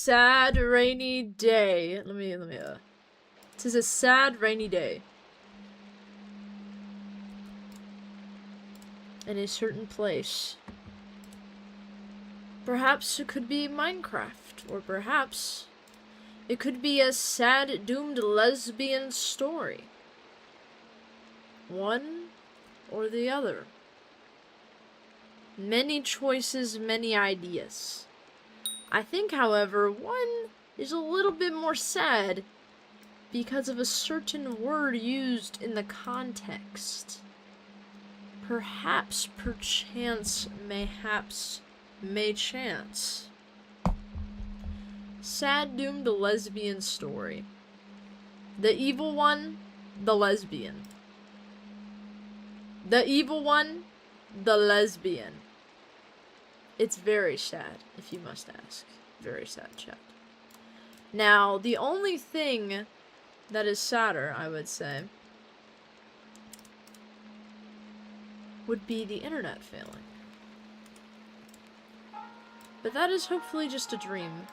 sad rainy day. Let me, it says a sad rainy day. In a certain place. Perhaps it could be Minecraft, or perhaps it could be a sad, doomed lesbian story. One or the other. Many choices, many ideas. I think, however, one is a little bit more sad because of a certain word used in the context. Perhaps, perchance, mayhaps, may chance. Sad, doomed lesbian story. The evil one, the lesbian. The evil one, the lesbian. It's very sad, if you must ask. Very sad, chat. Now, the only thing that is sadder, I would say, would be the internet failing. But that is hopefully just a dream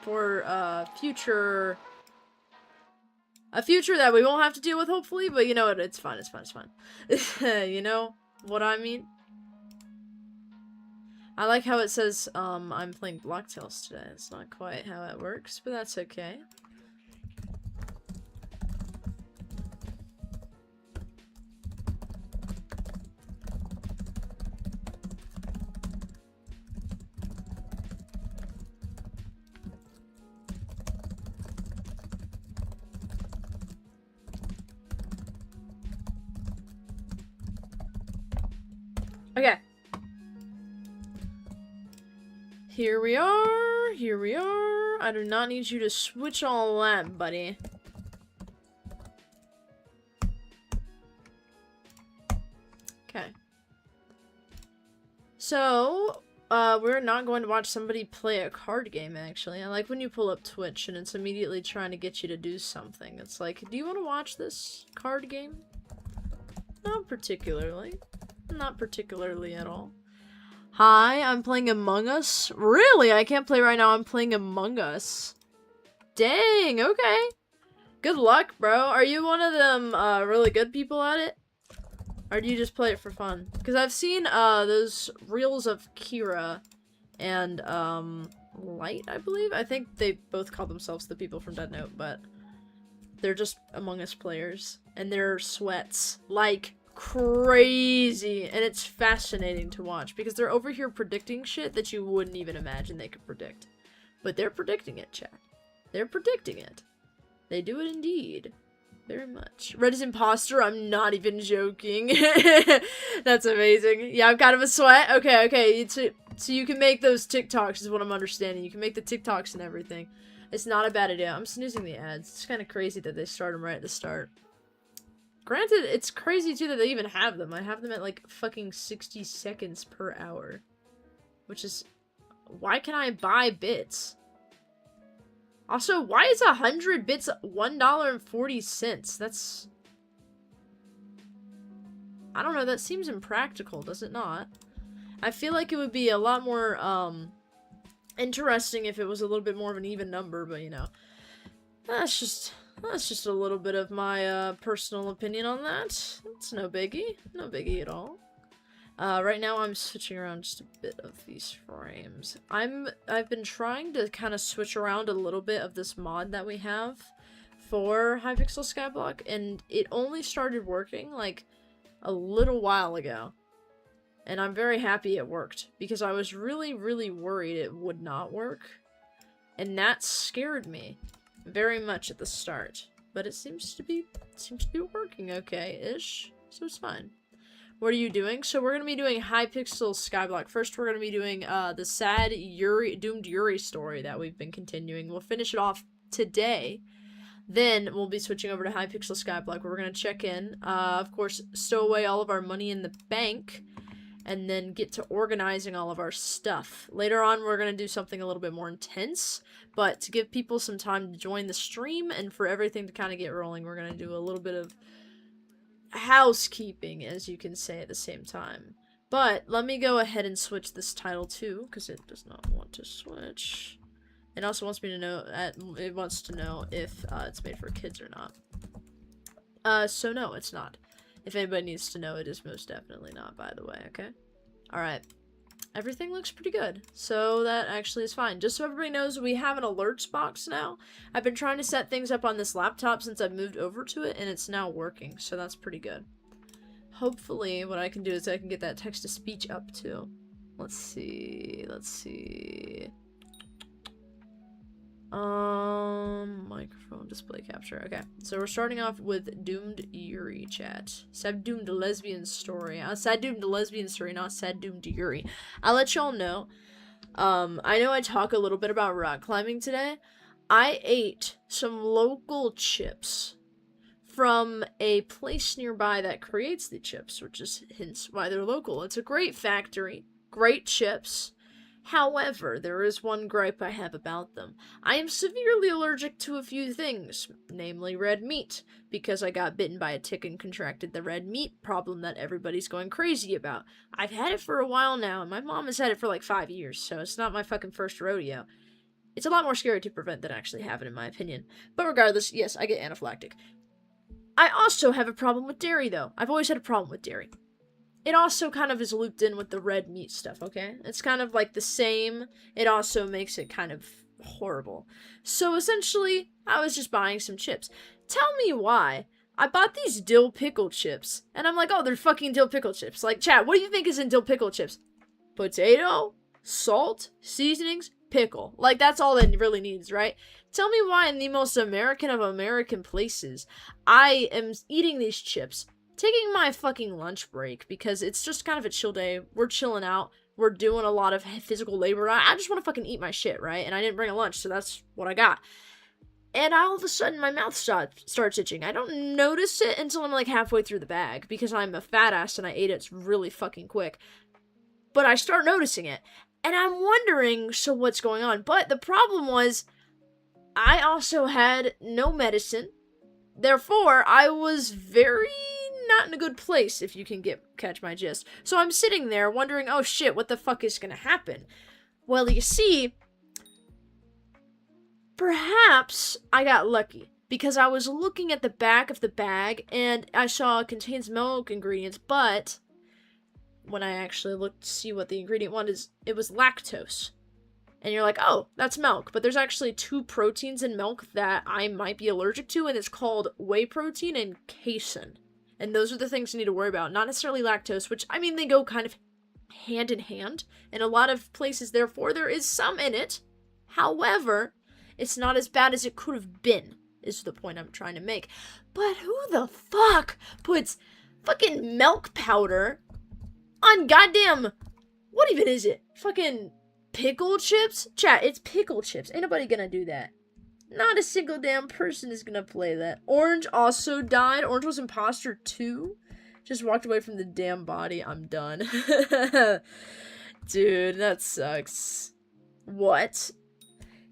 for a future that we won't have to deal with, hopefully, but you know what, it's fine, it's fine, it's fine. You know what I mean? I like how it says, I'm playing Blocktails today. It's not quite how it works, but that's okay. Okay. Here we are. Here we are. I do not need you to switch all that, buddy. Okay. So, we're not going to watch somebody play a card game, actually. I like when you pull up Twitch and it's immediately trying to get you to do something. It's like, do you want to watch this card game? Not particularly. Not particularly at all. Hi, I'm playing Among Us. Really? I can't play right now. I'm playing Among Us. Dang, okay. Good luck, bro. Are you one of them really good people at it? Or do you just play it for fun? Because I've seen those reels of Kira and Light, I believe. I think they both call themselves the people from Dead Note, but they're just Among Us players. And they're sweats. Like crazy, and it's fascinating to watch because they're over here predicting shit that you wouldn't even imagine they could predict. But they're predicting it, chat. They're predicting it. They do it indeed. Very much. Red is imposter, I'm not even joking. That's amazing. Yeah, I'm kind of a sweat. Okay, okay. So you can make those TikToks is what I'm understanding. You can make the TikToks and everything. It's not a bad idea. I'm snoozing the ads. It's kind of crazy that they start them right at the start. Granted, it's crazy too that they even have them. I have them at like fucking 60 seconds per hour. Which is... Why can I buy bits? Also, why is 100 bits $1.40? That's... I don't know, that seems impractical, does it not? I feel like it would be a lot more, interesting if it was a little bit more of an even number, but you know. That's just a little bit of my, personal opinion on that. It's no biggie. No biggie at all. Right now I'm switching around just a bit of these frames. I've been trying to kind of switch around a little bit of this mod that we have for Hypixel Skyblock, and it only started working, like, a little while ago. And I'm very happy it worked, because I was really, really worried it would not work. And that scared me very much at the start. But it seems to be working okay-ish, so it's fine. What are you doing? So we're going to be doing Hypixel Skyblock. First, we're going to be doing the sad doomed Yuri story that we've been continuing. We'll finish it off today. Then we'll be switching over to Hypixel Skyblock, where we're going to check in. Of course, stow away all of our money in the bank. And then get to organizing all of our stuff. Later on, we're going to do something a little bit more intense. But to give people some time to join the stream and for everything to kind of get rolling, we're going to do a little bit of housekeeping, as you can say, at the same time. But let me go ahead and switch this title too, because it does not want to switch. It also wants me to know, it wants to know if it's made for kids or not. So no, it's not. If anybody needs to know, it is most definitely not, by the way, okay? Alright. Everything looks pretty good, so that actually is fine. Just so everybody knows, we have an alerts box now. I've been trying to set things up on this laptop since I've moved over to it, and it's now working, so that's pretty good. Hopefully, what I can do is I can get that text-to-speech up, too. Let's see, microphone display capture. Okay, so we're starting off with Doomed Yuri chat. Sad Doomed Lesbian Story. Sad Doomed Lesbian Story, not Sad Doomed Yuri. I'll let y'all know. I know I talk a little bit about rock climbing today. I ate some local chips from a place nearby that creates the chips, which is hence why they're local. It's a great factory, great chips. However, there is one gripe I have about them. I am severely allergic to a few things, namely red meat, because I got bitten by a tick and contracted the red meat problem that everybody's going crazy about. I've had it for a while now, and my mom has had it for like 5 years, so it's not my fucking first rodeo. It's a lot more scary to prevent than actually have it, in my opinion. But regardless, yes, I get anaphylactic. I also have a problem with dairy, though. I've always had a problem with dairy. It also kind of is looped in with the red meat stuff, okay? It's kind of like the same. It also makes it kind of horrible. So essentially, I was just buying some chips. Tell me why. I bought these dill pickle chips, and I'm like, oh, they're fucking dill pickle chips. Like, chat, what do you think is in dill pickle chips? Potato, salt, seasonings, pickle. Like, that's all it really needs, right? Tell me why in the most American of American places, I am eating these chips, taking my fucking lunch break, because it's just kind of a chill day. We're chilling out. We're doing a lot of physical labor. I just want to fucking eat my shit, right? And I didn't bring a lunch, so that's what I got. And all of a sudden, my mouth starts itching. I don't notice it until I'm like halfway through the bag, because I'm a fat ass and I ate it really fucking quick. But I start noticing it. And I'm wondering, so what's going on? But the problem was, I also had no medicine. Therefore, I was very not in a good place, if you can catch my gist. So I'm sitting there wondering, oh shit, what the fuck is gonna happen? Well, you see, perhaps I got lucky, because I was looking at the back of the bag, and I saw it contains milk ingredients, but when I actually looked to see what the ingredient was, it was lactose. And you're like, oh, that's milk. But there's actually 2 proteins in milk that I might be allergic to, and it's called whey protein and casein. And those are the things you need to worry about. Not necessarily lactose, which, I mean, they go kind of hand in hand. In a lot of places, therefore, there is some in it. However, it's not as bad as it could have been, is the point I'm trying to make. But who the fuck puts fucking milk powder on goddamn... What even is it? Fucking pickle chips? Chat, it's pickle chips. Ain't nobody gonna do that. Not a single damn person is gonna play that. Orange also died. Orange was imposter too. Just walked away from the damn body. I'm done. Dude, that sucks. What?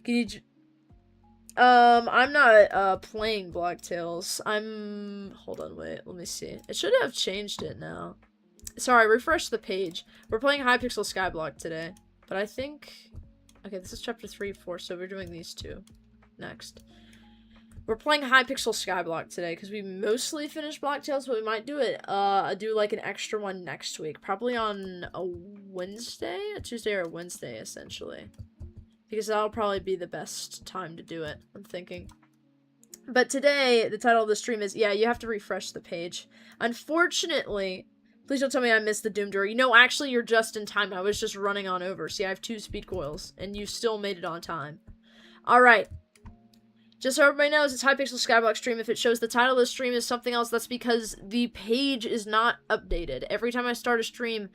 Can you... I'm not, playing Blocktails. Hold on, wait. Let me see. It should have changed it now. Sorry, refresh the page. We're playing Hypixel Skyblock today. But I think... Okay, this is chapter 3, 4, so we're doing these 2 next. We're playing Hypixel Skyblock today, because we mostly finished Blocktails, but we might do it, do like an extra one next week. Probably on a Wednesday? A Tuesday or a Wednesday, essentially. Because that'll probably be the best time to do it, I'm thinking. But today, the title of the stream is, yeah, you have to refresh the page. Unfortunately... Please don't tell me I missed the Doom Jury. No, actually, you're just in time. I was just running on over. See, I have 2 speed coils, and you still made it on time. Alright. Just so everybody knows, it's Hypixel Skyblock stream. If it shows the title of the stream is something else, that's because the page is not updated. Every time I start a stream,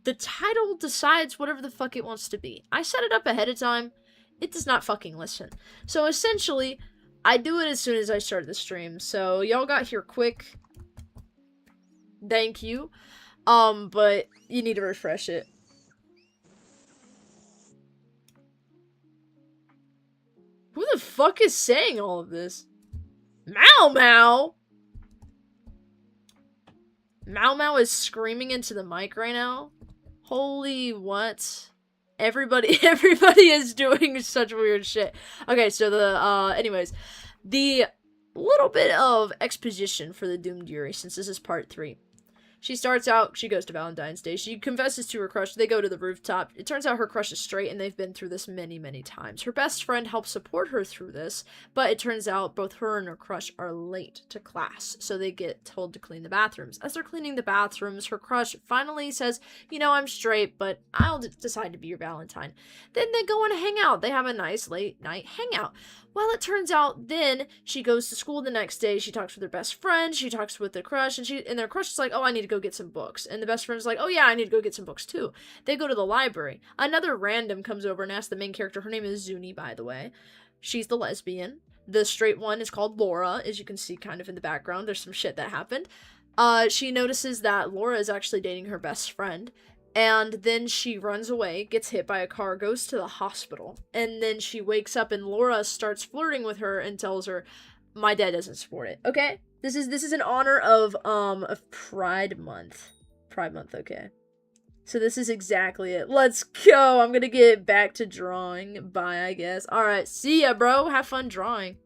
the title decides whatever the fuck it wants to be. I set it up ahead of time. It does not fucking listen. So, essentially, I do it as soon as I start the stream. So, y'all got here quick. Thank you. But you need to refresh it. Who the fuck is saying all of this? Mau Mau! Mau Mau is screaming into the mic right now? Holy what? Everybody is doing such weird shit. Okay, so anyways, the little bit of exposition for the Doomed Yuri, since this is part 3. She starts out, she goes to Valentine's Day, she confesses to her crush, they go to the rooftop. It turns out her crush is straight, and they've been through this many, many times. Her best friend helps support her through this, but it turns out both her and her crush are late to class, so they get told to clean the bathrooms. As they're cleaning the bathrooms, her crush finally says, you know, I'm straight, but I'll decide to be your Valentine. Then they go and hang out. They have a nice late night hangout. Well, it turns out then she goes to school the next day. She talks with her best friend. She talks with the crush, and their crush is like, oh, I need to go get some books. And the best friend's like, oh yeah, I need to go get some books too. They go to the library. Another random comes over and asks the main character. Her name is Zuni, by the way. She's the lesbian. The straight one is called Laura, as you can see kind of in the background. There's some shit that happened. She notices that Laura is actually dating her best friend. And then she runs away, gets hit by a car, goes to the hospital, and then she wakes up and Laura starts flirting with her and tells her, my dad doesn't support it, okay? This is in honor of Pride Month. Pride Month, okay. So this is exactly it. Let's go! I'm gonna get back to drawing. Bye, I guess. Alright, see ya, bro! Have fun drawing.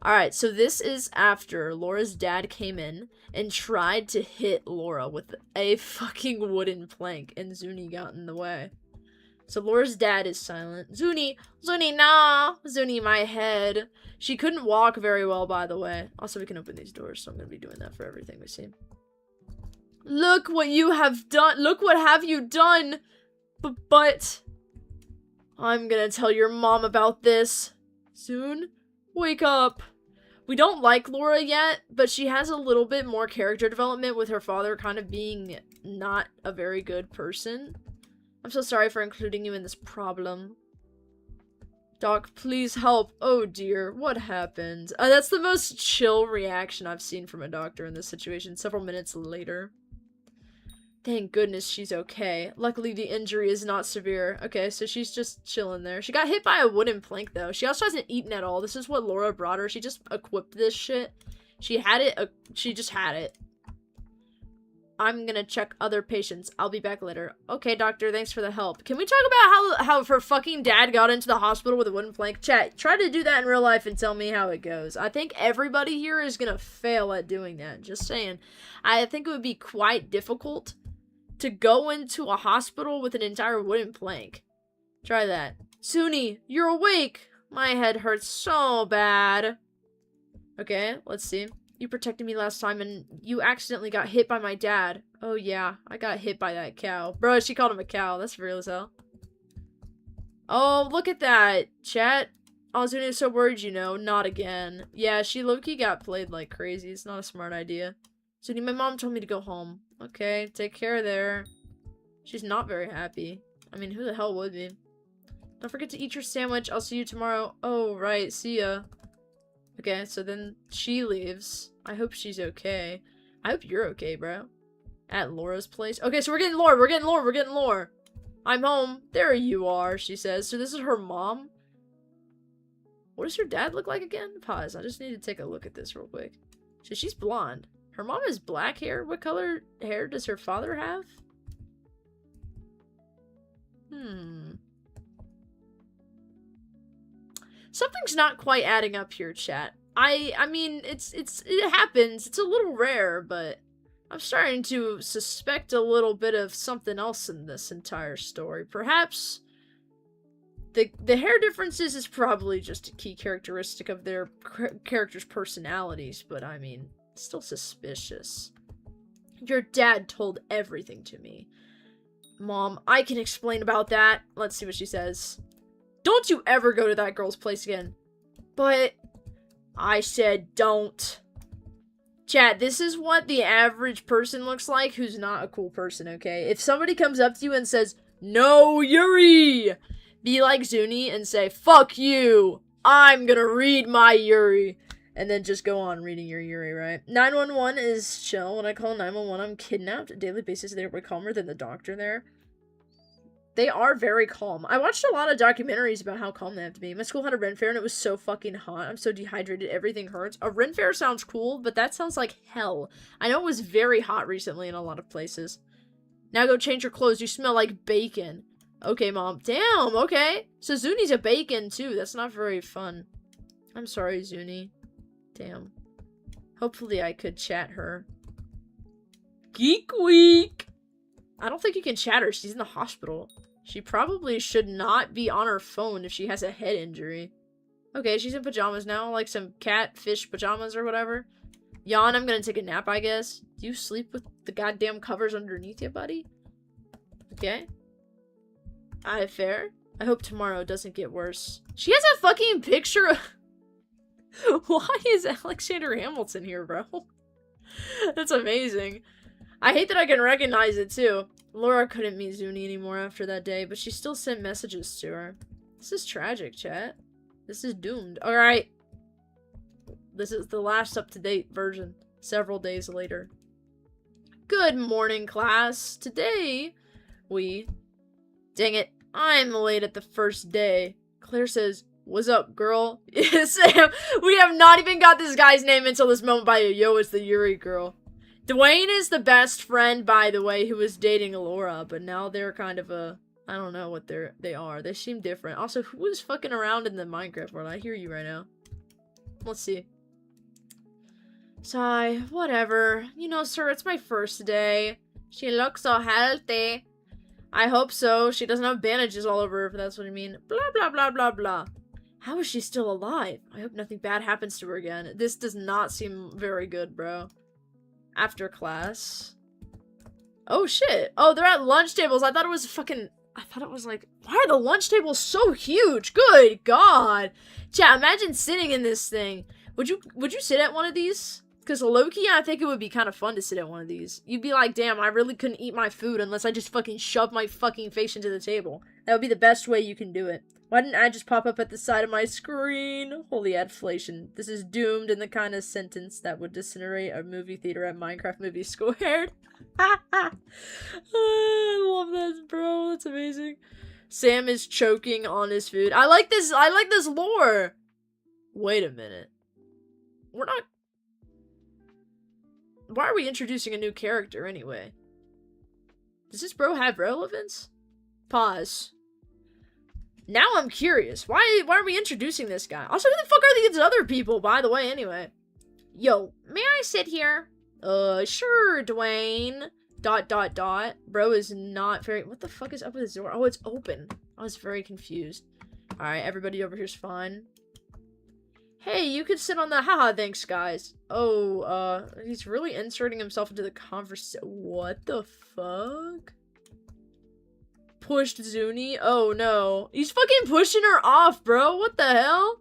Alright, so this is after Laura's dad came in and tried to hit Laura with a fucking wooden plank, and Zuni got in the way. So Laura's dad is silent. Zuni, nah! Zuni, my head. She couldn't walk very well, by the way. Also, we can open these doors, so I'm gonna be doing that for everything we see. Look what you have done! Look what have you done! But... I'm gonna tell your mom about this. Soon? Wake up! We don't like Laura yet, but she has a little bit more character development with her father kind of being not a very good person. I'm so sorry for including you in this problem. Doc, please help. Oh dear, what happened? That's the most chill reaction I've seen from a doctor in this situation several minutes later. Thank goodness she's okay. Luckily, the injury is not severe. Okay, so she's just chilling there. She got hit by a wooden plank, though. She also hasn't eaten at all. This is what Laura brought her. She just equipped this shit. She had it. She just had it. I'm gonna check other patients. I'll be back later. Okay, doctor, thanks for the help. Can we talk about how her fucking dad got into the hospital with a wooden plank? Chat, try to do that in real life and tell me how it goes. I think everybody here is gonna fail at doing that. Just saying. I think it would be quite difficult to go into a hospital with an entire wooden plank. Try that. Suni, you're awake! My head hurts so bad. Okay, let's see. You protected me last time and you accidentally got hit by my dad. Oh yeah, I got hit by that cow. Bro, she called him a cow. That's real as hell. Oh, look at that. Chat. Suni is so worried, you know. Not again. Yeah, she low-key got played like crazy. It's not a smart idea. Suni, my mom told me to go home. Okay, take care there. She's not very happy. I mean, who the hell would be? Don't forget to eat your sandwich. I'll see you tomorrow. Oh, right. See ya. Okay, so then she leaves. I hope she's okay. I hope you're okay, bro. At Laura's place. Okay, so we're getting lore. We're getting lore. We're getting lore. I'm home. There you are, she says. So this is her mom? What does her dad look like again? Pause. I just need to take a look at this real quick. So she's blonde. Her mom has black hair. What color hair does her father have? Something's not quite adding up here, chat. I mean, it happens. It's a little rare, but I'm starting to suspect a little bit of something else in this entire story. Perhaps the hair differences is probably just a key characteristic of their characters' personalities, but I mean, still suspicious. Your dad told everything to me. Mom, I can explain about that. Let's see what she says. Don't you ever go to that girl's place again. But I said don't. Chat, this is what the average person looks like who's not a cool person, okay? If somebody comes up to you and says, no, Yuri! Be like Zuni and say, fuck you! I'm gonna read my Yuri! And then just go on reading your Yuri, right? 911 is chill. When I call 911, I'm kidnapped. On a daily basis, they're way calmer than the doctor there. They are very calm. I watched a lot of documentaries about how calm they have to be. My school had a Ren Fair and it was so fucking hot. I'm so dehydrated. Everything hurts. A Ren Fair sounds cool, but that sounds like hell. I know it was very hot recently in a lot of places. Now go change your clothes. You smell like bacon. Okay, Mom. Damn, okay. So Zuni's a bacon, too. That's not very fun. I'm sorry, Zuni. Damn. Hopefully I could chat her. Geek Week! I don't think you can chat her. She's in the hospital. She probably should not be on her phone if she has a head injury. Okay, she's in pajamas now. Like some catfish pajamas or whatever. Yawn, I'm gonna take a nap, I guess. Do you sleep with the goddamn covers underneath you, buddy? Okay. Fair. I hope tomorrow doesn't get worse. She has a fucking picture of... Why is Alexander Hamilton here, bro? That's amazing. I hate that I can recognize it, too. Laura couldn't meet Zuni anymore after that day, but she still sent messages to her. This is tragic, chat. This is doomed. Alright. This is the last up-to-date version. Several days later. Good morning, class. Today, we... Dang it. I'm late at the first day. Claire says, "What's up, girl?" Sam, we have not even got this guy's name until this moment by yo, it's the Yuri girl. Dwayne is the best friend, by the way, who was dating Laura, but now they're kind of a... I don't know what they are. They seem different. Also, who is fucking around in the Minecraft world? I hear you right now. Let's see. Sigh, whatever. You know, sir, it's my first day. She looks so healthy. I hope so. She doesn't have bandages all over her, if that's what you mean. Blah, blah, blah, blah, blah. How is she still alive? I hope nothing bad happens to her again. This does not seem very good, bro. After class. Oh, shit. Oh, they're at lunch tables. I thought it was fucking... I thought it was like... Why are the lunch tables so huge? Good God. Chat, imagine sitting in this thing. Would you sit at one of these? Because low-key, I think it would be kind of fun to sit at one of these. You'd be like, damn, I really couldn't eat my food unless I just fucking shoved my fucking face into the table. That would be the best way you can do it. Why didn't I just pop up at the side of my screen? Holy adflation. This is doomed in the kind of sentence that would disintegrate a movie theater at Minecraft Movie Squared. I love this, bro. That's amazing. Sam is choking on his food. I like this lore. Wait a minute. We're not... Why are we introducing a new character, anyway? Does this bro have relevance? Pause. Now I'm curious. Why are we introducing this guy? Also, who the fuck are these other people, by the way, anyway? Yo, may I sit here? Sure, Dwayne. ... Bro is not very... What the fuck is up with his door? Oh, it's open. I was very confused. Alright, everybody over here's fine. Hey, you could sit on the... Haha, thanks, guys. Oh, he's really inserting himself into the conversation. What the fuck? Pushed Zuni? Oh, no. He's fucking pushing her off, bro. What the hell?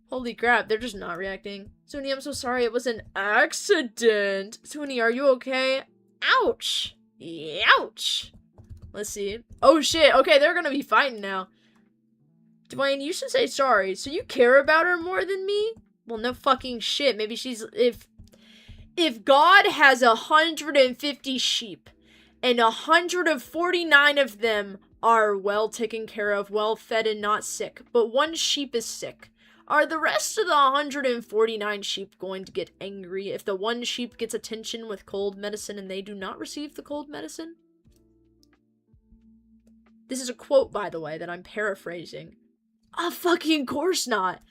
Holy crap, they're just not reacting. Zuni, I'm so sorry. It was an accident. Zuni, are you okay? Ouch. Ouch. Let's see. Oh, shit. Okay, they're gonna be fighting now. Dwayne, you should say sorry. So you care about her more than me? Well, no fucking shit. Maybe she's... If God has 150 sheep, and 149 of them are well taken care of, well fed, and not sick, but one sheep is sick, are the rest of the 149 sheep going to get angry if the one sheep gets attention with cold medicine and they do not receive the cold medicine? This is a quote, by the way, that I'm paraphrasing. Fucking course not.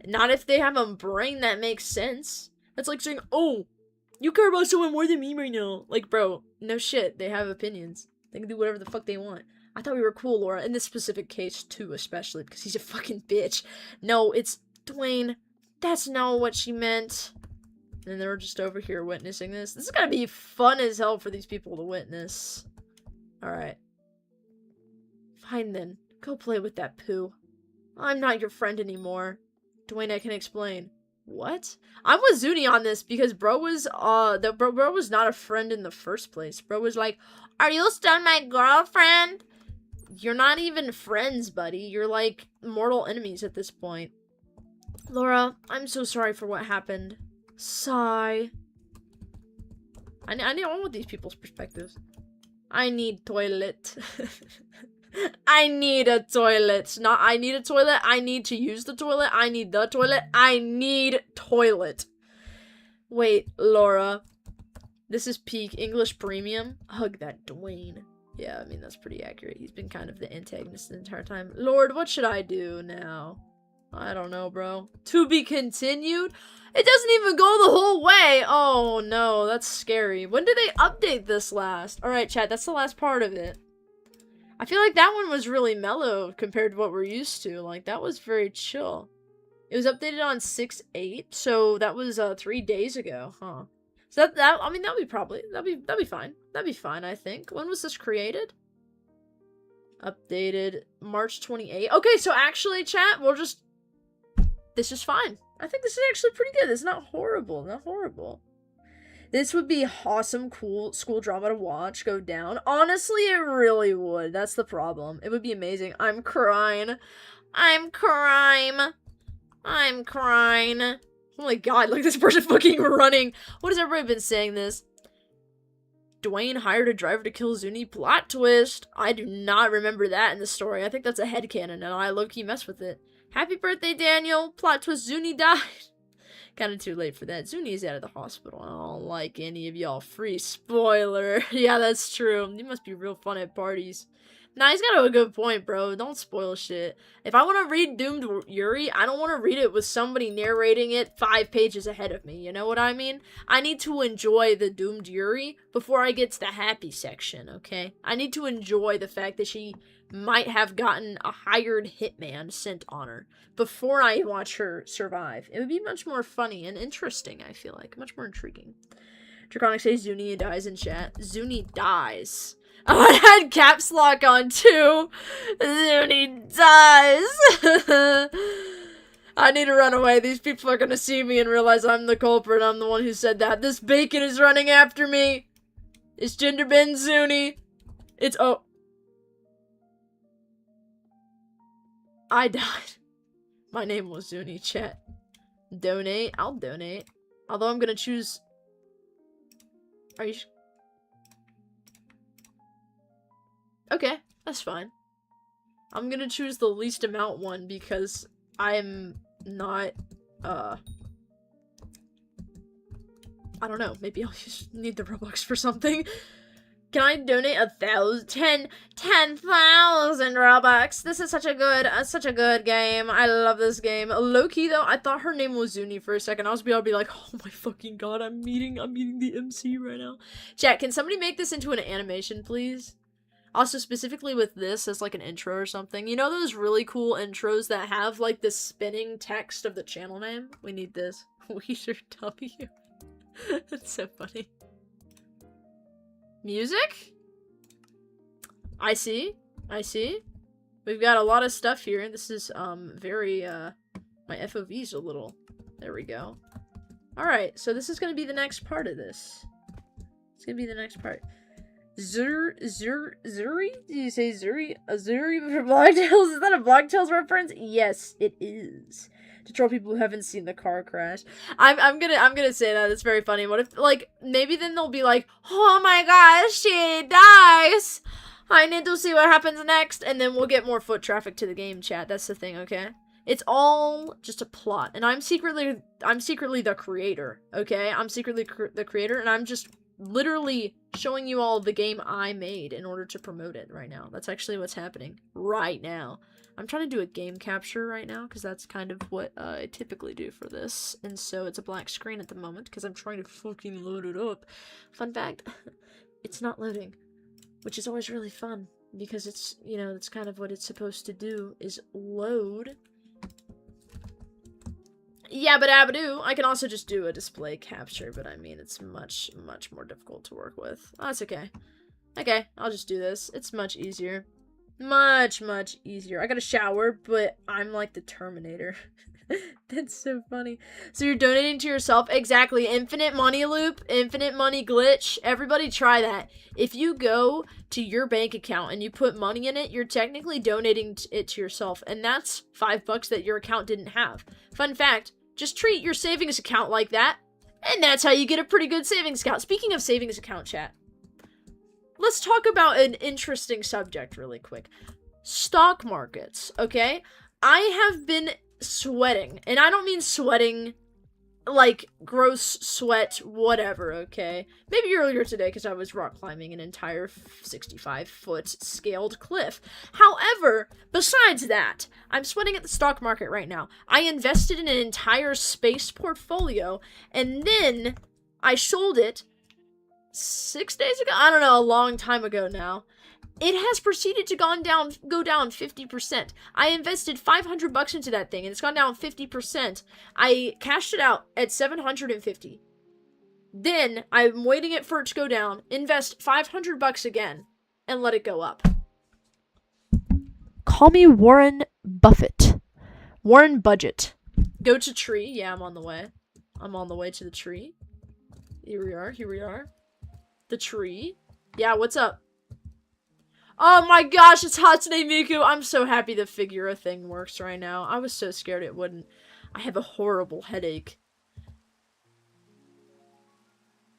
Not if they have a brain that makes sense. That's like saying, oh, you care about someone more than me right now. Like, bro, no shit. They have opinions. They can do whatever the fuck they want. I thought we were cool, Laura. In this specific case, too, especially, because he's a fucking bitch. No, it's Dwayne. That's not what she meant. And they're just over here witnessing this. This is gonna be fun as hell for these people to witness. Alright. Fine then. Go play with that poo. I'm not your friend anymore. Dwayne, I can explain. What? I'm with Zuni on this because bro was, bro was not a friend in the first place. Bro was like, are you still my girlfriend? You're not even friends, buddy. You're like mortal enemies at this point. Laura, I'm so sorry for what happened. Sigh. I want these people's perspectives. I need toilet. I need a toilet. Not I need a toilet. I need to use the toilet. I need the toilet. I need toilet. Wait, Laura. This is peak English premium. Hug that Dwayne. Yeah, I mean, that's pretty accurate. He's been kind of the antagonist the entire time. Lord, what should I do now? I don't know, bro. To be continued? It doesn't even go the whole way! Oh, no, that's scary. When did they update this last? Alright, chat, that's the last part of it. I feel like that one was really mellow compared to what we're used to. Like, that was very chill. It was updated on 6/8, so that was 3 days ago, huh? So that I mean, that'd be fine. That'd be fine, I think. When was this created? Updated March 28th. Okay, so actually, chat, this is fine. I think this is actually pretty good. It's not horrible. Not horrible. This would be awesome, cool school drama to watch go down. Honestly, it really would. That's the problem. It would be amazing. I'm crying. I'm crying. I'm crying. Oh my god, look at this person fucking running. What has everybody been saying this? Dwayne hired a driver to kill Zuni. Plot twist. I do not remember that in the story. I think that's a headcanon, and I low-key mess with it. Happy birthday, Daniel. Plot twist, Zuni died. Kinda too late for that. Zuni is out of the hospital. I don't like any of y'all. Free spoiler. Yeah, that's true. You must be real fun at parties. Nah, he's got a good point, bro. Don't spoil shit. If I want to read Doomed Yuri, I don't want to read it with somebody narrating it 5 pages ahead of me. You know what I mean? I need to enjoy the Doomed Yuri before I get to the happy section, okay? I need to enjoy the fact that she might have gotten a hired hitman sent on her before I watch her survive. It would be much more funny and interesting, I feel like. Much more intriguing. Draconic says Zuni dies in chat. Zuni dies. Oh, I had caps lock on too. Zuni dies. I need to run away. These people are gonna see me and realize I'm the culprit. I'm the one who said that. This bacon is running after me. It's Gender Ben Zuni. It's oh. I died. My name was Zuni, chat. Donate? I'll donate. Although I'm gonna choose... Are you... Okay, that's fine. I'm gonna choose the least amount one because I'm not, I don't know, maybe I'll just need the Robux for something. Can I donate 10,000 Robux? This is such a good game. I love this game. Low-key though, I thought her name was Zuni for a second. I was about to be like, oh my fucking god, I'm meeting the MC right now. Chat, can somebody make this into an animation, please? Also, specifically with this as like an intro or something. You know those really cool intros that have like the spinning text of the channel name? We need this. Weezer W. That's so funny. Music? I see. We've got a lot of stuff here. This is, very, my FOV's a little... There we go. Alright, so this is gonna be the next part of this. It's gonna be the next part. Zuri? Did you say Zuri? Zuri for Blocktails? Is that a Blocktails reference? Yes, it is. To troll people who haven't seen the car crash. I'm gonna say that. It's very funny. What if, like, maybe then they'll be like, oh my gosh, she dies. I need to see what happens next. And then we'll get more foot traffic to the game, chat. That's the thing, okay? It's all just a plot. And I'm secretly the creator, okay? I'm secretly the creator, and I'm just literally showing you all the game I made in order to promote it right now. That's actually what's happening right now. I'm trying to do a game capture right now because that's kind of what I typically do for this. And so it's a black screen at the moment because I'm trying to fucking load it up. Fun fact, it's not loading, which is always really fun because it's, you know, that's kind of what it's supposed to do is load. Yeah, but abadoo. I can also just do a display capture, but I mean, it's much more difficult to work with. Oh, that's okay. Okay, I'll just do this. It's much easier. Much easier. I got a shower, but I'm like the Terminator. That's so funny. So you're donating to yourself? Exactly. Infinite money loop, infinite money glitch. Everybody try that. If you go to your bank account and you put money in it, you're technically donating it to yourself. And that's $5 that your account didn't have. Fun fact, just treat your savings account like that. And that's how you get a pretty good savings account. Speaking of savings account, chat. Let's talk about an interesting subject really quick. Stock markets, okay? I have been sweating, and I don't mean sweating like, gross sweat, whatever, okay? Maybe earlier today, because I was rock climbing an entire 65-foot scaled cliff. However, besides that, I'm sweating at the stock market right now. I invested in an entire space portfolio, and then I sold it 6 days ago? I don't know, a long time ago now. It has proceeded to go down 50%. I invested $500 into that thing, and it's gone down 50%. I cashed it out at $750. Then, I'm waiting it for it to go down, invest $500 again, and let it go up. Call me Warren Buffett. Warren Budget. Go to tree. Yeah, I'm on the way. I'm on the way to the tree. Here we are. The tree. Yeah, what's up? Oh my gosh, it's Hatsune Miku! I'm so happy the Figura thing works right now. I was so scared it wouldn't. I have a horrible headache.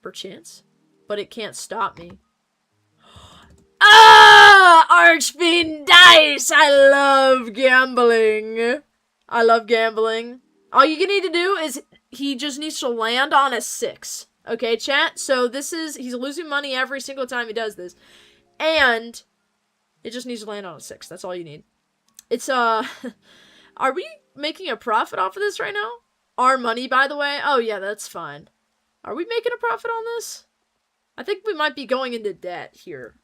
Perchance? But it can't stop me. Ah! Archfiend Dice! I love gambling. I love gambling. All you need to do is, he just needs to land on a 6. Okay, chat? So this is, he's losing money every single time he does this. And it just needs to land on a 6. That's all you need. It's, are we making a profit off of this right now? Our money, by the way? Oh, yeah, that's fine. Are we making a profit on this? I think we might be going into debt here,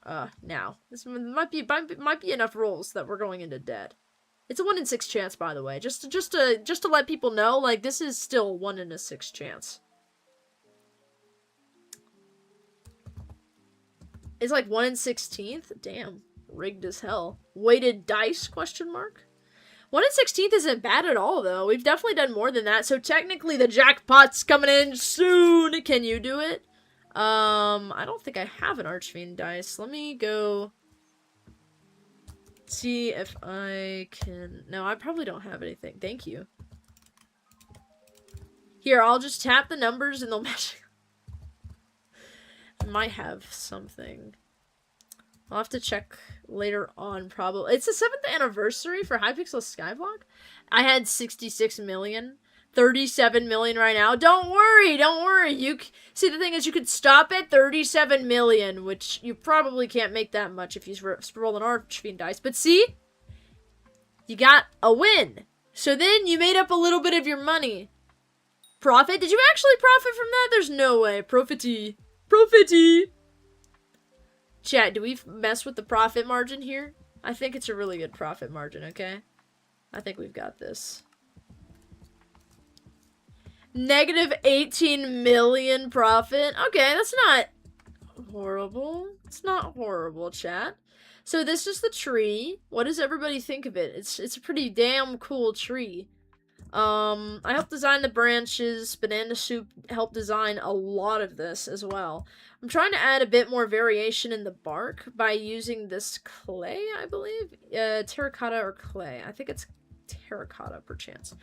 now. This might be enough rolls that we're going into debt. It's a 1 in 6 chance, by the way. Just to let people know, like, this is still 1 in a 6 chance. It's like 1 in 16th? Damn. Rigged as hell. Weighted dice, question mark? 1 in 16th isn't bad at all, though. We've definitely done more than that, so technically the jackpot's coming in soon. Can you do it? I don't think I have an Archfiend dice. Let me go see if I can... No, I probably don't have anything. Thank you. Here, I'll just tap the numbers and they'll match. I might have something. I'll have to check later on, probably. It's the 7th anniversary for Hypixel Skyblock. I had 66 million. 37 million right now. Don't worry, don't worry. See, the thing is, you could stop at 37 million, which you probably can't make that much if you roll an Archfiend dice. But see? You got a win. So then you made up a little bit of your money. Profit? Did you actually profit from that? There's no way. Profity. Profity. Chat, do we mess with the profit margin here? I think it's a really good profit margin, okay? I think we've got this. Negative 18 million profit. Okay, that's not horrible. It's not horrible, chat. So this is the tree. What does everybody think of it? It's a pretty damn cool tree. I helped design the branches. Banana Soup helped design a lot of this as well. I'm trying to add a bit more variation in the bark by using this clay, I believe. Terracotta or clay. I think it's terracotta, perchance.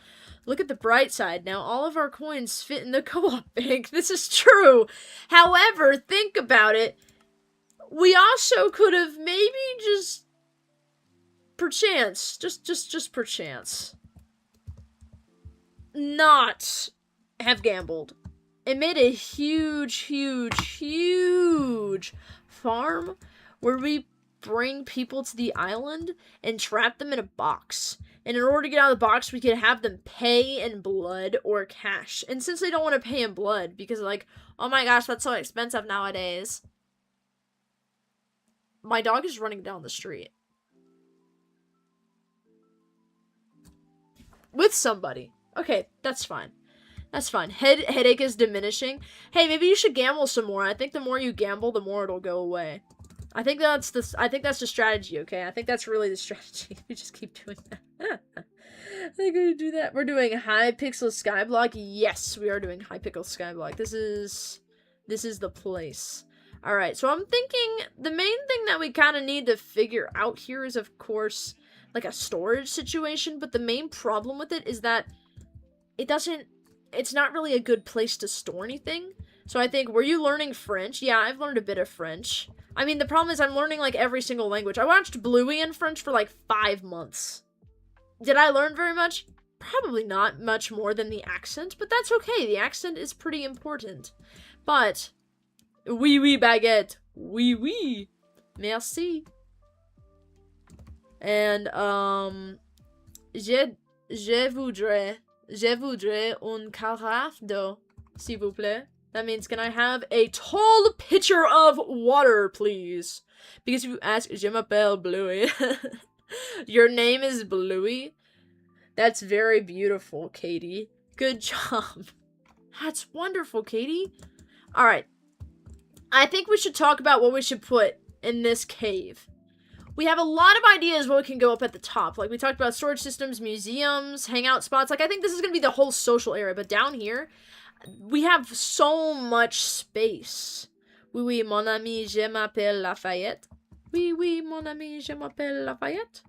Look at the bright side. Now all of our coins fit in the co-op bank. This is true. However, think about it. We also could have maybe just perchance, just perchance, not have gambled and made a huge farm where we bring people to the island and trap them in a box. And in order to get out of the box, we could have them pay in blood or cash. And since they don't want to pay in blood, because like, oh my gosh, that's so expensive nowadays. My dog is running down the street. With somebody. Okay, that's fine. That's fine. Headache is diminishing. Hey, maybe you should gamble some more. I think the more you gamble, the more it'll go away. I think that's the strategy, okay? I think that's really the strategy. We just keep doing that. I think we do that. We're doing Hypixel Skyblock. Yes, we are doing Hypixel Skyblock. This is the place. Alright, so I'm thinking the main thing that we kind of need to figure out here is, of course, like a storage situation, but the main problem with it is that it's not really a good place to store anything. So I think, were you learning French? Yeah, I've learned a bit of French. I mean, the problem is I'm learning, like, every single language. I watched Bluey in French for, like, 5 months. Did I learn very much? probably not much more than the accent, but that's okay. The accent is pretty important. But, oui, oui, baguette. Oui, oui. Merci. And, je voudrais une carafe d'eau, s'il vous plaît. That means, can I have a tall pitcher of water, please? Because if you ask, je m'appelle Bluey. Your name is Bluey? That's very beautiful, Katie. Good job. That's wonderful, Katie. Alright. I think we should talk about what we should put in this cave. We have a lot of ideas what can go up at the top. Like, we talked about storage systems, museums, hangout spots. Like, I think this is going to be the whole social area. But down here, we have so much space. Oui, oui, mon ami, je m'appelle Lafayette. Oui, oui, mon ami, je m'appelle Lafayette.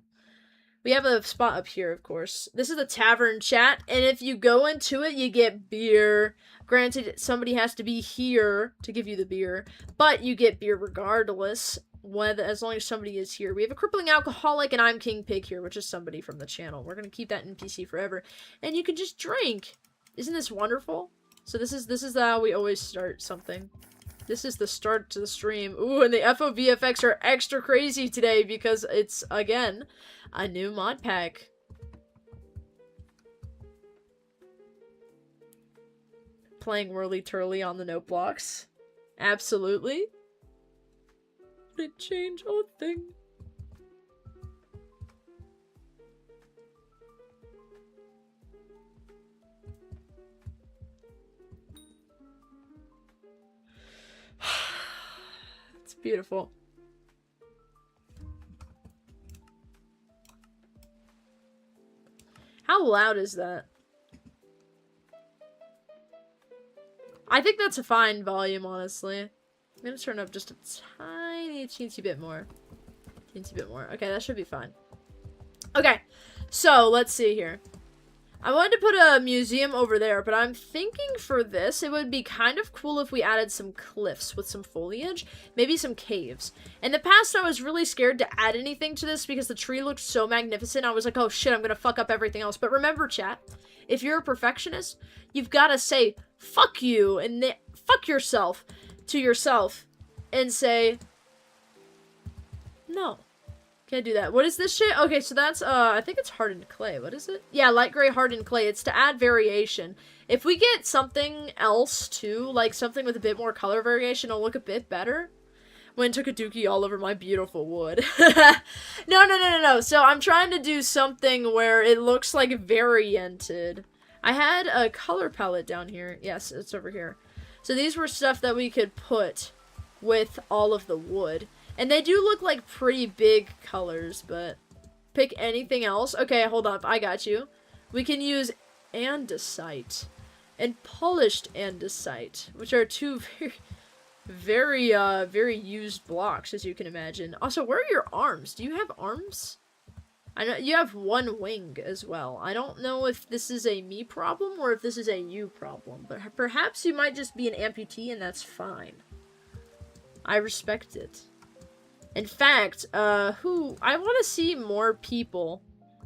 We have a spot up here, of course. This is the tavern chat, and if you go into it, you get beer. Granted, somebody has to be here to give you the beer, but you get beer regardless, as long as somebody is here. We have a crippling alcoholic, and I'm King Pig here, which is somebody from the channel. We're gonna keep that NPC forever, and you can just drink. Isn't this wonderful? So this is how we always start something. This is the start to the stream. Ooh, and the FOV effects are extra crazy today because it's, again, a new mod pack. Playing Whirly Turly on the note blocks. Absolutely. Would it change a thing? It's beautiful. How loud is that? I think that's a fine volume, honestly. I'm gonna turn up just a tiny, teensy bit more. Teensy bit more. Okay, that should be fine. Okay, so let's see here. I wanted to put a museum over there, but I'm thinking for this, it would be kind of cool if we added some cliffs with some foliage, maybe some caves. In the past, I was really scared to add anything to this because the tree looked so magnificent. I was like, oh shit, I'm gonna fuck up everything else. But remember, chat, if you're a perfectionist, you've gotta say, fuck you, and fuck yourself to yourself, and say, no. Can't do that. What is this shit? Okay, so that's, I think it's hardened clay. What is it? Yeah, light gray hardened clay. It's to add variation. If we get something else, too, like something with a bit more color variation, it'll look a bit better. When took a dookie all over my beautiful wood. No. So I'm trying to do something where it looks, like, varianted. I had a color palette down here. Yes, it's over here. So these were stuff that we could put with all of the wood. And they do look like pretty big colors, but pick anything else. Okay, hold up. I got you. We can use andesite and polished andesite, which are two very used blocks, as you can imagine. Also, where are your arms? Do you have arms? I know you have one wing as well. I don't know if this is a me problem or if this is a you problem, but perhaps you might just be an amputee and that's fine. I respect it. In fact, I want to see more people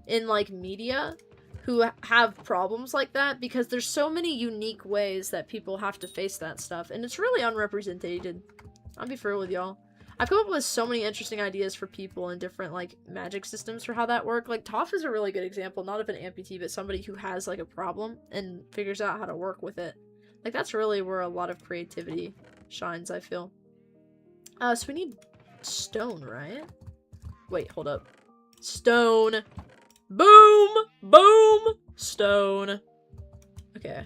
in, like, media who have problems like that, because there's so many unique ways that people have to face that stuff, and it's really unrepresented. I'll be fair with y'all. I've come up with so many interesting ideas for people in different, like, magic systems for how that work. Like, Toph is a really good example, not of an amputee, but somebody who has, like, a problem and figures out how to work with it. Like, that's really where a lot of creativity shines, I feel. So we need stone, right? Wait, hold up. Stone. Boom! Boom! Stone. Okay.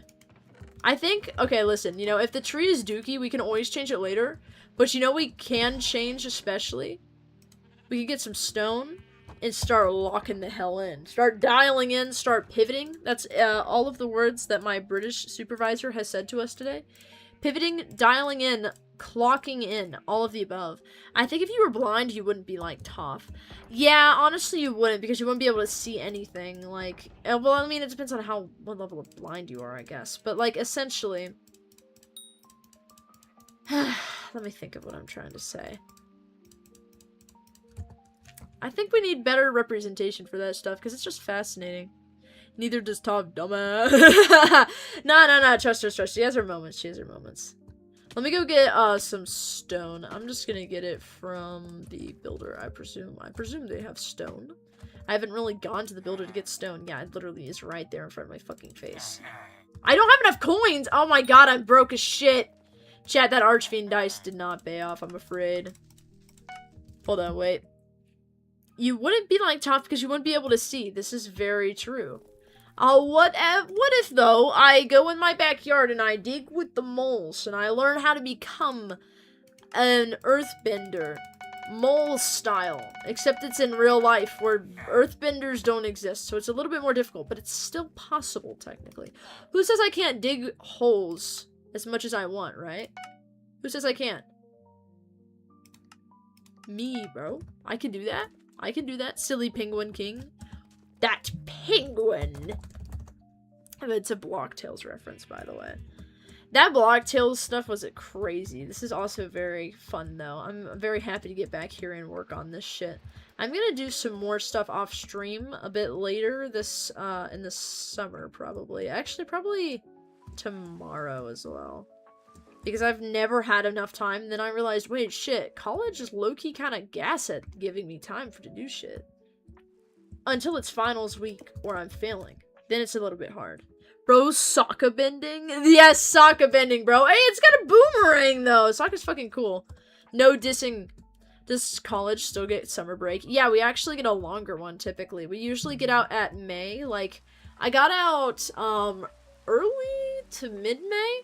I think, okay, listen, you know, if the tree is dookie, we can always change it later. But you know we can change especially? We can get some stone and start locking the hell in. Start dialing in, start pivoting. That's all of the words that my British supervisor has said to us today. Pivoting, dialing in, clocking in, all of the above. I think if you were blind, you wouldn't be like Toph. Yeah, honestly, you wouldn't, because you wouldn't be able to see anything. Like, well, I mean, it depends on what level of blind you are, I guess. But, like, essentially, let me think of what I'm trying to say. I think we need better representation for that stuff, because it's just fascinating. Neither does Top, dumbass. No, trust her. She has her moments. Let me go get, some stone. I'm just gonna get it from the builder, I presume. I presume they have stone. I haven't really gone to the builder to get stone. Yeah, it literally is right there in front of my fucking face. I don't have enough coins! Oh my god, I'm broke as shit! Chat, that Archfiend dice did not pay off, I'm afraid. Hold on, wait. You wouldn't be like Top because you wouldn't be able to see. This is very true. What if, though, I go in my backyard and I dig with the moles and I learn how to become an earthbender, mole style, except it's in real life where earthbenders don't exist, so it's a little bit more difficult, but it's still possible, technically. Who says I can't dig holes as much as I want, right? Who says I can't? Me, bro. I can do that. I can do that, silly penguin king. That penguin! It's a Block Tales reference, by the way. That Block Tales stuff was crazy. This is also very fun, though. I'm very happy to get back here and work on this shit. I'm gonna do some more stuff off stream a bit later this, in the summer, probably. Actually, probably tomorrow as well. Because I've never had enough time, then I realized, wait, shit, college is low-key kind of gas at giving me time to do shit. Until it's finals week, or I'm failing. Then it's a little bit hard. Bro, soccer bending? Yes, soccer bending, bro. Hey, it's got a boomerang, though. Soccer's fucking cool. No dissing. Does college still get summer break? Yeah, we actually get a longer one, typically. We usually get out at May. Like, I got out, early to mid-May.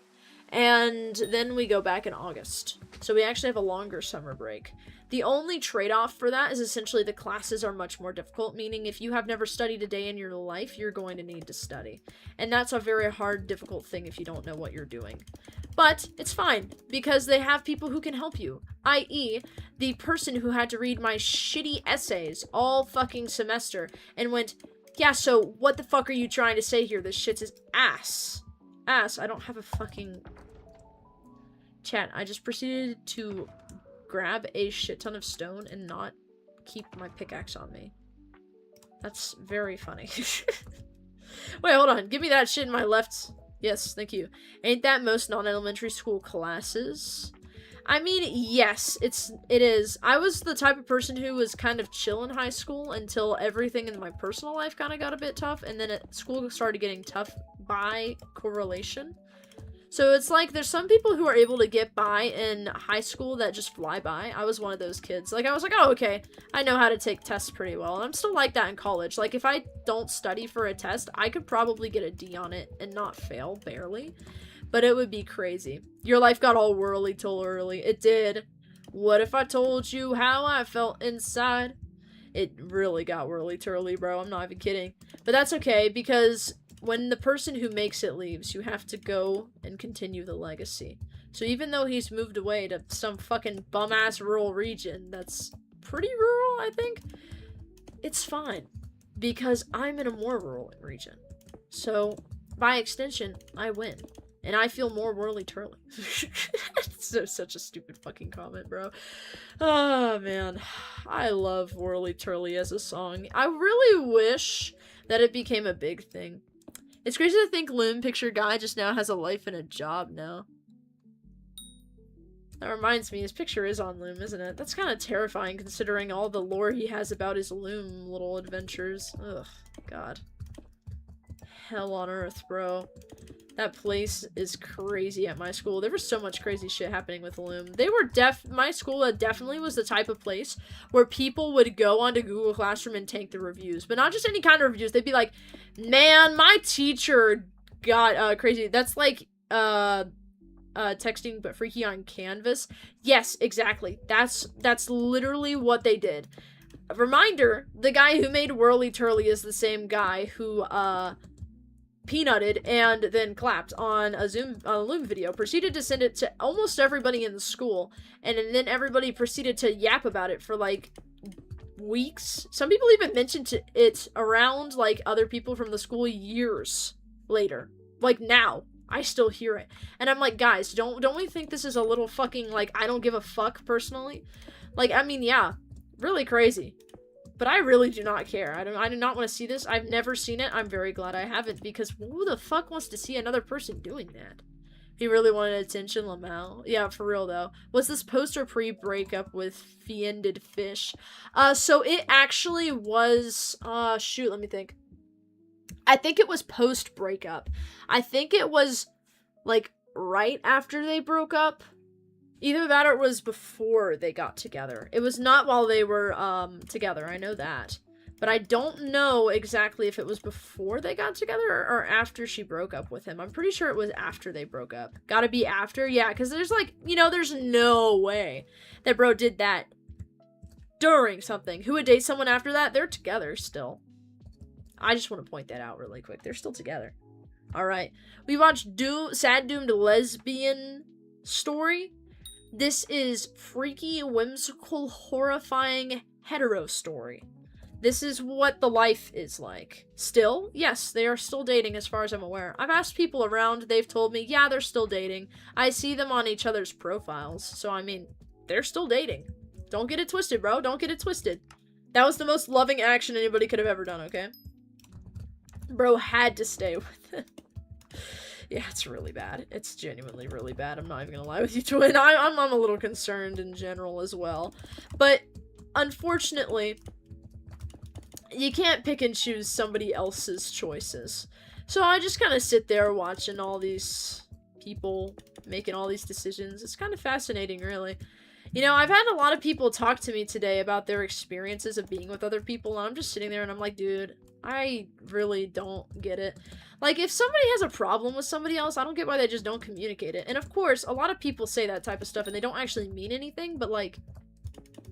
And then we go back in August. So we actually have a longer summer break. The only trade-off for that is essentially the classes are much more difficult, meaning if you have never studied a day in your life, you're going to need to study. And that's a very hard, difficult thing if you don't know what you're doing. But it's fine, because they have people who can help you. I.e., the person who had to read my shitty essays all fucking semester and went, yeah, so what the fuck are you trying to say here? This shit's his ass. Ass, I don't have a fucking... Chat, I just proceeded to grab a shit ton of stone and not keep my pickaxe on me. That's very funny. Wait, hold on. Give me that shit in my left. Yes, thank you. Ain't that most non-elementary school classes? I mean, yes, it is. I was the type of person who was kind of chill in high school until everything in my personal life kind of got a bit tough, and then school started getting tough by correlation. So it's like, there's some people who are able to get by in high school that just fly by. I was one of those kids. Like, I was like, oh, okay, I know how to take tests pretty well. And I'm still like that in college. Like, if I don't study for a test, I could probably get a D on it and not fail, barely. But it would be crazy. Your life got all whirly-till-early. It did. What if I told you how I felt inside? It really got whirly-turly, bro. I'm not even kidding. But that's okay, because... when the person who makes it leaves, you have to go and continue the legacy. So even though he's moved away to some fucking bum-ass rural region that's pretty rural, I think, it's fine. Because I'm in a more rural region. So, by extension, I win. And I feel more whirly-turly. It's such a stupid fucking comment, bro. Oh, man. I love whirly-turly as a song. I really wish that it became a big thing. It's crazy to think Loom Picture Guy just now has a life and a job now. That reminds me, his picture is on Loom, isn't it? That's kind of terrifying considering all the lore he has about his Loom little adventures. Ugh, God. Hell on earth, bro. That place is crazy at my school. There was so much crazy shit happening with Loom. They were my school definitely was the type of place where people would go onto Google Classroom and tank the reviews. But not just any kind of reviews. They'd be like, man, my teacher got crazy. That's like texting but freaky on Canvas. Yes, exactly. That's literally what they did. A reminder, the guy who made Whirly Turly is the same guy who peanutted and then clapped on a Loom video, proceeded to send it to almost everybody in the school, and then everybody proceeded to yap about it for like weeks. Some people even mentioned it around like other people from the school years later. Like now, I still hear it. And I'm like, guys, don't we think this is a little fucking like I don't give a fuck personally? Like, I mean, yeah, really crazy. But I really do not care. I do not want to see this. I've never seen it. I'm very glad I haven't, because who the fuck wants to see another person doing that? He really wanted attention, Lamau. Yeah, for real though. Was this post or pre-breakup with Fiended Fish? So it actually was, shoot, let me think. I think it was post-breakup. I think it was, like, right after they broke up. Either that or it was before they got together. It was not while they were, together, I know that. But I don't know exactly if it was before they got together or after she broke up with him. I'm pretty sure it was after they broke up. Gotta be after? Yeah, because there's, like, you know, there's no way that bro did that during something. Who would date someone after that? They're together still. I just want to point that out really quick. They're still together. Alright. We watched Sad Doomed Lesbian Story. This is freaky, whimsical, horrifying hetero story. This is what the life is like. Still, yes, they are still dating as far as I'm aware. I've asked people around, they've told me, yeah, they're still dating. I see them on each other's profiles, so I mean, they're still dating. Don't get it twisted, bro. Don't get it twisted. That was the most loving action anybody could have ever done, okay? Bro had to stay with it. Yeah, it's really bad. It's genuinely really bad. I'm not even gonna lie with you, twin. I'm a little concerned in general as well. But, unfortunately, you can't pick and choose somebody else's choices. So I just kind of sit there watching all these people making all these decisions. It's kind of fascinating, really. You know, I've had a lot of people talk to me today about their experiences of being with other people, and I'm just sitting there and I'm like, dude, I really don't get it. Like, if somebody has a problem with somebody else, I don't get why they just don't communicate it. And of course, a lot of people say that type of stuff and they don't actually mean anything, but like,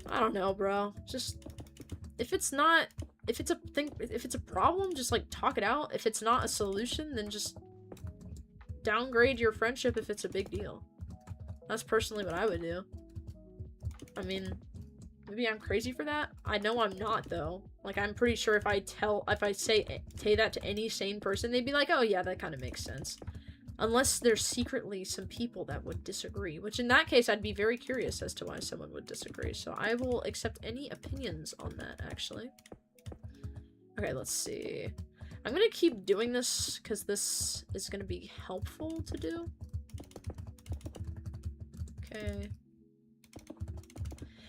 I don't know, bro. Just, if it's a problem, just like talk it out. If it's not a solution, then just downgrade your friendship if it's a big deal. That's personally what I would do. I mean, maybe I'm crazy for that. I know I'm not, though. Like, I'm pretty sure if I say that to any sane person, they'd be like, oh yeah, that kind of makes sense. Unless there's secretly some people that would disagree, which in that case, I'd be very curious as to why someone would disagree. So I will accept any opinions on that, actually. Okay, let's see. I'm gonna keep doing this because this is gonna be helpful to do. Okay.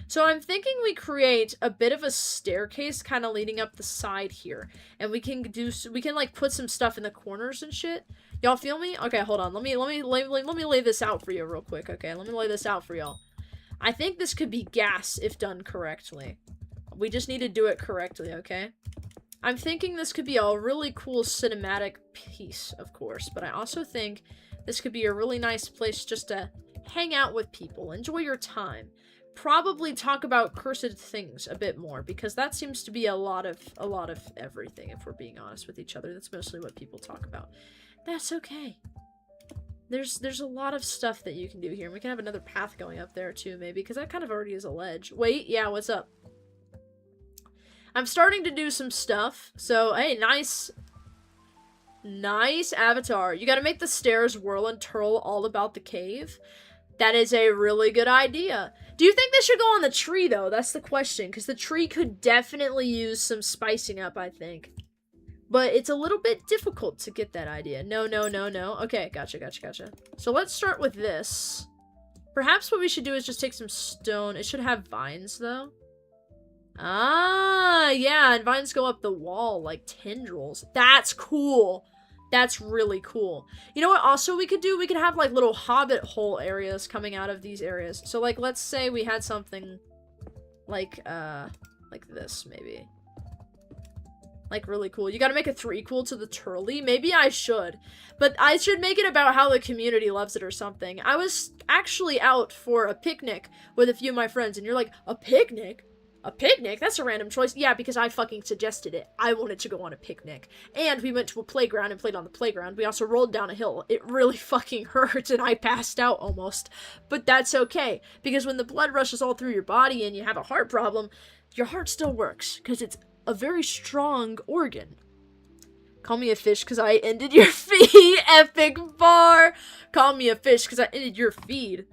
So I'm thinking we create a bit of a staircase kind of leading up the side here. And we can like put some stuff in the corners and shit. Y'all feel me? Okay, hold on. Let me lay this out for you real quick, okay? Let me lay this out for y'all. I think this could be gas if done correctly. We just need to do it correctly, okay? I'm thinking this could be a really cool cinematic piece, of course, but I also think this could be a really nice place just to hang out with people, enjoy your time. Probably talk about cursed things a bit more, because that seems to be a lot of everything, if we're being honest with each other. That's mostly what people talk about. That's okay. There's a lot of stuff that you can do here. We can have another path going up there too, maybe, because that kind of already is a ledge. Wait, yeah, what's up? I'm starting to do some stuff. So, hey, nice avatar. You gotta make the stairs whirl and twirl all about the cave. That is a really good idea. Do you think they should go on the tree, though? That's the question, because the tree could definitely use some spicing up, I think. But it's a little bit difficult to get that idea. No. Okay, gotcha. So let's start with this. Perhaps what we should do is just take some stone. It should have vines, though. Ah, yeah, and vines go up the wall like tendrils. That's cool. That's really cool. You know what also we could do? We could have like little hobbit hole areas coming out of these areas. So like, let's say we had something like this, maybe. Like, really cool. You gotta make a 3-quel to the Turley? Maybe I should. But I should make it about how the community loves it or something. I was actually out for a picnic with a few of my friends, and you're like, a picnic? A picnic? That's a random choice. Yeah, because I fucking suggested it. I wanted to go on a picnic. And we went to a playground and played on the playground. We also rolled down a hill. It really fucking hurt, and I passed out almost. But that's okay, because when the blood rushes all through your body and you have a heart problem, your heart still works, because it's a very strong organ. Call me a fish because I ended your feed. Epic bar. Call me a fish because I ended your feed.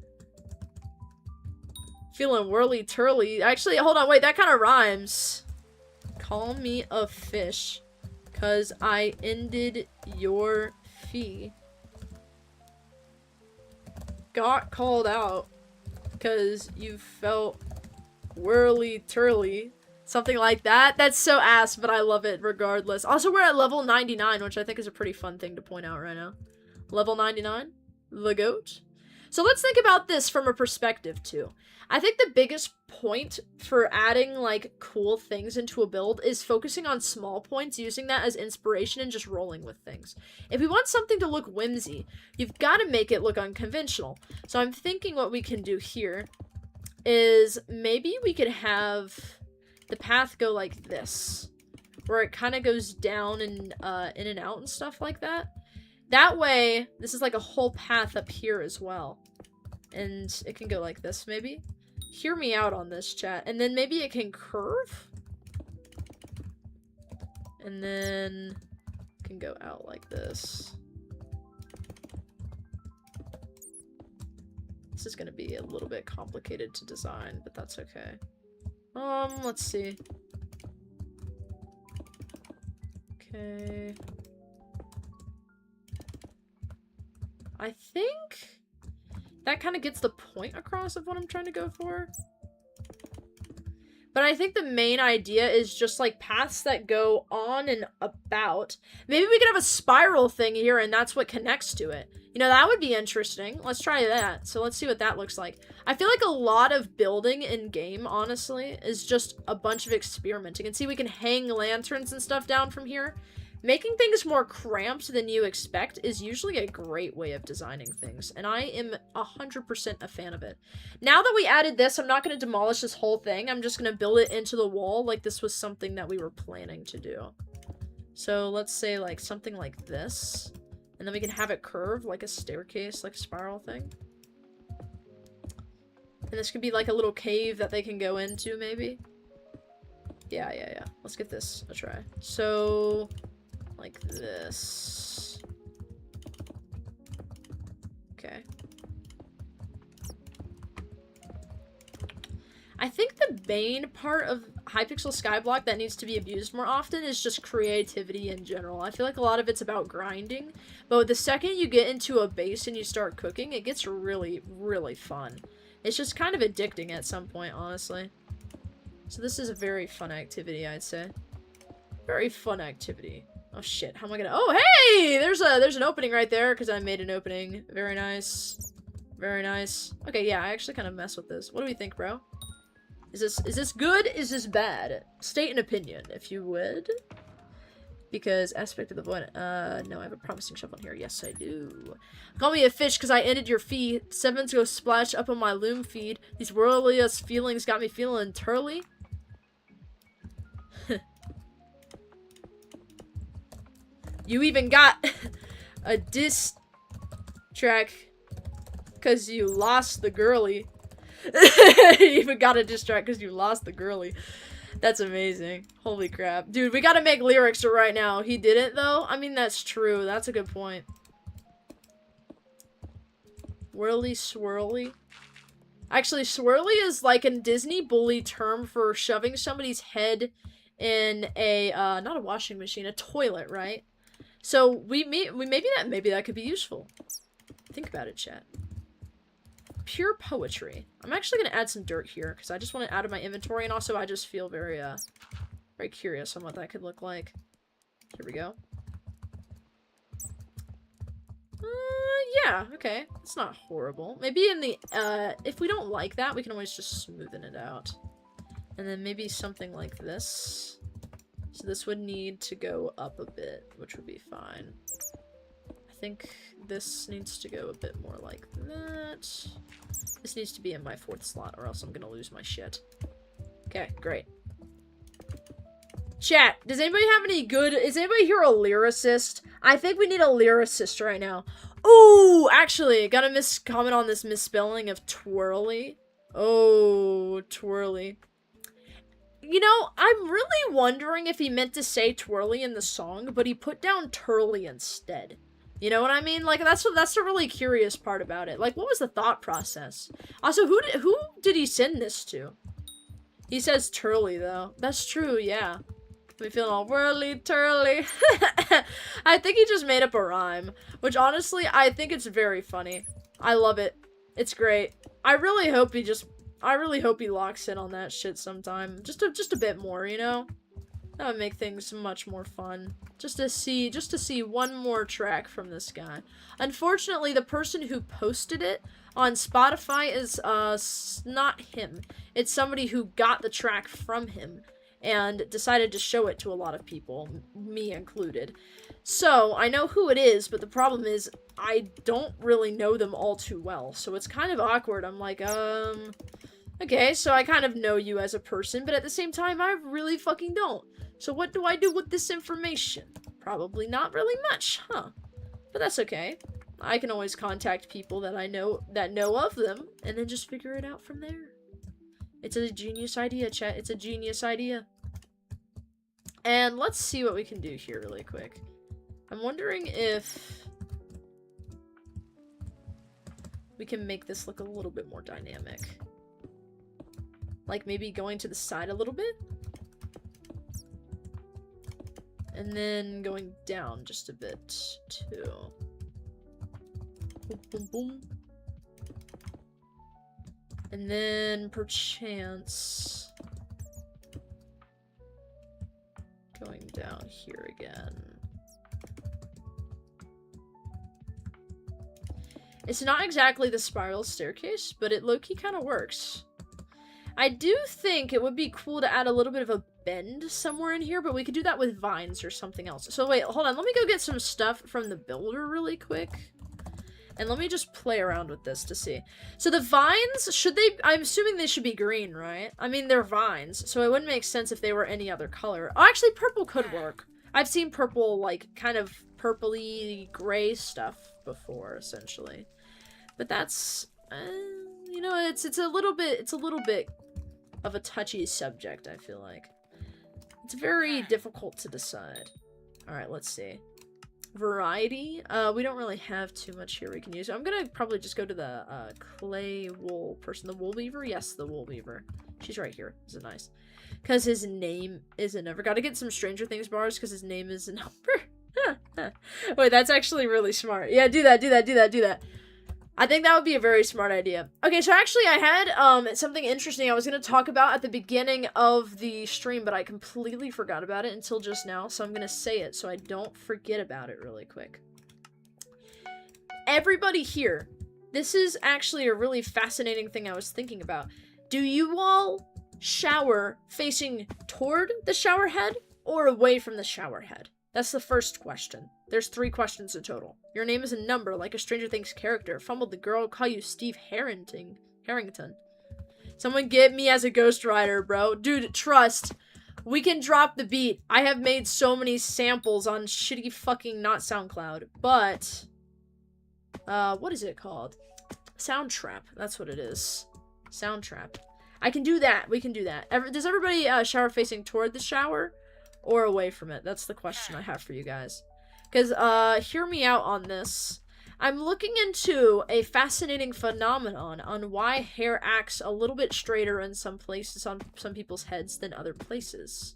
Feeling whirly turly. Actually, hold on, wait, that kind of rhymes. Call me a fish, cause I ended your fee. Got called out, cause you felt whirly-turly. Something like that. That's so ass, but I love it regardless. Also, we're at level 99, which I think is a pretty fun thing to point out right now. Level 99? The goat? So let's think about this from a perspective, too. I think the biggest point for adding, like, cool things into a build is focusing on small points, using that as inspiration and just rolling with things. If we want something to look whimsy, you've got to make it look unconventional. So I'm thinking what we can do here is maybe we could have the path go like this, where it kind of goes down and in and out and stuff like that. That way, this is like a whole path up here as well. And it can go like this, maybe. Hear me out on this, chat. And then maybe it can curve. And then it can go out like this. This is going to be a little bit complicated to design, but that's okay. Let's see. Okay. I think that kind of gets the point across of what I'm trying to go for. But I think the main idea is just like paths that go on and about. Maybe we could have a spiral thing here and that's what connects to it. You know, that would be interesting. Let's try that. So let's see what that looks like. I feel like a lot of building in game, honestly, is just a bunch of experimenting. And see, we can hang lanterns and stuff down from here. Making things more cramped than you expect is usually a great way of designing things, and I am 100% a fan of it. Now that we added this, I'm not going to demolish this whole thing. I'm just going to build it into the wall like this was something that we were planning to do. So let's say like something like this, and then we can have it curve like a staircase, like a spiral thing. And this could be like a little cave that they can go into, maybe. Yeah. Let's give this a try. So like this. Okay. I think the main part of Hypixel Skyblock that needs to be abused more often is just creativity in general. I feel like a lot of it's about grinding, but the second you get into a base and you start cooking, it gets really, really fun. It's just kind of addicting at some point, honestly. So this is a very fun activity, I'd say. Very fun activity. Oh shit, how am I gonna— oh hey! There's an opening right there, because I made an opening. Very nice. Very nice. Okay, yeah, I actually kind of mess with this. What do we think, bro? Is this good? Is this bad? State an opinion, if you would. Because aspect of the void— no, I have a promising shelf on here. Yes, I do. Call me a fish, because I ended your fee. Sevens go splash up on my loom feed. These worldly-ass feelings got me feeling turly. You even got a diss track because you lost the girly. You even got a diss track because you lost the girly. That's amazing. Holy crap. Dude, we gotta make lyrics right now. He didn't, though? I mean, that's true. That's a good point. Whirly swirly. Actually, swirly is like a Disney bully term for shoving somebody's head in a, not a washing machine, a toilet, right? So maybe that could be useful. Think about it, chat. Pure poetry. I'm actually gonna add some dirt here because I just want it out of my inventory, and also I just feel very very curious on what that could look like. Here we go. Yeah, okay. It's not horrible. Maybe in the if we don't like that, we can always just smoothen it out. And then maybe something like this. So this would need to go up a bit, which would be fine. I think this needs to go a bit more like that. This needs to be in my 4th slot, or else I'm gonna lose my shit. Okay, great. Chat, does anybody have any good— is anybody here a lyricist? I think we need a lyricist right now. Ooh, actually, gotta comment on this misspelling of twirly. Oh, twirly. You know, I'm really wondering if he meant to say twirly in the song, but he put down turly instead. You know what I mean? Like, that's the really curious part about it. Like, what was the thought process? Also, who did he send this to? He says turly, though. That's true, yeah. We feeling all whirly turly. I think he just made up a rhyme, which honestly, I think it's very funny. I love it. It's great. I really hope he locks in on that shit sometime. Just a bit more, you know? That would make things much more fun. Just to see one more track from this guy. Unfortunately, the person who posted it on Spotify is not him. It's somebody who got the track from him and decided to show it to a lot of people, me included. So, I know who it is, but the problem is I don't really know them all too well. So it's kind of awkward. I'm like, okay, so I kind of know you as a person, but at the same time, I really fucking don't. So what do I do with this information? Probably not really much, huh? But that's okay. I can always contact people that I know of them, and then just figure it out from there. It's a genius idea, chat. It's a genius idea. And let's see what we can do here really quick. I'm wondering if we can make this look a little bit more dynamic. Like maybe going to the side a little bit? And then going down just a bit, too. Boom, boom, boom. And then, perchance, going down here again. It's not exactly the spiral staircase, but it low-key kind of works. I do think it would be cool to add a little bit of a bend somewhere in here, but we could do that with vines or something else. So wait, hold on. Let me go get some stuff from the builder really quick. And let me just play around with this to see. So the vines, I'm assuming they should be green, right? I mean, they're vines, so it wouldn't make sense if they were any other color. Oh, actually, purple could work. I've seen purple, like, kind of purpley gray stuff before, essentially. But that's, you know, it's a little bit of a touchy subject, I feel like. It's very difficult to decide. Alright, let's see. Variety. We don't really have too much here we can use. I'm gonna probably just go to the clay wool person. The wool weaver? Yes, the wool weaver. She's right here. Is it nice? Because his name is a number. Gotta get some Stranger Things bars because his name is a number. Wait, that's actually really smart. Yeah, do that. I think that would be a very smart idea. Okay, so actually I had something interesting I was going to talk about at the beginning of the stream, but I completely forgot about it until just now, so I'm going to say it so I don't forget about it really quick. Everybody here, this is actually a really fascinating thing I was thinking about. Do you all shower facing toward the shower head or away from the shower head? That's the first question. There's 3 questions in total. Your name is a number, like a Stranger Things character. Fumbled the girl, call you Steve Harrington. Someone get me as a Ghost Rider, bro. Dude, trust. We can drop the beat. I have made so many samples on shitty fucking not SoundCloud. But, what is it called? Soundtrap. That's what it is. Soundtrap. I can do that. We can do that. Does everybody shower facing toward the shower? Or away from it? That's the question I have for you guys. Because, hear me out on this. I'm looking into a fascinating phenomenon on why hair acts a little bit straighter in some places on some people's heads than other places.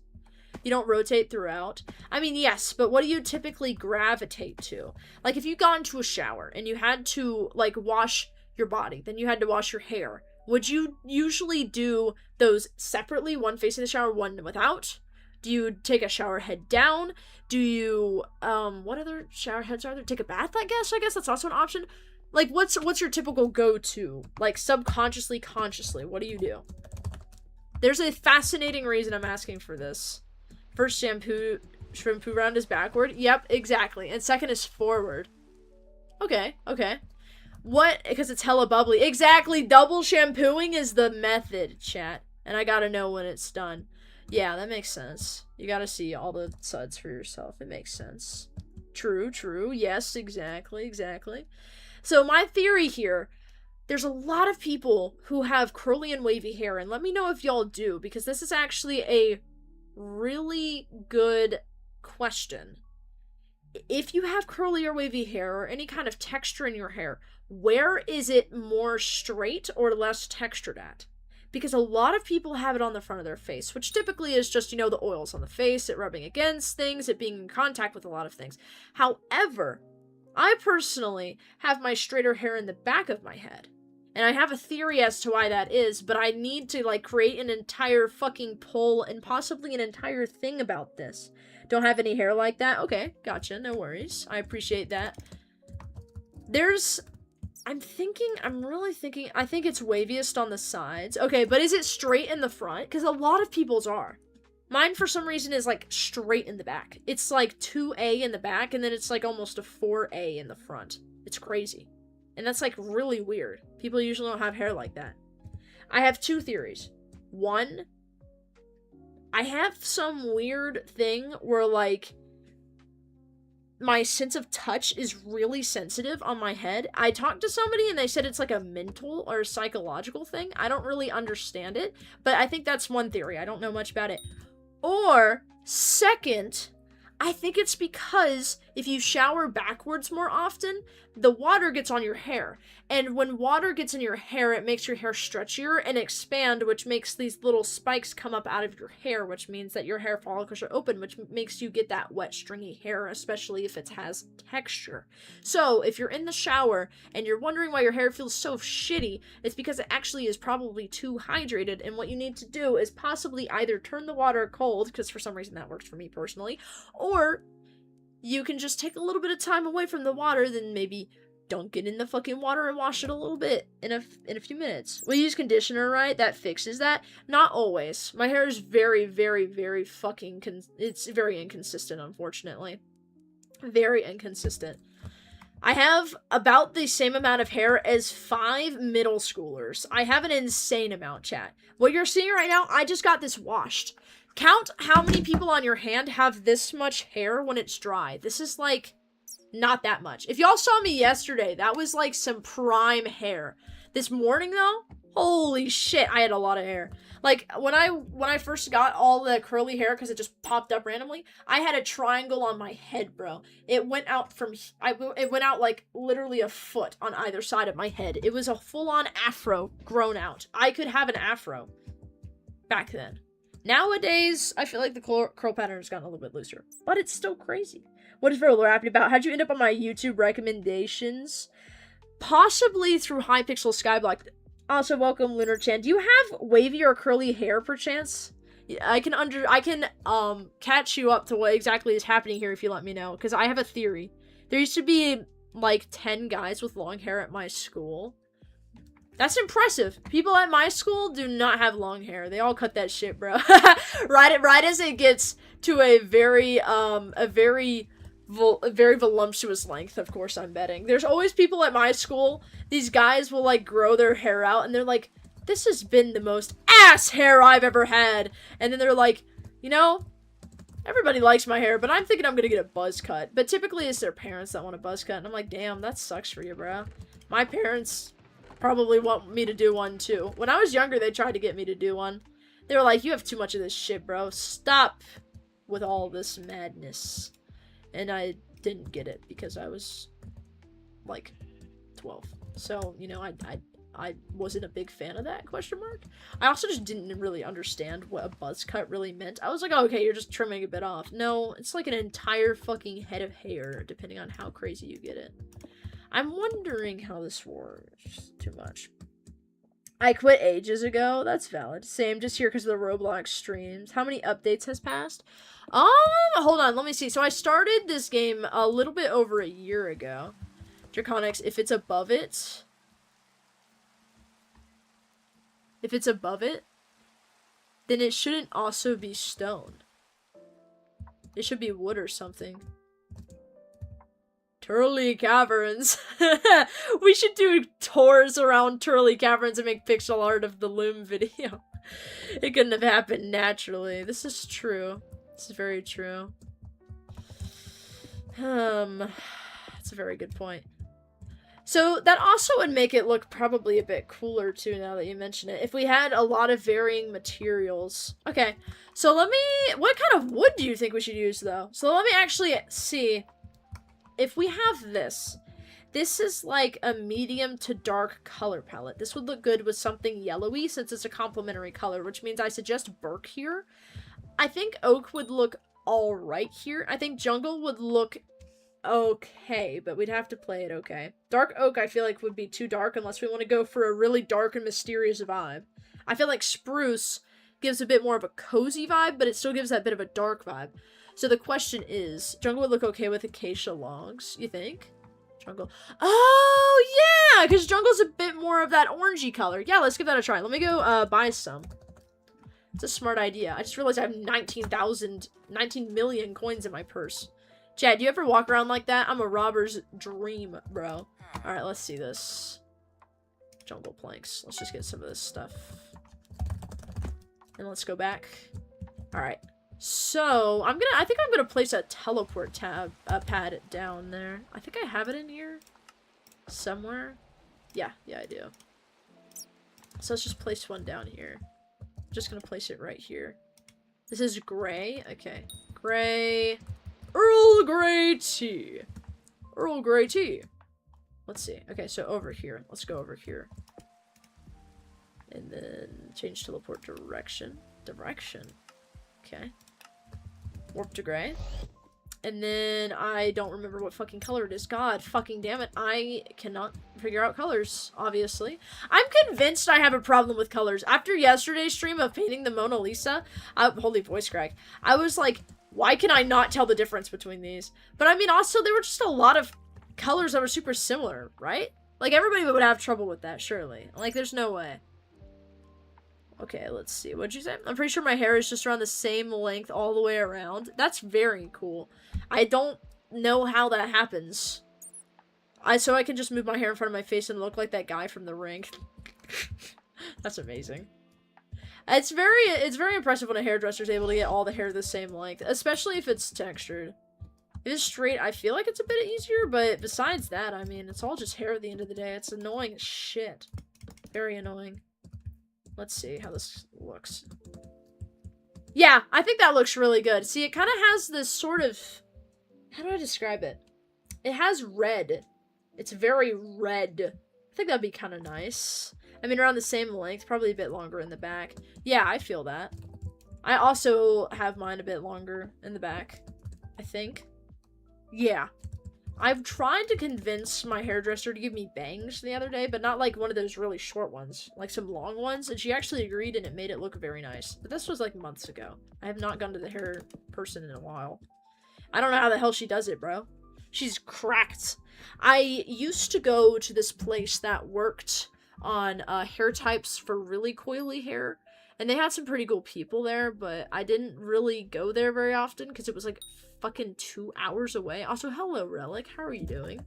You don't rotate throughout. I mean, yes, but what do you typically gravitate to? Like, if you got into a shower and you had to, like, wash your body, then you had to wash your hair. Would you usually do those separately, one facing the shower, one without? Do you take a shower head down? Do you, what other shower heads are there? Take a bath, I guess? I guess that's also an option. Like, what's your typical go-to? Like, subconsciously, consciously, what do you do? There's a fascinating reason I'm asking for this. First shampoo round is backward. Yep, exactly. And second is forward. Okay. What? Because it's hella bubbly. Exactly, double shampooing is the method, chat. And I gotta know when it's done. Yeah, that makes sense. You gotta see all the suds for yourself. It makes sense. True. Yes, exactly. So my theory here, there's a lot of people who have curly and wavy hair, and let me know if y'all do, because this is actually a really good question. If you have curly or wavy hair, or any kind of texture in your hair, where is it more straight or less textured at? because a lot of people have it on the front of their face, which typically is just, you know, the oils on the face, it rubbing against things, it being in contact with a lot of things. However, I personally have my straighter hair in the back of my head. And I have a theory as to why that is, but I need to, like, create an entire fucking poll and possibly an entire thing about this. Don't have any hair like that? Okay, gotcha, no worries. I appreciate that. I'm really thinking, I think it's waviest on the sides. Okay, but is it straight in the front? Because a lot of people's are. Mine, for some reason, is, like, straight in the back. It's, like, 2A in the back, and then it's, like, almost a 4A in the front. It's crazy. And that's, like, really weird. People usually don't have hair like that. I have two theories. One, I have some weird thing where, like, my sense of touch is really sensitive on my head. I talked to somebody and they said it's like a mental or psychological thing. I don't really understand it, but I think that's one theory. I don't know much about it. Or, second, I think it's because if you shower backwards more often, the water gets on your hair. And when water gets in your hair, it makes your hair stretchier and expand, which makes these little spikes come up out of your hair, which means that your hair follicles are open, which makes you get that wet, stringy hair, especially if it has texture. So, if you're in the shower and you're wondering why your hair feels so shitty, it's because it actually is probably too hydrated, and what you need to do is possibly either turn the water cold, because for some reason that works for me personally, or you can just take a little bit of time away from the water, then maybe dunk it in the fucking water and wash it a little bit in a few minutes. We use conditioner, right? That fixes that. Not always. My hair is very, very, very fucking it's very inconsistent, unfortunately. Very inconsistent. I have about the same amount of hair as 5 middle schoolers. I have an insane amount, chat. What you're seeing right now, I just got this washed. Count how many people on your hand have this much hair when it's dry. This is, like, not that much. If y'all saw me yesterday, that was, like, some prime hair. This morning, though, holy shit, I had a lot of hair. Like, when I first got all the curly hair, because it just popped up randomly, I had a triangle on my head, bro. It went out it went out, like, literally a foot on either side of my head. It was a full-on afro grown out. I could have an afro back then. Nowadays, I feel like the curl pattern has gotten a little bit looser, but it's still crazy. What is Virlo happy about? How'd you end up on my YouTube recommendations? Possibly through Hypixel Skyblock. Also, welcome, Lunar Chan. Do you have wavy or curly hair, perchance? I can catch you up to what exactly is happening here if you let me know, because I have a theory. There used to be, like, 10 guys with long hair at my school. That's impressive. People at my school do not have long hair. They all cut that shit, bro. right as it gets to a very voluptuous length, of course, I'm betting. There's always people at my school, these guys will, like, grow their hair out, and they're like, this has been the most ass hair I've ever had. And then they're like, you know, everybody likes my hair, but I'm thinking I'm gonna get a buzz cut. But typically it's their parents that want a buzz cut, and I'm like, damn, that sucks for you, bro. My parents probably want me to do one too. When I was younger, they tried to get me to do one. They were like, you have too much of this shit, bro. Stop with all this madness. And I didn't get it because I was, like, 12. So, you know, I wasn't a big fan of that, question mark. I also just didn't really understand what a buzz cut really meant. I was like, oh, okay, you're just trimming a bit off. No, it's like an entire fucking head of hair, depending on how crazy you get it. I'm wondering how this works too much. I quit ages ago. That's valid. Same, just here because of the Roblox streams. How many updates has passed? Hold on, let me see. So I started this game a little bit over a year ago. Draconics, if it's above it, then it shouldn't also be stone. It should be wood or something. Turley Caverns. We should do tours around Turley Caverns and make pixel art of the Loom video. It couldn't have happened naturally. This is true. This is very true. That's a very good point. So that also would make it look probably a bit cooler too, now that you mention it. If we had a lot of varying materials. Okay, so what kind of wood do you think we should use though? So let me actually see. If we have this, This is like a medium to dark color palette. This would look good with something yellowy since it's a complementary color, which means I suggest Burke here. I think Oak would look alright here. I think Jungle would look okay, but we'd have to play it okay. Dark Oak I feel like would be too dark unless we want to go for a really dark and mysterious vibe. I feel like Spruce gives a bit more of a cozy vibe, but it still gives that bit of a dark vibe. So the question is, Jungle would look okay with acacia logs, you think? Jungle. Oh, yeah! Because Jungle's a bit more of that orangey color. Yeah, let's give that a try. Let me go buy some. It's a smart idea. I just realized I have 19 million coins in my purse. Chad, do you ever walk around like that? I'm a robber's dream, bro. Alright, let's see this. Jungle planks. Let's just get some of this stuff. And let's go back. Alright. So, I think I'm gonna place a teleport pad down there. I think I have it in here. Somewhere. Yeah, I do. So let's just place one down here. I'm just gonna place it right here. This is gray. Okay. Gray. Earl Grey tea. Earl Grey tea. Let's see. Okay, so over here. Let's go over here. And then change teleport direction. Okay. Warp to gray. And then I don't remember what fucking color it is. God fucking damn it. I cannot figure out colors, obviously. I'm convinced I have a problem with colors. After yesterday's stream of painting the Mona Lisa, holy voice crack, I was like, why can I not tell the difference between these? But I mean, also, there were just a lot of colors that were super similar, right? Like, everybody would have trouble with that, surely. Like, there's no way. Okay, let's see. What'd you say? I'm pretty sure my hair is just around the same length all the way around. That's very cool. I don't know how that happens. So I can just move my hair in front of my face and look like that guy from The Ring. That's amazing. It's very impressive when a hairdresser is able to get all the hair the same length, especially if it's textured. If it's straight, I feel like it's a bit easier, but besides that, I mean, it's all just hair at the end of the day. It's annoying as shit. Very annoying. Let's see how this looks. Yeah, I think that looks really good. See, it kind of has this sort of... How do I describe it? It has red. It's very red. I think that'd be kind of nice. I mean, around the same length, probably a bit longer in the back. Yeah, I feel that. I also have mine a bit longer in the back, I think. Yeah. I've tried to convince my hairdresser to give me bangs the other day, but not like one of those really short ones, like some long ones, and she actually agreed and it made it look very nice. But this was like months ago. I have not gone to the hair person in a while. I don't know how the hell she does it, bro. She's cracked. I used to go to this place that worked on hair types for really coily hair, and they had some pretty cool people there, but I didn't really go there very often because it was like fucking 2 hours away. Also, hello Relic, how are you doing?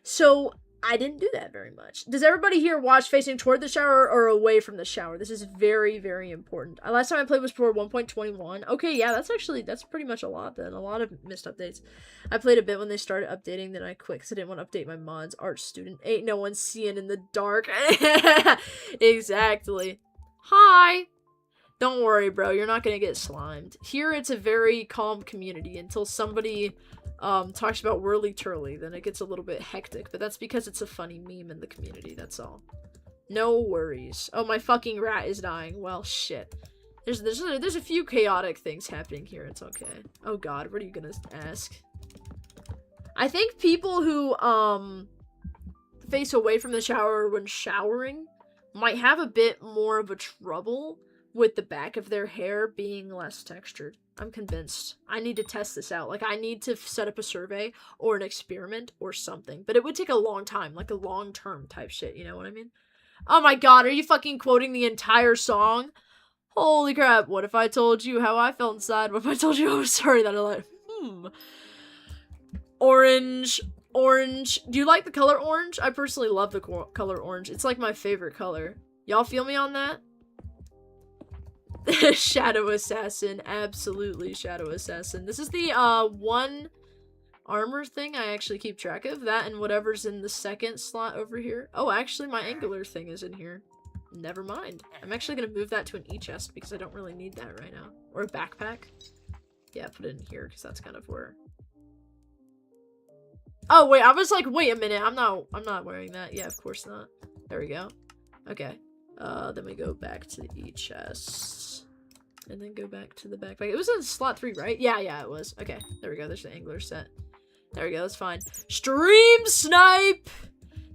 So I didn't do that very much. Does everybody here watch facing toward the shower or away from the shower? This is very, very important. Last time I played was for 1.21. Okay, yeah, that's pretty much a lot then. A lot of missed updates. I played a bit when they started updating, then I quit because I didn't want to update my mods. Art student. Ain't no one seeing in the dark. Exactly. Hi! Don't worry, bro. You're not gonna get slimed. Here, it's a very calm community until somebody talks about Whirly Turly. Then it gets a little bit hectic, but that's because it's a funny meme in the community, that's all. No worries. Oh, my fucking rat is dying. Well, shit. There's a few chaotic things happening here. It's okay. Oh god, what are you gonna ask? I think people who, face away from the shower when showering might have a bit more of a trouble with the back of their hair being less textured. I'm convinced. I need to test this out. Like, I need to set up a survey or an experiment or something. But it would take a long time, like a long-term type shit, you know what I mean? Oh my god, are you fucking quoting the entire song? Holy crap, what if I told you how I felt inside? What if I told you I was sorry that I lied? Orange. Orange. Do you like the color orange? I personally love the color orange. It's like my favorite color. Y'all feel me on that? Shadow Assassin. Absolutely Shadow Assassin. This is the, one armor thing I actually keep track of. That and whatever's in the second slot over here. Oh, actually, my angular thing is in here. Never mind. I'm actually gonna move that to an e-chest because I don't really need that right now. Or a backpack. Yeah, put it in here because that's kind of where... Oh, wait, I was like, wait a minute. I'm not wearing that. Yeah, of course not. There we go. Okay. Then we go back to the chest. And then go back to the backpack. It was in slot 3, right? Yeah, it was. Okay, there we go. There's the angler set. There we go, that's fine. Stream snipe!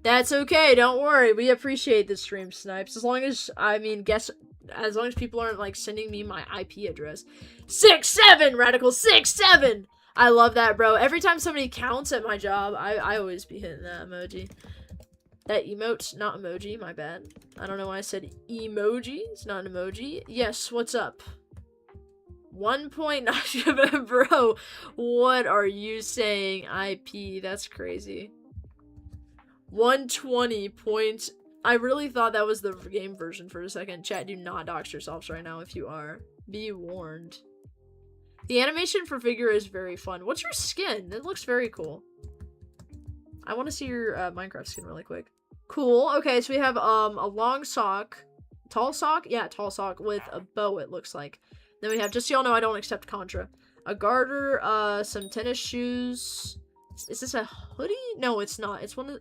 That's okay, don't worry. We appreciate the stream snipes. As long as, as long as people aren't, like, sending me my IP address. 6-7, Radical 6-7! I love that, bro. Every time somebody counts at my job, I always be hitting that emoji. That emote, not emoji, my bad. I don't know why I said emoji. It's not an emoji. Yes, what's up? 1.9, bro. What are you saying? IP, that's crazy. 120 points. I really thought that was the game version for a second. Chat, do not dox yourselves right now if you are. Be warned. The animation for figure is very fun. What's your skin? It looks very cool. I want to see your Minecraft skin really quick. Cool. Okay, so we have a long sock. Tall sock? Yeah, tall sock with a bow, it looks like. Then we have, just so y'all know, I don't accept Contra. A garter, some tennis shoes. Is this a hoodie? No, it's not. It's one of...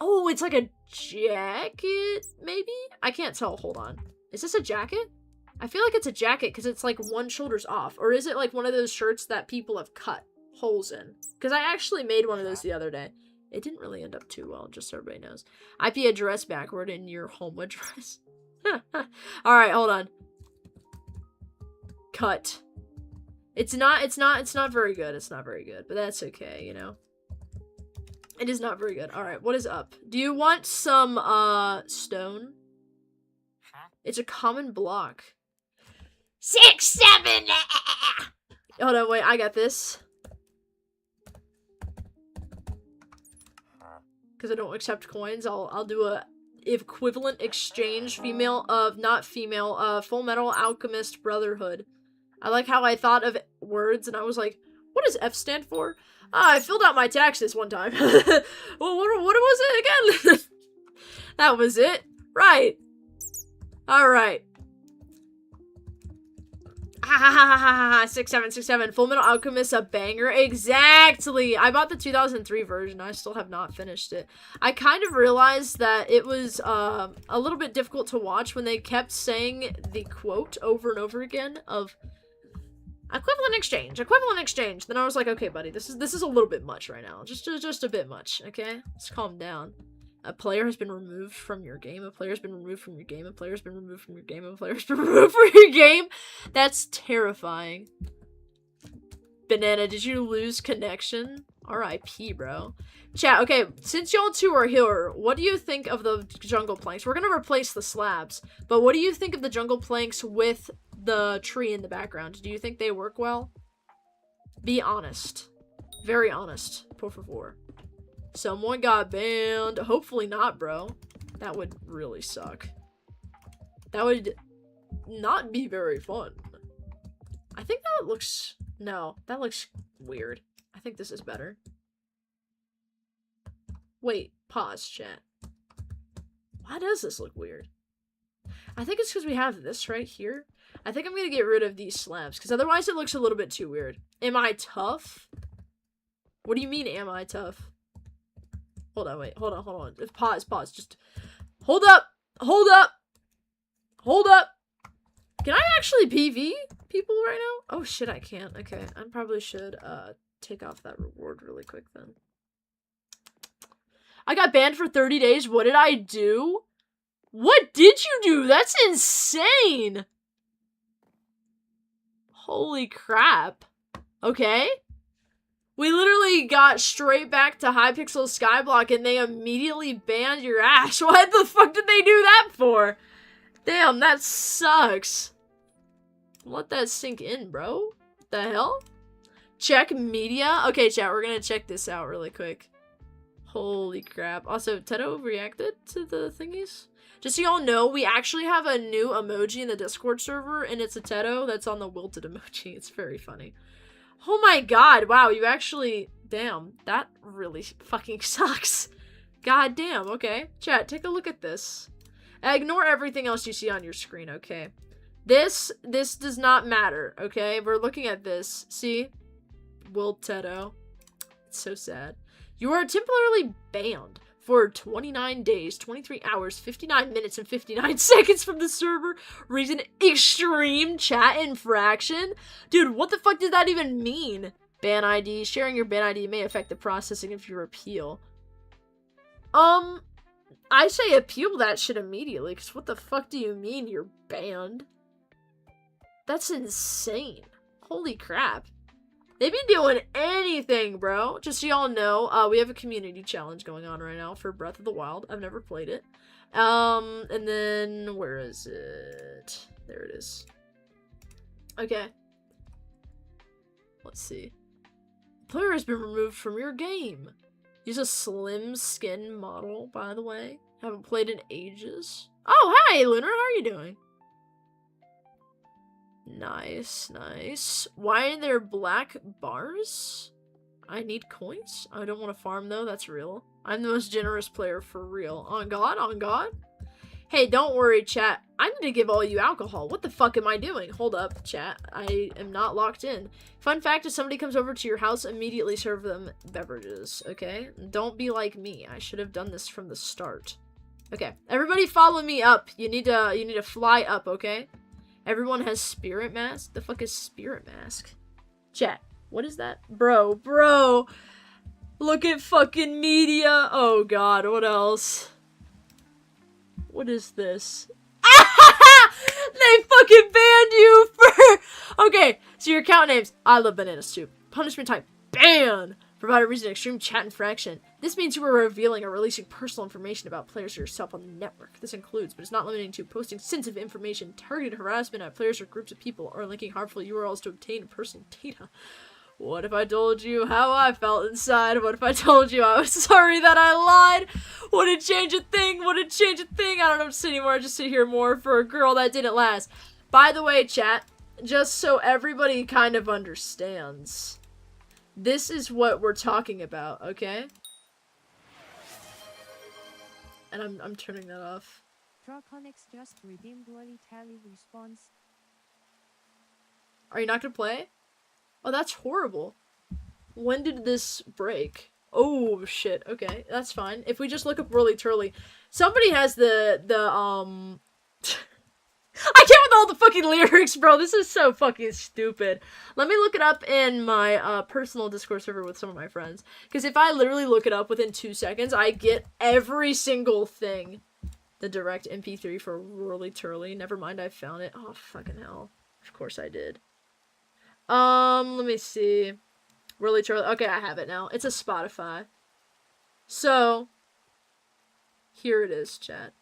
Oh, it's like a jacket, maybe? I can't tell. Hold on. Is this a jacket? I feel like it's a jacket because it's like one shoulder's off. Or is it like one of those shirts that people have cut holes in? Because I actually made one of those the other day. It didn't really end up too well, just so everybody knows. IP address backward in your home address. Alright, hold on. Cut. It's not very good. It's not very good, but that's okay, you know. It is not very good. Alright, what is up? Do you want some, stone? It's a common block. 6-7! Hold on, wait, I got this. Because I don't accept coins, I'll do a equivalent exchange Full Metal Alchemist Brotherhood. I like how I thought of words and I was like, what does F stand for? I filled out my taxes one time. Well, what was it again? That was it. Right. Alright. 6767. Full Metal Alchemist, a banger. Exactly. I bought the 2003 version. I still have not finished it. I kind of realized that it was a little bit difficult to watch when they kept saying the quote over and over again of equivalent exchange. Then I was like, okay, buddy, this is a little bit much right now. Just a bit much. Okay, let's calm down. A player has been removed from your game. A player has been removed from your game. A player has been removed from your game. A player has been removed from your game. That's terrifying. Banana, did you lose connection? RIP, bro. Chat, okay, since y'all two are here, what do you think of the jungle planks? We're gonna replace the slabs, but what do you think of the jungle planks with the tree in the background? Do you think they work well? Be honest. Very honest. Por favor. Someone got banned. Hopefully not, bro. That would really suck. That would not be very fun. I think that looks... No, that looks weird. I think this is better. Wait, pause, chat. Why does this look weird? I think it's because we have this right here. I think I'm gonna get rid of these slabs, because otherwise it looks a little bit too weird. Am I tough? What do you mean, am I tough? Hold on, wait, hold on. Pause, just... Hold up! Can I actually PV people right now? Oh shit, I can't. Okay, I probably should, take off that reward really quick then. I got banned for 30 days. What did I do? What did you do? That's insane! Holy crap. Okay. We literally got straight back to Hypixel Skyblock and they immediately banned your ass. What the fuck did they do that for? Damn, that sucks. Let that sink in, bro. The hell? Check media? Okay, chat, we're gonna check this out really quick. Holy crap. Also, Teto reacted to the thingies? Just so y'all know, we actually have a new emoji in the Discord server, and it's a Teto that's on the wilted emoji. It's very funny. Oh my god, wow, you actually... Damn, that really fucking sucks. God damn, okay. Chat, take a look at this. Ignore everything else you see on your screen, okay? This does not matter, okay? We're looking at this. See? Will Teto. It's so sad. You are temporarily banned for 29 days, 23 hours, 59 minutes, and 59 seconds from the server. Reason extreme chat infraction. Dude, what the fuck did that even mean? Ban ID. Sharing your ban ID may affect the processing of your appeal. I say appeal that shit immediately, because what the fuck do you mean you're banned? That's insane. Holy crap. They be doing anything, bro. Just so y'all know, we have a community challenge going on right now for Breath of the Wild. I've never played it. And then, where is it? There it is. Okay. Let's see. Player has been removed from your game. Use a slim skin model, by the way. Haven't played in ages. Oh, hey, Lunar, how are you doing? Nice, nice. Why are there black bars? I need coins? I don't want to farm, though. That's real. I'm the most generous player for real. On God, on God. Hey, don't worry, chat. I need to give all you alcohol. What the fuck am I doing? Hold up, chat. I am not locked in. Fun fact, if somebody comes over to your house, immediately serve them beverages, okay? Don't be like me. I should have done this from the start. Okay, everybody follow me up. You need to fly up, okay? Everyone has spirit mask? The fuck is spirit mask? Chat, what is that? Bro. Look at fucking media. Oh god, what else? What is this? They fucking banned you for... Okay, so your account names. I love banana soup. Punishment type. Ban! Provide a reason extreme chat infraction. This means you are revealing or releasing personal information about players or yourself on the network. This includes, but is not limited to, posting sensitive information, targeted harassment at players or groups of people, or linking harmful URLs to obtain personal data. What if I told you how I felt inside? What if I told you I was sorry that I lied? Would it change a thing? Would it change a thing? I don't know anymore. I just sit here more for a girl that didn't last. By the way, chat, just so everybody kind of understands, this is what we're talking about, okay? And I'm turning that off. Draconics just redeemed Bloody Tally response. Are you not gonna play? Oh, that's horrible. When did this break? Oh, shit. Okay, that's fine. If we just look up Whirly Turly. Somebody has the I can't with all the fucking lyrics, bro. This is so fucking stupid. Let me look it up in my personal Discord server with some of my friends. Because if I literally look it up within 2 seconds, I get every single thing. The direct MP3 for Whirly Turly. Never mind, I found it. Oh, fucking hell. Of course I did. Let me see. Really Turly. Okay, I have it now. It's a Spotify. So, here it is, chat.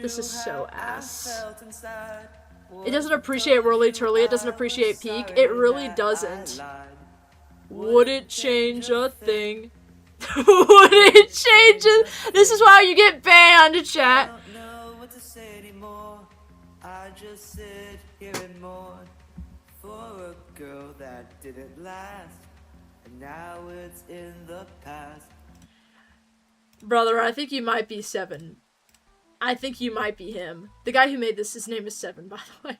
This is so ass. It doesn't appreciate Whirly Turly. It doesn't appreciate Peak. It really doesn't. Would it change a thing? Would it change it? This is why you get banned, chat. I just sit here and mourn for a girl that didn't last, and now it's in the past. Brother, I think you might be 7. I think you might be him. The guy who made this, his name is 7, by the way.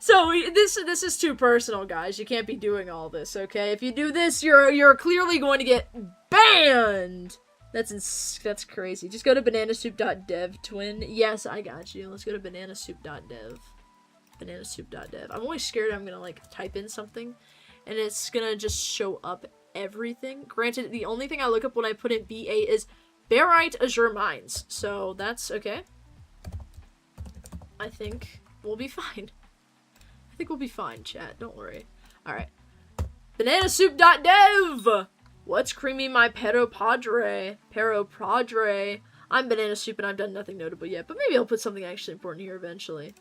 So this is too personal, guys. You can't be doing all this, okay? If you do this, you're clearly going to get banned. That's crazy. Just go to bananasoup.dev, twin. Yes, I got you. Let's go to bananasoup.dev. Bananasoup.dev. I'm always scared I'm gonna, like, type in something, and it's gonna just show up everything. Granted, the only thing I look up when I put in BA is Barite Azure Mines. So, that's okay. I think we'll be fine. I think we'll be fine, chat. Don't worry. Alright. Bananasoup.dev! What's creamy my Pero Padre? I'm Banana Soup and I've done nothing notable yet, but maybe I'll put something actually important here eventually.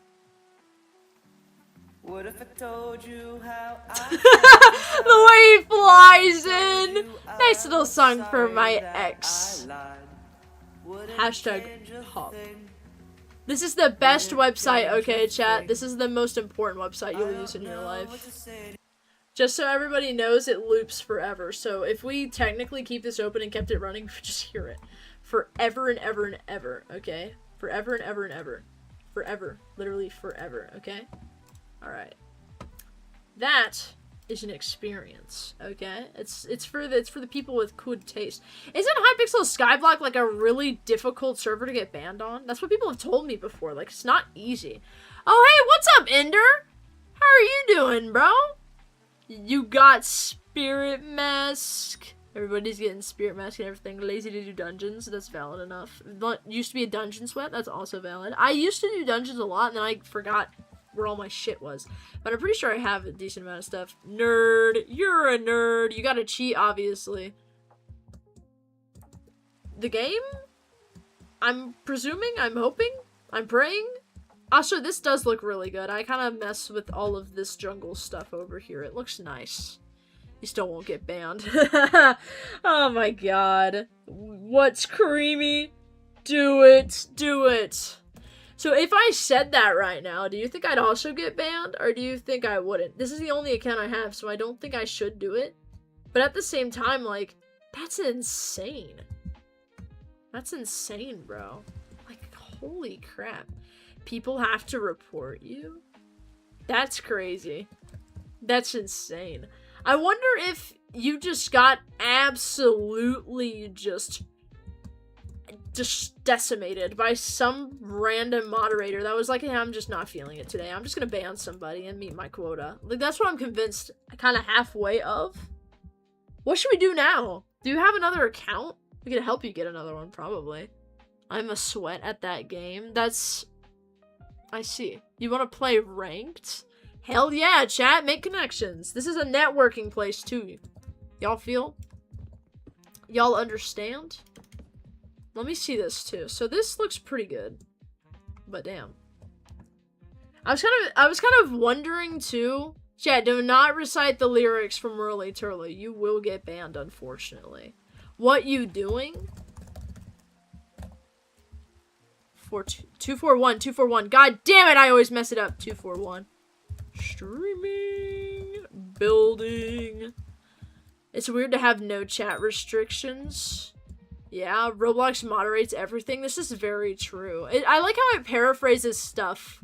What if I told you how The way he flies in! Nice little song for my ex. Hashtag hop. This is the best website, okay, chat? This is the most important website you'll use in your life. Just so everybody knows, it loops forever. So if we technically keep this open and kept it running, we just hear it. Forever and ever and ever, okay? Forever and ever and ever. Forever. Literally forever, okay? Alright. That is an experience, okay? It's for the people with good taste. Isn't Hypixel Skyblock like a really difficult server to get banned on? That's what people have told me before. Like, it's not easy. Oh, hey, what's up, Ender? How are you doing, bro? You got Spirit Mask. Everybody's getting Spirit Mask and everything. Lazy to do dungeons. That's valid enough. Used to be a dungeon sweat. That's also valid. I used to do dungeons a lot, and then I forgot where all my shit was. But I'm pretty sure I have a decent amount of stuff. Nerd. You're a nerd. You gotta cheat, obviously. The game? I'm presuming? I'm hoping? I'm praying? Also, this does look really good. I kind of mess with all of this jungle stuff over here. It looks nice. You still won't get banned. Oh my god. What's creamy? Do it. Do it. So if I said that right now, do you think I'd also get banned? Or do you think I wouldn't? This is the only account I have, so I don't think I should do it. But at the same time, like, that's insane. That's insane, bro. Like, holy crap. People have to report you? That's crazy. That's insane. I wonder if you just got absolutely just decimated by some random moderator that was like, hey, I'm just not feeling it today. I'm just gonna ban somebody and meet my quota. Like, that's what I'm convinced kind of halfway of. What should we do now? Do you have another account? We could help you get another one, probably. I'm a sweat at that game. That's... I see. You want to play ranked? Hell yeah, chat. Make connections. This is a networking place, too. Y'all feel? Y'all understand? Let me see this too. So this looks pretty good, but damn. I was kind of wondering too. Chat, do not recite the lyrics from Whirly Turly. You will get banned, unfortunately. What you doing? 241. God damn it! I always mess it up. 241. Streaming. Building. It's weird to have no chat restrictions. Yeah, Roblox moderates everything. This is very true. I like how it paraphrases stuff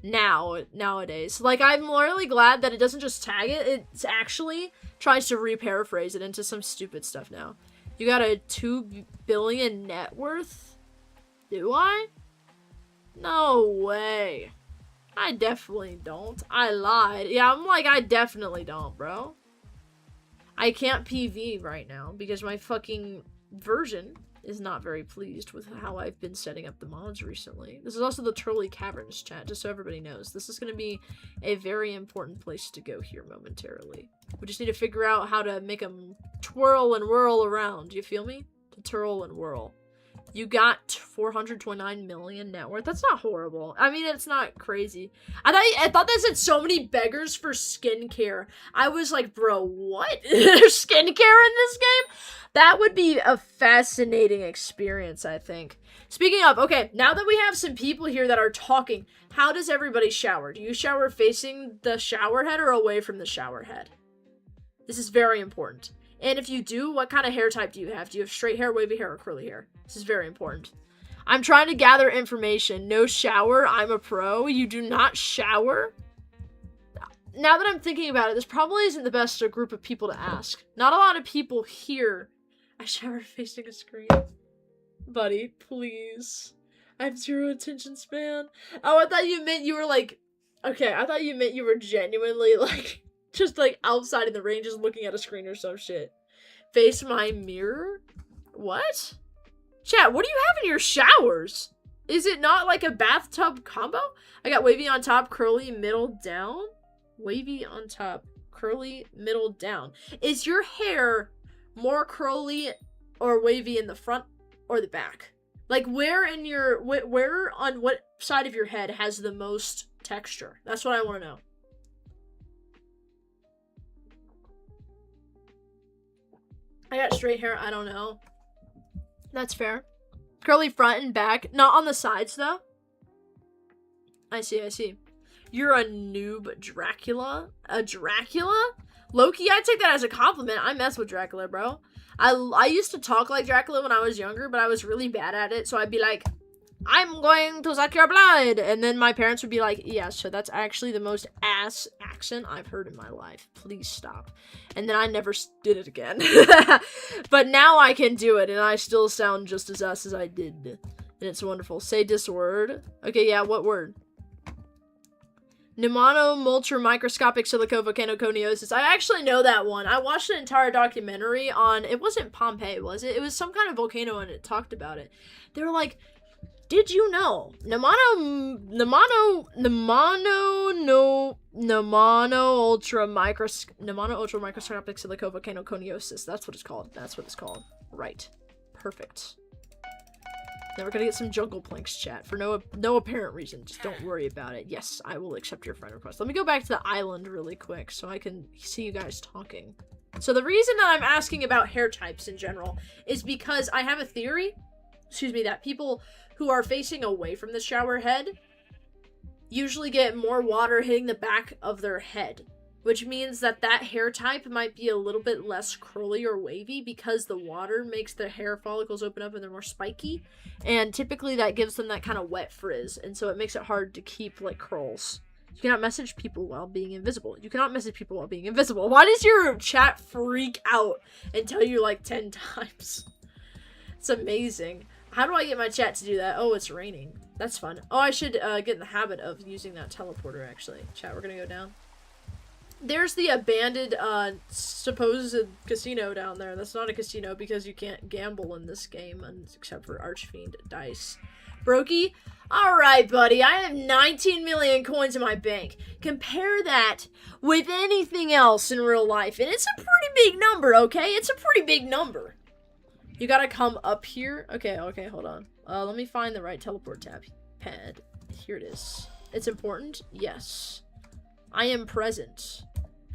nowadays. Like, I'm really glad that it doesn't just tag it. It actually tries to re-paraphrase it into some stupid stuff now. You got a 2 billion net worth? Do I? No way. I definitely don't. I lied. Yeah, I'm like, I definitely don't, bro. I can't PV right now because my fucking version is not very pleased with how I've been setting up the mods recently. This is also the Turley Caverns chat, just so everybody knows. This is going to be a very important place to go here momentarily. We just need to figure out how to make them twirl and whirl around. You feel me? To twirl and whirl. You got 429 million net worth. That's not horrible. I mean, it's not crazy. I thought that said so many beggars for skincare. I was like, bro, what? There's skincare in this game? That would be a fascinating experience, I think. Speaking of, okay, now that we have some people here that are talking, how does everybody shower? Do you shower facing the shower head or away from the shower head? This is very important. And if you do, what kind of hair type do you have? Do you have straight hair, wavy hair, or curly hair? This is very important. I'm trying to gather information. No shower. I'm a pro. You do not shower? Now that I'm thinking about it, this probably isn't the best group of people to ask. Not a lot of people here. I shower facing a screen. Buddy, please. I have 0 attention span. Oh, I thought you meant you were like... Okay, I thought you meant you were genuinely like... Just like outside in the rain, just looking at a screen or some shit. Face my mirror? What? Chat, what do you have in your showers? Is it not like a bathtub combo? I got wavy on top, curly, middle, down. Wavy on top, curly, middle, down. Is your hair more curly or wavy in the front or the back? Like, where in your... Where on what side of your head has the most texture? That's what I want to know. I got straight hair, I don't know. That's fair. Curly front and back. Not on the sides, though. I see. You're a noob Dracula? A Dracula? Loki, I take that as a compliment. I mess with Dracula, bro. I used to talk like Dracula when I was younger, but I was really bad at it. So I'd be like, I'm going to suck your blood. And then my parents would be like, yeah, so that's actually the most ass accent I've heard in my life. Please stop. And then I never did it again. But now I can do it, and I still sound just as ass as I did. And it's wonderful. Say this word. Okay, yeah, what word? Pneumono microscopic silicovolcanoconiosis. I actually know that one. I watched an entire documentary on, it wasn't Pompeii, was it? It was some kind of volcano, and it talked about it. They were like, did you know pneumono ultra microscopic silicovolcanoconiosis. That's what it's called. That's what it's called. Right. Perfect. Now we're gonna get some jungle planks, chat, for no apparent reason. Just don't worry about it. Yes, I will accept your friend request. Let me go back to the island really quick so I can see you guys talking. So the reason that I'm asking about hair types in general is because I have a theory, that people who are facing away from the shower head usually get more water hitting the back of their head, which means that that hair type might be a little bit less curly or wavy because the water makes the hair follicles open up and they're more spiky, and typically that gives them that kind of wet frizz, and so it makes it hard to keep like curls. You cannot message people while being invisible. You cannot message people while being invisible. Why does your chat freak out and tell you like 10 times? It's amazing. How do I get my chat to do that? Oh, it's raining. That's fun. Oh, I should get in the habit of using that teleporter, actually. Chat, we're gonna go down. There's the abandoned, supposed casino down there. That's not a casino because you can't gamble in this game, except for Archfiend Dice. Brokey? Alright, buddy. I have 19 million coins in my bank. Compare that with anything else in real life, and it's a pretty big number, okay? It's a pretty big number. You gotta come up here. Okay, hold on. Let me find the right teleport pad. Here it is. It's important? Yes. I am present.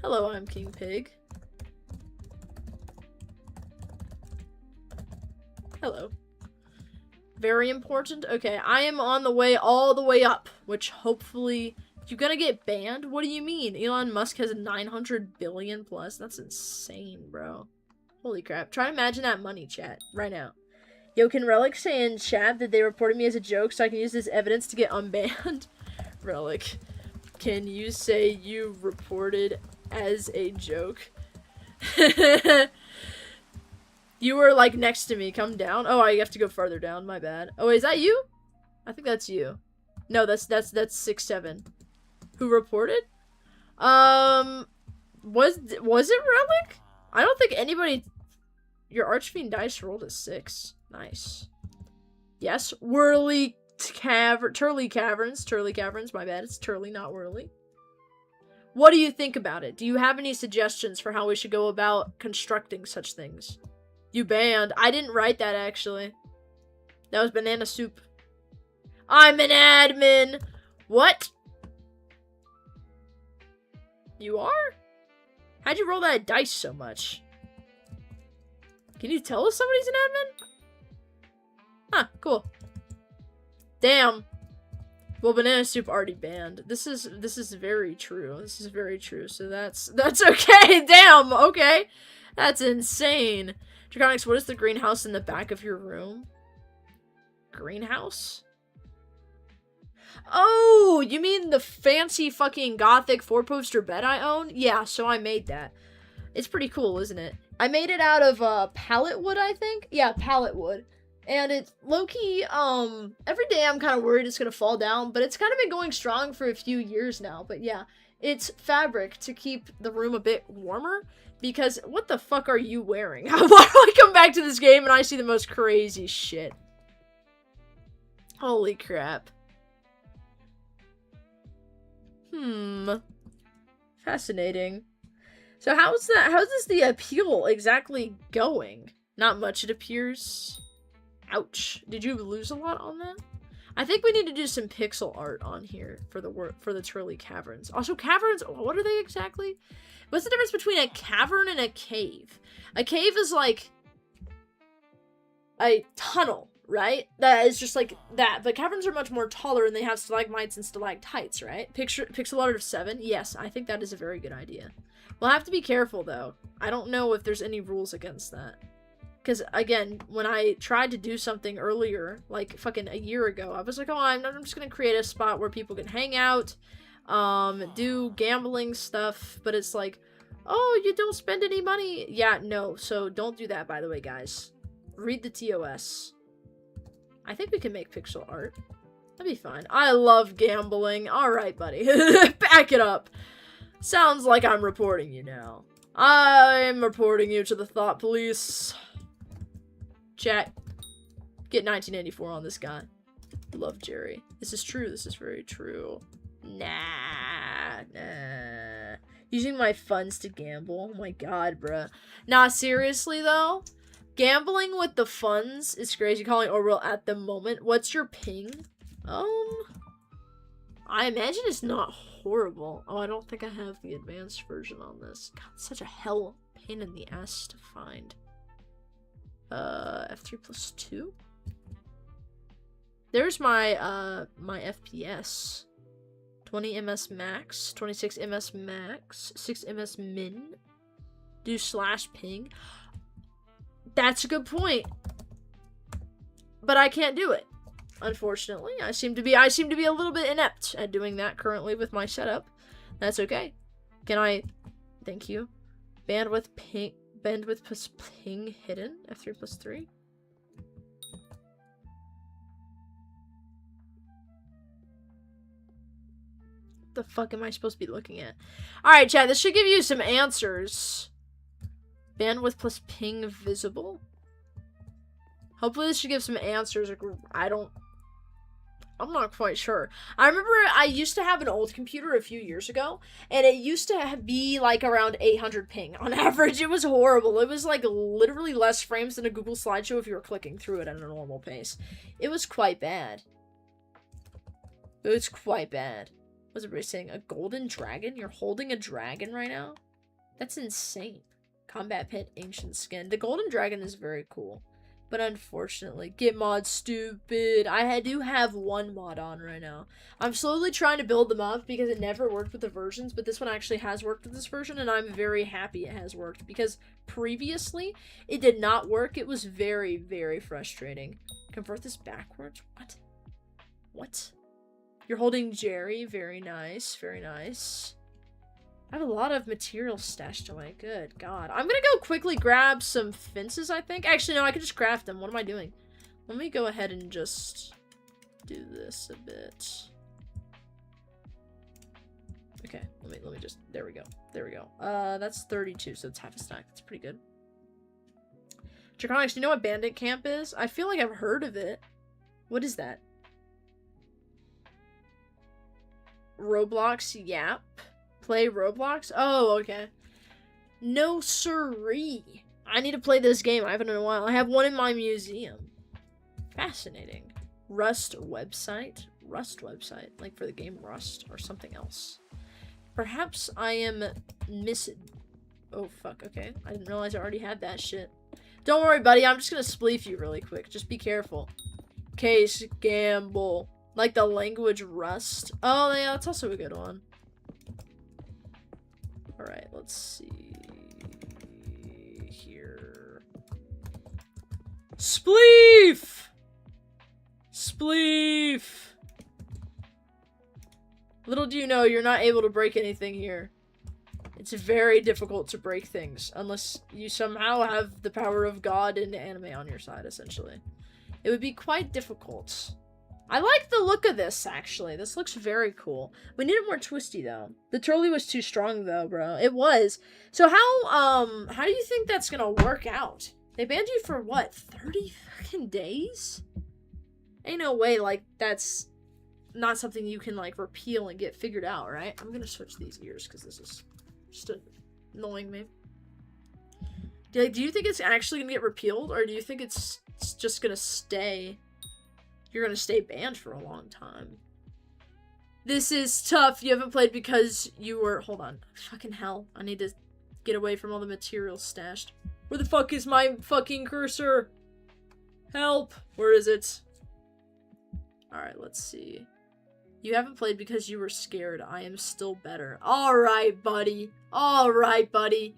Hello, I'm King Pig. Hello. Very important? Okay, I am on the way all the way up, which hopefully... You gonna get banned? What do you mean? Elon Musk has 900 billion plus? That's insane, bro. Holy crap. Try to imagine that money, chat, right now. Yo, can Relic say in chat that they reported me as a joke so I can use this evidence to get unbanned? Relic, can you say you reported as a joke? You were, like, next to me. Come down. Oh, I have to go farther down. My bad. Oh, is that you? I think that's you. No, that's 6-7. Who reported? Was it Relic? I don't think anybody... Your Archfiend Dice rolled a 6. Nice. Yes. Turley Caverns. My bad. It's Turley, not Whirly. What do you think about it? Do you have any suggestions for how we should go about constructing such things? You banned. I didn't write that, actually. That was banana soup. I'm an admin. What? You are? How'd you roll that dice so much? Can you tell if somebody's an admin? Huh, cool. Damn. Well, banana soup already banned. This is very true. This is very true. So that's okay. Damn. Okay. That's insane. Draconics, what is the greenhouse in the back of your room? Greenhouse? Oh, you mean the fancy fucking gothic 4-poster bed I own? Yeah, so I made that. It's pretty cool, isn't it? I made it out of pallet wood, I think. Yeah, pallet wood. And it's low-key, every day I'm kind of worried it's gonna fall down, but it's kind of been going strong for a few years now. But yeah, it's fabric to keep the room a bit warmer, because what the fuck are you wearing? Why do I come back to this game and I see the most crazy shit? Holy crap. Fascinating. So how's this the appeal exactly going? Not much, it appears. Ouch. Did you lose a lot on that? I think we need to do some pixel art on here for the Turley Caverns. Also, caverns, what are they exactly? What's the difference between a cavern and a cave? A cave is like a tunnel, right? That is just like that. But caverns are much more taller and they have stalagmites and stalactites, right? Pixel art of 7? Yes, I think that is a very good idea. We'll have to be careful, though. I don't know if there's any rules against that. Because, again, when I tried to do something earlier, like fucking a year ago, I was like, oh, I'm just gonna create a spot where people can hang out, do gambling stuff, but it's like, oh, you don't spend any money. Yeah, no, so don't do that, by the way, guys. Read the TOS. I think we can make pixel art. That'd be fine. I love gambling. Alright, buddy. Back it up. Sounds like I'm reporting you now. I'm reporting you to the thought police. Chat. Get 1984 on this guy. Love Jerry. This is true. This is very true. Nah. Using my funds to gamble. Oh my god, bruh. Nah, seriously, though? Gambling with the funds is crazy. Calling Orwell at the moment. What's your ping? I imagine it's not horrible. Oh, I don't think I have the advanced version on this. God, it's such a hell pain in the ass to find. F3+2? There's my, my FPS. 20 ms max, 26 ms max, 6 ms min. Do /ping. That's a good point. But I can't do it. Unfortunately, I seem to be a little bit inept at doing that currently with my setup. That's okay. Can I? Thank you. Bandwidth plus ping hidden. F3+3. The fuck am I supposed to be looking at? All right, chat. This should give you some answers. Bandwidth plus ping visible. Hopefully, this should give some answers. I'm not quite sure. I remember I used to have an old computer a few years ago, and it used to be like around 800 ping on average. It was horrible. It was like literally less frames than a Google slideshow if you were clicking through it at a normal pace. It was quite bad. It was quite bad. What's everybody saying? A golden dragon? You're holding a dragon right now? That's insane. Combat pit, ancient skin. The golden dragon is very cool. But unfortunately, get mod stupid. I do have one mod on right now. I'm slowly trying to build them up because it never worked with the versions, but this one actually has worked with this version, and I'm very happy it has worked because previously it did not work. It was very, very frustrating. Convert this backwards? What? What? You're holding Jerry. Very nice. Very nice. I have a lot of material stashed away. Good God. I'm gonna go quickly grab some fences, I think. Actually, no, I can just craft them. What am I doing? Let me go ahead and just do this a bit. Okay, let me just, there we go. There we go. That's 32, so it's half a stack. That's pretty good. Draconics, do you know what Bandit Camp is? I feel like I've heard of it. What is that? Roblox Yap? Play Roblox? Oh, okay. No siree. I need to play this game. I haven't in a while. I have one in my museum. Fascinating. Rust website? Rust website. Like for the game Rust or something else. Perhaps I am missing. Oh, fuck. Okay. I didn't realize I already had that shit. Don't worry, buddy. I'm just gonna spleef you really quick. Just be careful. Case Gamble. Like the language Rust. Oh, yeah. That's also a good one. Alright, let's see here. Spleef! Spleef! Little do you know, you're not able to break anything here. It's very difficult to break things, unless you somehow have the power of God and anime on your side, essentially. It would be quite difficult. I like the look of this, actually. This looks very cool. We need it more twisty, though. The trolley was too strong, though, bro. It was. So how do you think that's gonna work out? They banned you for, what, 30 fucking days? Ain't no way, like, that's not something you can, like, repeal and get figured out, right? I'm gonna switch these ears, because this is just annoying me. Do you think it's actually gonna get repealed, or do you think it's just gonna stay... You're gonna stay banned for a long time. This is tough. You haven't played because you were... Hold on. Fucking hell. I need to get away from all the materials stashed. Where the fuck is my fucking cursor? Help. Where is it? Alright, let's see. You haven't played because you were scared. I am still better. Alright, buddy. Alright, buddy.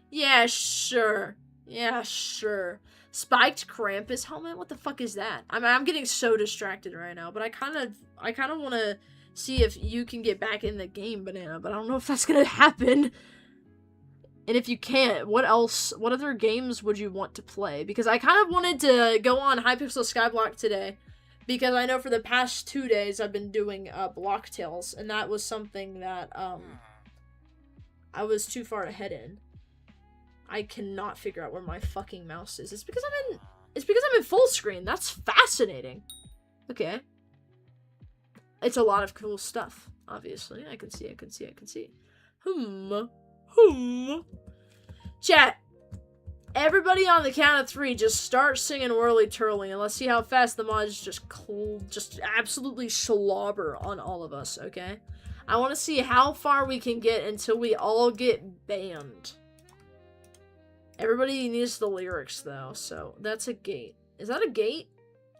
Yeah, sure. Yeah, sure. Spiked Krampus helmet? What the fuck is that? I'm getting so distracted right now, but I kind of want to see if you can get back in the game, Banana, but I don't know if that's gonna happen. And if you can't, what other games would you want to play? Because I kind of wanted to go on Hypixel Skyblock today, because I know for the past 2 days I've been doing Block Tales, and that was something that I was too far ahead in. I cannot figure out where my fucking mouse is. It's because I'm in full screen. That's fascinating. Okay. It's a lot of cool stuff, obviously. I can see. Chat. Everybody on the count of 3, just start singing Whirly Turly, and let's see how fast the mods just absolutely slobber on all of us, okay? I want to see how far we can get until we all get banned. Everybody needs the lyrics, though, so that's a gate. Is that a gate?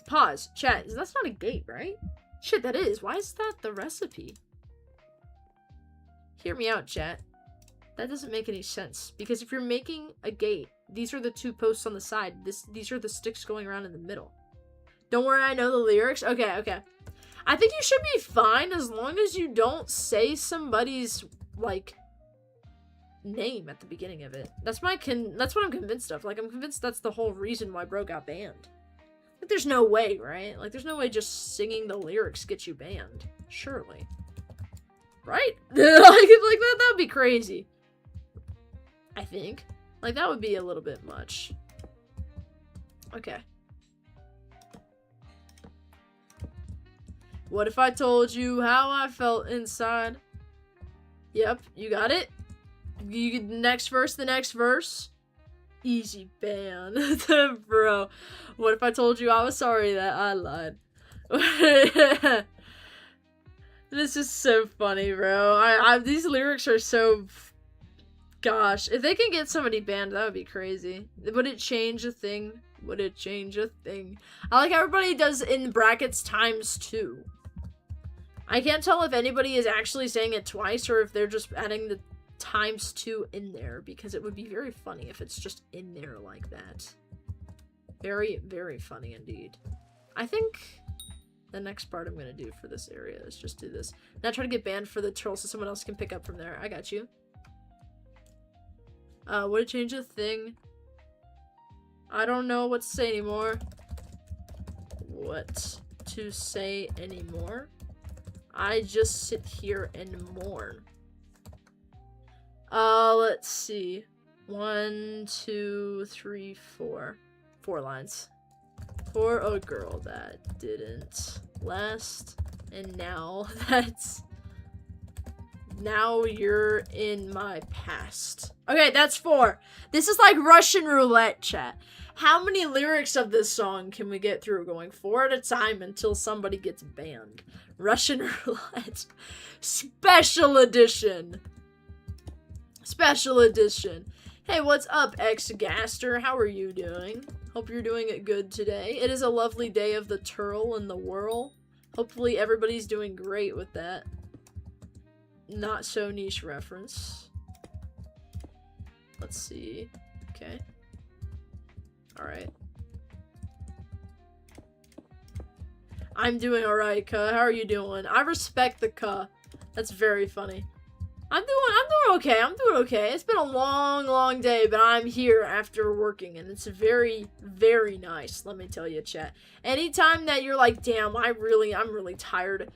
Pause. Chat, that's not a gate, right? Shit, that is. Why is that the recipe? Hear me out, chat. That doesn't make any sense, because if you're making a gate, these are the 2 posts on the side. These are the sticks going around in the middle. Don't worry, I know the lyrics. Okay. I think you should be fine as long as you don't say somebody's, like, name at the beginning of it. That's what I'm convinced of. Like, I'm convinced that's the whole reason why bro got banned. Like, there's no way, right? Like, there's no way just singing the lyrics gets you banned. Surely. Right? like that would be crazy. I think. Like, that would be a little bit much. Okay. What if I told you how I felt inside? Yep, you got it? The next verse. Easy ban. Bro. What if I told you I was sorry that I lied? This is so funny, bro. These lyrics are so... Gosh, if they can get somebody banned, that would be crazy. Would it change a thing? Would it change a thing? I like how everybody does in brackets ×2. I can't tell if anybody is actually saying it twice or if they're just adding the ×2 in there, because it would be very funny if it's just in there like that. Very, very funny indeed. I think the next part I'm going to do for this area is just do this. Now try to get banned for the troll so someone else can pick up from there. I got you. Would it change a thing? I don't know what to say anymore. What to say anymore? I just sit here and mourn. Let's see. 1, 2, 3, 4. 4 lines. For a girl that didn't last, and now now you're in my past. Okay, that's 4. This is like Russian roulette, chat. How many lyrics of this song can we get through? Going 4 at a time until somebody gets banned. Russian roulette. Special edition. Special edition. Hey, what's up, X-Gaster? How are you doing? Hope you're doing it good today. It is a lovely day of the turl and the whirl. Hopefully everybody's doing great with that. Not so niche reference. Let's see. Okay. Alright. I'm doing alright, Ka. How are you doing? I respect the Ka. That's very funny. I'm doing okay. I'm doing okay. It's been a long day, but I'm here after working, and it's very, very nice. Let me tell you, chat. Anytime that you're like, damn, I'm really tired.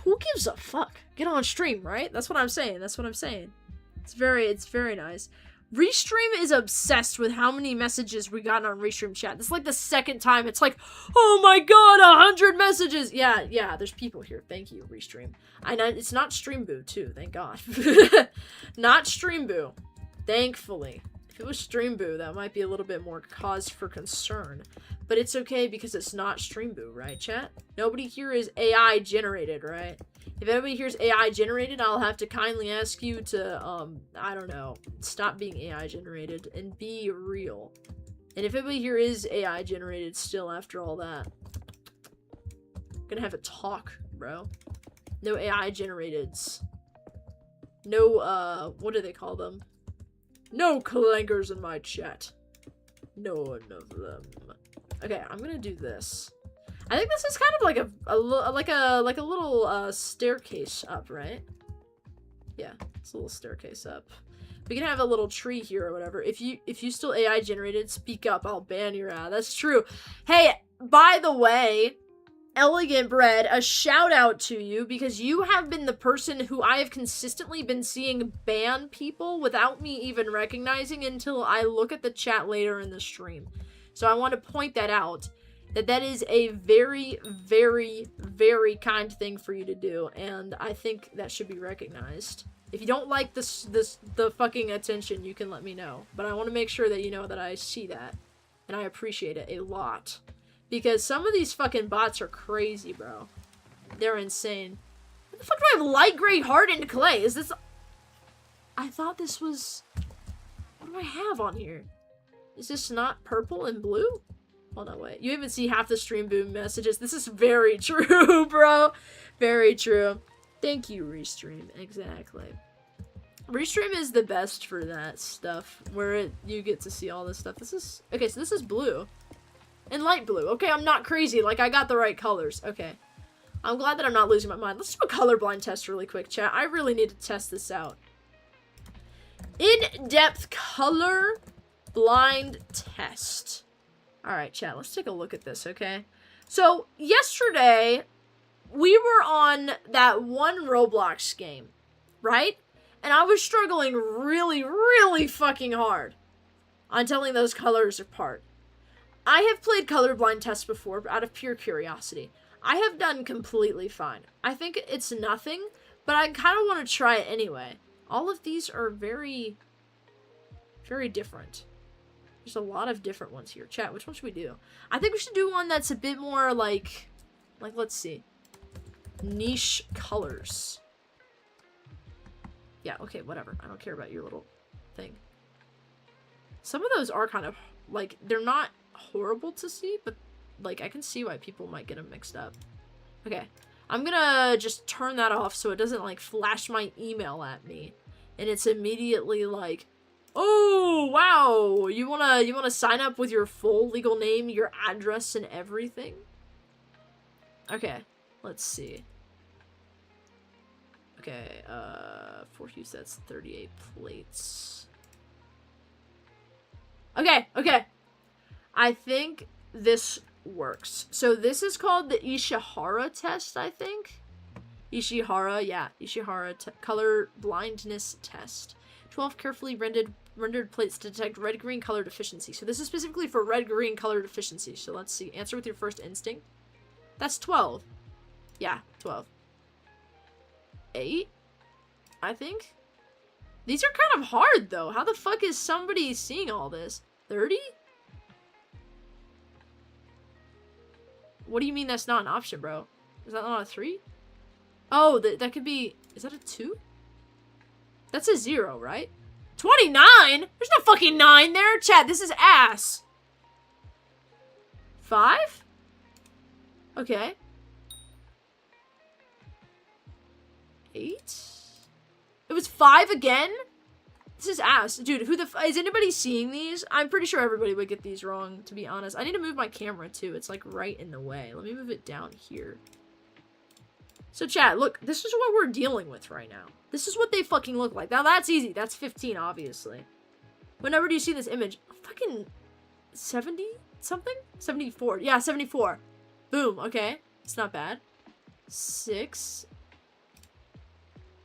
Who gives a fuck? Get on stream, right? That's what I'm saying. It's very nice. Restream is obsessed with how many messages we got on Restream chat. This is like the 2nd time. It's like, oh my god, 100 messages. Yeah, there's people here. Thank you, Restream. I know it's not Streamboo too, thank god. Not Streamboo. Thankfully. If it was Streamboo, that might be a little bit more cause for concern. But it's okay because it's not Streamboo, right, chat? Nobody here is AI generated, right? If anybody here is AI generated, I'll have to kindly ask you to, I don't know, stop being AI generated and be real. And if anybody here is AI generated still after all that, I'm gonna have a talk, bro. No AI generateds. No, what do they call them? No clankers in my chat. None of them. Okay, I'm gonna do this. I think this is kind of like a little staircase up, right? Yeah, it's a little staircase up. We can have a little tree here or whatever. If you still AI generated, speak up. I'll ban your ass. That's true. Hey, by the way, Elegant Bread, a shout out to you because you have been the person who I have consistently been seeing ban people without me even recognizing until I look at the chat later in the stream. So I want to point that out. That is a very, very, very kind thing for you to do, and I think that should be recognized. If you don't like the fucking attention, you can let me know. But I want to make sure that you know that I see that, and I appreciate it a lot. Because some of these fucking bots are crazy, bro. They're insane. What the fuck do I have light gray hardened clay? Is this... I thought this was... What do I have on here? Is this not purple and blue? Hold on, wait. You even see half the stream boom messages. This is very true, bro. Very true. Thank you, Restream. Exactly. Restream is the best for that stuff, where you get to see all this stuff. This is... Okay, so this is blue. And light blue. Okay, I'm not crazy. Like, I got the right colors. Okay. I'm glad that I'm not losing my mind. Let's do a colorblind test really quick, chat. I really need to test this out. In-depth color blind test. Alright, chat, let's take a look at this, okay? So, yesterday, we were on that one Roblox game, right? And I was struggling really, really fucking hard on telling those colors apart. I have played colorblind tests before, out of pure curiosity. I have done completely fine. I think it's nothing, but I kind of want to try it anyway. All of these are very, very different. There's a lot of different ones here. Chat, which one should we do? I think we should do one that's a bit more like let's see. Niche colors. Yeah, okay, whatever. I don't care about your little thing. Some of those are kind of, like, they're not horrible to see, but, like, I can see why people might get them mixed up. Okay. I'm gonna just turn that off so it doesn't, like, flash my email at me. And it's immediately like, oh, wow, you wanna sign up with your full legal name, your address, and everything? Okay, let's see. Okay, 4 Hughes, that's 38 plates. Okay, okay. I think this works. So this is called the Ishihara test, I think. Ishihara, yeah. Ishihara color blindness test. 12 carefully rendered plates to detect red-green color deficiency. So this is specifically for red-green color deficiency. So let's see. Answer with your first instinct. That's 12. Yeah, 12. 8? I think? These are kind of hard, though. How the fuck is somebody seeing all this? 30? What do you mean that's not an option, bro? Is that not a 3? Oh, that could be... Is that a 2? That's a 0, right? 29? There's no fucking 9 there. Chat, this is ass. 5? Okay. 8? It was 5 again? This is ass. Dude, who the is anybody seeing these? I'm pretty sure everybody would get these wrong, to be honest. I need to move my camera, too. It's, like, right in the way. Let me move it down here. So, chat, look. This is what we're dealing with right now. This is what they fucking look like. Now, that's easy. That's 15, obviously. Whenever do you see this image? Fucking 70-something? 74. Yeah, 74. Boom. Okay. It's not bad. 6.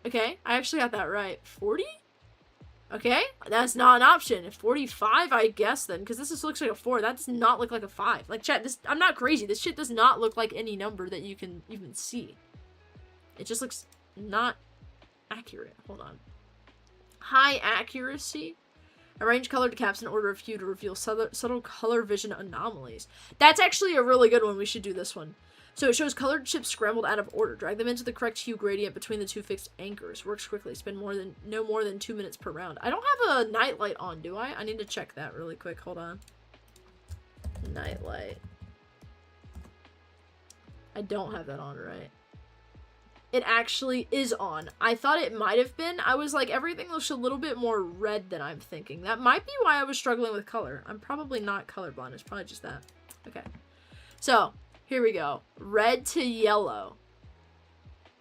Okay. I actually got that right. 40? Okay, that's not an option. 45, I guess, then, because this looks like a 4. That does not look like a 5. Like, chat, this, I'm not crazy. This shit does not look like any number that you can even see. It just looks not accurate. Hold on. High accuracy. Arrange colored caps in order of hue to reveal subtle color vision anomalies. That's actually a really good one. We should do this one. So it shows colored chips scrambled out of order. Drag them into the correct hue gradient between the two fixed anchors. Works quickly. Spend no more than 2 minutes per round. I don't have a night light on, do I? I need to check that really quick. Hold on. Night light. I don't have that on, right? it actually is on. I thought it might have been. I was like, everything looks a little bit more red than I'm thinking. That might be why I was struggling with color. I'm probably not colorblind. It's probably just that. Okay. So, here we go. Red to yellow.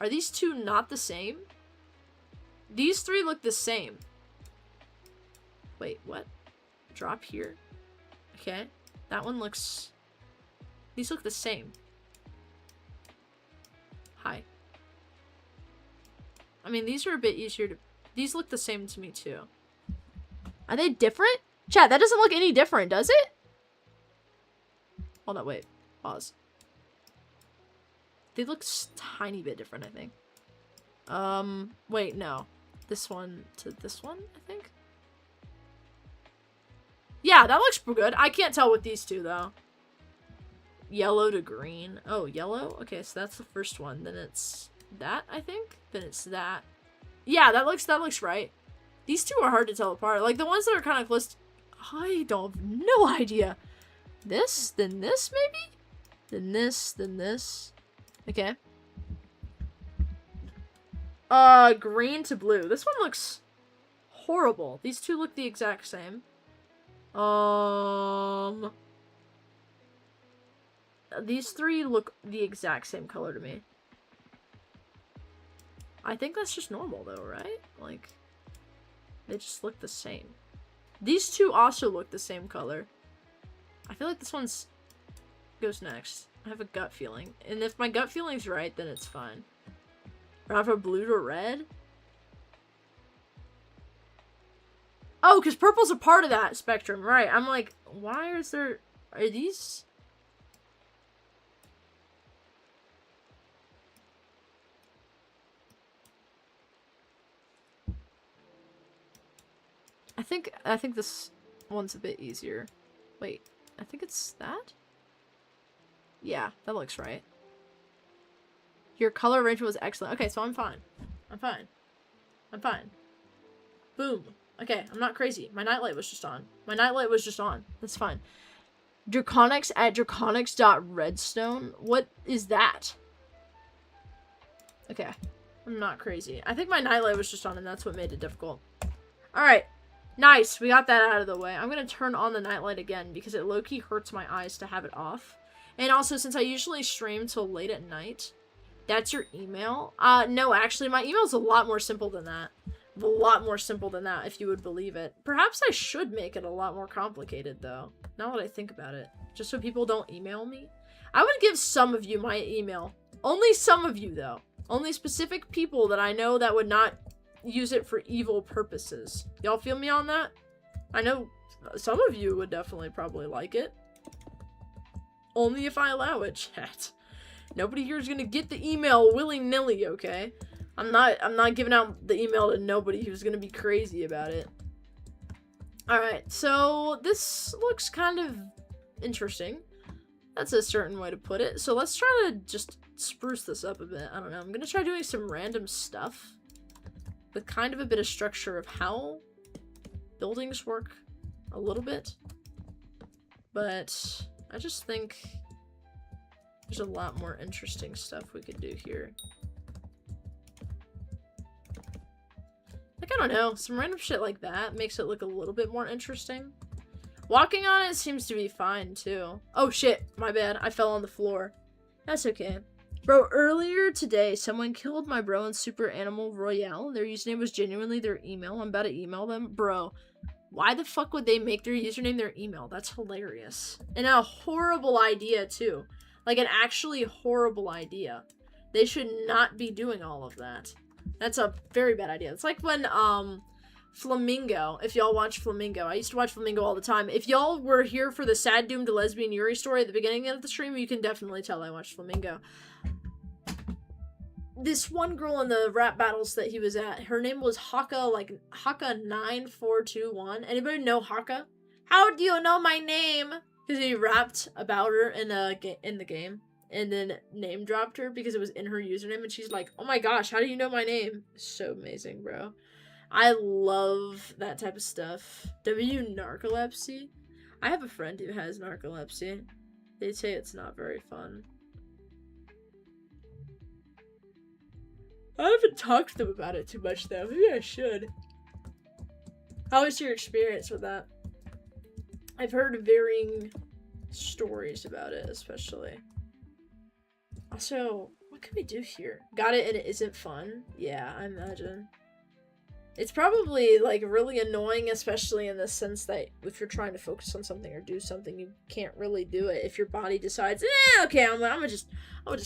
Are these two not the same? These three look the same. Wait, what? Drop here. Okay. That one looks... These look the same. Hi. I mean, these are a bit easier to... These look the same to me, too. Are they different? Chat, that doesn't look any different, does it? Hold on, wait. Pause. They look a tiny bit different, I think. Wait, no. This one to this one, I think? Yeah, that looks good. I can't tell with these two, though. Yellow to green. Oh, yellow? Okay, so that's the first one. Then it's that, I think? Then it's that. Yeah, that looks right. These two are hard to tell apart. Like, the ones that are kind of close... I don't have no idea. This, then this, maybe? Then this, then this. Okay. Green to blue. This one looks horrible. These two look the exact same. These three look the exact same color to me. I think that's just normal though, right? Like, they just look the same. These two also look the same color. I feel like this one's goes next. I have a gut feeling. And if my gut feeling's right, then it's fine. Or I have a blue to red. Oh, because purple's a part of that spectrum, right? I'm like, why is there... Are these... I think this one's a bit easier. Wait, I think it's that? Yeah, that looks right. Your color arrangement was excellent. Okay, so I'm fine. I'm fine. I'm fine. Boom. Okay, I'm not crazy. My nightlight was just on. My nightlight was just on. That's fine. Draconics at draconics.redstone? What is that? Okay. I'm not crazy. I think my nightlight was just on and that's what made it difficult. Alright. Nice. We got that out of the way. I'm going to turn on the nightlight again because it low-key hurts my eyes to have it off. And also, since I usually stream till late at night, that's your email? No, actually, my email's a lot more simple than that. A lot more simple than that, if you would believe it. Perhaps I should make it a lot more complicated, though. Now that I think about it. Just so people don't email me. I would give some of you my email. Only some of you, though. Only specific people that I know that would not use it for evil purposes. Y'all feel me on that? I know some of you would definitely probably like it. Only if I allow it, chat. Nobody here is gonna get the email willy-nilly, okay? I'm not giving out the email to nobody who's gonna be crazy about it. Alright, so this looks kind of interesting. That's a certain way to put it. So let's try to just spruce this up a bit. I don't know. I'm gonna try doing some random stuff with kind of a bit of structure of how buildings work a little bit. But I just think there's a lot more interesting stuff we could do here. Like, I don't know, some random shit like that makes it look a little bit more interesting. Walking on it seems to be fine, too. Oh shit, my bad, I fell on the floor. That's okay. Bro, earlier today, someone killed my bro in Super Animal Royale. Their username was genuinely their email. I'm about to email them. Bro, why the fuck would they make their username their email? That's hilarious. And a horrible idea, too. Like, an actually horrible idea. They should not be doing all of that. That's a very bad idea. It's like when, Flamingo, if y'all watch Flamingo. I used to watch Flamingo all the time. If y'all were here for the sad doomed lesbian Yuri story at the beginning of the stream, you can definitely tell I watched Flamingo. This one girl in the rap battles that he was at, her name was Haka, like, Haka9421. Anybody know Haka? How do you know my name? Because he rapped about her in the game. And then name dropped her because it was in her username. And she's like, oh my gosh, how do you know my name? So amazing, bro. I love that type of stuff. W narcolepsy? I have a friend who has narcolepsy. They say it's not very fun. I haven't talked to them about it too much though. Maybe I should. How was your experience with that? I've heard varying stories about it, especially. Also, what can we do here? Got it and it isn't fun? Yeah, I imagine. It's probably, like, really annoying, especially in the sense that if you're trying to focus on something or do something, you can't really do it if your body decides, okay, I'm gonna just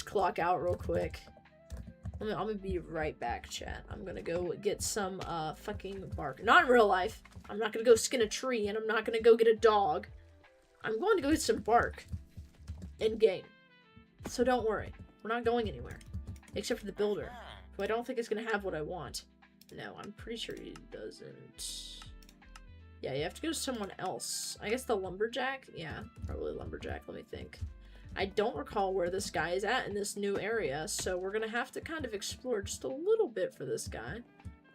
clock out real quick. I'm gonna be right back, chat. I'm gonna go get some, fucking bark. Not in real life. I'm not gonna go skin a tree, and I'm not gonna go get a dog. I'm going to go get some bark. In-game. So don't worry. We're not going anywhere. Except for the builder, who I don't think is gonna have what I want. No, I'm pretty sure he doesn't. Yeah, you have to go to someone else. I guess the lumberjack? Yeah, probably lumberjack. Let me think. I don't recall where this guy is at in this new area, so we're gonna have to kind of explore just a little bit for this guy.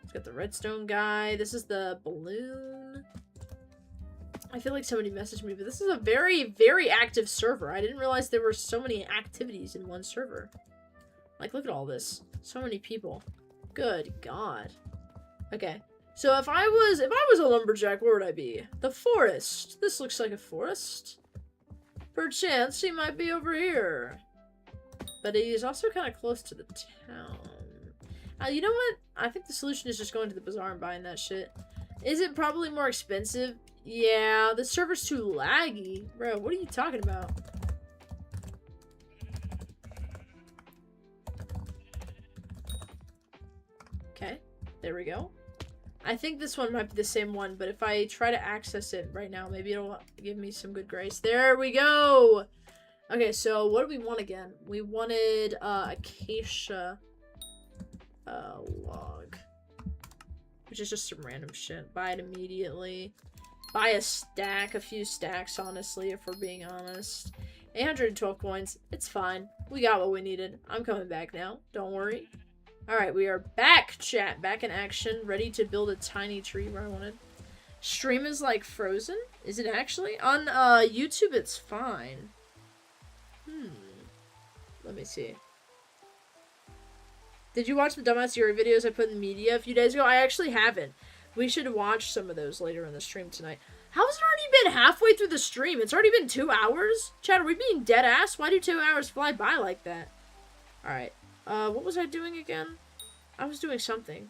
He's got the redstone guy. This is the balloon. I feel like somebody messaged me, but this is a very, very active server. I didn't realize there were so many activities in one server. Like, look at all this. So many people. Good God. Okay. So if I was a lumberjack, where would I be? The forest. This looks like a forest. Perchance he might be over here. But he's also kind of close to the town. You know what? I think the solution is just going to the bazaar and buying that shit. Is it probably more expensive? Yeah, the server's too laggy. Bro, what are you talking about? Okay, there we go. I think this one might be the same one, but if I try to access it right now, maybe it'll give me some good grace. There we go! Okay, so what do we want again? We wanted, acacia, log. Which is just some random shit. Buy it immediately. Buy a stack, a few stacks, honestly, if we're being honest. 812 coins. It's fine. We got what we needed. I'm coming back now. Don't worry. Alright, we are back, chat. Back in action. Ready to build a tiny tree where I wanted. Stream is, like, frozen? Is it actually? On, YouTube, it's fine. Let me see. Did you watch the Dumbass Yuri videos I put in media a few days ago? I actually haven't. We should watch some of those later in the stream tonight. How has it already been halfway through the stream? It's already been 2 hours? Chat, are we being dead ass? Why do 2 hours fly by like that? Alright. What was I doing again? I was doing something.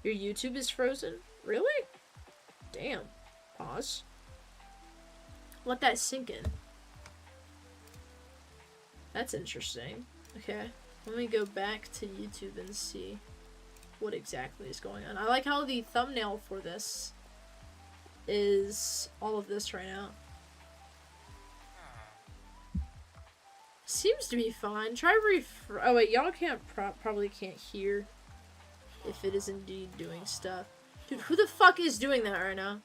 Your YouTube is frozen? Really? Damn. Pause. Let that sink in. That's interesting. Okay. Let me go back to YouTube and see what exactly is going on. I like how the thumbnail for this is all of this right now. Seems to be fine. Try oh wait, y'all can't probably can't hear if it is indeed doing stuff. Dude, who the fuck is doing that right now?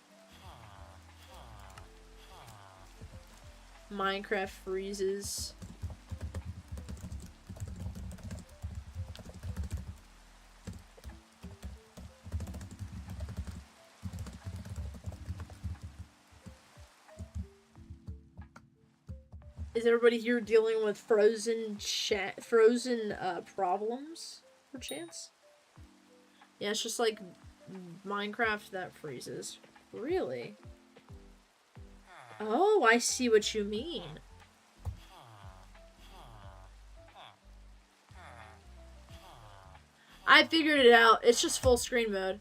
Minecraft freezes. Is everybody here dealing with frozen problems, perchance? Yeah, it's just like Minecraft that freezes. Really? Oh, I see what you mean. I figured it out. It's just full screen mode.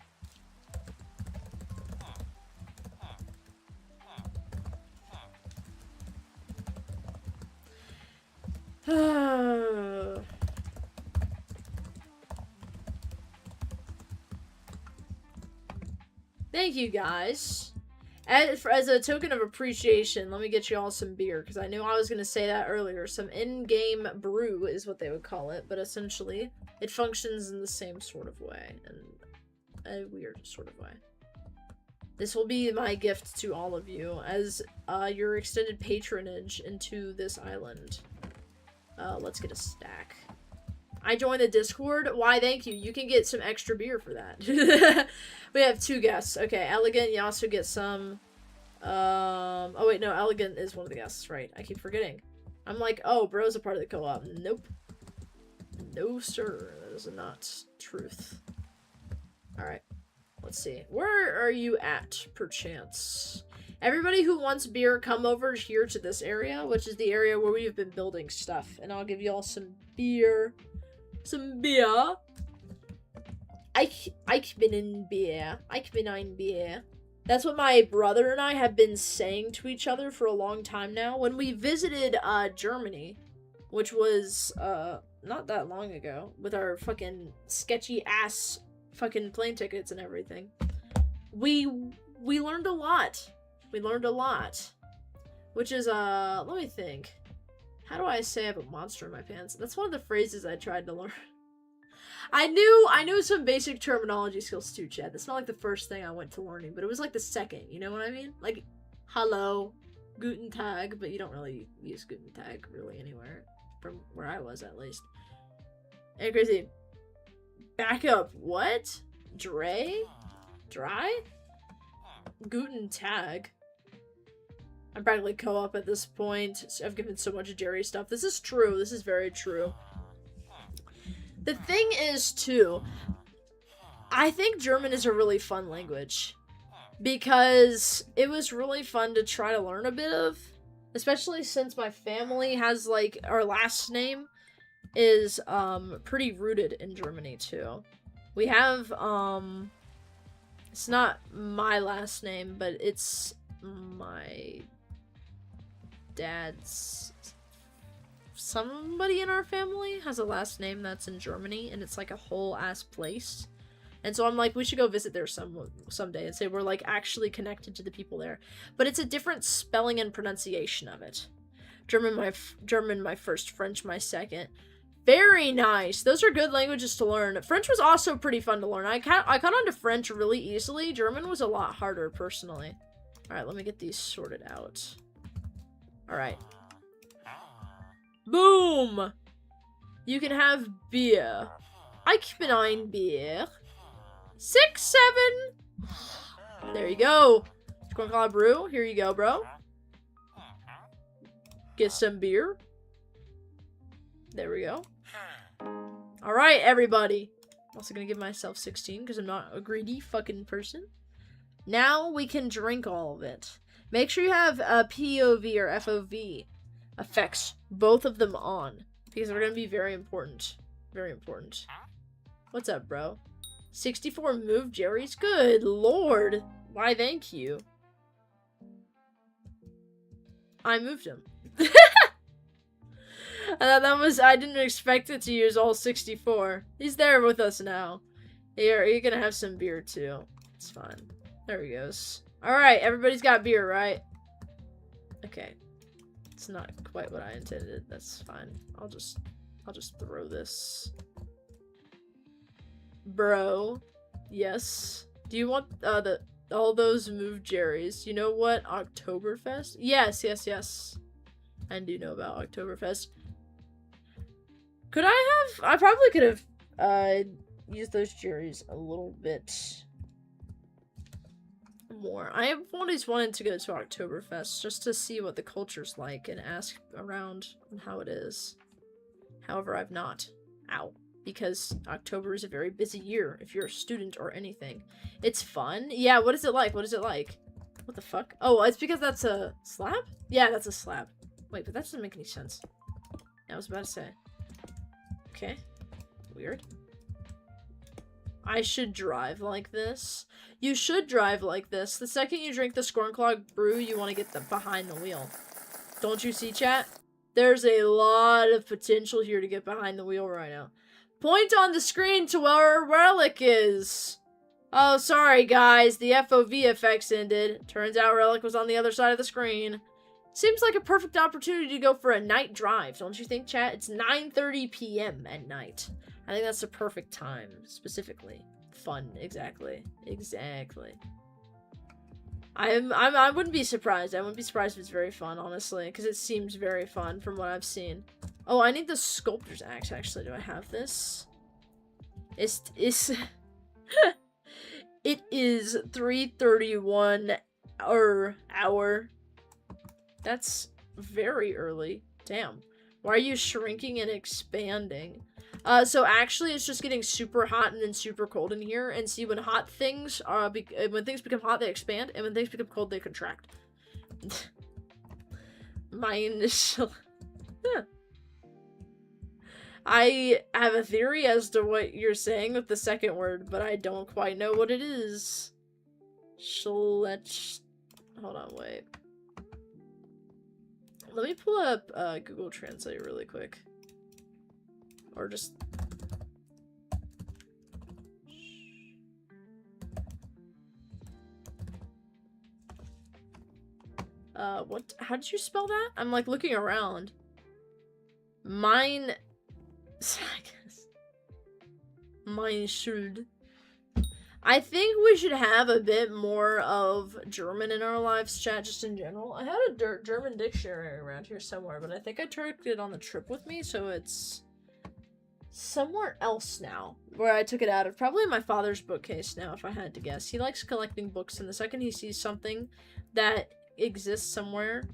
Thank you guys. As a token of appreciation, let me get you all some beer, because I knew I was going to say that earlier. Some in-game brew is what they would call it, but essentially it functions in the same sort of way, in a weird sort of way. This will be my gift to all of you as your extended patronage into this island. Let's get a stack. I joined the Discord. Why, thank you. You can get some extra beer for that. We have 2 guests. Okay, Elegant, you also get some. Oh wait, no, Elegant is one of the guests, right? I keep forgetting. I'm like, oh, bro's a part of the co-op. Nope. No, sir. is not truth. Alright. Let's see. Where are you at, perchance? Everybody who wants beer, come over here to this area, which is the area where we've been building stuff. And I'll give y'all some beer. Some beer. Ich bin in Bier. Ich bin ein Bier. That's what my brother and I have been saying to each other for a long time now. When we visited Germany, which was not that long ago, with our fucking sketchy ass fucking plane tickets and everything, we learned a lot. We learned a lot. Which is let me think. How do I say I have a monster in my pants? That's one of the phrases I tried to learn. I knew some basic terminology skills too, Chad. That's not like the first thing I went to learning, but it was like the second, you know what I mean? Like, hello, Guten Tag, but you don't really use Guten Tag really anywhere, from where I was at least. Hey, crazy. Back up, what? Dry? Guten Tag? I'm practically co-op at this point. I've given so much Jerry stuff. This is true, this is very true. The thing is, too, I think German is a really fun language, because it was really fun to try to learn a bit of, especially since my family has, like, our last name is, pretty rooted in Germany, too. We have, it's not my last name, but it's my dad's... Somebody in our family has a last name that's in Germany, and it's like a whole ass place. And so I'm like, we should go visit there someday and say we're like actually connected to the people there. But it's a different spelling and pronunciation of it. German my first, French my second. Very nice. Those are good languages to learn. French was also pretty fun to learn. I caught on to French really easily. German was a lot harder, personally. Alright, let me get these sorted out. Alright. Boom! You can have beer. Ich bin ein Bier. 6, 7. There you go. Corn brew. Here you go, bro. Get some beer. There we go. Alright, everybody. I'm also gonna give myself 16 because I'm not a greedy fucking person. Now we can drink all of it. Make sure you have a POV or FOV effects, both of them on, because they're gonna be very important. Very important. What's up, bro? 64 move Jerry's? Good lord. Why, thank you. I moved him. I didn't expect it to use all 64. He's there with us now. Here, you're gonna have some beer too. It's fine. There he goes. Alright, everybody's got beer, right? Okay. It's not quite what I intended. That's fine. I'll just throw this. Bro. Yes. Do you want all those move Jerry's? You know what? Oktoberfest? Yes. I do know about Oktoberfest. Could I probably could have used those Jerry's a little bit more. I have always wanted to go to Oktoberfest just to see what the culture's like and ask around on how it is. However, I've not. Ow. Because October is a very busy year if you're a student or anything. It's fun. Yeah, what is it like? What is it like? What the fuck? Oh, it's because that's a slab? Yeah, that's a slab. Wait, but that doesn't make any sense. I was about to say. Okay. Weird. I should drive like this. You should drive like this. The second you drink the Scornclog brew, you want to get behind the wheel. Don't you see, chat? There's a lot of potential here to get behind the wheel right now. Point on the screen to where Relic is. Oh, sorry, guys. The FOV effects ended. Turns out Relic was on the other side of the screen. Seems like a perfect opportunity to go for a night drive, don't you think, chat? It's 9:30 p.m. at night. I think that's the perfect time, specifically. Fun, exactly. Exactly. I wouldn't be surprised. I wouldn't be surprised if it's very fun, honestly, because it seems very fun from what I've seen. Oh, I need the sculptor's axe, actually. Do I have this? It is 3:31 hour. That's very early. Damn. Why are you shrinking and expanding? So actually it's just getting super hot and then super cold in here, and see when hot things when things become hot they expand, and when things become cold they contract. My initial I have a theory as to what you're saying with the second word, but I don't quite know what it is. Hold on, wait. Let me pull up Google Translate really quick. Or just... what? How did you spell that? I'm like looking around. Mine... I guess. Mine should. I think we should have a bit more of German in our lives, chat, just in general. I had a German dictionary around here somewhere, but I think I took it on the trip with me, so it's somewhere else now, where I took it out of. Probably my father's bookcase now, if I had to guess. He likes collecting books, and the second he sees something that exists somewhere,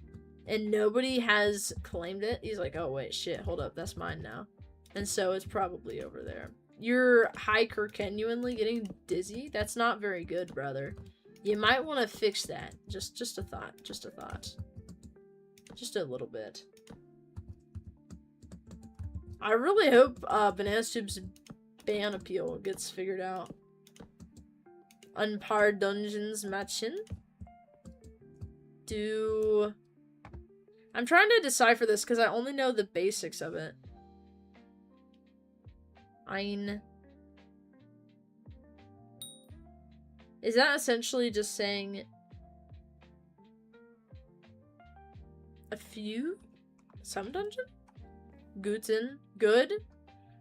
and nobody has claimed it, he's like, oh wait, shit, hold up, that's mine now. And so it's probably over there. You're hypergenuinely getting dizzy? That's not very good, brother. You might want to fix that. Just a thought. Just a thought. Just a little bit. I really hope Banana Soup's ban appeal gets figured out. Unpar Dungeons Matchin? I'm trying to decipher this because I only know the basics of it. Is that essentially just saying a few? Some dungeon? Guten? Good?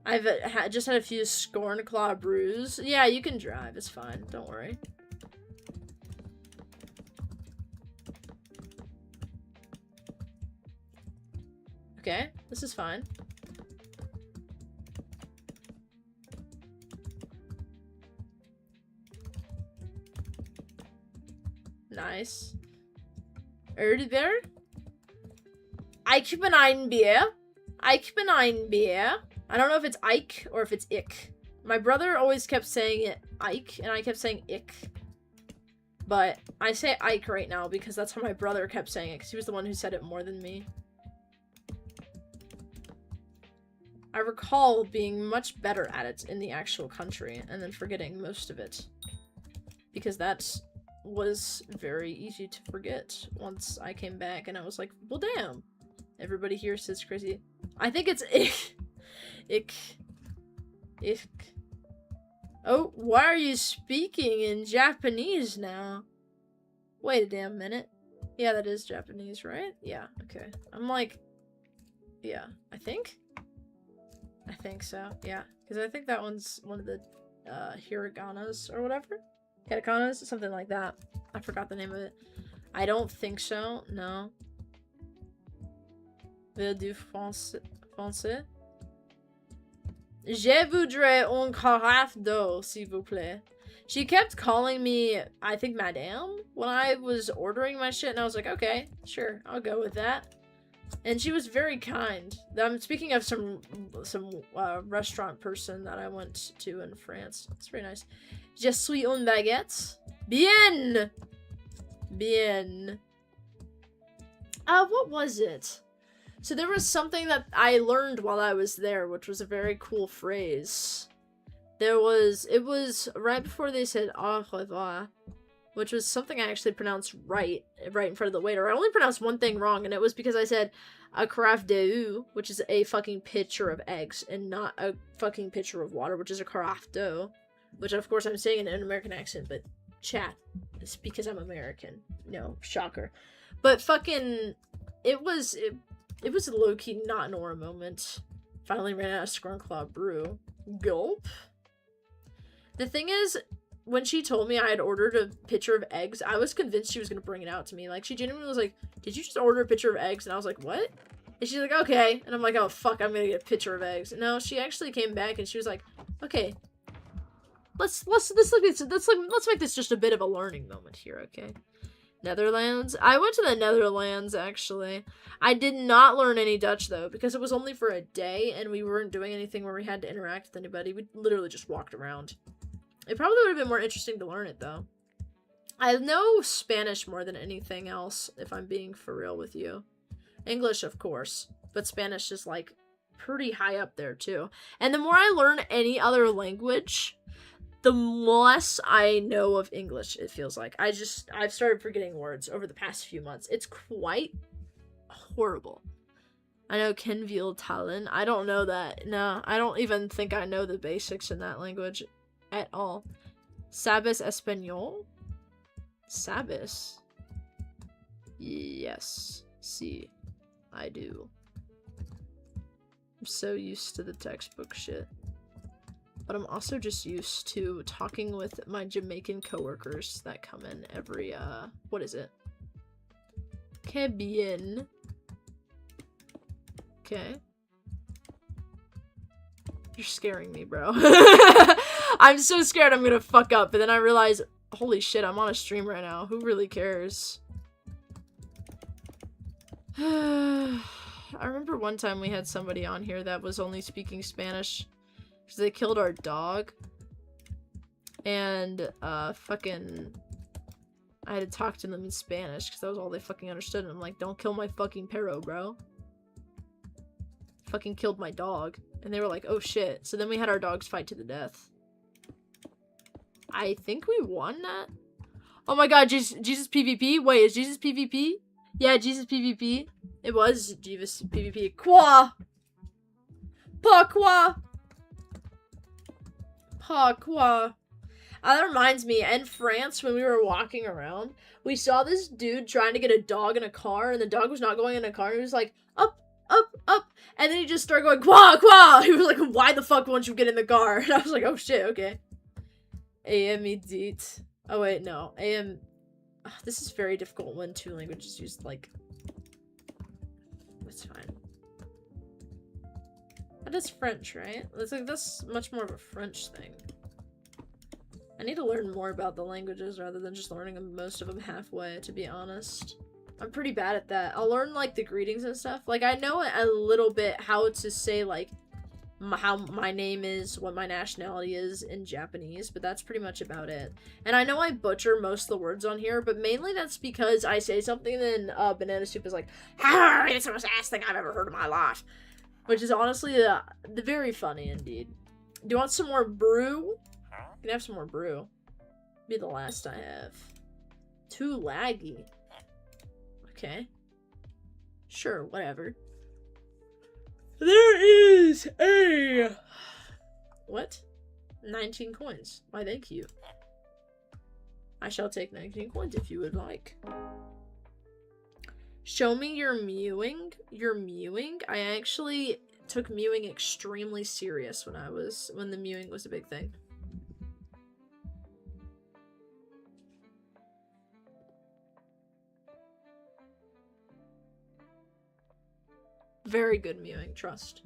I've just had a few Scorn Claw brews. Yeah, you can drive. It's fine. Don't worry. Okay, this is fine. Nice. Erdbeer? Ich bin ein Bier. Ich bin ein Bier. I don't know if it's Ike or if it's Ick. My brother always kept saying it Ike, and I kept saying Ick. But I say Ike right now because that's how my brother kept saying it, because he was the one who said it more than me. I recall being much better at it in the actual country, and then forgetting most of it. Because that's... was very easy to forget once I came back, and I was like, well, damn. Everybody here says crazy. I think it's ick. Ick. Ick. Oh, why are you speaking in Japanese now? Wait a damn minute. Yeah, that is Japanese, right? Yeah, okay. I'm like, yeah, I think so, yeah. Because I think that one's one of the hiraganas or whatever. Katakanas? Something like that. I forgot the name of it. I don't think so. No. Veux du français? Je voudrais une carafe d'eau, s'il vous plaît. She kept calling me, I think, madame, when I was ordering my shit, and I was like, okay, sure, I'll go with that. And she was very kind. I'm speaking of some restaurant person that I went to in France. It's very nice. Je suis une baguette. Bien! Bien. What was it? So there was something that I learned while I was there, which was a very cool phrase. It was right before they said au revoir, which was something I actually pronounced right in front of the waiter. I only pronounced one thing wrong, and it was because I said a carafe d'eau, which is a fucking pitcher of eggs, and not a fucking pitcher of water, which is a carafe d'eau. Which, of course, I'm saying in an American accent, but chat, it's because I'm American. No, shocker. But fucking, it was low-key not an aura moment. Finally ran out of Scrunclaw brew. Gulp. The thing is, when she told me I had ordered a pitcher of eggs, I was convinced she was going to bring it out to me. Like, she genuinely was like, did you just order a pitcher of eggs? And I was like, what? And she's like, okay. And I'm like, oh, fuck, I'm going to get a pitcher of eggs. No, she actually came back and she was like, okay. Let's make this just a bit of a learning moment here, okay? Netherlands? I went to the Netherlands, actually. I did not learn any Dutch, though, because it was only for a day, and we weren't doing anything where we had to interact with anybody. We literally just walked around. It probably would have been more interesting to learn it, though. I know Spanish more than anything else, if I'm being for real with you. English, of course, but Spanish is, like, pretty high up there, too. And the more I learn any other language, the less I know of English, it feels like. I've started forgetting words over the past few months. It's quite horrible. I know Kenville Talon. I don't know that. No, I don't even think I know the basics in that language at all. Sabes Español? Sabes? Yes. See, I do. I'm so used to the textbook shit. But I'm also just used to talking with my Jamaican coworkers that come in every, what is it? Que bien. Okay. You're scaring me, bro. I'm so scared I'm gonna fuck up, but then I realize, holy shit, I'm on a stream right now. Who really cares? I remember one time we had somebody on here that was only speaking Spanish because they killed our dog. And, fucking, I had to talk to them in Spanish because that was all they fucking understood. And I'm like, don't kill my fucking perro, bro. Fucking killed my dog. And they were like, oh shit. So then we had our dogs fight to the death. I think we won that? Oh my god, Jesus PvP? Wait, is Jesus PvP? Yeah, Jesus PvP. It was Jesus PvP. Quoi? Pas quoi? Pas quoi? That reminds me, in France, when we were walking around, we saw this dude trying to get a dog in a car, and the dog was not going in a car, and he was like, up, up, up, and then he just started going, qua, qua! He was like, why the fuck won't you get in the car? And I was like, oh shit, okay. AM edit. Oh wait, no. AM... Oh, this is very difficult when two languages used, like... That's fine. That is French, right? It's like, that's much more of a French thing. I need to learn more about the languages rather than just learning most of them halfway, to be honest. I'm pretty bad at that. I'll learn, like, the greetings and stuff. Like, I know a little bit how to say, like, how my name is, what my nationality is in Japanese, but that's pretty much about it. And I know I butcher most of the words on here, but mainly that's because I say something and then Banana Soup is like, it's the most ass thing I've ever heard in my life. Which is honestly very funny indeed. Do you want some more brew? You can have some more brew. Be the last I have. Too laggy. Okay. Sure, whatever. There is a... What? 19 coins. Why, thank you. I shall take 19 coins if you would like. Show me your mewing. Your mewing? I actually took mewing extremely serious when the mewing was a big thing. Very good mewing, trust.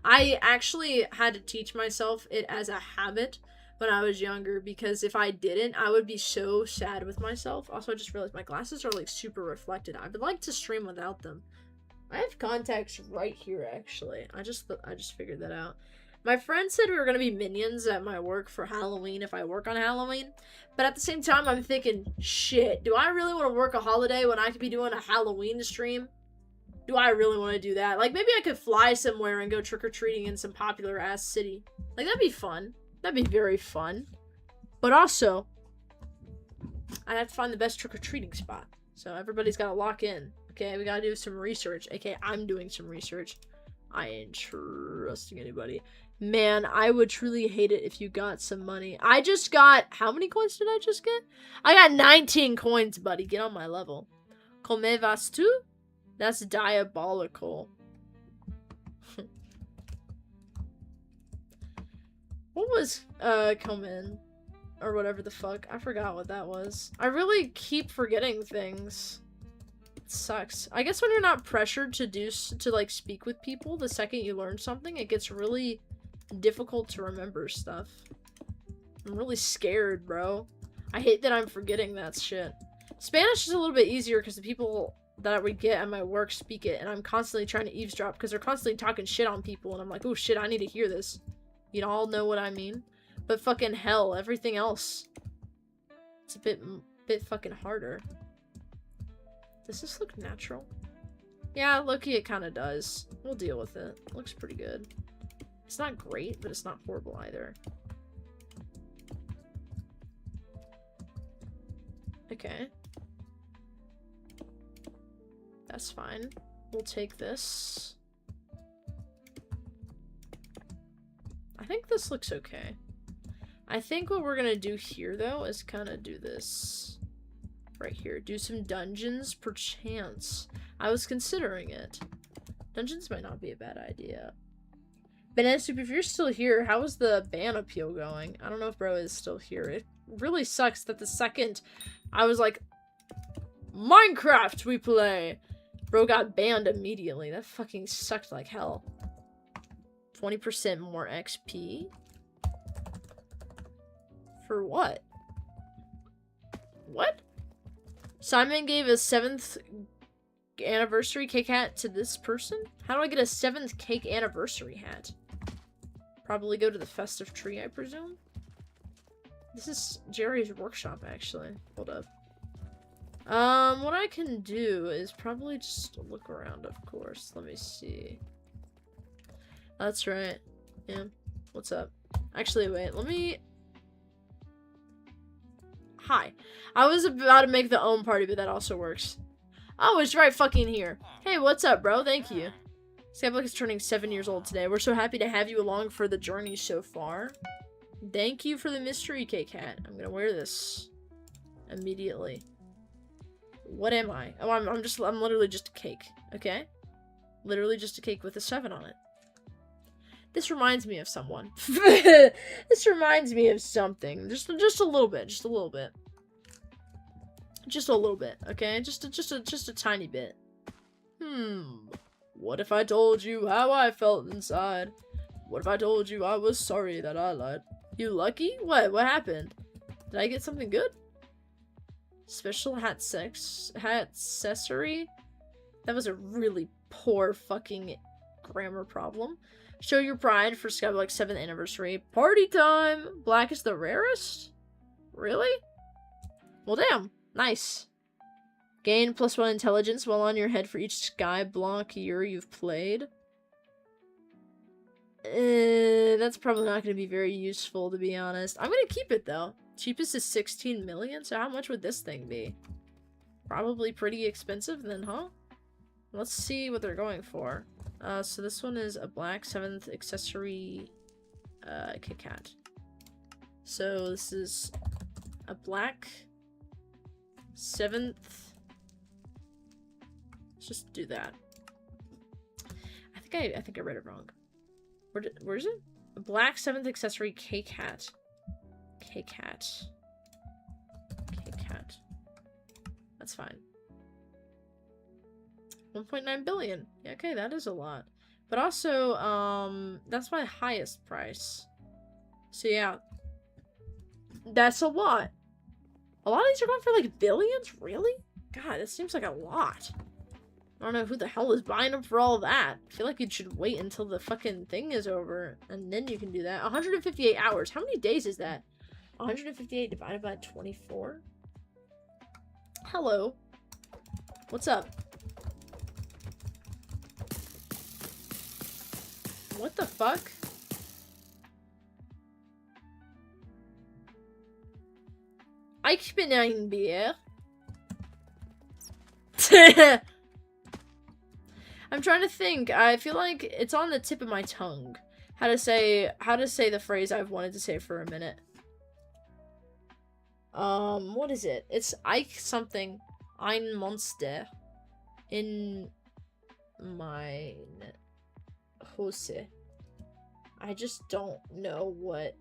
I actually had to teach myself it as a habit when I was younger, because if I didn't, I would be so sad with myself. Also, I just realized my glasses are, like, super reflected. I would like to stream without them. I have contacts right here, actually. I just figured that out. My friend said we were going to be minions at my work for Halloween if I work on Halloween. But at the same time, I'm thinking, shit, do I really want to work a holiday when I could be doing a Halloween stream? Do I really want to do that? Like, maybe I could fly somewhere and go trick-or-treating in some popular-ass city. Like, that'd be fun. That'd be very fun. But also, I'd have to find the best trick-or-treating spot. So everybody's got to lock in. Okay, we got to do some research. Okay, I'm doing some research. I ain't trusting anybody. Man, I would truly hate it if you got some money. I just got... How many coins did I just get? I got 19 coins, buddy. Get on my level. Come vas tu? That's diabolical. What was, come in? Or whatever the fuck. I forgot what that was. I really keep forgetting things. It sucks. I guess when you're not pressured to like, speak with people, the second you learn something, it gets really difficult to remember stuff. I'm really scared, bro. I hate that I'm forgetting that shit. Spanish is a little bit easier because the people that we get at my work speak it, and I'm constantly trying to eavesdrop because they're constantly talking shit on people, and I'm like, oh shit, I need to hear this. You all know what I mean? But fucking hell, everything else, it's a bit fucking harder. Does this look natural? Yeah, look-y, it kind of does. We'll deal with it. Looks pretty good. It's not great, but it's not horrible either. Okay. That's fine. We'll take this. I think this looks okay. I think what we're gonna do here, though, is kind of do this. Right here. Do some dungeons, perchance. I was considering it. Dungeons might not be a bad idea. Banana Soup, if you're still here, how is the ban appeal going? I don't know if bro is still here. It really sucks that the second I was like, Minecraft we play, bro got banned immediately. That fucking sucked like hell. 20% more XP? For what? What? Simon gave a 7th anniversary cake hat to this person? How do I get a 7th cake anniversary hat? Probably go to the festive tree, I presume? This is Jerry's workshop, actually. Hold up. What I can do is probably just look around, of course. Let me see. That's right. Yeah. What's up? Actually, wait. Let me... Hi. I was about to make the own party, but that also works. Oh, it's right fucking here. Hey, what's up, bro? Thank you. Skyblock is turning 7 years old today. We're so happy to have you along for the journey so far. Thank you for the mystery cake hat. I'm gonna wear this immediately. What am I? Oh, I'm literally just a cake, okay? Literally just a cake with a 7 on it. This reminds me of someone. This reminds me of something. Just a little bit. Just a little bit. Just a little bit, okay? Just a tiny bit. What if I told you how I felt inside? What if I told you I was sorry that I lied? You lucky? What? What happened? Did I get something good? Special hat accessory? That was a really poor fucking grammar problem. Show your pride for Skyblock's 7th anniversary. Party time! Black is the rarest? Really? Well, damn. Nice. Gain +1 intelligence while on your head for each Skyblock year you've played. That's probably not going to be very useful, to be honest. I'm going to keep it, though. Cheapest is 16 million, so how much would this thing be? Probably pretty expensive then, huh? Let's see what they're going for. So this one is a black 7th accessory Kit Kat. So this is a black 7th. Let's just do that. I think I read it wrong. Where is it? A black 7th accessory cake hat. Cake hat. Cake hat. That's fine. 1.9 billion. Yeah, okay, that is a lot. But also, that's my highest price. So yeah. That's a lot. A lot of these are going for like billions? Really? God, that seems like a lot. I don't know who the hell is buying them for all that. I feel like you should wait until the fucking thing is over, and then you can do that. 158 hours. How many days is that? 158 divided by 24? Hello. What's up? What the fuck? Ich bin ein Bier. I'm trying to think. I feel like it's on the tip of my tongue. How to say the phrase I've wanted to say for a minute. What is it? It's Ike something. Ein Monster. In mein Hose. I just don't know what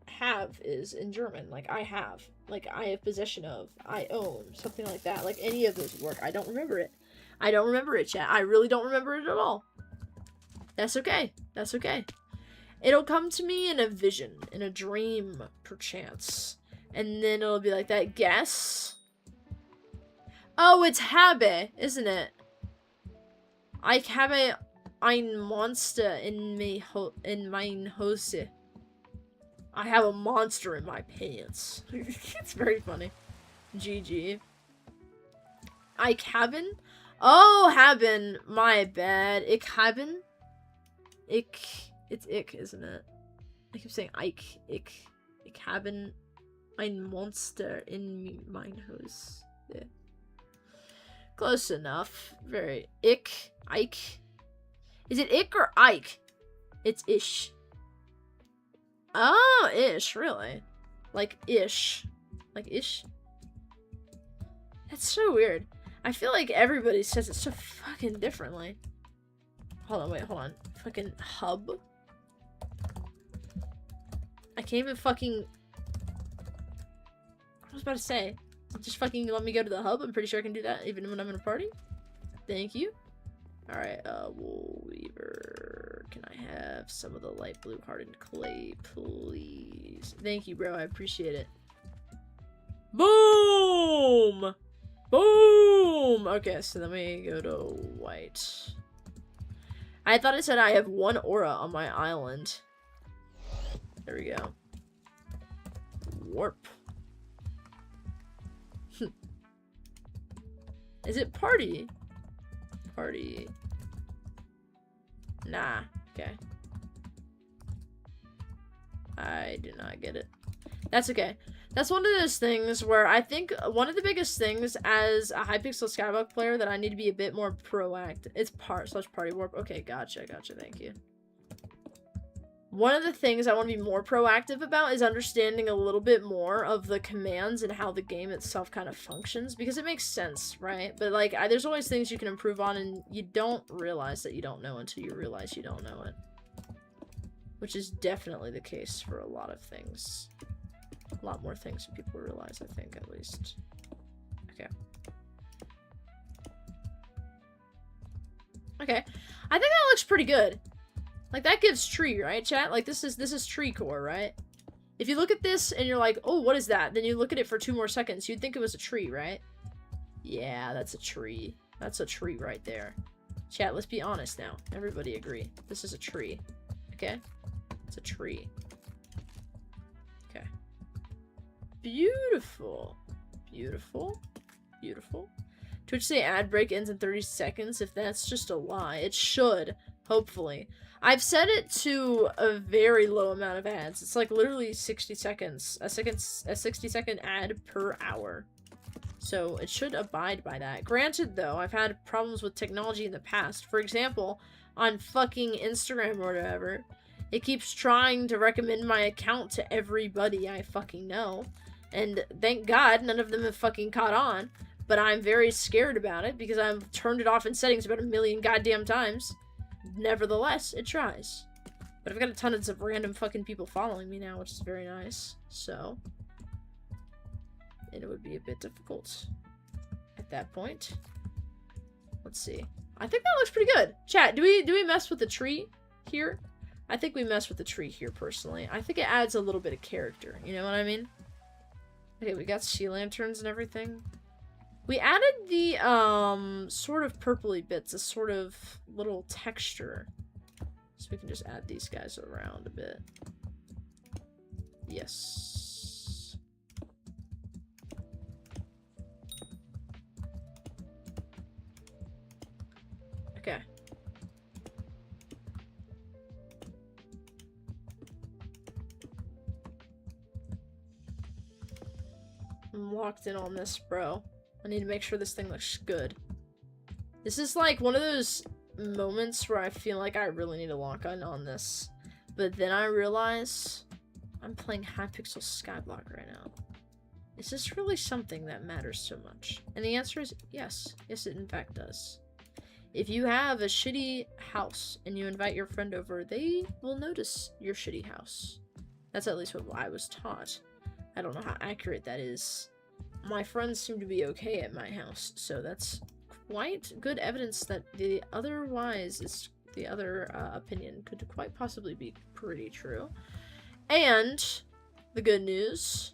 have is in German. Like, I have. Like, I have possession of. I own. Something like that. Like, any of those work. I don't remember it. I don't remember it, chat. I really don't remember it at all. That's okay. That's okay. It'll come to me in a vision. In a dream, perchance. And then it'll be like that. Guess. Oh, it's Habe, isn't it? Ich habe ein Monster in mein Hose. I have a monster in my pants. It's very funny. GG. Ich haben? Oh, haben. My bad. Ich haben? It's ich, isn't it? I keep saying ich haben ein Monster in mein Hose. Yeah. Close enough. Very. Ike. Is it ick or Ike? It's ish. Oh, ish, really? Like ish. Like ish? That's so weird. I feel like everybody says it so fucking differently. Hold on, wait, hold on. Fucking hub? I can't even fucking... I was about to say. Just fucking let me go to the hub. I'm pretty sure I can do that even when I'm in a party. Thank you. Alright, wool weaver. Can I have some of the light blue hardened clay, please? Thank you, bro. I appreciate it. Boom! Boom! Okay, so let me go to white. I thought it said I have one aura on my island. There we go. Warp. Is it party? Party. Nah. Okay. I did not get it. That's okay. That's one of those things where I think one of the biggest things as a Hypixel Skyblock player that I need to be a bit more proactive. It's party warp. Okay, gotcha, thank you. One of the things I want to be more proactive about is understanding a little bit more of the commands and how the game itself kind of functions, because it makes sense, right? But like, there's always things you can improve on, and you don't realize that you don't know until you realize you don't know it. Which is definitely the case for a lot of things. A lot more things than people realize, I think, at least. Okay. Okay. I think that looks pretty good. Like, that gives tree, right, chat? Like, this is tree core, right? If you look at this and you're like, oh, what is that? Then you look at it for 2 more seconds. You'd think it was a tree, right? Yeah, that's a tree. That's a tree right there. Chat, let's be honest now. Everybody agree. This is a tree. Okay? It's a tree. Okay. Beautiful. Beautiful. Beautiful. Twitch say ad break ends in 30 seconds. If that's just a lie, it should. Hopefully. I've set it to a very low amount of ads. It's like literally 60 seconds. A 60-second ad per hour. So it should abide by that. Granted, though, I've had problems with technology in the past. For example, on fucking Instagram or whatever, it keeps trying to recommend my account to everybody I fucking know. And thank God none of them have fucking caught on. But I'm very scared about it because I've turned it off in settings about 1 million goddamn times. Nevertheless, it tries. But I've got tons of random fucking people following me now, which is very nice. So, it would be a bit difficult at that point. Let's see. I think that looks pretty good. Chat, do we mess with the tree here? I think we mess with the tree here, personally. I think it adds a little bit of character. You know what I mean? Okay, we got sea lanterns and everything. We added the, sort of purpley bits, a sort of little texture. So we can just add these guys around a bit. Yes. Okay. I'm locked in on this, bro. I need to make sure this thing looks good. This is like one of those moments where I feel like I really need to lock in on this. But then I realize I'm playing Hypixel Skyblock right now. Is this really something that matters so much? And the answer is yes. Yes, it in fact does. If you have a shitty house and you invite your friend over, they will notice your shitty house. That's at least what I was taught. I don't know how accurate that is. My friends seem to be okay at my house, so that's quite good evidence that the otherwise is the other opinion could quite possibly be pretty true. And the good news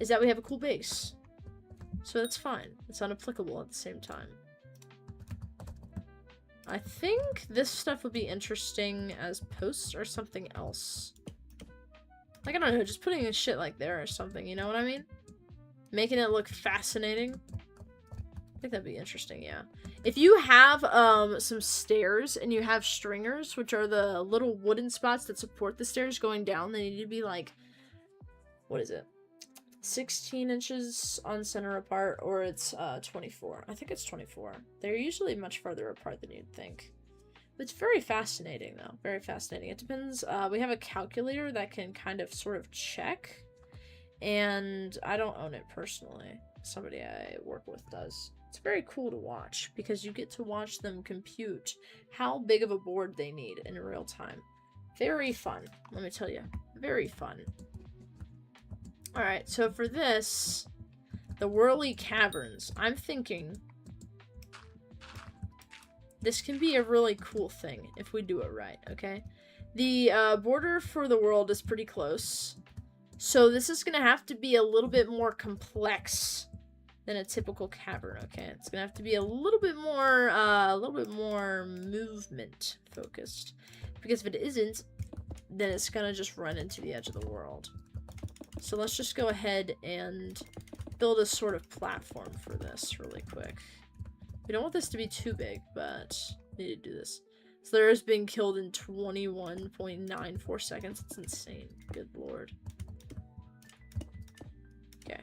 is that we have a cool base. So that's fine. It's unapplicable at the same time. I think this stuff would be interesting as posts or something else. Like, I don't know, just putting a shit like there or something, you know what I mean? Making it look fascinating. I think that'd be interesting, yeah. If you have some stairs and you have stringers, which are the little wooden spots that support the stairs going down, they need to be like, what is it? 16 inches on center apart, or it's 24. I think it's 24. They're usually much farther apart than you'd think. But it's very fascinating, though. Very fascinating. It depends. We have a calculator that can kind of sort of check, and I don't own it personally. Somebody I work with does. It's very cool to watch because you get to watch them compute how big of a board they need in real time. Very fun, let me tell you. Very fun. Alright, so for this, the Whirly Caverns, I'm thinking this can be a really cool thing if we do it right, okay? The border for the world is pretty close, so this is going to have to be a little bit more complex than a typical cavern, okay? It's gonna have to be a little bit more movement focused, because if it isn't, then it's gonna just run into the edge of the world. So let's just go ahead and build a sort of platform for this really quick. We don't want this to be too big, but we need to do this. So there has been killed in 21.94 seconds. It's insane. Good lord. Okay.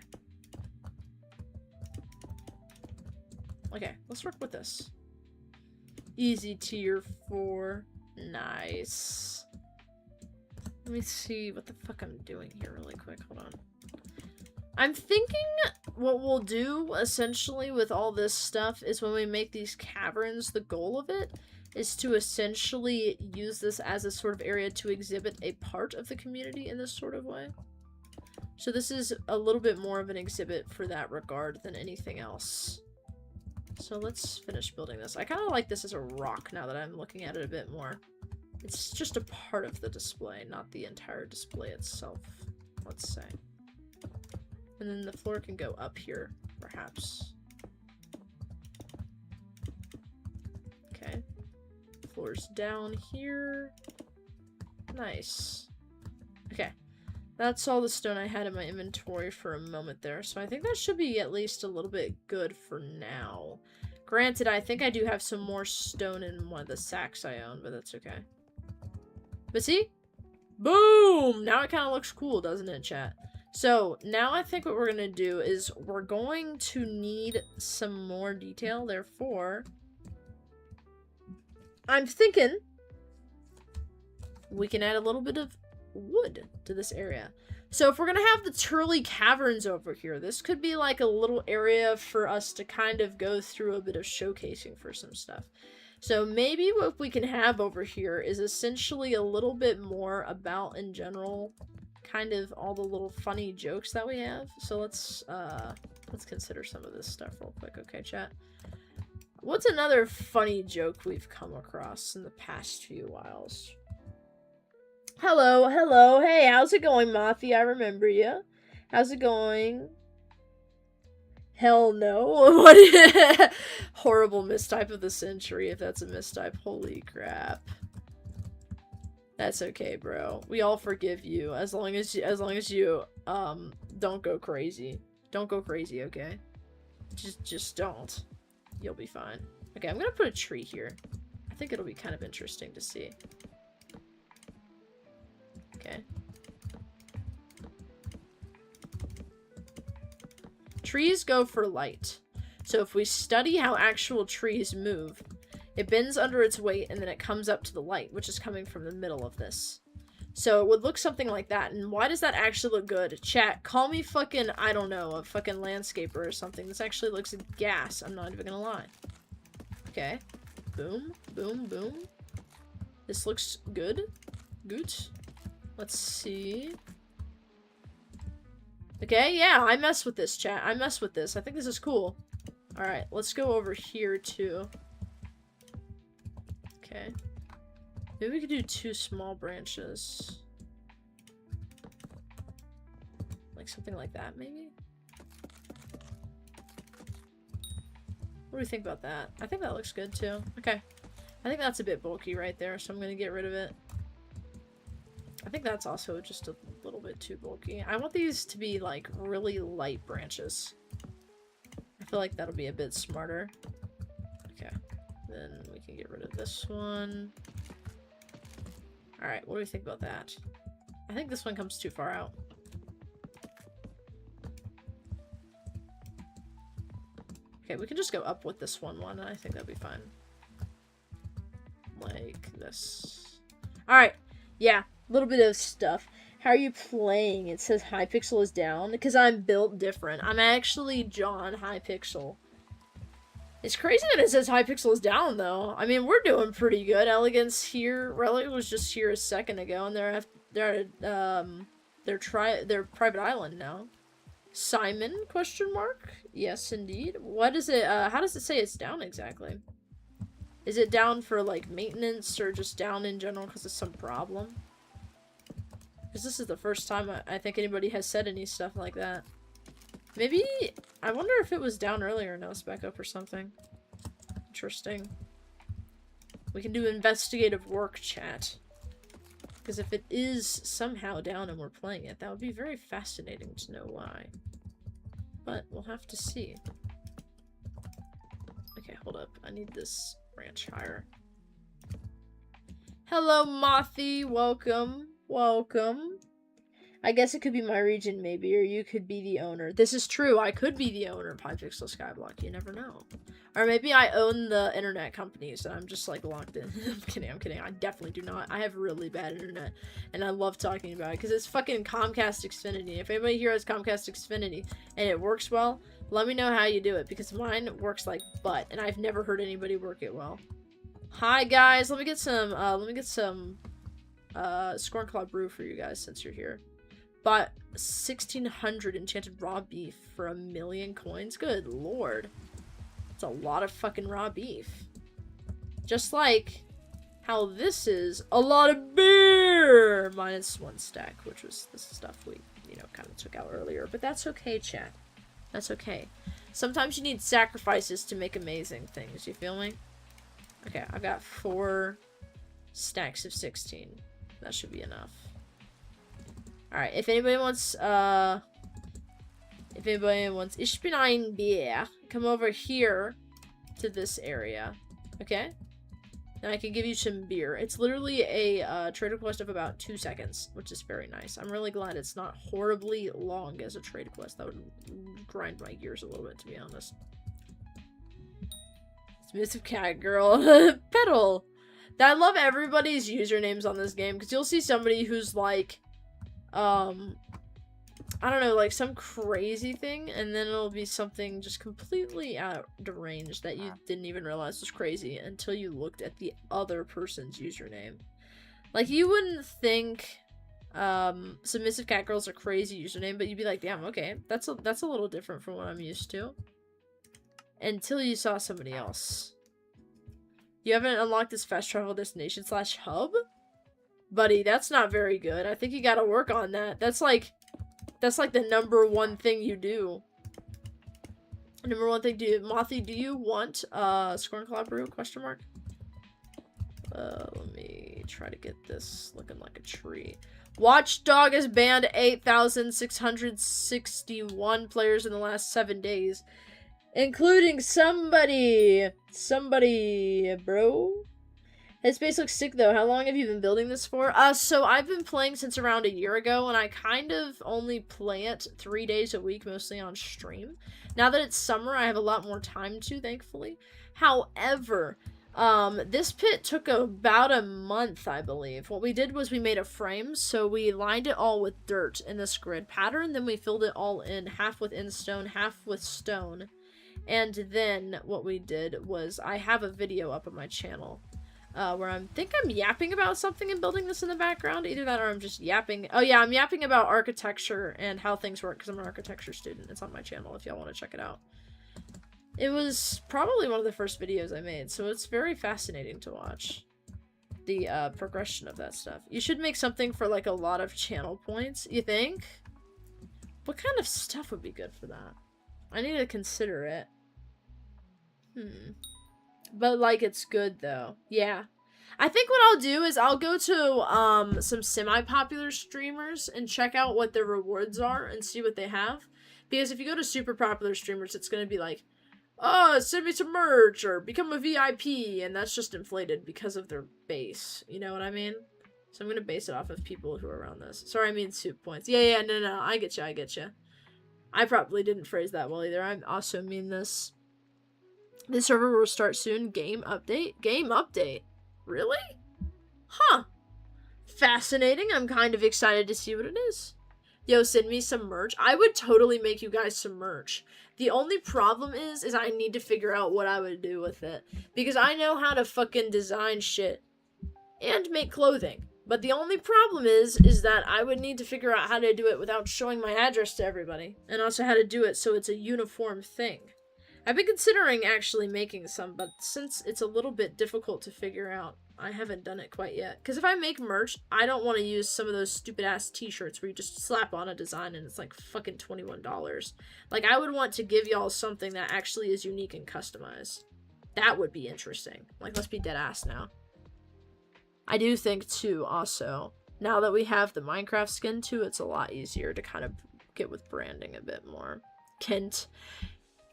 Okay, let's work with this. Easy tier 4. Nice. Let me see what the fuck I'm doing here really quick. Hold on. I'm thinking what we'll do, essentially, with all this stuff is when we make these caverns, the goal of it is to essentially use this as a sort of area to exhibit a part of the community in this sort of way. So this is a little bit more of an exhibit for that regard than anything else. So let's finish building this. I kind of like this as a rock now that I'm looking at it a bit more. It's just a part of the display, not the entire display itself, let's say. And then the floor can go up here, perhaps. Okay. Floor's down here. Nice. Okay. That's all the stone I had in my inventory for a moment there, so I think that should be at least a little bit good for now. Granted, I think I do have some more stone in one of the sacks I own, but that's okay. But see? Boom! Now it kind of looks cool, doesn't it, chat? So, now I think what we're going to do is we're going to need some more detail, therefore, I'm thinking we can add a little bit of wood to this area. So if we're gonna have the Turley Caverns over here, this could be like a little area for us to kind of go through a bit of showcasing for some stuff. So maybe what we can have over here is essentially a little bit more about, in general, kind of all the little funny jokes that we have. So let's consider some of this stuff real quick, okay, chat? What's another funny joke we've come across in the past few whiles? Hello, hello. Hey, how's it going, Mothy? I remember you. How's it going? Hell no. What? Horrible mistype of the century, if that's a mistype. Holy crap. That's okay, bro. We all forgive you as long as you don't go crazy. Don't go crazy, okay? Just don't. You'll be fine. Okay, I'm gonna put a tree here. I think it'll be kind of interesting to see. Okay. Trees go for light. So if we study how actual trees move, it bends under its weight and then it comes up to the light, which is coming from the middle of this. So it would look something like that. And why does that actually look good? Chat, call me fucking, I don't know, a fucking landscaper or something. This actually looks gas. I'm not even gonna lie. Okay. Boom, boom, boom. This looks good. Good. Let's see. Okay, yeah, I mess with this, chat. I mess with this. I think this is cool. Alright, let's go over here, too. Okay. Maybe we could do 2 small branches. Like something like that, maybe? What do you think about that? I think that looks good too. Okay. I think that's a bit bulky right there, so I'm gonna get rid of it. I think that's also just a little bit too bulky. I want these to be like really light branches. I feel like that'll be a bit smarter. Okay. Then we can get rid of this one. Alright, what do we think about that? I think this one comes too far out. Okay, we can just go up with this one, and I think that'd be fine. Like this. Alright, yeah, a little bit of stuff. How are you playing? It says Hypixel is down, because I'm built different. I'm actually John Hypixel. It's crazy that it says Hypixel is down, though. I mean, we're doing pretty good. Elegance here, Relic was just here a second ago, and they're their private island now. Simon, question mark? Yes, indeed. What is it, how does it say it's down exactly? Is it down for, like, maintenance, or just down in general because of some problem? Because this is the first time I think anybody has said any stuff like that. Maybe, I wonder if it was down earlier and now it's back up or something. Interesting. We can do investigative work, chat. Because if it is somehow down and we're playing it, that would be very fascinating to know why. But we'll have to see. Okay, hold up. I need this branch higher. Hello, Mothy. Welcome. Welcome. I guess it could be my region, maybe, or you could be the owner. This is true. I could be the owner of Hypixel Skyblock. You never know. Or maybe I own the internet companies and I'm just, like, locked in. I'm kidding, I'm kidding. I definitely do not. I have really bad internet, and I love talking about it, because it's fucking Comcast Xfinity. If anybody here has Comcast Xfinity and it works well, let me know how you do it, because mine works like butt, and I've never heard anybody work it well. Hi, guys. Let me get some Scorn Claw Brew for you guys, since you're here. Bought 1,600 enchanted raw beef for 1,000,000 coins. Good lord. That's a lot of fucking raw beef. Just like how this is a lot of beer! Minus 1 stack, which was the stuff we, you know, kind of took out earlier. But that's okay, chat. That's okay. Sometimes you need sacrifices to make amazing things, you feel me? Okay, I've got 4 stacks of 16. That should be enough. Alright, if anybody wants, Ich bin ein Bier, come over here to this area, okay? And I can give you some beer. It's literally a trade quest of about 2 seconds, which is very nice. I'm really glad it's not horribly long as a trade quest. That would grind my gears a little bit, to be honest. Submissive cat girl. Petal. I love everybody's usernames on this game, because you'll see somebody who's like, I don't know, like some crazy thing, and then it'll be something just completely deranged that you didn't even realize was crazy until you looked at the other person's username. Like, you wouldn't think, Submissive Cat Girl's a crazy username, but you'd be like, damn, okay, that's a little different from what I'm used to. Until you saw somebody else. You haven't unlocked this fast travel destination / hub? Buddy, that's not very good. I think you gotta work on that. That's like the #1 thing you do. #1 thing to do. Mothy, do you want Scorn Claw Brew? Question mark. Let me try to get this looking like a tree. Watchdog has banned 8,661 players in the last 7 days. Including somebody, bro. His face looks sick, though. How long have you been building this for? So I've been playing since around a year ago, and I kind of only play it 3 days a week, mostly on stream. Now that it's summer, I have a lot more time to, thankfully. However, this pit took about a month, I believe. What we did was we made a frame, so we lined it all with dirt in this grid pattern, then we filled it all in, half with stone, half with stone. And then what we did was, I have a video up on my channel where I'm yapping about something and building this in the background. Either that or I'm just yapping. Oh yeah, I'm yapping about architecture and how things work because I'm an architecture student. It's on my channel if y'all want to check it out. It was probably one of the first videos I made, so it's very fascinating to watch the progression of that stuff. You should make something for like a lot of channel points, you think? What kind of stuff would be good for that? I need to consider it. But, like, it's good, though. Yeah. I think what I'll do is I'll go to, some semi-popular streamers and check out what their rewards are and see what they have. Because if you go to super popular streamers, it's gonna be like, oh, send me some merch, or become a VIP, and that's just inflated because of their base. You know what I mean? So I'm gonna base it off of people who are around this. Sorry, I mean soup points. Yeah, no, I get you. I probably didn't phrase that well either. I also mean this. This server will start soon. Game update? Game update? Really? Huh. Fascinating. I'm kind of excited to see what it is. Yo, send me some merch. I would totally make you guys some merch. The only problem is I need to figure out what I would do with it. Because I know how to fucking design shit. And make clothing. But the only problem is that I would need to figure out how to do it without showing my address to everybody. And also how to do it so it's a uniform thing. I've been considering actually making some, but since it's a little bit difficult to figure out, I haven't done it quite yet. Because if I make merch, I don't want to use some of those stupid-ass t-shirts where you just slap on a design and it's like fucking $21. Like, I would want to give y'all something that actually is unique and customized. That would be interesting. Like, let's be dead-ass now. I do think, too, also, now that we have the Minecraft skin, too, it's a lot easier to kind of get with branding a bit more. Kent.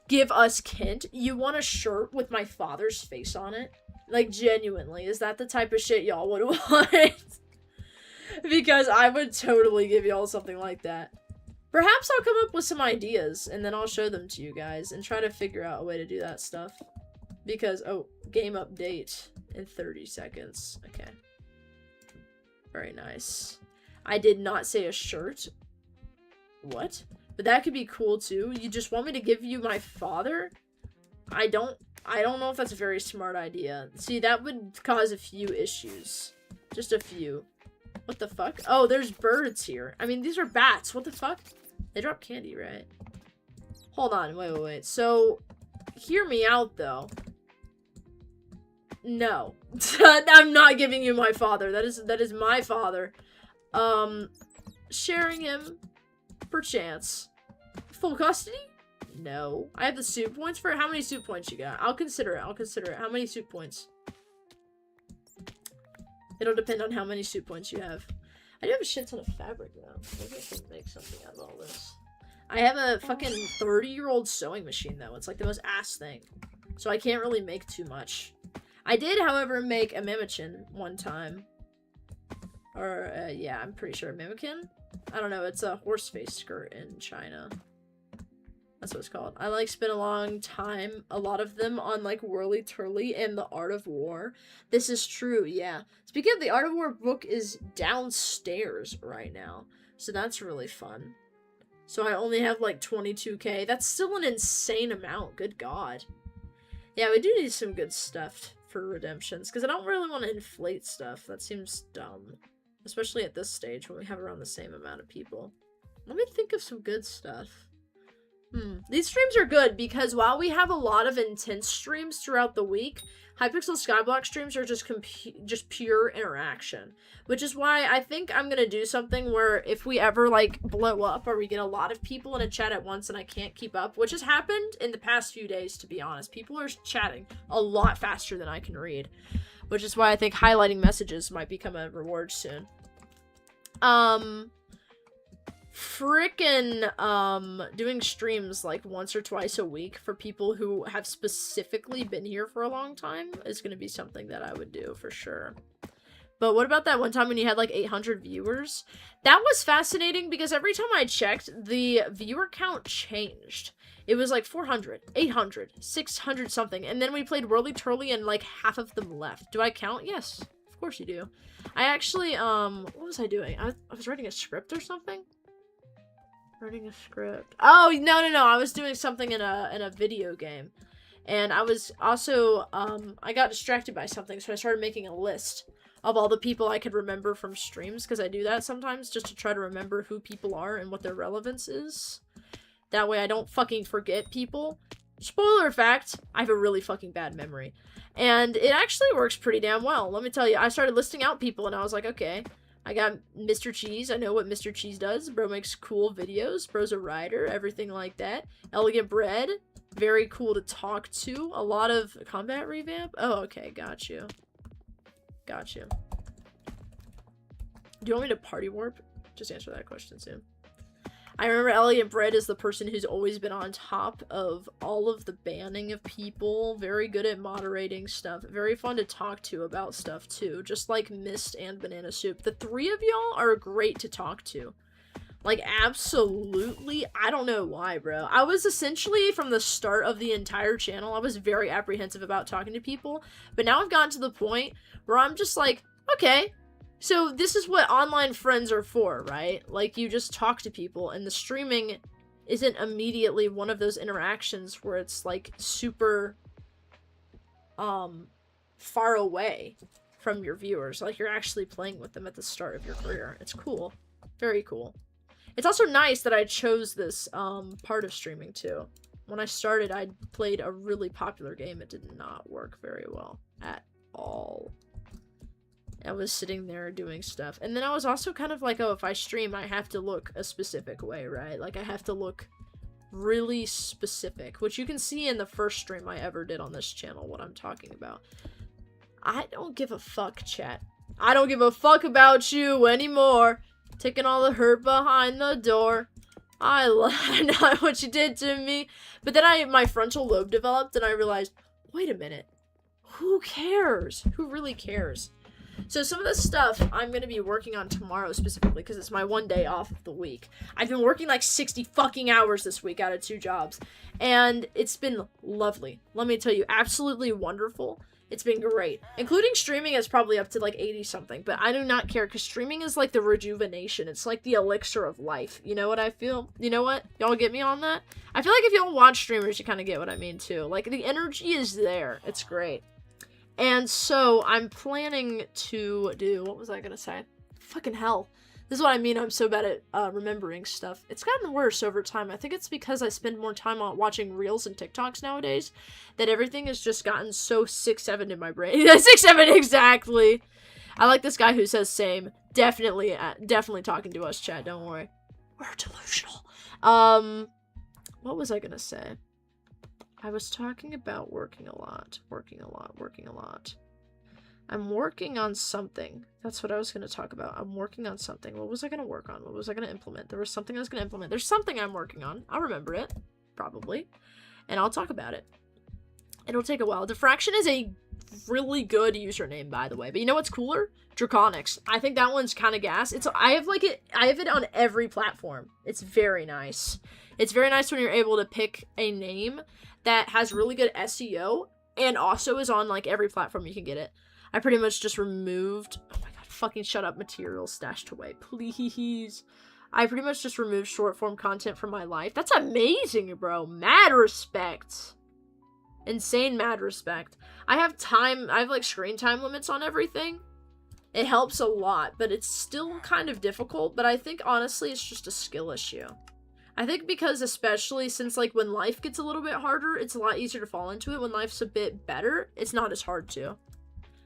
Give us Kent. You want a shirt with my father's face on it? Like, genuinely, is that the type of shit y'all would want? Because I would totally give y'all something like that. Perhaps I'll come up with some ideas, and then I'll show them to you guys, and try to figure out a way to do that stuff. Because, oh, game update in 30 seconds. Okay. Very nice. I did not say a shirt. What? But that could be cool, too. You just want me to give you my father? I don't know if that's a very smart idea. See, that would cause a few issues. Just a few. What the fuck? Oh, there's birds here. I mean, these are bats. What the fuck? They drop candy, right? Hold on. Wait. So, hear me out, though. No. I'm not giving you my father. That is my father. Sharing him... perchance. Full custody? No. I have the soup points for it. How many soup points you got? I'll consider it. How many soup points? It'll depend on how many soup points you have. I do have a shit ton of fabric now. Maybe I can make something out of all this. I have a fucking 30-year-old sewing machine, though. It's like the most ass thing. So I can't really make too much. I did, however, make a mimichin one time. Or, yeah, I'm pretty sure a mimikin? I don't know, it's a horse face skirt in China. That's what it's called. I, like, spent a long time, a lot of them, on, like, Whirly Turly and the Art of War. This is true, yeah. Speaking of, the Art of War book is downstairs right now. So that's really fun. So I only have, like, 22k. That's still an insane amount, good god. Yeah, we do need some good stuff for redemptions, because I don't really want to inflate stuff. That seems dumb. Especially at this stage when we have around the same amount of people. Let me think of some good stuff. These streams are good because while we have a lot of intense streams throughout the week, Hypixel Skyblock streams are just pure interaction. Which is why I think I'm gonna do something where if we ever, like, blow up or we get a lot of people in a chat at once and I can't keep up, which has happened in the past few days, to be honest. People are chatting a lot faster than I can read. Which is why I think highlighting messages might become a reward soon. Doing streams like once or twice a week for people who have specifically been here for a long time is going to be something that I would do for sure. But what about that one time when you had like 800 viewers? That was fascinating because every time I checked, the viewer count changed. It was like 400, 800, 600 something. And then we played Whirly Turly and like half of them left. Do I count? Yes, of course you do. I actually, what was I doing? I was writing a script or something? Writing a script. Oh, no. I was doing something in a video game. And I was also, I got distracted by something, so I started making a list of all the people I could remember from streams, because I do that sometimes just to try to remember who people are and what their relevance is. That way I don't fucking forget people. Spoiler fact, I have a really fucking bad memory. And it actually works pretty damn well. Let me tell you, I started listing out people and I was like, okay, I got Mr. Cheese. I know what Mr. Cheese does. Bro makes cool videos. Bro's a writer, everything like that. Elegant Bread. Very cool to talk to. A lot of combat revamp. Oh, okay. Got you. Got you. Do you want me to party warp? Just answer that question soon. I remember Elliot Bread is the person who's always been on top of all of the banning of people. Very good at moderating stuff. Very fun to talk to about stuff too. Just like Mist and Banana Soup. The three of y'all are great to talk to. Like, absolutely. I don't know why, bro. I was essentially, from the start of the entire channel, I was very apprehensive about talking to people. But now I've gotten to the point where I'm just like, okay, so this is what online friends are for, right? Like, you just talk to people, and the streaming isn't immediately one of those interactions where it's, like, super, far away from your viewers. Like, you're actually playing with them at the start of your career. It's cool. Very cool. It's also nice that I chose this, part of streaming, too. When I started, I played a really popular game. It did not work very well at all. I was sitting there doing stuff. And then I was also kind of like, oh, if I stream, I have to look a specific way, right? Like, I have to look really specific, which you can see in the first stream I ever did on this channel, what I'm talking about. I don't give a fuck, chat. I don't give a fuck about you anymore. Taking all the hurt behind the door. I know what you did to me. But then my frontal lobe developed and I realized, wait a minute. Who cares? Who really cares? So some of the stuff I'm going to be working on tomorrow specifically because it's my one day off of the week. I've been working like 60 fucking hours this week out of 2 jobs. And it's been lovely. Let me tell you, absolutely wonderful. It's been great. Including streaming is probably up to like 80 something, but I do not care because streaming is like the rejuvenation. It's like the elixir of life. You know what I feel? You know what? Y'all get me on that? I feel like if y'all watch streamers, you kind of get what I mean too. Like the energy is there. It's great. And so I'm planning to do, what was I going to say? Fucking hell. This is what I mean. I'm so bad at remembering stuff. It's gotten worse over time. I think it's because I spend more time on watching Reels and TikToks nowadays that everything has just gotten so 6-7 in my brain. 6-7 exactly. I like this guy who says same. Definitely talking to us, chat. Don't worry. We're delusional. What was I gonna say? I was talking about working a lot. I'm working on something. That's what I was going to talk about. I'm working on something. What was I going to work on? What was I going to implement? There was something I was going to implement. There's something I'm working on. I'll remember it. Probably. And I'll talk about it. It'll take a while. Diffraction is a really good username, by the way. But you know what's cooler? Draconics. I think that one's kind of gas. I have it on every platform. It's very nice. It's very nice when you're able to pick a name that has really good SEO and also is on like every platform you can get it. I pretty much just removed, oh my god, fucking shut up, materials stashed away, please. I pretty much just removed short form content from my life. That's amazing, bro. Mad respect. Insane mad respect. I have like screen time limits on everything. It helps a lot, but it's still kind of difficult, but I think honestly it's just a skill issue. I think because especially since like when life gets a little bit harder, it's a lot easier to fall into it. When life's a bit better, it's not as hard to.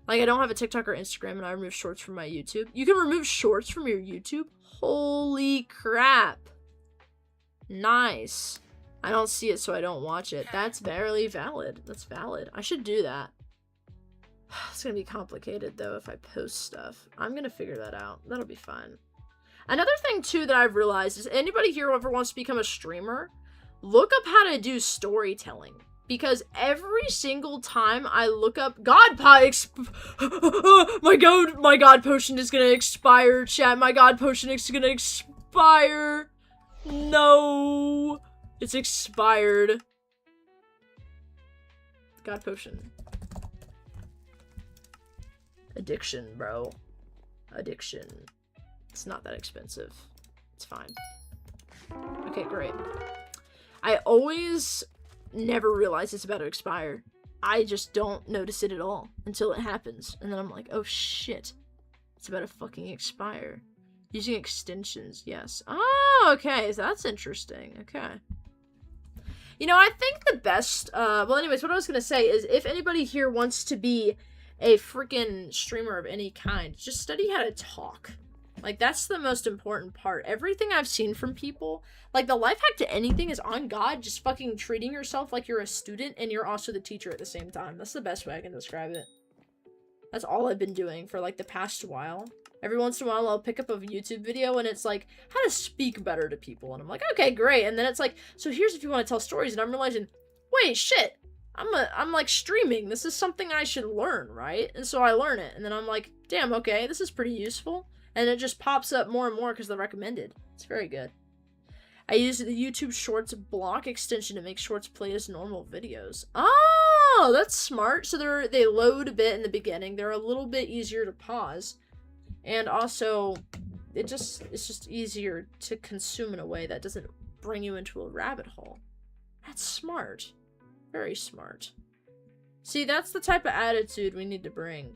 Like, I don't have a TikTok or Instagram, and I remove shorts from my YouTube. You can remove shorts from your YouTube? Holy crap. Nice. I don't see it, so I don't watch it. That's very valid. That's valid. I should do that. It's gonna be complicated, though, if I post stuff. I'm gonna figure that out. That'll be fun. Another thing, too, that I've realized is anybody here who ever wants to become a streamer, look up how to do storytelling. Because every single time I look up my god potion is gonna expire, chat. My god potion is gonna expire. No. It's expired. God potion. Addiction, bro. Addiction. It's not that expensive. It's fine. Okay, great. I always never realize it's about to expire. I just don't notice it at all until it happens. And then I'm like, oh shit. It's about to fucking expire. Using extensions, yes. Oh, okay. So that's interesting. Okay. You know, I think the best, well, anyways, what I was gonna say is if anybody here wants to be a freaking streamer of any kind, just study how to talk. Like, that's the most important part. Everything I've seen from people, like, the life hack to anything is, on God, just fucking treating yourself like you're a student and you're also the teacher at the same time. That's the best way I can describe it. That's all I've been doing for, like, the past while. Every once in a while, I'll pick up a YouTube video and it's like, how to speak better to people. And I'm like, okay, great. And then it's like, so here's if you want to tell stories. And I'm realizing, wait, shit. I'm like streaming. This is something I should learn, right? And so I learn it. And then I'm like, damn, okay, this is pretty useful. And it just pops up more and more because they're recommended. It's very good. I use the YouTube Shorts block extension to make Shorts play as normal videos. Oh, that's smart. So they load a bit in the beginning. They're a little bit easier to pause. And also, it's just easier to consume in a way that doesn't bring you into a rabbit hole. That's smart. Very smart. See, that's the type of attitude we need to bring.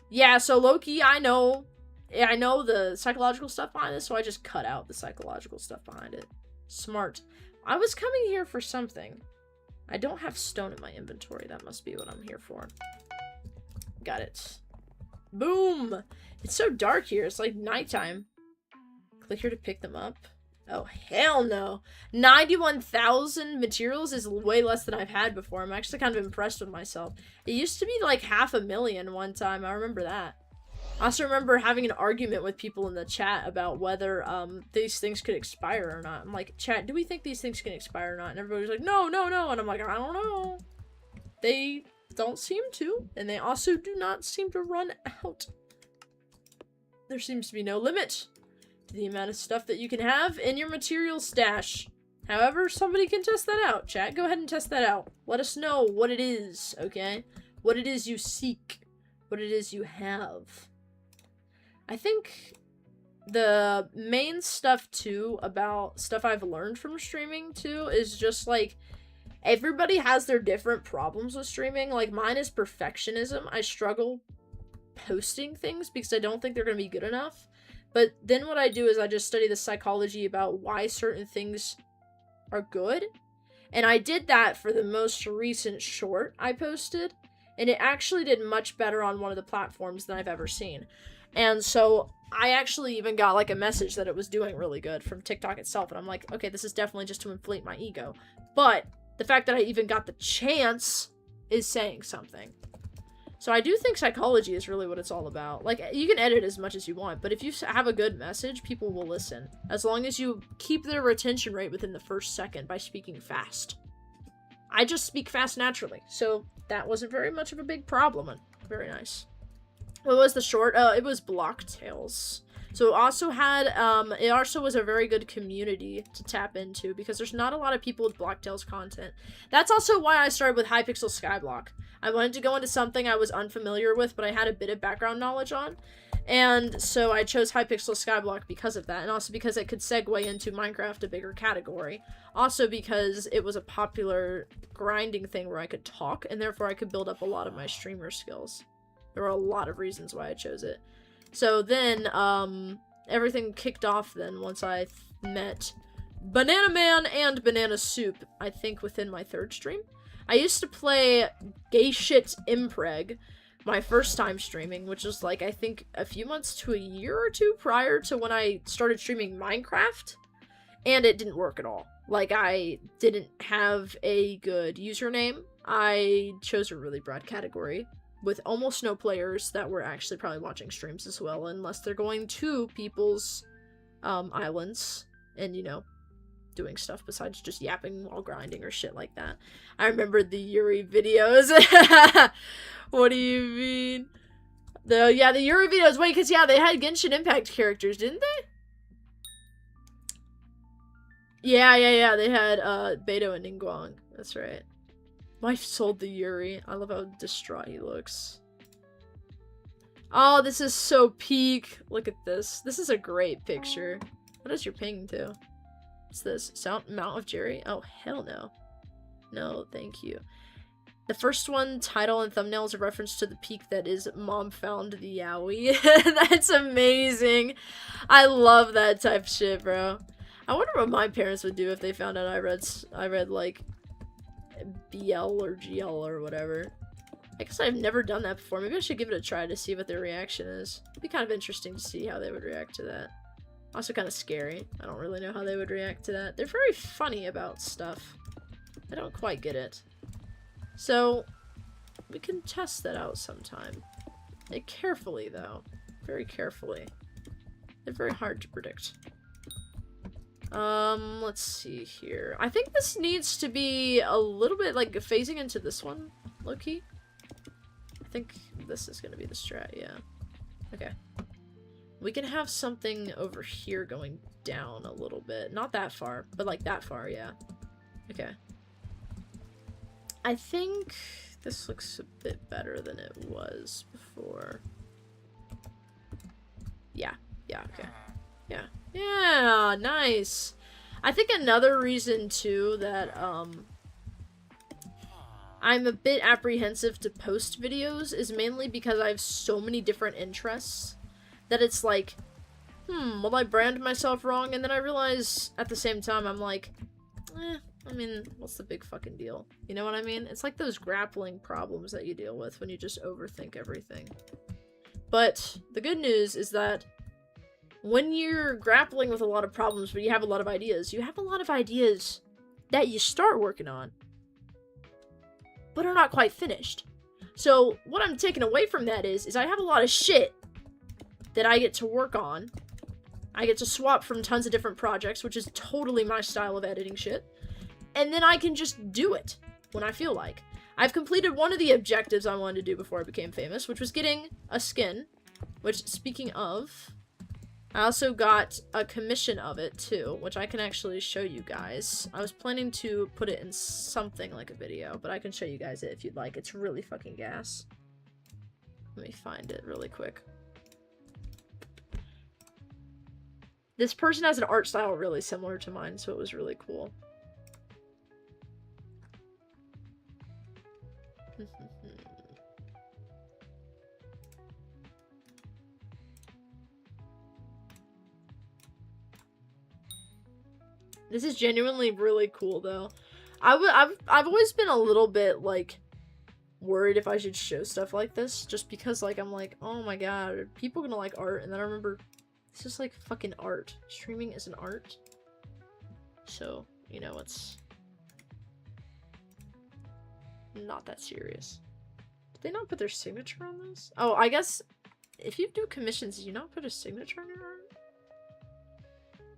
Yeah, so low-key, I know the psychological stuff behind this, so I just cut out the psychological stuff behind it. Smart. I was coming here for something. I don't have stone in my inventory. That must be what I'm here for. Got it. Boom! It's so dark here. It's like nighttime. Click here to pick them up. Oh, hell no. 91,000 materials is way less than I've had before. I'm actually kind of impressed with myself. It used to be like 500,000 one time. I remember that. I also remember having an argument with people in the chat about whether these things could expire or not. I'm like, chat, do we think these things can expire or not? And everybody was like, no, no, no. And I'm like, I don't know. They don't seem to. And they also do not seem to run out. There seems to be no limit to the amount of stuff that you can have in your material stash. However, somebody can test that out. Chat, go ahead and test that out. Let us know what it is, okay? What it is you seek. What it is you have. I think the main stuff, too, about stuff I've learned from streaming, too, is just, like, everybody has their different problems with streaming. Like, mine is perfectionism. I struggle posting things because I don't think they're going to be good enough. But then what I do is I just study the psychology about why certain things are good. And I did that for the most recent short I posted. And it actually did much better on one of the platforms than I've ever seen. And so I actually even got like a message that it was doing really good from TikTok itself. And I'm like, okay, this is definitely just to inflate my ego. But the fact that I even got the chance is saying something. So I do think psychology is really what it's all about. Like, you can edit as much as you want, but if you have a good message, people will listen. As long as you keep their retention rate within the first second by speaking fast. I just speak fast naturally, so that wasn't very much of a big problem. Very nice. What was the short? It was Block Tales. So it also had, it also was a very good community to tap into because there's not a lot of people with Block Tales content. That's also why I started with Hypixel Skyblock. I wanted to go into something I was unfamiliar with, but I had a bit of background knowledge on. And so I chose Hypixel Skyblock because of that, and also because it could segue into Minecraft, a bigger category. Also because it was a popular grinding thing where I could talk, and therefore I could build up a lot of my streamer skills. There were a lot of reasons why I chose it. So then, everything kicked off then once I met Banana Man and Banana Soup, I think within my third stream. I used to play Gay Shit Impreg my first time streaming, which was like, I think a few months to a year or two prior to when I started streaming Minecraft, and it didn't work at all. Like, I didn't have a good username. I chose a really broad category with almost no players that were actually probably watching streams as well, unless they're going to people's islands and, you know, doing stuff besides just yapping while grinding or shit like that. I remember the Yuri videos. What do you mean? The Yuri videos. Wait, because yeah, they had Genshin Impact characters, didn't they? Yeah. They had Beto and Ningguang. That's right. Wife sold the Yuri. I love how distraught he looks. Oh, this is so peak. Look at this. This is a great picture. What is your ping to? What's this? Mount of Jerry? Oh, hell no. No, thank you. The first one, title and thumbnail, is a reference to the peak that is Mom Found the Yowie. That's amazing. I love that type of shit, bro. I wonder what my parents would do if they found out I read like BL or GL or whatever. I guess I've never done that before. Maybe I should give it a try to see what their reaction is. It'd be kind of interesting to see how they would react to that. Also kind of scary. I don't really know how they would react to that. They're very funny about stuff. I don't quite get it. So, we can test that out sometime. Carefully, though. Very carefully. They're very hard to predict. Let's see here. I think this needs to be a little bit, like, phasing into this one, low-key. I think this is gonna be the strat, yeah. Okay. We can have something over here going down a little bit. Not that far, but like that far, yeah. Okay. I think this looks a bit better than it was before. Yeah. Yeah, okay. Yeah. Yeah, nice. I think another reason, too, that, I'm a bit apprehensive to post videos is mainly because I have so many different interests that it's like, will I brand myself wrong? And then I realize at the same time, I'm like, I mean, what's the big fucking deal? You know what I mean? It's like those grappling problems that you deal with when you just overthink everything. But the good news is that when you're grappling with a lot of problems, but you have a lot of ideas, you have a lot of ideas that you start working on, but are not quite finished. So what I'm taking away from that is I have a lot of shit that I get to work on. I get to swap from tons of different projects, which is totally my style of editing shit. And then I can just do it when I feel like. I've completed one of the objectives I wanted to do before I became famous, which was getting a skin. Which, speaking of, I also got a commission of it, too, which I can actually show you guys. I was planning to put it in something like a video, but I can show you guys it if you'd like. It's really fucking gas. Let me find it really quick. This person has an art style really similar to mine, so it was really cool. This is genuinely really cool, though. I've always been a little bit, like, worried if I should show stuff like this, just because, like, I'm like, oh my god, are people gonna like art? And then I remember, it's just like fucking art. Streaming is an art. So, you know, it's not that serious. Did they not put their signature on this? Oh, I guess if you do commissions, did you not put a signature on your art?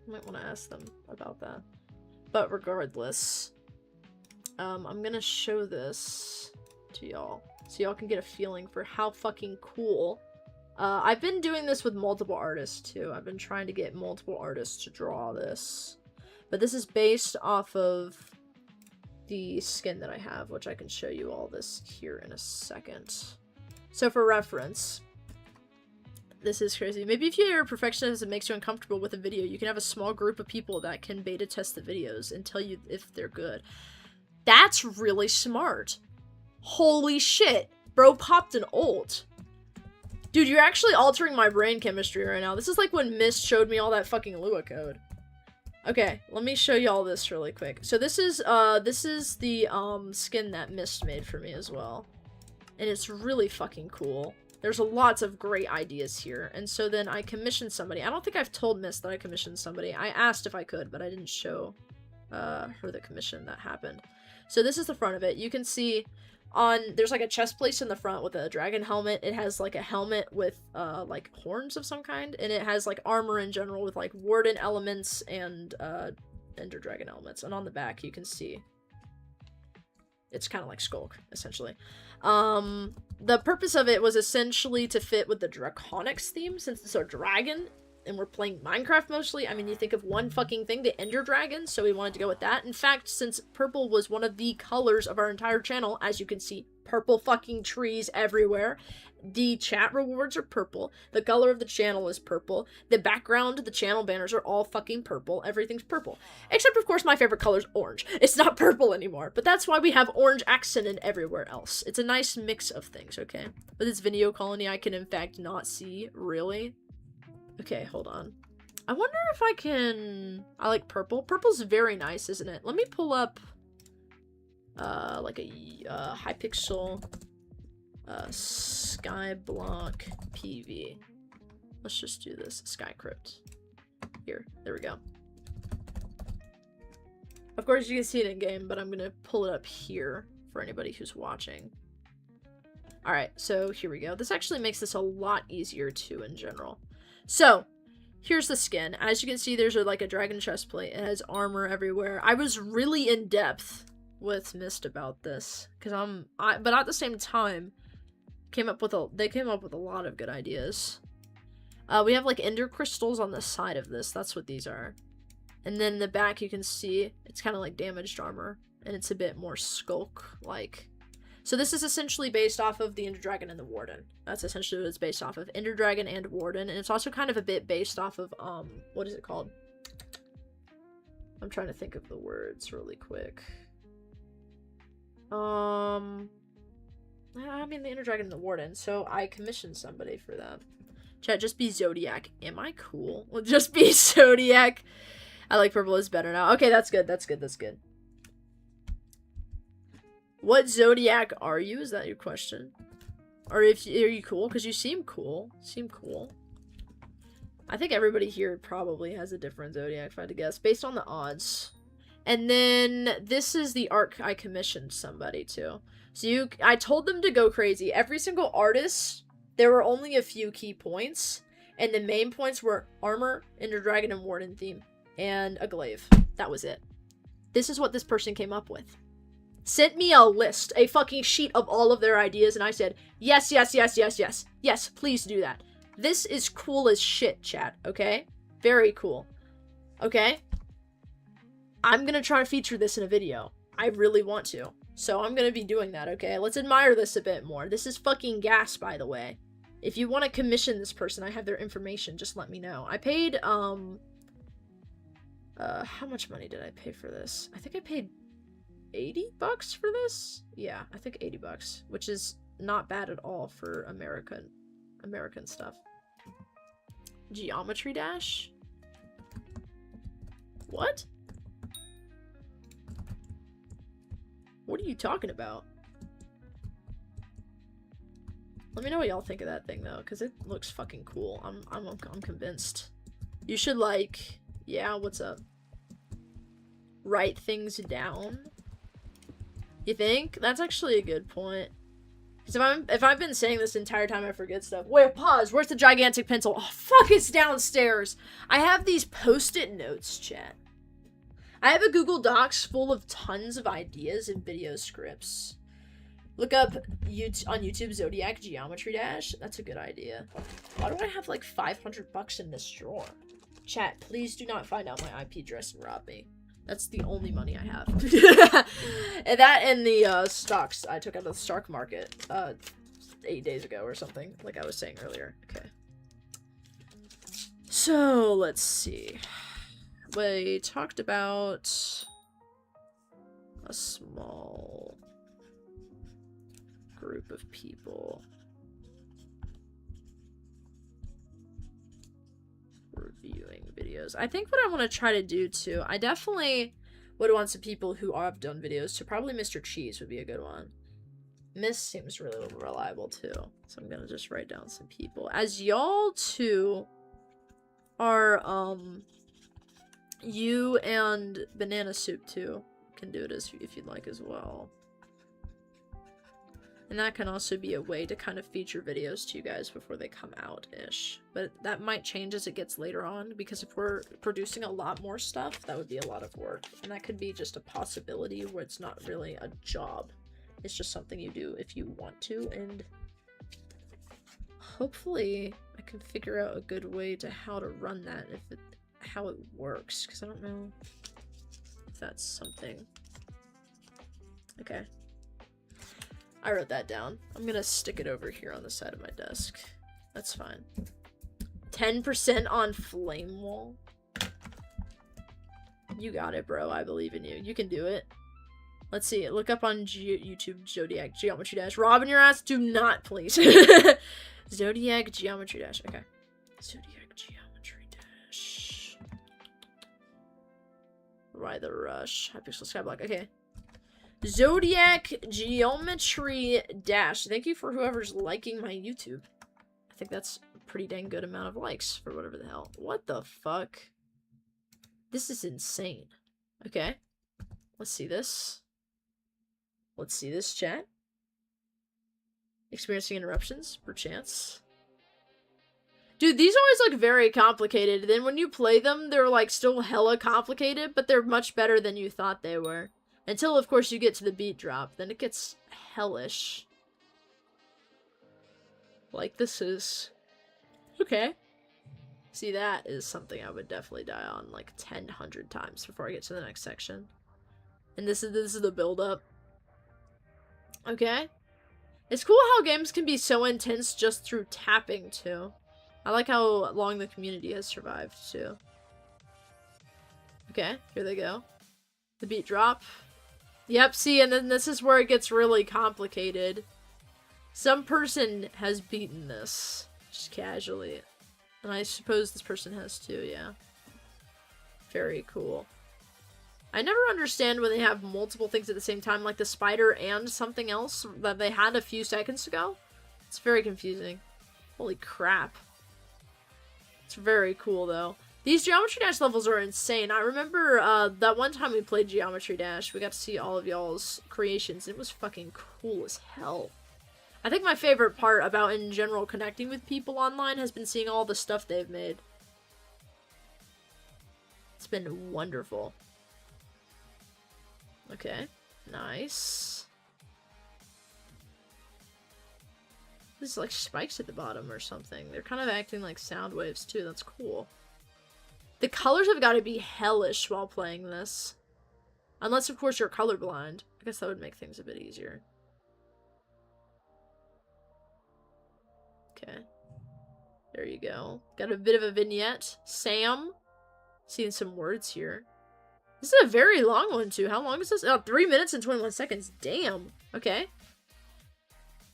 I might want to ask them about that. But regardless, I'm gonna show this to y'all so y'all can get a feeling for how fucking cool. I've been doing this with multiple artists too. I've been trying to get multiple artists to draw this. But this is based off of the skin that I have, which I can show you all this here in a second. So for reference, this is crazy. Maybe if you're a perfectionist and it makes you uncomfortable with a video, you can have a small group of people that can beta test the videos and tell you if they're good. That's really smart. Holy shit. Bro popped an ult. Dude, you're actually altering my brain chemistry right now. This is like when Mist showed me all that fucking Lua code. Okay, let me show you all this really quick. So this is the skin that Mist made for me as well. And it's really fucking cool. There's lots of great ideas here. And so then I commissioned somebody. I don't think I've told Mist that I commissioned somebody. I asked if I could, but I didn't show her the commission that happened. So this is the front of it. You can see there's like a chest plate in the front with a dragon helmet. It has like a helmet with like horns of some kind. And it has like armor in general with like warden elements and ender dragon elements. And on the back you can see it's kind of like Skulk, essentially. The purpose of it was essentially to fit with the Draconics theme, since it's a dragon, and we're playing Minecraft mostly. I mean, you think of one fucking thing, the Ender Dragon, so we wanted to go with that. In fact, since purple was one of the colors of our entire channel, as you can see, purple fucking trees everywhere. The chat rewards are purple. The color of the channel is purple. The background, the channel banners are all fucking purple. Everything's purple. Except, of course, my favorite color is orange. It's not purple anymore. But that's why we have orange accented everywhere else. It's a nice mix of things, okay? With this video colony, I can, in fact, not see, really. Okay, hold on. I wonder if I can... I like purple. Purple's very nice, isn't it? Let me pull up, like a Hypixel Skyblock PV. Let's just do this. Skycrypt. Here. There we go. Of course, you can see it in game, but I'm gonna pull it up here for anybody who's watching. Alright, so here we go. This actually makes this a lot easier too in general. So, here's the skin. As you can see, there's like a dragon chest plate. It has armor everywhere. I was really in depth with Mist about this, because but at the same time, they came up with a lot of good ideas. We have like ender crystals on the side of this. That's what these are. And then in the back, you can see it's kind of like damaged armor, and it's a bit more skulk-like. So this is essentially based off of the Ender Dragon and the Warden. That's essentially what it's based off of. Ender Dragon and Warden. And it's also kind of a bit based off of, what is it called? I'm trying to think of the words really quick. I mean, the Ender Dragon and the Warden. So I commissioned somebody for that. Chat, just be Zodiac. Am I cool? Well, just be Zodiac. I like purple is better now. Okay, that's good. That's good. That's good. What Zodiac are you? Is that your question? Or are you cool? Because you seem cool. Seem cool. I think everybody here probably has a different Zodiac, if I had to guess, based on the odds. And then this is the arc I commissioned somebody to. So I told them to go crazy. Every single artist, there were only a few key points, and the main points were armor, Ender Dragon, and Warden theme, and a glaive. That was it. This is what this person came up with. Sent me a list, a fucking sheet of all of their ideas, and I said, yes, yes, yes, yes, yes. Yes, please do that. This is cool as shit, chat, okay? Very cool. Okay? I'm gonna try to feature this in a video. I really want to. So I'm gonna be doing that, okay? Let's admire this a bit more. This is fucking gas, by the way. If you want to commission this person, I have their information. Just let me know. I paid, how much money did I pay for this? I think I paid $80 for this? Yeah, I think $80, which is not bad at all for American stuff. Geometry Dash? What? What are you talking about? Let me know what y'all think of that thing though, because it looks fucking cool. I'm convinced. You should like, yeah, what's up? Write things down. You think? That's actually a good point. Because if I've been saying this the entire time, I forget stuff. Wait, pause. Where's the gigantic pencil? Oh, fuck, it's downstairs. I have these post-it notes, chat. I have a Google Docs full of tons of ideas and video scripts. Look up on YouTube Zodiac Geometry Dash. That's a good idea. Why do I have like $500 in this drawer? Chat, please do not find out my IP address and rob me. That's the only money I have. And that and the stocks I took out of the stock market 8 days ago or something, like I was saying earlier. Okay. So, let's see. We talked about a small group of people. Reviewing videos. I think what I want to try to do too, I definitely would want some people who have done videos, so probably Mr. Cheese would be a good one. Miss seems really reliable too, so I'm gonna just write down some people. As y'all two are, you and Banana Soup too can do it if you'd like as well. And that can also be a way to kind of feature videos to you guys before they come out-ish. But that might change as it gets later on, because if we're producing a lot more stuff, that would be a lot of work. And that could be just a possibility where it's not really a job. It's just something you do if you want to, and hopefully I can figure out a good way to how to run that, how it works, because I don't know if that's something. Okay. I wrote that down. I'm gonna stick it over here on the side of my desk. That's fine. 10% on Flame Wall. You got it, bro. I believe in you. You can do it. Let's see. Look up on YouTube Zodiac Geometry Dash. Robin your ass. Do not, please. Zodiac Geometry Dash. Okay. Zodiac Geometry Dash. Why the rush? Hypixel Skyblock. Okay. Zodiac Geometry Dash. Thank you for whoever's liking my YouTube. I think that's a pretty dang good amount of likes for whatever the hell. What the fuck? This is insane. Okay. Let's see this. Let's see this, chat. Experiencing interruptions, perchance. Dude, these always look very complicated. Then when you play them, they're like still hella complicated, but they're much better than you thought they were. Until, of course, you get to the beat drop. Then it gets hellish. Like this is. Okay. See, that is something I would definitely die on like 100 times before I get to the next section. And this is the build-up. Okay. It's cool how games can be so intense just through tapping, too. I like how long the community has survived, too. Okay, here they go. The beat drop. Yep, see, and then this is where it gets really complicated. Some person has beaten this, just casually. And I suppose this person has too, yeah. Very cool. I never understand when they have multiple things at the same time, like the spider and something else that they had a few seconds ago. It's very confusing. Holy crap. It's very cool, though. These Geometry Dash levels are insane. I remember that one time we played Geometry Dash, we got to see all of y'all's creations. It was fucking cool as hell. I think my favorite part about, in general, connecting with people online has been seeing all the stuff they've made. It's been wonderful. Okay, nice. This is like spikes at the bottom or something. They're kind of acting like sound waves too, that's cool. The colors have got to be hellish while playing this. Unless, of course, you're colorblind. I guess that would make things a bit easier. Okay. There you go. Got a bit of a vignette. Sam. Seeing some words here. This is a very long one, too. How long is this? Oh, 3 minutes and 21 seconds. Damn. Okay.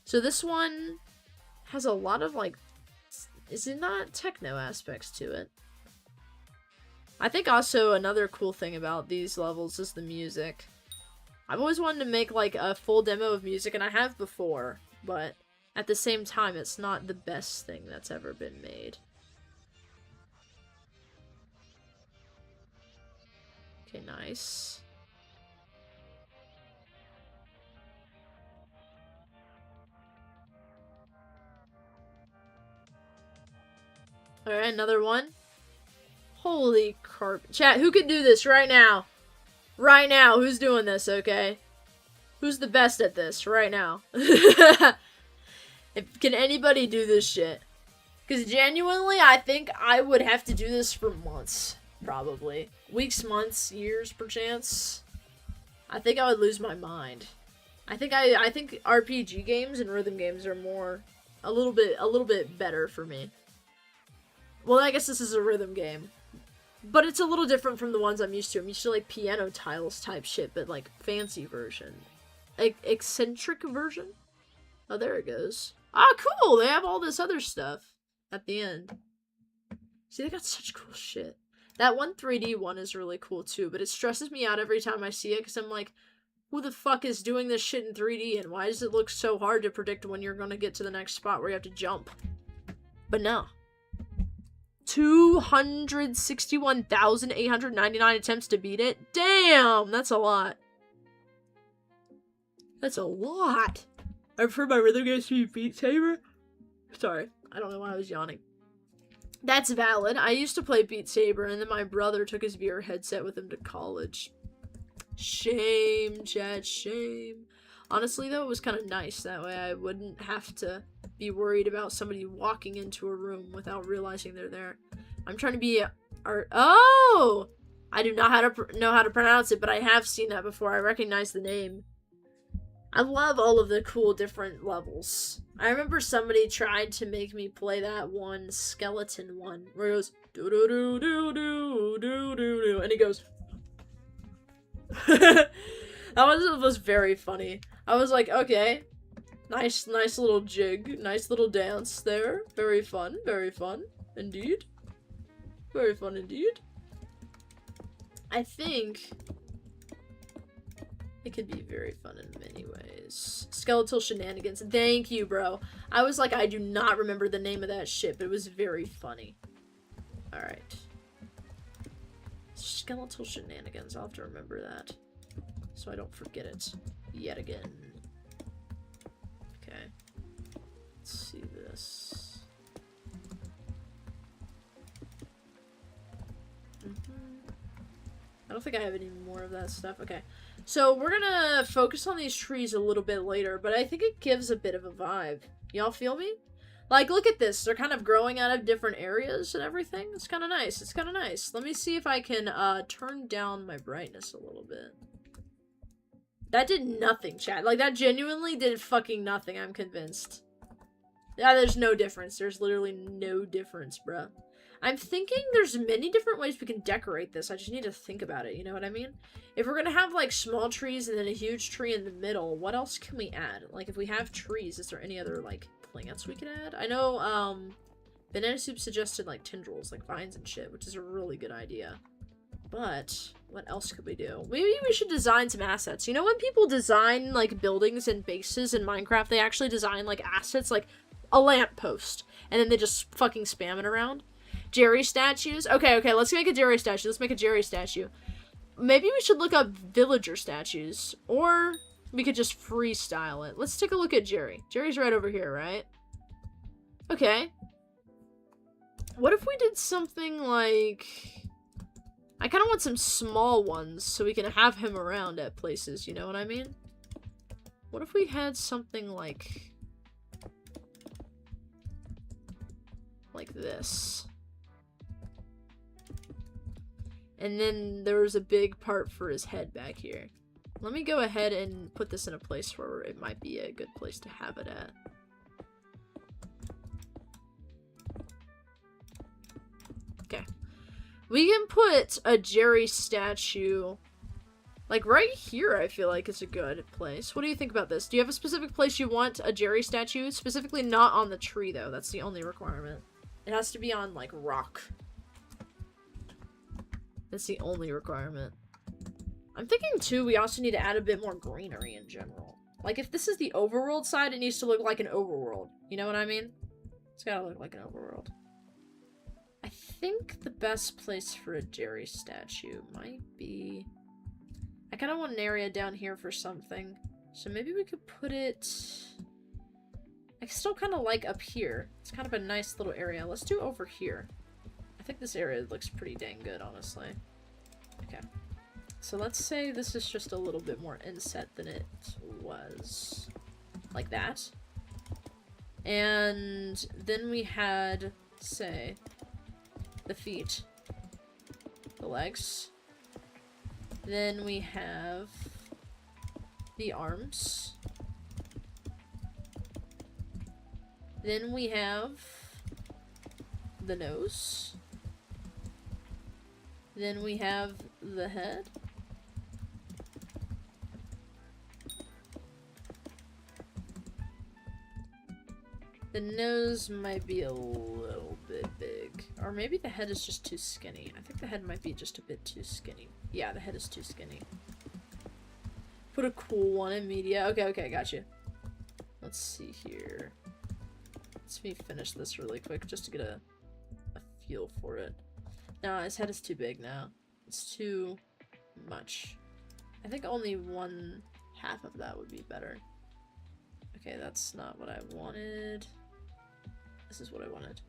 So this one has a lot of, like, is it not techno aspects to it? I think also another cool thing about these levels is the music. I've always wanted to make, like, a full demo of music, and I have before, but at the same time, it's not the best thing that's ever been made. Okay, nice. Alright, another one. Holy carp. Chat, who can do this right now? Right now, who's doing this, okay? Who's the best at this right now? Can anybody do this shit? Because genuinely, I think I would have to do this for months. Probably. Weeks, months, years, perchance. I think I would lose my mind. I think RPG games and rhythm games are more a little bit better for me. Well, I guess this is a rhythm game. But it's a little different from the ones I'm used to. I'm used to like piano tiles type shit, but like fancy version. Eccentric version? Oh, there it goes. Ah, cool! They have all this other stuff at the end. See, they got such cool shit. That one 3D one is really cool too, but it stresses me out every time I see it because I'm like, who the fuck is doing this shit in 3D and why does it look so hard to predict when you're gonna get to the next spot where you have to jump? But no. 261,899 attempts to beat it? Damn! That's a lot. That's a lot! I prefer my rhythm games to be Beat Saber. Sorry, I don't know why I was yawning. That's valid. I used to play Beat Saber, and then my brother took his VR headset with him to college. Shame, chat, shame. Honestly, though, it was kind of nice. That way I wouldn't have to be worried about somebody walking into a room without realizing they're there. I'm trying to be... Oh! I do not know how to pronounce it, but I have seen that before. I recognize the name. I love all of the cool different levels. I remember somebody tried to make me play that one skeleton one where it goes do do do do do do do do and he goes that was very funny. I was like, okay, nice little jig, nice little dance there. Very fun indeed. Very fun indeed. I think It could be very fun in many ways. Skeletal shenanigans. Thank you, bro. I was like, I do not remember the name of that shit, but it was very funny. Alright. Skeletal shenanigans. I'll have to remember that. So I don't forget it yet again. Okay. Let's see this. I don't think I have any more of that stuff. Okay. So we're gonna focus on these trees a little bit later, but I think it gives a bit of a vibe. Y'all feel me? Like, look at this. They're kind of growing out of different areas and everything. It's kind of nice. It's kind of nice. Let me see if I can turn down my brightness a little bit. That did nothing, chat. Like, that genuinely did fucking nothing, I'm convinced. Yeah, there's no difference. There's literally no difference, bruh. I'm thinking there's many different ways we can decorate this. I just need to think about it, you know what I mean? If we're gonna have, like, small trees and then a huge tree in the middle, what else can we add? Like, if we have trees, is there any other, like, plants we can add? I know, Banana Soup suggested, like, tendrils, like vines and shit, which is a really good idea. But what else could we do? Maybe we should design some assets. You know when people design, like, buildings and bases in Minecraft, they actually design, like, assets, like a lamppost, and then they just fucking spam it around? Jerry statues? Okay, let's make a Jerry statue. Let's make a Jerry statue. Maybe we should look up villager statues, or we could just freestyle it. Let's take a look at Jerry. Jerry's right over here, right? Okay. What if we did something like... I kind of want some small ones so we can have him around at places, you know what I mean? What if we had something like this? And then there was a big part for his head back here. Let me go ahead and put this in a place where it might be a good place to have it at. Okay. We can put a Jerry statue, like, right here, I feel like is a good place. What do you think about this? Do you have a specific place you want a Jerry statue? Specifically not on the tree, though. That's the only requirement. It has to be on, like, rock. That's the only requirement. I'm thinking, too, we also need to add a bit more greenery in general. Like, if this is the overworld side, it needs to look like an overworld. You know what I mean? It's gotta look like an overworld. I think the best place for a Jerry statue might be... I kind of want an area down here for something. So maybe we could put it... I still kind of like up here. It's kind of a nice little area. Let's do over here. I think this area looks pretty dang good, honestly. Okay. So let's say this is just a little bit more inset than it was. Like that. And then we had, say, the feet. The legs. Then we have the arms. Then we have the nose. Then we have the head. The nose might be a little bit big. Or maybe the head is just too skinny. I think the head might be just a bit too skinny. Yeah, the head is too skinny. Put a cool one in media. Okay, got you. Let's see here. Let's me finish this really quick just to get a feel for it. No, his head is too big now. It's too much. I think only 1/2 of that would be better. Okay, that's not what I wanted. This is what I wanted.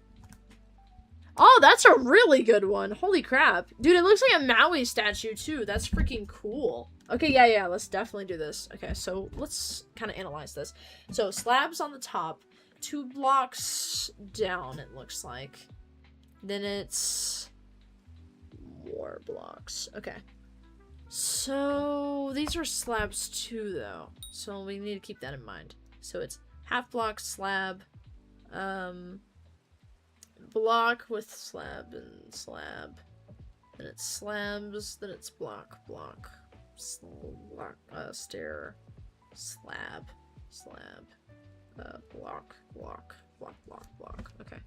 Oh, that's a really good one. Holy crap. Dude, it looks like a Maui statue too. That's freaking cool. Okay, yeah, let's definitely do this. Okay, so let's kind of analyze this. So slabs on the top, 2 blocks down, it looks like. Then it's more blocks. Okay. So these are slabs too, though. So we need to keep that in mind. So it's half block, slab, block with slab and slab. Then it's slabs, then it's block, stair, slab, block. Okay.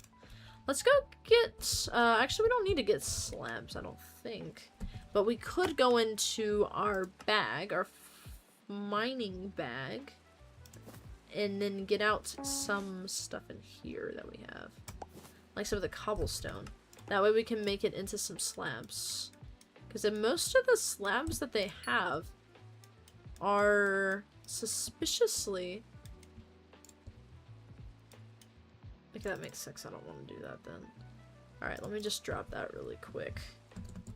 Let's go get, actually we don't need to get slabs, I don't think. But we could go into our bag, our mining bag. And then get out some stuff in here that we have. Like some of the cobblestone. That way we can make it into some slabs. Because most of the slabs that they have are suspiciously... Like, that makes sense. I don't want to do that then. Alright, let me just drop that really quick.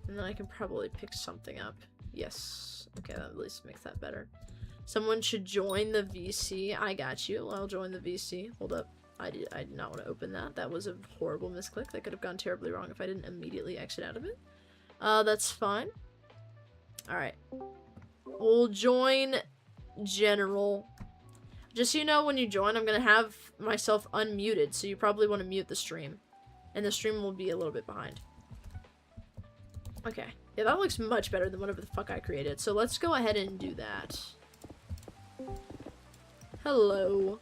And then I can probably pick something up. Yes. Okay, that at least makes that better. Someone should join the VC. I got you. I'll join the VC. Hold up. I did not want to open that. That was a horrible misclick. That could have gone terribly wrong if I didn't immediately exit out of it. That's fine. Alright. We'll join General. Just so you know, when you join, I'm going to have myself unmuted, so you probably want to mute the stream. And the stream will be a little bit behind. Okay. Yeah, that looks much better than whatever the fuck I created. So let's go ahead and do that. Hello.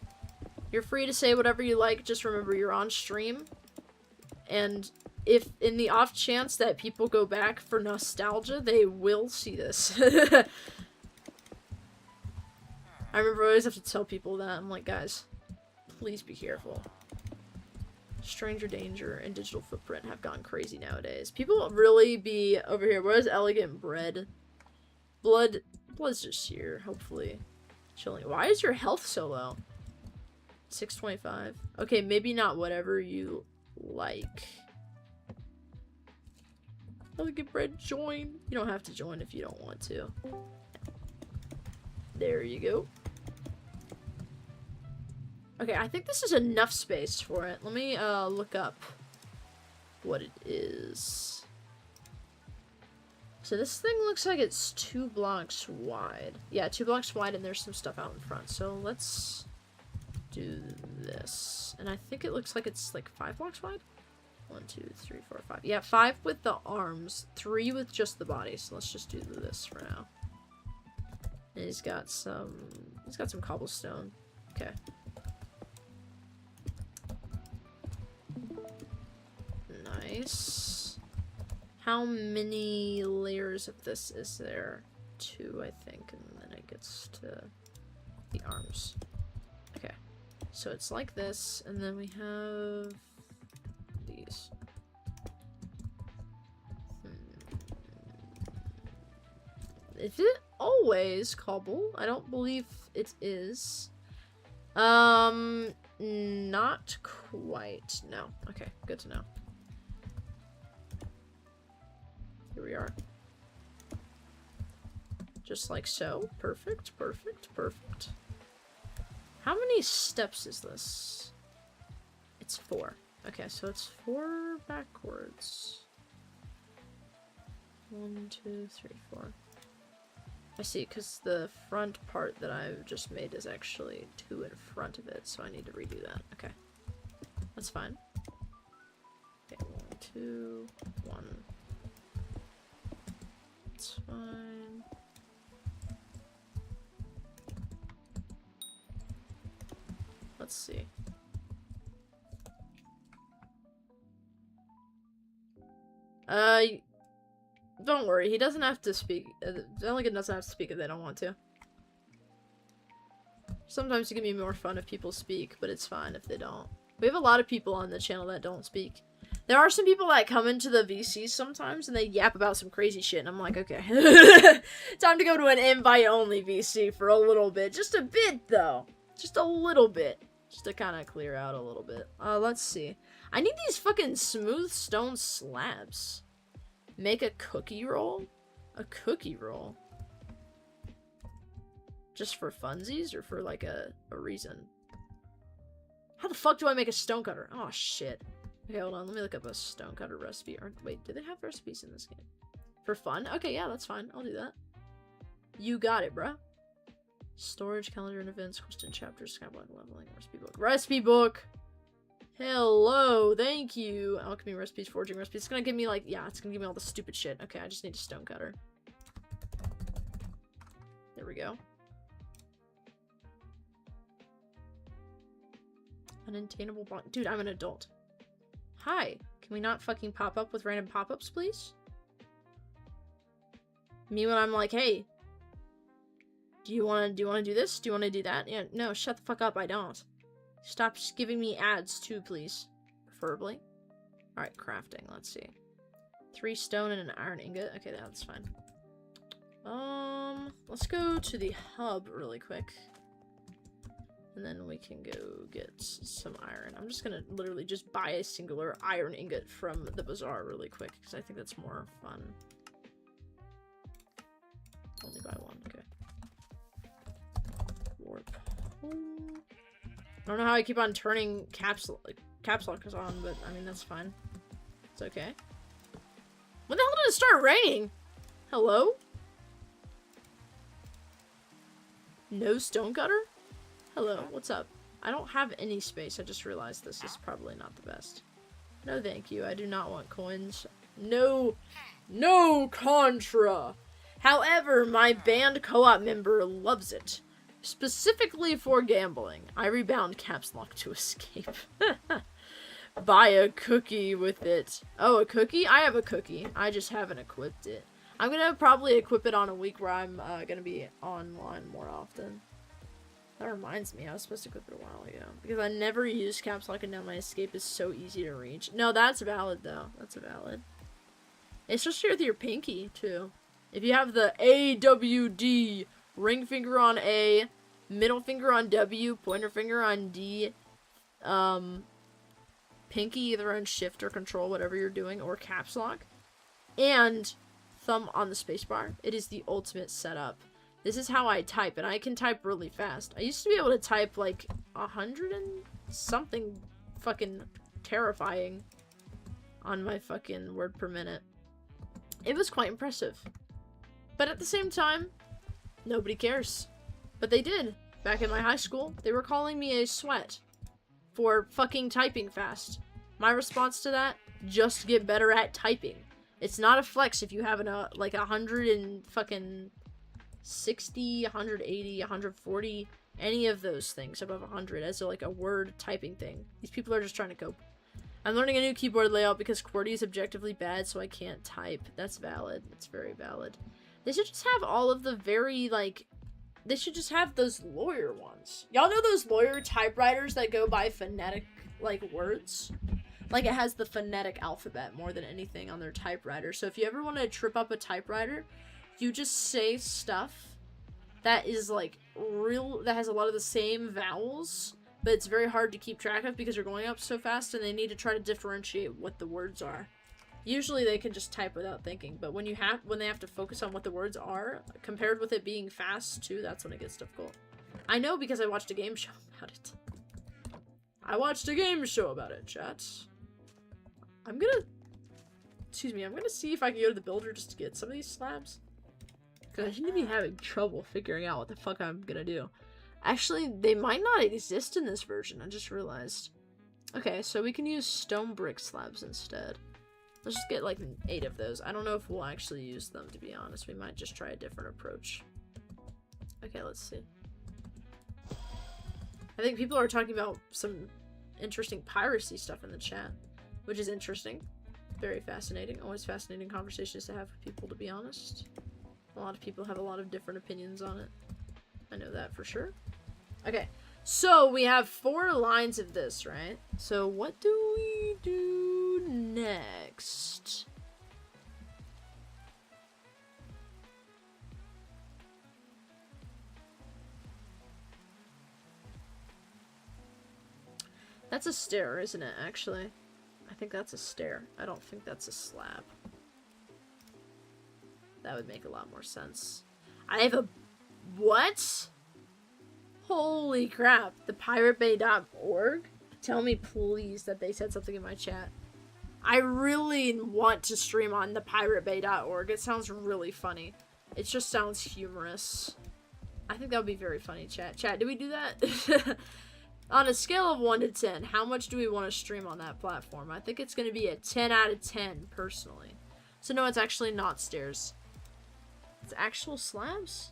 You're free to say whatever you like, just remember you're on stream. And if in the off chance that people go back for nostalgia, they will see this. I remember I always have to tell people that. I'm like, guys, please be careful. Stranger danger and digital footprint have gone crazy nowadays. People really be over here. Where's elegant bread? Blood's just here, hopefully. Chilling. Why is your health so low? 625. Okay, maybe not whatever you like. Elegant bread, join. You don't have to join if you don't want to. There you go. Okay, I think this is enough space for it. Let me look up what it is. So this thing looks like it's 2 blocks wide. Yeah, 2 blocks wide, and there's some stuff out in front. So let's do this. And I think it looks like it's like 5 blocks wide. 1, 2, 3, 4, 5. Yeah, 5 with the arms, 3 with just the body. So let's just do this for now. And he's got some cobblestone. Okay. Nice. How many layers of this is there? 2, I think, and then it gets to the arms. Okay. So it's like this, and then we have these. Is it always cobble? I don't believe it is. Not quite. No. Okay, good to know. Here we are. Just like so. Perfect, perfect, perfect. How many steps is this? It's 4. Okay, so it's 4 backwards. 1, 2, 3, 4. I see, because the front part that I've just made is actually 2 in front of it, so I need to redo that. Okay. That's fine. Okay, 1, 2, 1. That's fine. Let's see. Don't worry, he doesn't have to speak. Delegate doesn't have to speak if they don't want to. Sometimes it can be more fun if people speak, but it's fine if they don't. We have a lot of people on the channel that don't speak. There are some people that come into the VC sometimes and they yap about some crazy shit, and I'm like, okay. Time to go to an invite-only VC for a little bit. Just a bit, though. Just a little bit. Just to kind of clear out a little bit. Let's see. I need these fucking smooth stone slabs. Make a cookie roll? A cookie roll? Just for funsies or for like a reason? How the fuck do I make a stonecutter? Oh shit. Okay, hold on. Let me look up a stonecutter recipe. Wait, do they have recipes in this game? For fun? Okay, yeah, that's fine. I'll do that. You got it, bruh. Storage, calendar, and events, question chapters, skyblock, leveling, recipe book. Recipe book! Hello, thank you. Alchemy recipes, forging recipes. It's gonna give me like, yeah, it's gonna give me all the stupid shit. Okay, I just need a stonecutter. There we go. Unattainable block. Dude, I'm an adult. Hi. Can we not fucking pop up with random pop-ups, please? Me when I'm like, hey. Do you want to do this? Do you want to do that? Yeah, no, shut the fuck up. I don't. Stop giving me ads too, please. Preferably. Alright, crafting. Let's see. 3 stone and an iron ingot. Okay, that's fine. Let's go to the hub really quick. And then we can go get some iron. I'm just gonna literally just buy a singular iron ingot from the bazaar really quick, because I think that's more fun. Only buy one, okay. Warp home. I don't know how I keep on turning caps lock is on, but I mean, that's fine. It's okay. When the hell did it start raining? Hello? No stone cutter? Hello, what's up? I don't have any space. I just realized this is probably not the best. No, thank you. I do not want coins. No Contra. However, my band co-op member loves it. Specifically for gambling. I rebound caps lock to escape. Buy a cookie with it. Oh, a cookie? I have a cookie. I just haven't equipped it. I'm gonna probably equip it on a week where I'm gonna be online more often. That reminds me, I was supposed to equip it a while ago. Because I never use caps lock and now my escape is so easy to reach. No, that's valid though. That's valid. Especially with your pinky too. If you have the AWD, ring finger on A, middle finger on W, pointer finger on D, pinky either on shift or control, whatever you're doing, or caps lock, and thumb on the spacebar, it is the ultimate setup. This is how I type, and I can type really fast. I used to be able to type like 100 and something fucking terrifying on my fucking word per minute. It was quite impressive. But at the same time, nobody cares. But they did. Back in my high school, they were calling me a sweat for fucking typing fast. My response to that, just get better at typing. It's not a flex if you have like 100 and fucking 60, 180, 140, any of those things above 100 as like a word typing thing. These people are just trying to cope. I'm learning a new keyboard layout because QWERTY is objectively bad, so I can't type. That's valid. It's very valid. They should just have all of the very, like, they should just have those lawyer ones. Y'all know those lawyer typewriters that go by phonetic, like, words? Like, it has the phonetic alphabet more than anything on their typewriter. So if you ever want to trip up a typewriter, you just say stuff that is, like, that has a lot of the same vowels, but it's very hard to keep track of because you're going up so fast and they need to try to differentiate what the words are. Usually they can just type without thinking, but when they have to focus on what the words are, compared with it being fast too, that's when it gets difficult. I know because I watched a game show about it. I watched a game show about it, chat. I'm gonna see if I can go to the builder just to get some of these slabs. Because I seem to be having trouble figuring out what the fuck I'm gonna do. Actually, they might not exist in this version, I just realized. Okay, so we can use stone brick slabs instead. Let's just get like 8 of those. I don't know if we'll actually use them, to be honest. We might just try a different approach. Okay, let's see. I think people are talking about some interesting piracy stuff in the chat, which is interesting. Very fascinating. Always fascinating conversations to have with people, to be honest. A lot of people have a lot of different opinions on it. I know that for sure. Okay, so we have 4 lines of this, right? So what do we do next? That's a stair, isn't it, actually? I think that's a stair. I don't think that's a slab. That would make a lot more sense. I have a... What? Holy crap. The piratebay.org? Tell me, please, that they said something in my chat. I really want to stream on the piratebay.org. It sounds really funny. It just sounds humorous. I think that would be very funny, chat. Chat, do we do that? On a scale of 1 to 10, how much do we want to stream on that platform? I think it's going to be a 10 out of 10, personally. So no, it's actually not stairs. It's actual slabs?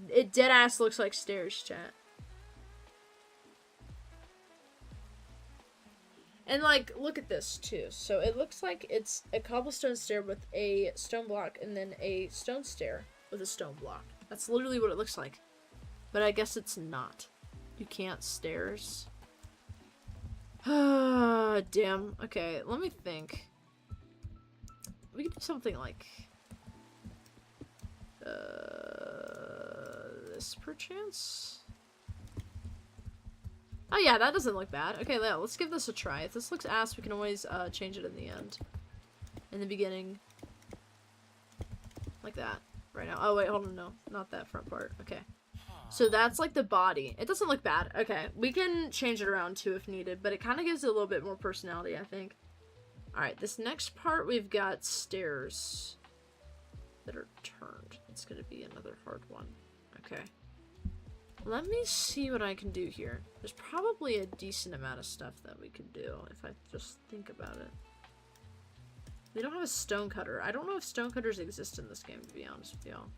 It deadass looks like stairs, chat. And, like, look at this, too. So it looks like it's a cobblestone stair with a stone block and then a stone stair with a stone block. That's literally what it looks like. But I guess it's not. You can't stairs. Damn. Okay, let me think. We could do something like... this perchance? Oh yeah, that doesn't look bad. Okay, let's give this a try. If this looks ass, we can always change it in the end. In the beginning. Like that. Right now. Oh wait, hold on, no. Not that front part. Okay. So that's like the body. It doesn't look bad. Okay, we can change it around too if needed, but it kind of gives it a little bit more personality, I think. Alright, this next part we've got stairs that are turned. It's gonna be another hard one. Okay. Let me see what I can do here. There's probably a decent amount of stuff that we could do if I just think about it. We don't have a stone cutter. I don't know if stone cutters exist in this game, to be honest with y'all.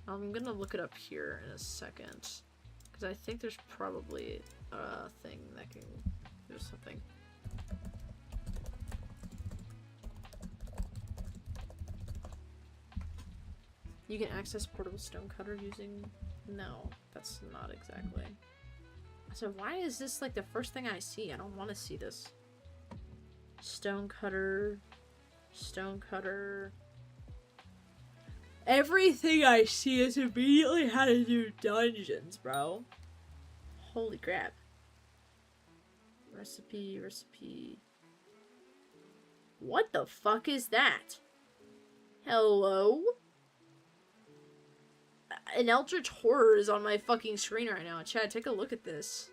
I'm gonna look it up here in a second. Because I think there's probably a thing that can do something. You can access portable stone cutter using... No, that's not exactly. So why is this like the first thing I see? I don't want to see this. Stone cutter. Stone cutter. Everything I see is immediately how to do dungeons, bro. Holy crap. Recipe, recipe. What the fuck is that? Hello? An eldritch horror is on my fucking screen right now. Chad, take a look at this.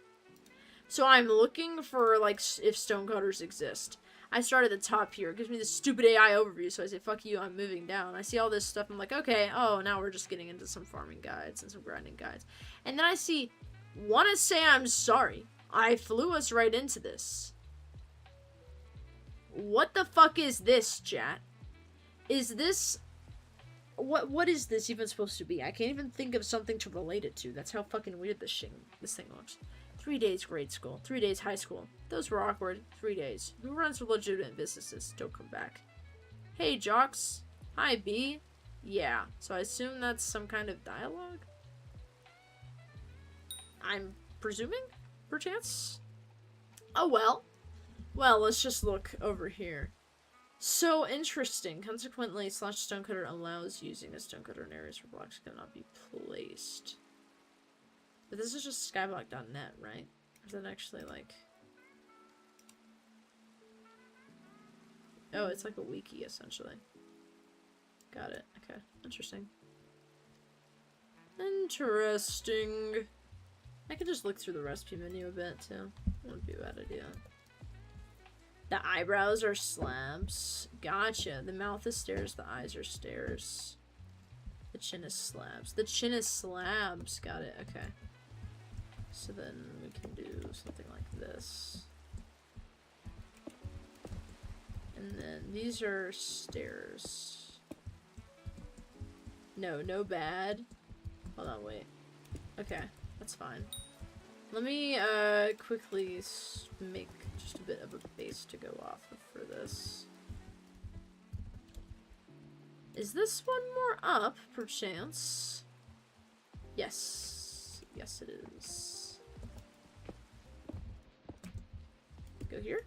So I'm looking for, like, if stonecutters exist. I start at the top here. It gives me this stupid AI overview, so I say, fuck you, I'm moving down. I see all this stuff, I'm like, okay, oh, now we're just getting into some farming guides and some grinding guides. And then I see, wanna say I'm sorry. I flew us right into this. What the fuck is this, chat? Is this... What is this even supposed to be? I can't even think of something to relate it to. That's how fucking weird this thing looks. 3 days grade school. 3 days high school. Those were awkward. 3 days. Who runs for legitimate businesses? Don't come back. Hey, jocks. Hi, B. Yeah. So I assume that's some kind of dialogue? I'm presuming? Perchance? Oh, well. Well, let's just look over here. So interesting. Consequently, /stonecutter allows using a stonecutter in areas where blocks cannot be placed. But this is just skyblock.net, right? Or is that actually like... Oh, it's like a wiki, essentially. Got it. Okay. Interesting. Interesting. I could just look through the recipe menu a bit, too. Wouldn't be a bad idea. The eyebrows are slabs. Gotcha. The mouth is stairs. The eyes are stairs. The chin is slabs. The chin is slabs. Got it. Okay. So then we can do something like this. And then these are stairs. No, no bad. Hold on, wait. Okay, that's fine. Let me quickly make just a bit of a base to go off of for this. Is this one more up, perchance? Yes. Yes, it is. Go here.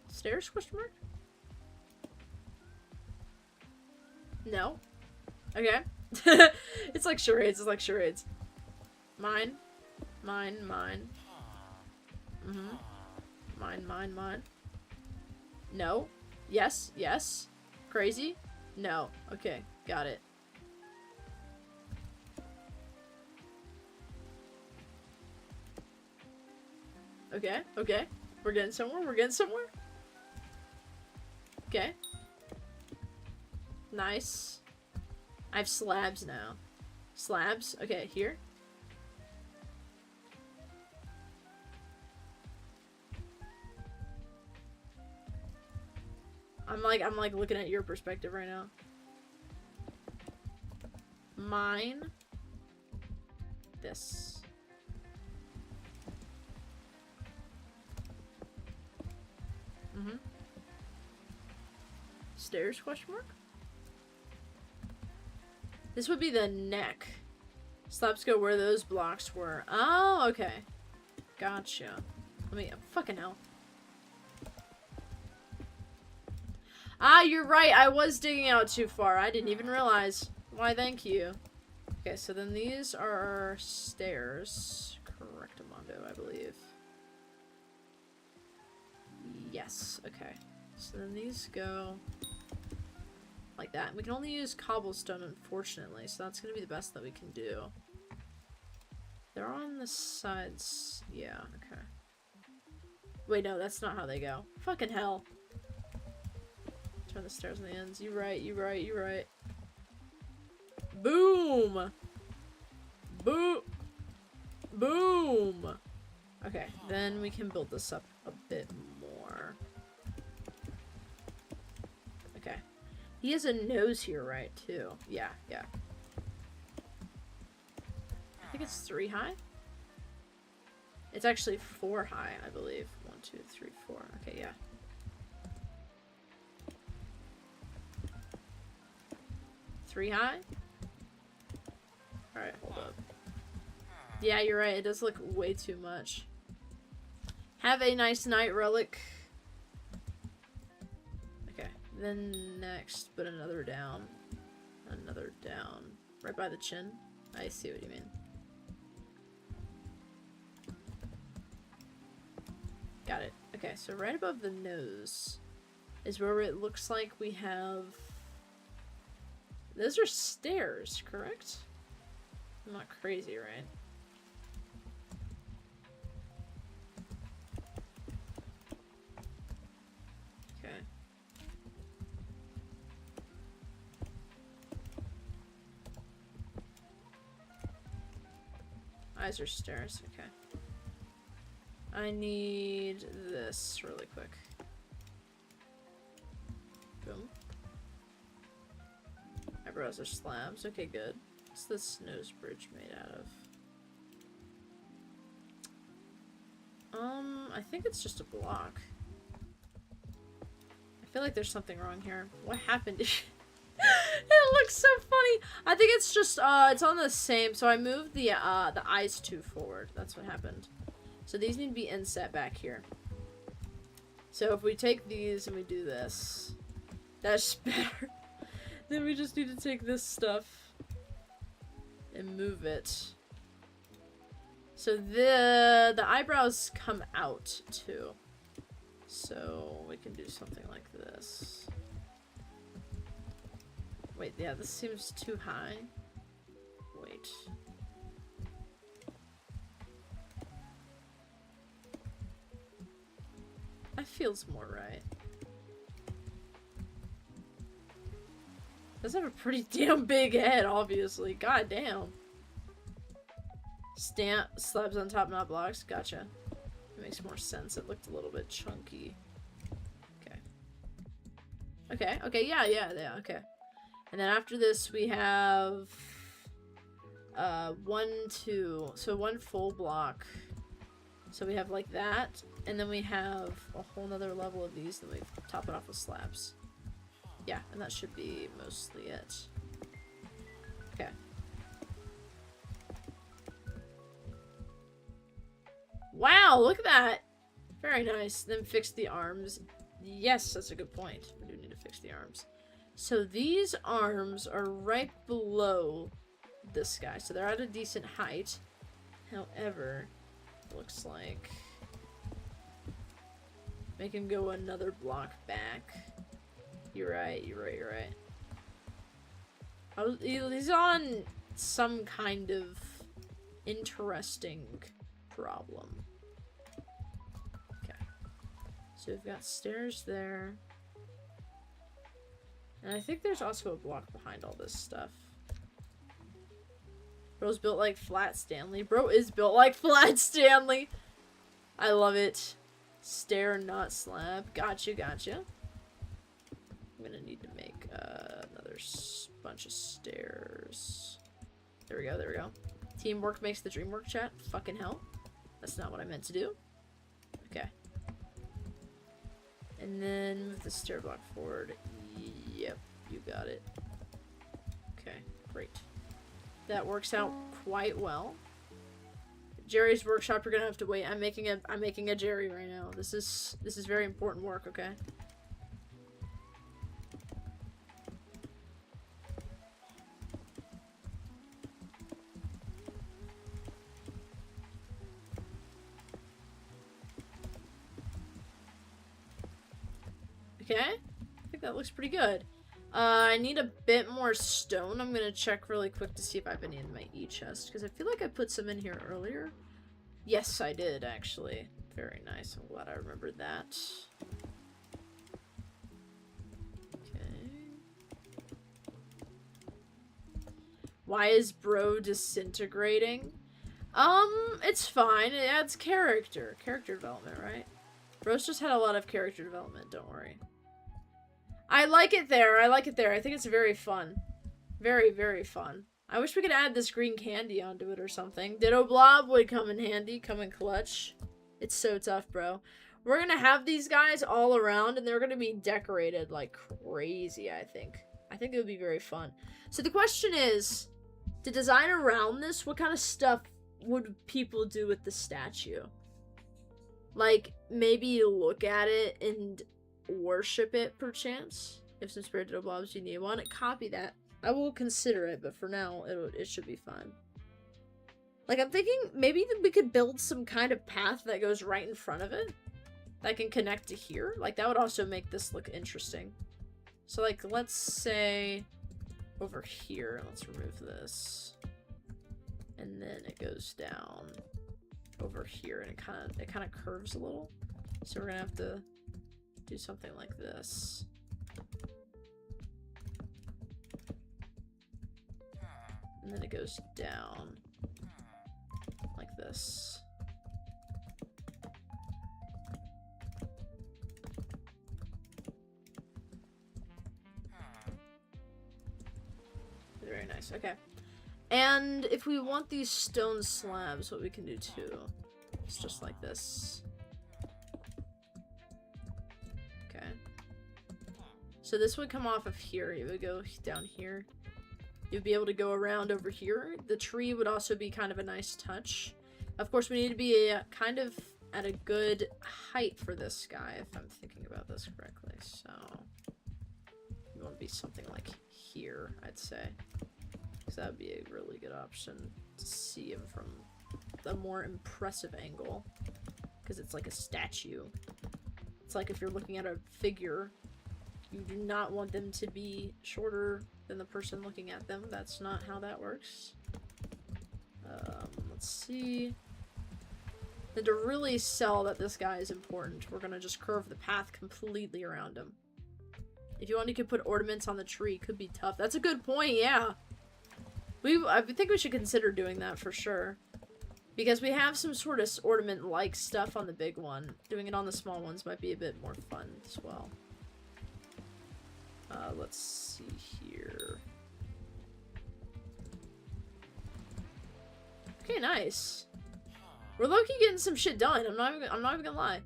Stairs, question mark? No. Okay. It's like charades, it's like charades. Mine. Mine, mine. Mine, mine, mine. No. Yes, yes. Crazy? No. Okay, got it. Okay, okay. We're getting somewhere, we're getting somewhere. Okay. Nice. I have slabs now. Slabs? Okay, here. I'm like looking at your perspective right now. mine this. Mm-hmm. Stairs, question mark? This would be the neck. Slabs go where those blocks were. Oh, okay. Gotcha. Let me, fucking hell. Ah, you're right. I was digging out too far. I didn't even realize. Why, thank you. Okay, so then these are our stairs. Correctamundo, I believe. Yes, okay. So then these go like that. We can only use cobblestone, unfortunately, so that's gonna be the best that we can do. They're on the sides. Yeah, okay. Wait, no, that's not how they go. Fucking hell. Turn the stairs on the ends. You right, you right, you right. Boom! Boom! Boom! Okay, then we can build this up a bit more. Okay. He has a nose here, right, too? Yeah, yeah. I think it's 3 high? It's actually 4 high, I believe. 1, 2, 3, 4. Okay, yeah. Three high? Alright, hold up. Yeah, you're right. It does look way too much. Have a nice night, Relic. Okay, then next, put another down. Another down. Right by the chin. I see what you mean. Got it. Okay, so right above the nose is where it looks like we have... Those are stairs, correct? I'm not crazy, right? Okay. Eyes are stairs, okay. I need this really quick. Boom. Eyebrows are slabs. Okay, good. What's this nose bridge made out of? I think it's just a block. I feel like there's something wrong here. What happened? It looks so funny. I think it's just, it's on the same, so I moved the eyes too forward. That's what happened. So these need to be inset back here. So if we take these and we do this, that's better. Then we just need to take this stuff and move it. So the eyebrows come out too. So we can do something like this. Wait, yeah, this seems too high. Wait. That feels more right. Does have a pretty damn big head, obviously. God damn. Stamp slabs on top, not blocks. Gotcha. It makes more sense. It looked a little bit chunky. Okay. Okay, okay, yeah, okay. And then after this we have 1, 2. So 1 full block. So we have like that. And then we have a whole nother level of these, then we top it off with slabs. Yeah, and that should be mostly it. Okay. Wow, look at that! Very nice. Then fix the arms. Yes, that's a good point. We do need to fix the arms. So these arms are right below this guy. So they're at a decent height. However, it looks like... Make him go another block back. You're right, you're right, you're right. He's on some kind of interesting problem. Okay. So we've got stairs there. And I think there's also a block behind all this stuff. Bro's built like Flat Stanley. Bro is built like Flat Stanley. I love it. Stair, not slab. Gotcha, gotcha. I'm gonna need to make another bunch of stairs. There we go, there we go. Teamwork makes the dream work, chat. Fucking hell. That's not what I meant to do. Okay. And then move the stair block forward. Yep, you got it. Okay, great. That works out quite well. Jerry's workshop, you're gonna have to wait. I'm making a Jerry right now. This is very important work, okay? Okay, I think that looks pretty good. I need a bit more stone. I'm gonna check really quick to see if I have any in my E-chest, because I feel like I put some in here earlier. Yes, I did, actually. Very nice. I'm glad I remembered that. Okay. Why is bro disintegrating? It's fine. It adds character. Character development, right? Bro's just had a lot of character development, don't worry. I like it there. I like it there. I think it's very fun. Very, very fun. I wish we could add this green candy onto it or something. Ditto Blob would come in handy, come in clutch. It's so tough, bro. We're gonna have these guys all around, and they're gonna be decorated like crazy, I think. I think it would be very fun. So the question is, to design around this, what kind of stuff would people do with the statue? Like, maybe look at it and worship it, perchance. If some spirit ditto blobs you need one, copy that. I will consider it, but for now, it should be fine. Like, I'm thinking maybe that we could build some kind of path that goes right in front of it that can connect to here. Like, that would also make this look interesting. So, like, let's say over here. Let's remove this. And then it goes down over here, and it kind of curves a little. So we're gonna have to do something like this. And then it goes down like this. Very nice. Okay. And if we want these stone slabs, what we can do too, it's just like this. Okay. So this would come off of here. It would go down here. You'd be able to go around over here. The tree would also be kind of a nice touch. Of course, we need to be kind of at a good height for this guy, if I'm thinking about this correctly. So you want to be something like here, I'd say. Because that would be a really good option to see him from a more impressive angle. Because it's like a statue. It's like if you're looking at a figure, you do not want them to be shorter than the person looking at them. That's not how that works. Let's see. And to really sell that this guy is important, we're gonna just curve the path completely around him. If you want, you could put ornaments on the tree. Could be tough. That's a good point, yeah. I think we should consider doing that for sure. Because we have some sort of ornament-like stuff on the big one. Doing it on the small ones might be a bit more fun as well. Let's see here. Okay, nice. We're low-key getting some shit done. I'm not even gonna lie.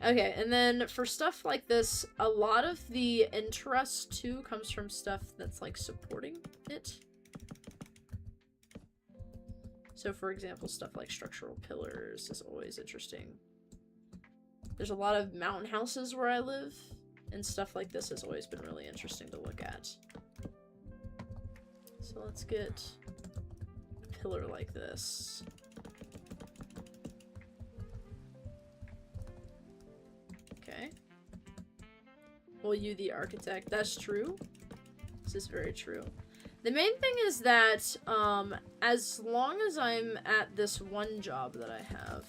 Okay, and then for stuff like this, a lot of the interest too comes from stuff that's like supporting it. So for example, stuff like structural pillars is always interesting. There's a lot of mountain houses where I live, and stuff like this has always been really interesting to look at. So let's get a pillar like this. Okay. Well, you the architect. That's true. This is very true. The main thing is that, as long as I'm at this one job that I have,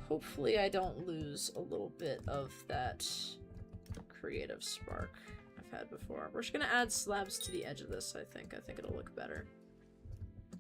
hopefully I don't lose a little bit of that creative spark I've had before. We're just gonna add slabs to the edge of this, I think. I think it'll look better.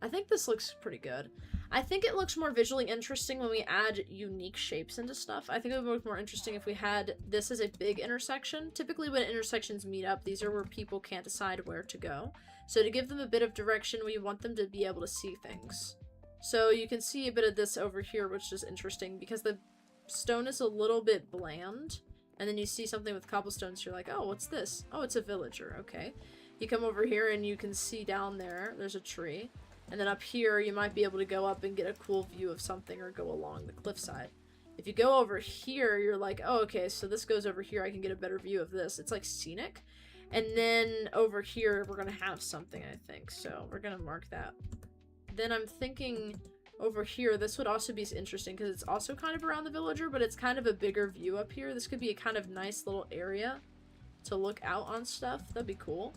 I think this looks pretty good. I think it looks more visually interesting when we add unique shapes into stuff. I think it would look more interesting if we had this as a big intersection. Typically when intersections meet up, these are where people can't decide where to go. So to give them a bit of direction, we want them to be able to see things. So you can see a bit of this over here, which is interesting because the stone is a little bit bland. And then you see something with cobblestones, you're like, oh, what's this? Oh, it's a villager, okay. You come over here and you can see down there's a tree. And then up here, you might be able to go up and get a cool view of something or go along the cliffside. If you go over here, you're like, oh, okay, so this goes over here, I can get a better view of this. It's like scenic. And then over here, we're gonna have something, I think. So we're gonna mark that. Then I'm thinking over here, this would also be interesting because it's also kind of around the villager, but it's kind of a bigger view up here. This could be a kind of nice little area to look out on stuff. That'd be cool.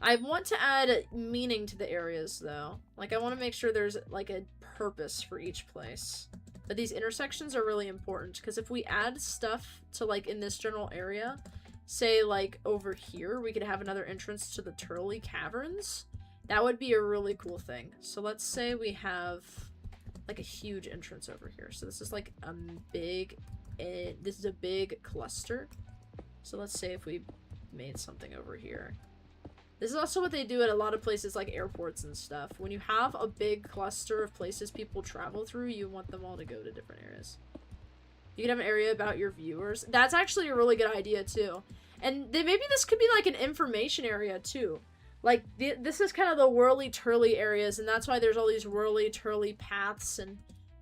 I want to add meaning to the areas, though. Like, I want to make sure there's, like, a purpose for each place. But these intersections are really important, because if we add stuff to, like, in this general area, say, like, over here, we could have another entrance to the Turley Caverns. That would be a really cool thing. So let's say we have, like, a huge entrance over here. So this is, like, a big... this is a big cluster. So let's say if we made something over here. This is also what they do at a lot of places like airports and stuff. When you have a big cluster of places people travel through, you want them all to go to different areas. You can have an area about your viewers. That's actually a really good idea too. And then maybe this could be like an information area too. Like, this is kind of the whirly-turly areas, and that's why there's all these whirly-turly paths and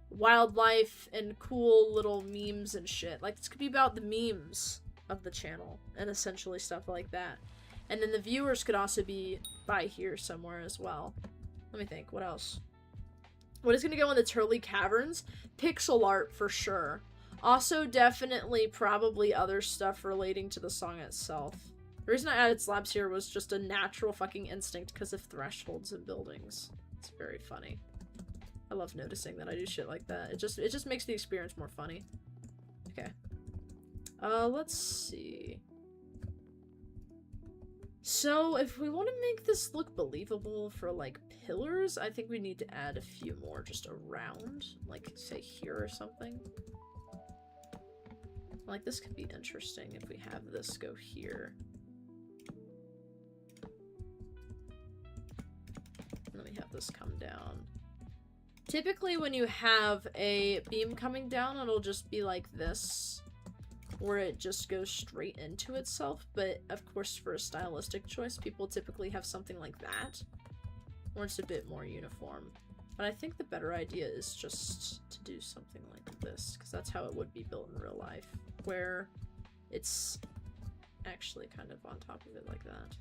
wildlife and cool little memes and shit. Like, this could be about the memes of the channel and essentially stuff like that. And then the viewers could also be by here somewhere as well. Let me think. What else? What is going to go in the Turley Caverns? Pixel art for sure. Also, definitely, probably other stuff relating to the song itself. The reason I added slabs here was just a natural fucking instinct because of thresholds and buildings. It's very funny. I love noticing that I do shit like that. It just makes the experience more funny. Okay. Let's see. So, if we want to make this look believable for, like, pillars, I think we need to add a few more just around. Like, say, here or something. Like, this could be interesting if we have this go here. And then we have this come down. Typically, when you have a beam coming down, it'll just be like this. Where it just goes straight into itself, but of course for a stylistic choice, people typically have something like that, where it's a bit more uniform. But I think the better idea is just to do something like this, because that's how it would be built in real life, where it's actually kind of on top of it like that.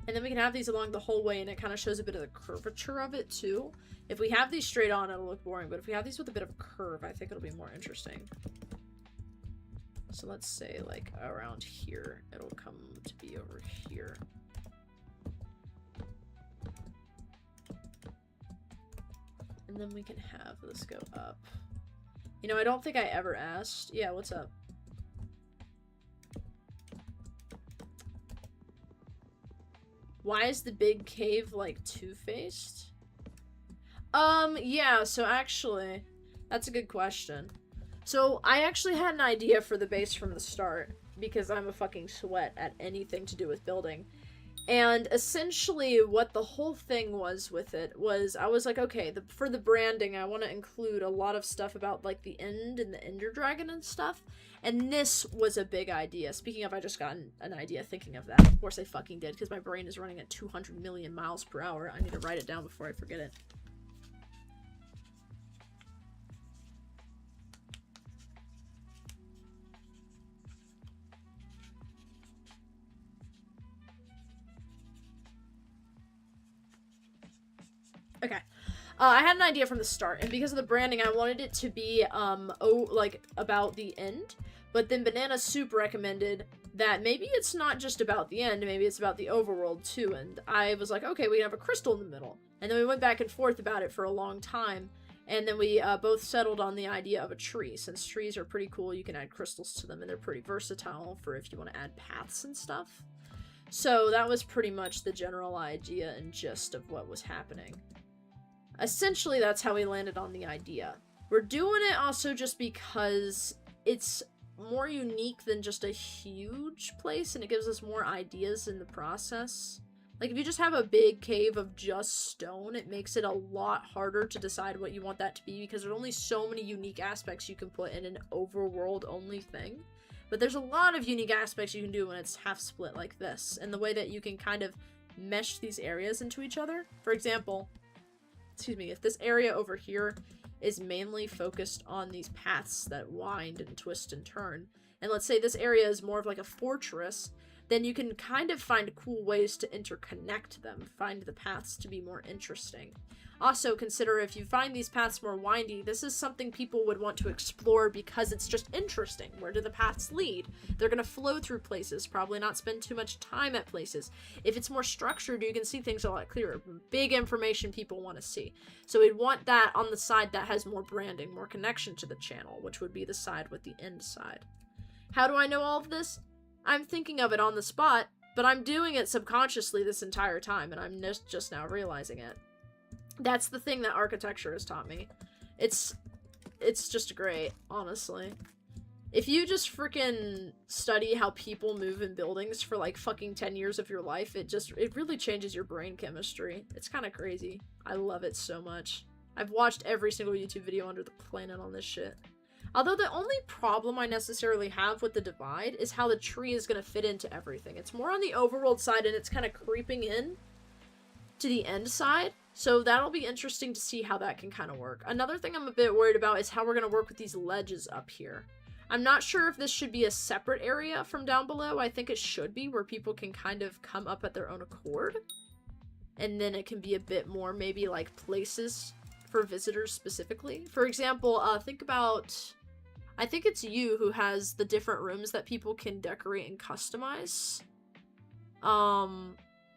And then we can have these along the whole way, and it kind of shows a bit of the curvature of it too. If we have these straight on, it'll look boring, but if we have these with a bit of a curve, I think it'll be more interesting. So let's say, like, around here, it'll come to be over here. And then we can have this go up. You know, I don't think I ever asked. Yeah, what's up? Why is the big cave, like, two-faced? Yeah, so actually, that's a good question. So, I actually had an idea for the base from the start, because I'm a fucking sweat at anything to do with building. And essentially, what the whole thing was with it was, I was like, okay, for the branding, I want to include a lot of stuff about, like, the end and the Ender Dragon and stuff. And this was a big idea. Speaking of, I just got an idea thinking of that. Of course I fucking did, because my brain is running at 200 million miles per hour. I need to write it down before I forget it. Okay. I had an idea from the start, and because of the branding, I wanted it to be, like, about the end. But then Banana Soup recommended that maybe it's not just about the end, maybe it's about the overworld too. And I was like, okay, we can have a crystal in the middle. And then we went back and forth about it for a long time. And then we both settled on the idea of a tree. Since trees are pretty cool, you can add crystals to them, and they're pretty versatile for if you want to add paths and stuff. So that was pretty much the general idea and gist of what was happening. Essentially, that's how we landed on the idea. We're doing it also just because it's more unique than just a huge place, and it gives us more ideas in the process. Like, if you just have a big cave of just stone, it makes it a lot harder to decide what you want that to be, because there's only so many unique aspects you can put in an overworld-only thing. But there's a lot of unique aspects you can do when it's half-split like this, and the way that you can kind of mesh these areas into each other. For example, excuse me, if this area over here is mainly focused on these paths that wind and twist and turn, and let's say this area is more of like a fortress, then you can kind of find cool ways to interconnect them, find the paths to be more interesting. Also, consider if you find these paths more windy, this is something people would want to explore because it's just interesting. Where do the paths lead? They're going to flow through places, probably not spend too much time at places. If it's more structured, you can see things a lot clearer. Big information people want to see. So we'd want that on the side that has more branding, more connection to the channel, which would be the side with the end side. How do I know all of this? I'm thinking of it on the spot, but I'm doing it subconsciously this entire time, and I'm just now realizing it. That's the thing that architecture has taught me. It's just great, honestly. If you just freaking study how people move in buildings for like fucking 10 years of your life, it really changes your brain chemistry. It's kind of crazy. I love it so much. I've watched every single YouTube video under the planet on this shit. Although the only problem I necessarily have with the divide is how the tree is going to fit into everything. It's more on the overworld side, and it's kind of creeping in to the end side. So that'll be interesting to see how that can kind of work. Another thing I'm a bit worried about is how we're going to work with these ledges up here. I'm not sure if this should be a separate area from down below. I think it should be, where people can kind of come up at their own accord. And then it can be a bit more maybe like places for visitors specifically. For example, think about... I think it's you who has the different rooms that people can decorate and customize.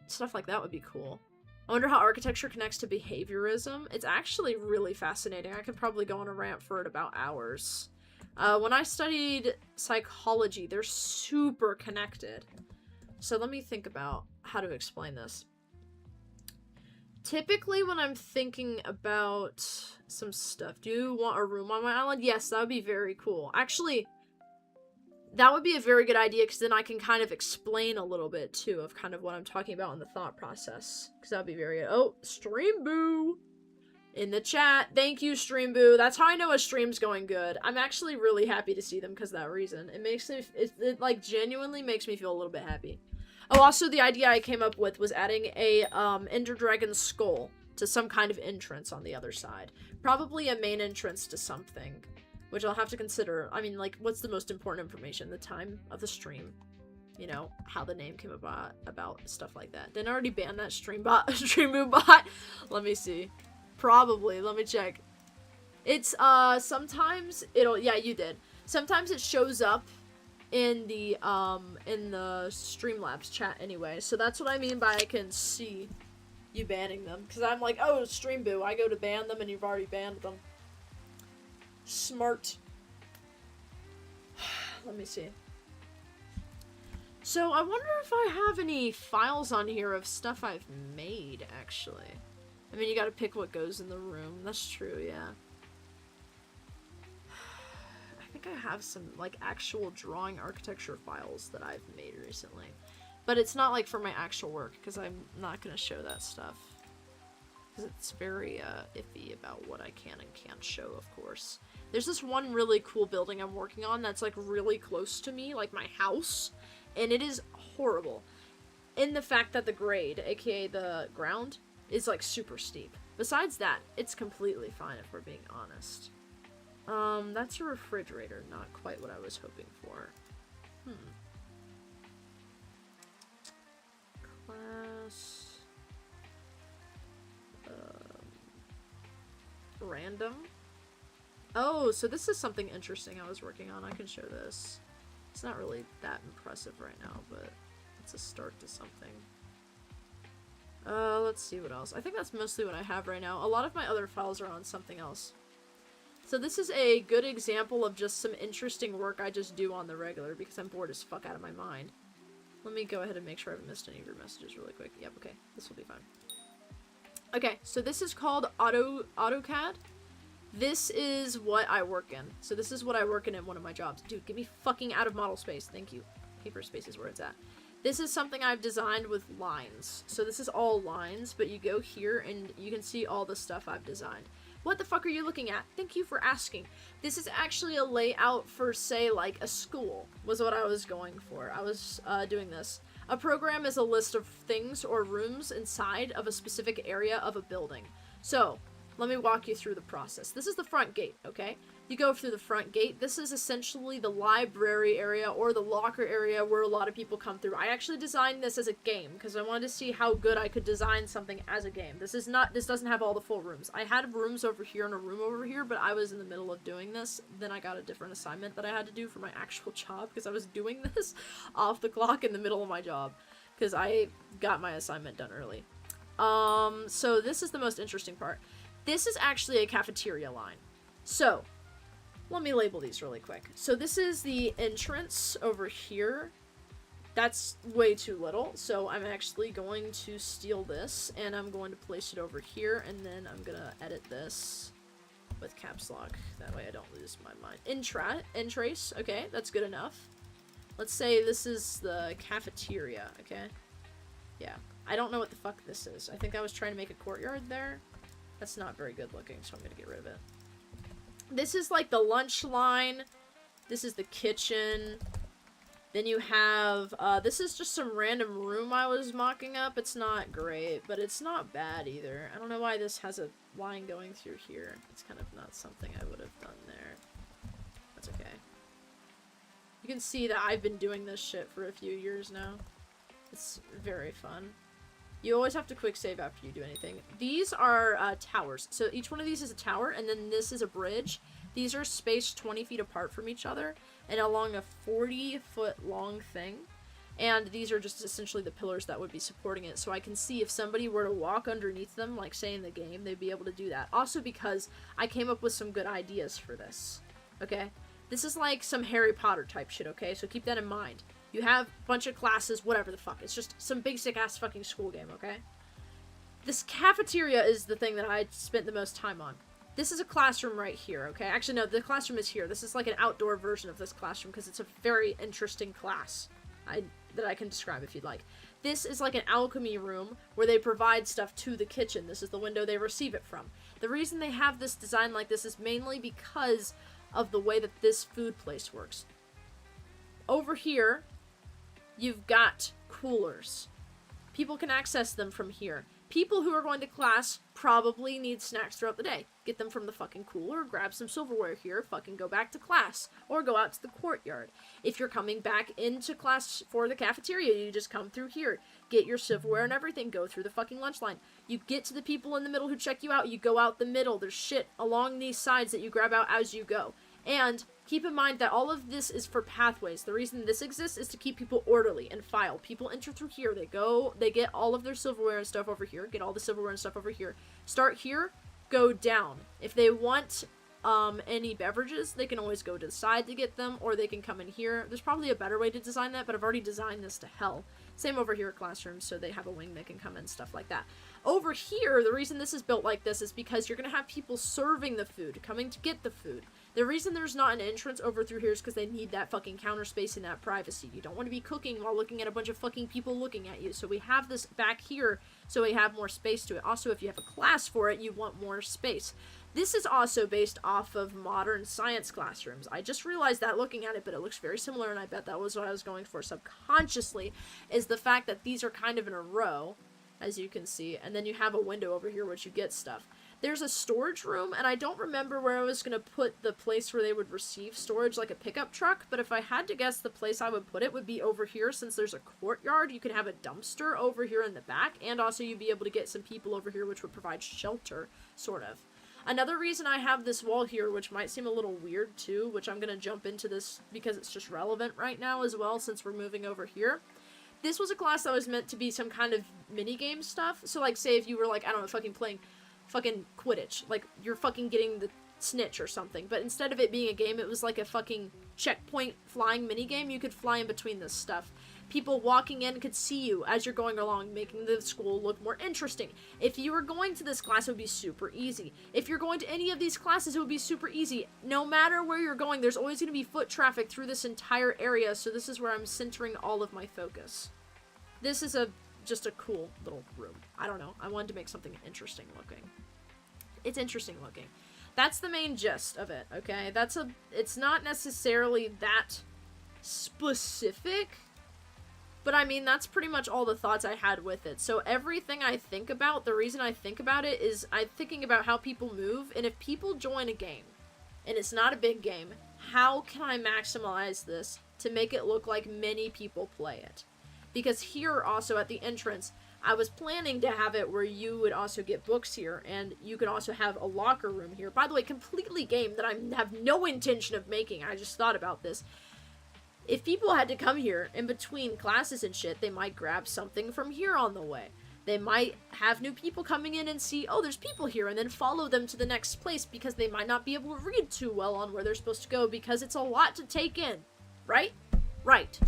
Stuff like that would be cool. I wonder how architecture connects to behaviorism. It's actually really fascinating. I could probably go on a rant for it about hours. When I studied psychology, they're super connected. So let me think about how to explain this. Typically, when I'm thinking about some stuff, do you want a room on my island? Yes, that would be very cool. Actually, that would be a very good idea, because then I can kind of explain a little bit, too, of kind of what I'm talking about in the thought process. Because that would be very good. Oh, Stream Boo! In the chat. Thank you, Stream Boo. That's how I know a stream's going good. I'm actually really happy to see them because of that reason. It makes me, it like, genuinely makes me feel a little bit happy. Oh, also, the idea I came up with was adding a, Ender Dragon skull to some kind of entrance on the other side. Probably a main entrance to something, which I'll have to consider. I mean, like, what's the most important information? The time of the stream. You know, how the name came about stuff like that. Didn't I already ban that Stream Boo bot? Let me see. Probably. Let me check. It's, sometimes it'll, yeah, you did. Sometimes it shows up in the Streamlabs chat anyway. So that's what I mean by I can see you banning them. Because I'm like, oh, Stream Boo, I go to ban them and you've already banned them. Smart. Let me see. So I wonder if I have any files on here of stuff I've made, actually. I mean, you gotta pick what goes in the room. That's true, yeah. I think I have some, like, actual drawing architecture files that I've made recently. But it's not, like, for my actual work, because I'm not gonna show that stuff. Because it's very, iffy about what I can and can't show, of course. There's this one really cool building I'm working on that's, like, really close to me, like my house. And it is horrible. In the fact that the grade, aka the ground, is, like, super steep. Besides that, it's completely fine if we're being honest. That's a refrigerator, not quite what I was hoping for. Class... random? Oh, so this is something interesting I was working on. I can show this. It's not really that impressive right now, but it's a start to something. Let's see what else. I think that's mostly what I have right now. A lot of my other files are on something else. So this is a good example of just some interesting work I just do on the regular because I'm bored as fuck out of my mind. Let me go ahead and make sure I haven't missed any of your messages really quick. Yep, okay. This will be fine. Okay, so this is called AutoCAD. This is what I work in. So this is what I work in one of my jobs. Dude, get me fucking out of model space. Thank you. Paper space is where it's at. This is something I've designed with lines. So this is all lines, but you go here and you can see all the stuff I've designed. What the fuck are you looking at? Thank you for asking. This is actually a layout for, say, like a school, was what I was going for. I was doing this. A program is a list of things or rooms inside of a specific area of a building. So, let me walk you through the process. This is the front gate, okay? You go through the front gate. This is essentially the library area or the locker area where a lot of people come through. I actually designed this as a game because I wanted to see how good I could design something as a game. This doesn't have all the full rooms. I had rooms over here and a room over here, but I was in the middle of doing this. Then I got a different assignment that I had to do for my actual job because I was doing this off the clock in the middle of my job because I got my assignment done early. So this is the most interesting part. This is actually a cafeteria line. So, let me label these really quick. So this is the entrance over here. That's way too little, so I'm actually going to steal this, and I'm going to place it over here, and then I'm gonna edit this with caps lock. That way I don't lose my mind. Entrace, okay, that's good enough. Let's say this is the cafeteria, okay? Yeah, I don't know what the fuck this is. I think I was trying to make a courtyard there. That's not very good looking, so I'm gonna get rid of it. This is like the lunch line. This is the kitchen. Then you have, this is just some random room I was mocking up. It's not great, but it's not bad either. I don't know why this has a line going through here. It's kind of not something I would have done there. That's okay. You can see that I've been doing this shit for a few years now. It's very fun. You always have to quick save after you do anything. These are towers. So each one of these is a tower, and then this is a bridge. These are spaced 20 feet apart from each other, and along a 40-foot long thing. And these are just essentially the pillars that would be supporting it. So I can see if somebody were to walk underneath them, like say in the game, they'd be able to do that. Also because I came up with some good ideas for this. Okay? This is like some Harry Potter type shit, okay? So keep that in mind. You have a bunch of classes, whatever the fuck. It's just some basic ass fucking school game, okay? This cafeteria is the thing that I spent the most time on. This is a classroom right here, okay? Actually, no, the classroom is here. This is like an outdoor version of this classroom because it's a very interesting class that I can describe if you'd like. This is like an alchemy room where they provide stuff to the kitchen. This is the window they receive it from. The reason they have this design like this is mainly because of the way that this food place works. Over here, you've got coolers. People can access them from here. People who are going to class probably need snacks throughout the day. Get them from the fucking cooler, grab some silverware here, fucking go back to class. Or go out to the courtyard. If you're coming back into class for the cafeteria, you just come through here. Get your silverware and everything, go through the fucking lunch line. You get to the people in the middle who check you out, you go out the middle. There's shit along these sides that you grab out as you go. And keep in mind that all of this is for pathways. The reason this exists is to keep people orderly and file. People enter through here. They get all of their silverware and stuff over here. Get all the silverware and stuff over here. Start here, go down. If they want any beverages, they can always go to the side to get them, or they can come in here. There's probably a better way to design that, but I've already designed this to hell. Same over here at classrooms, so they have a wing that can come in, stuff like that. Over here, the reason this is built like this is because you're going to have people serving the food, coming to get the food. The reason there's not an entrance over through here is because they need that fucking counter space and that privacy. You don't want to be cooking while looking at a bunch of fucking people looking at you. So we have this back here so we have more space to it. Also, if you have a class for it, you want more space. This is also based off of modern science classrooms. I just realized that looking at it, but it looks very similar, and I bet that was what I was going for subconsciously, is the fact that these are kind of in a row, as you can see, and then you have a window over here which you get stuff. There's a storage room, and I don't remember where I was going to put the place where they would receive storage, like a pickup truck, but if I had to guess, the place I would put it would be over here. Since there's a courtyard, you could have a dumpster over here in the back, and also you'd be able to get some people over here, which would provide shelter, sort of. Another reason I have this wall here, which might seem a little weird too, which I'm going to jump into this because it's just relevant right now as well, since we're moving over here. This was a class that was meant to be some kind of mini-game stuff. So, like, say if you were, like, I don't know, fucking playing fucking Quidditch. Like, you're fucking getting the snitch or something. But instead of it being a game, it was like a fucking checkpoint flying minigame. You could fly in between this stuff. People walking in could see you as you're going along, making the school look more interesting. If you were going to this class, it would be super easy. If you're going to any of these classes, it would be super easy. No matter where you're going, there's always going to be foot traffic through this entire area, so this is where I'm centering all of my focus. This is just a cool little room. I don't know. I wanted to make something interesting looking. It's interesting looking. That's the main gist of it, okay? It's not necessarily that specific, but I mean, that's pretty much all the thoughts I had with it. So everything I think about, the reason I think about it is I'm thinking about how people move, and if people join a game, and it's not a big game, how can I maximize this to make it look like many people play it? Because here also at the entrance, I was planning to have it where you would also get books here, and you could also have a locker room here. By the way, completely game that I have no intention of making. I just thought about this. If people had to come here in between classes and shit, they might grab something from here on the way. They might have new people coming in and see, oh, there's people here, and then follow them to the next place because they might not be able to read too well on where they're supposed to go because it's a lot to take in. Right? Right.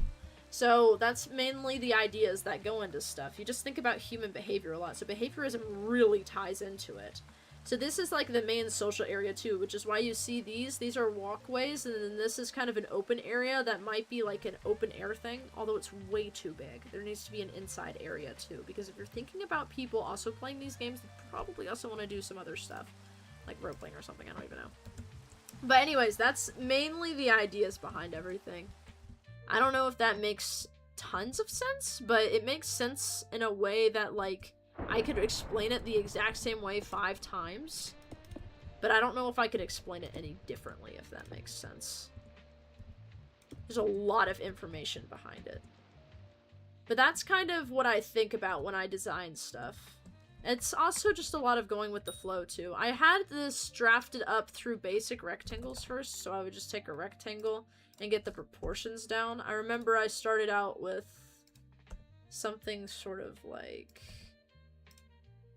So that's mainly the ideas that go into stuff. You just think about human behavior a lot. So behaviorism really ties into it. So this is like the main social area too, which is why you see these. These are walkways, and then this is kind of an open area that might be like an open air thing, although it's way too big. There needs to be an inside area too, because if you're thinking about people also playing these games, they probably also want to do some other stuff, like role-playing or something, I don't even know. But anyways, that's mainly the ideas behind everything. I don't know if that makes tons of sense, but it makes sense in a way that, like, I could explain it the exact same way 5 times, but I don't know if I could explain it any differently, if that makes sense. There's a lot of information behind it. But that's kind of what I think about when I design stuff. It's also just a lot of going with the flow, too. I had this drafted up through basic rectangles first, so I would just take a rectangle and get the proportions down. I remember I started out with something sort of like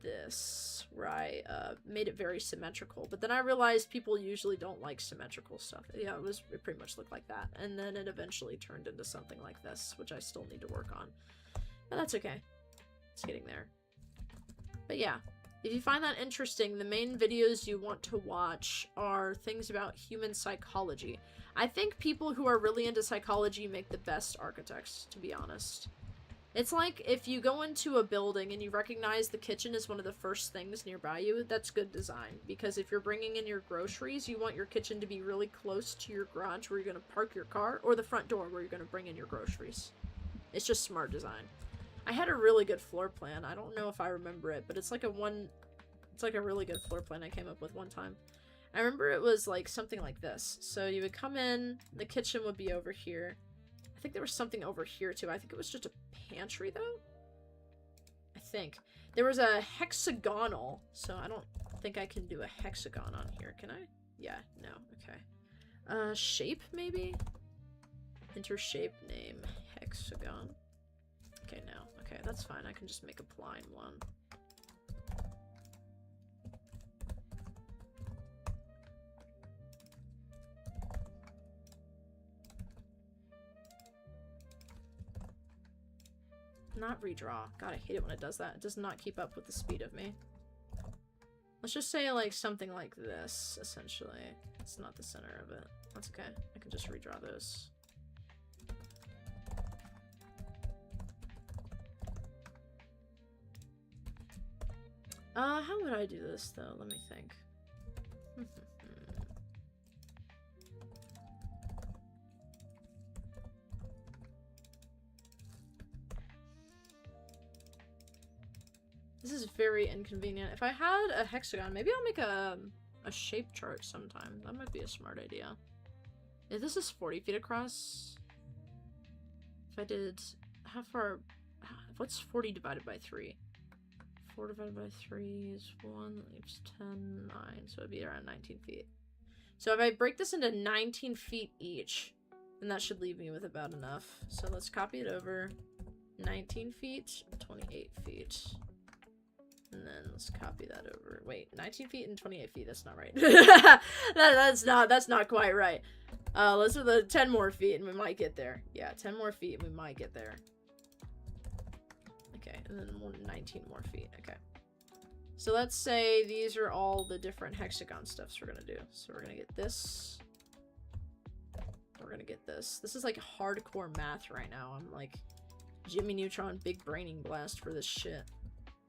this, where I made it very symmetrical, but then I realized people usually don't like symmetrical stuff. Yeah, it pretty much looked like that, and then it eventually turned into something like this, which I still need to work on. But that's okay. It's getting there. But yeah, if you find that interesting, the main videos you want to watch are things about human psychology. I think people who are really into psychology make the best architects, to be honest. It's like if you go into a building and you recognize the kitchen is one of the first things nearby you, that's good design. Because if you're bringing in your groceries, you want your kitchen to be really close to your garage where you're going to park your car, or the front door where you're going to bring in your groceries. It's just smart design. I had a really good floor plan. I don't know if I remember it, but it's like a really good floor plan I came up with one time. I remember it was like something like this. So you would come in, the kitchen would be over here. I think there was something over here too. I think it was just a pantry though. I think. There was a hexagonal, so I don't think I can do a hexagon on here. Can I? Yeah, no, okay. Shape maybe? Enter shape name, hexagon. Okay, no. Okay, that's fine. I can just make a plain one. Not redraw. God, I hate it when it does that. It does not keep up with the speed of me. Let's just say, like, something like this, essentially. It's not the center of it. That's okay. I can just redraw those. How would I do this, though? Let me think. This is very inconvenient. If I had a hexagon, maybe I'll make a shape chart sometime. That might be a smart idea. If this is 40 feet across, if I did, how far, what's 40 divided by 3? 4 divided by 3 is 1, that leaves 10, 9, so it'd be around 19 feet. So if I break this into 19 feet each, then that should leave me with about enough. So let's copy it over. 19 feet, 28 feet. And then let's copy that over. Wait, 19 feet and 28 feet. That's not right. That's not quite right. Let's do the 10 more feet and we might get there. Yeah, 10 more feet and we might get there. Okay, and then 19 more feet. Okay. So let's say these are all the different hexagon stuffs we're gonna do. So we're gonna get this. We're gonna get this. This is like hardcore math right now. I'm like Jimmy Neutron big braining blast for this shit.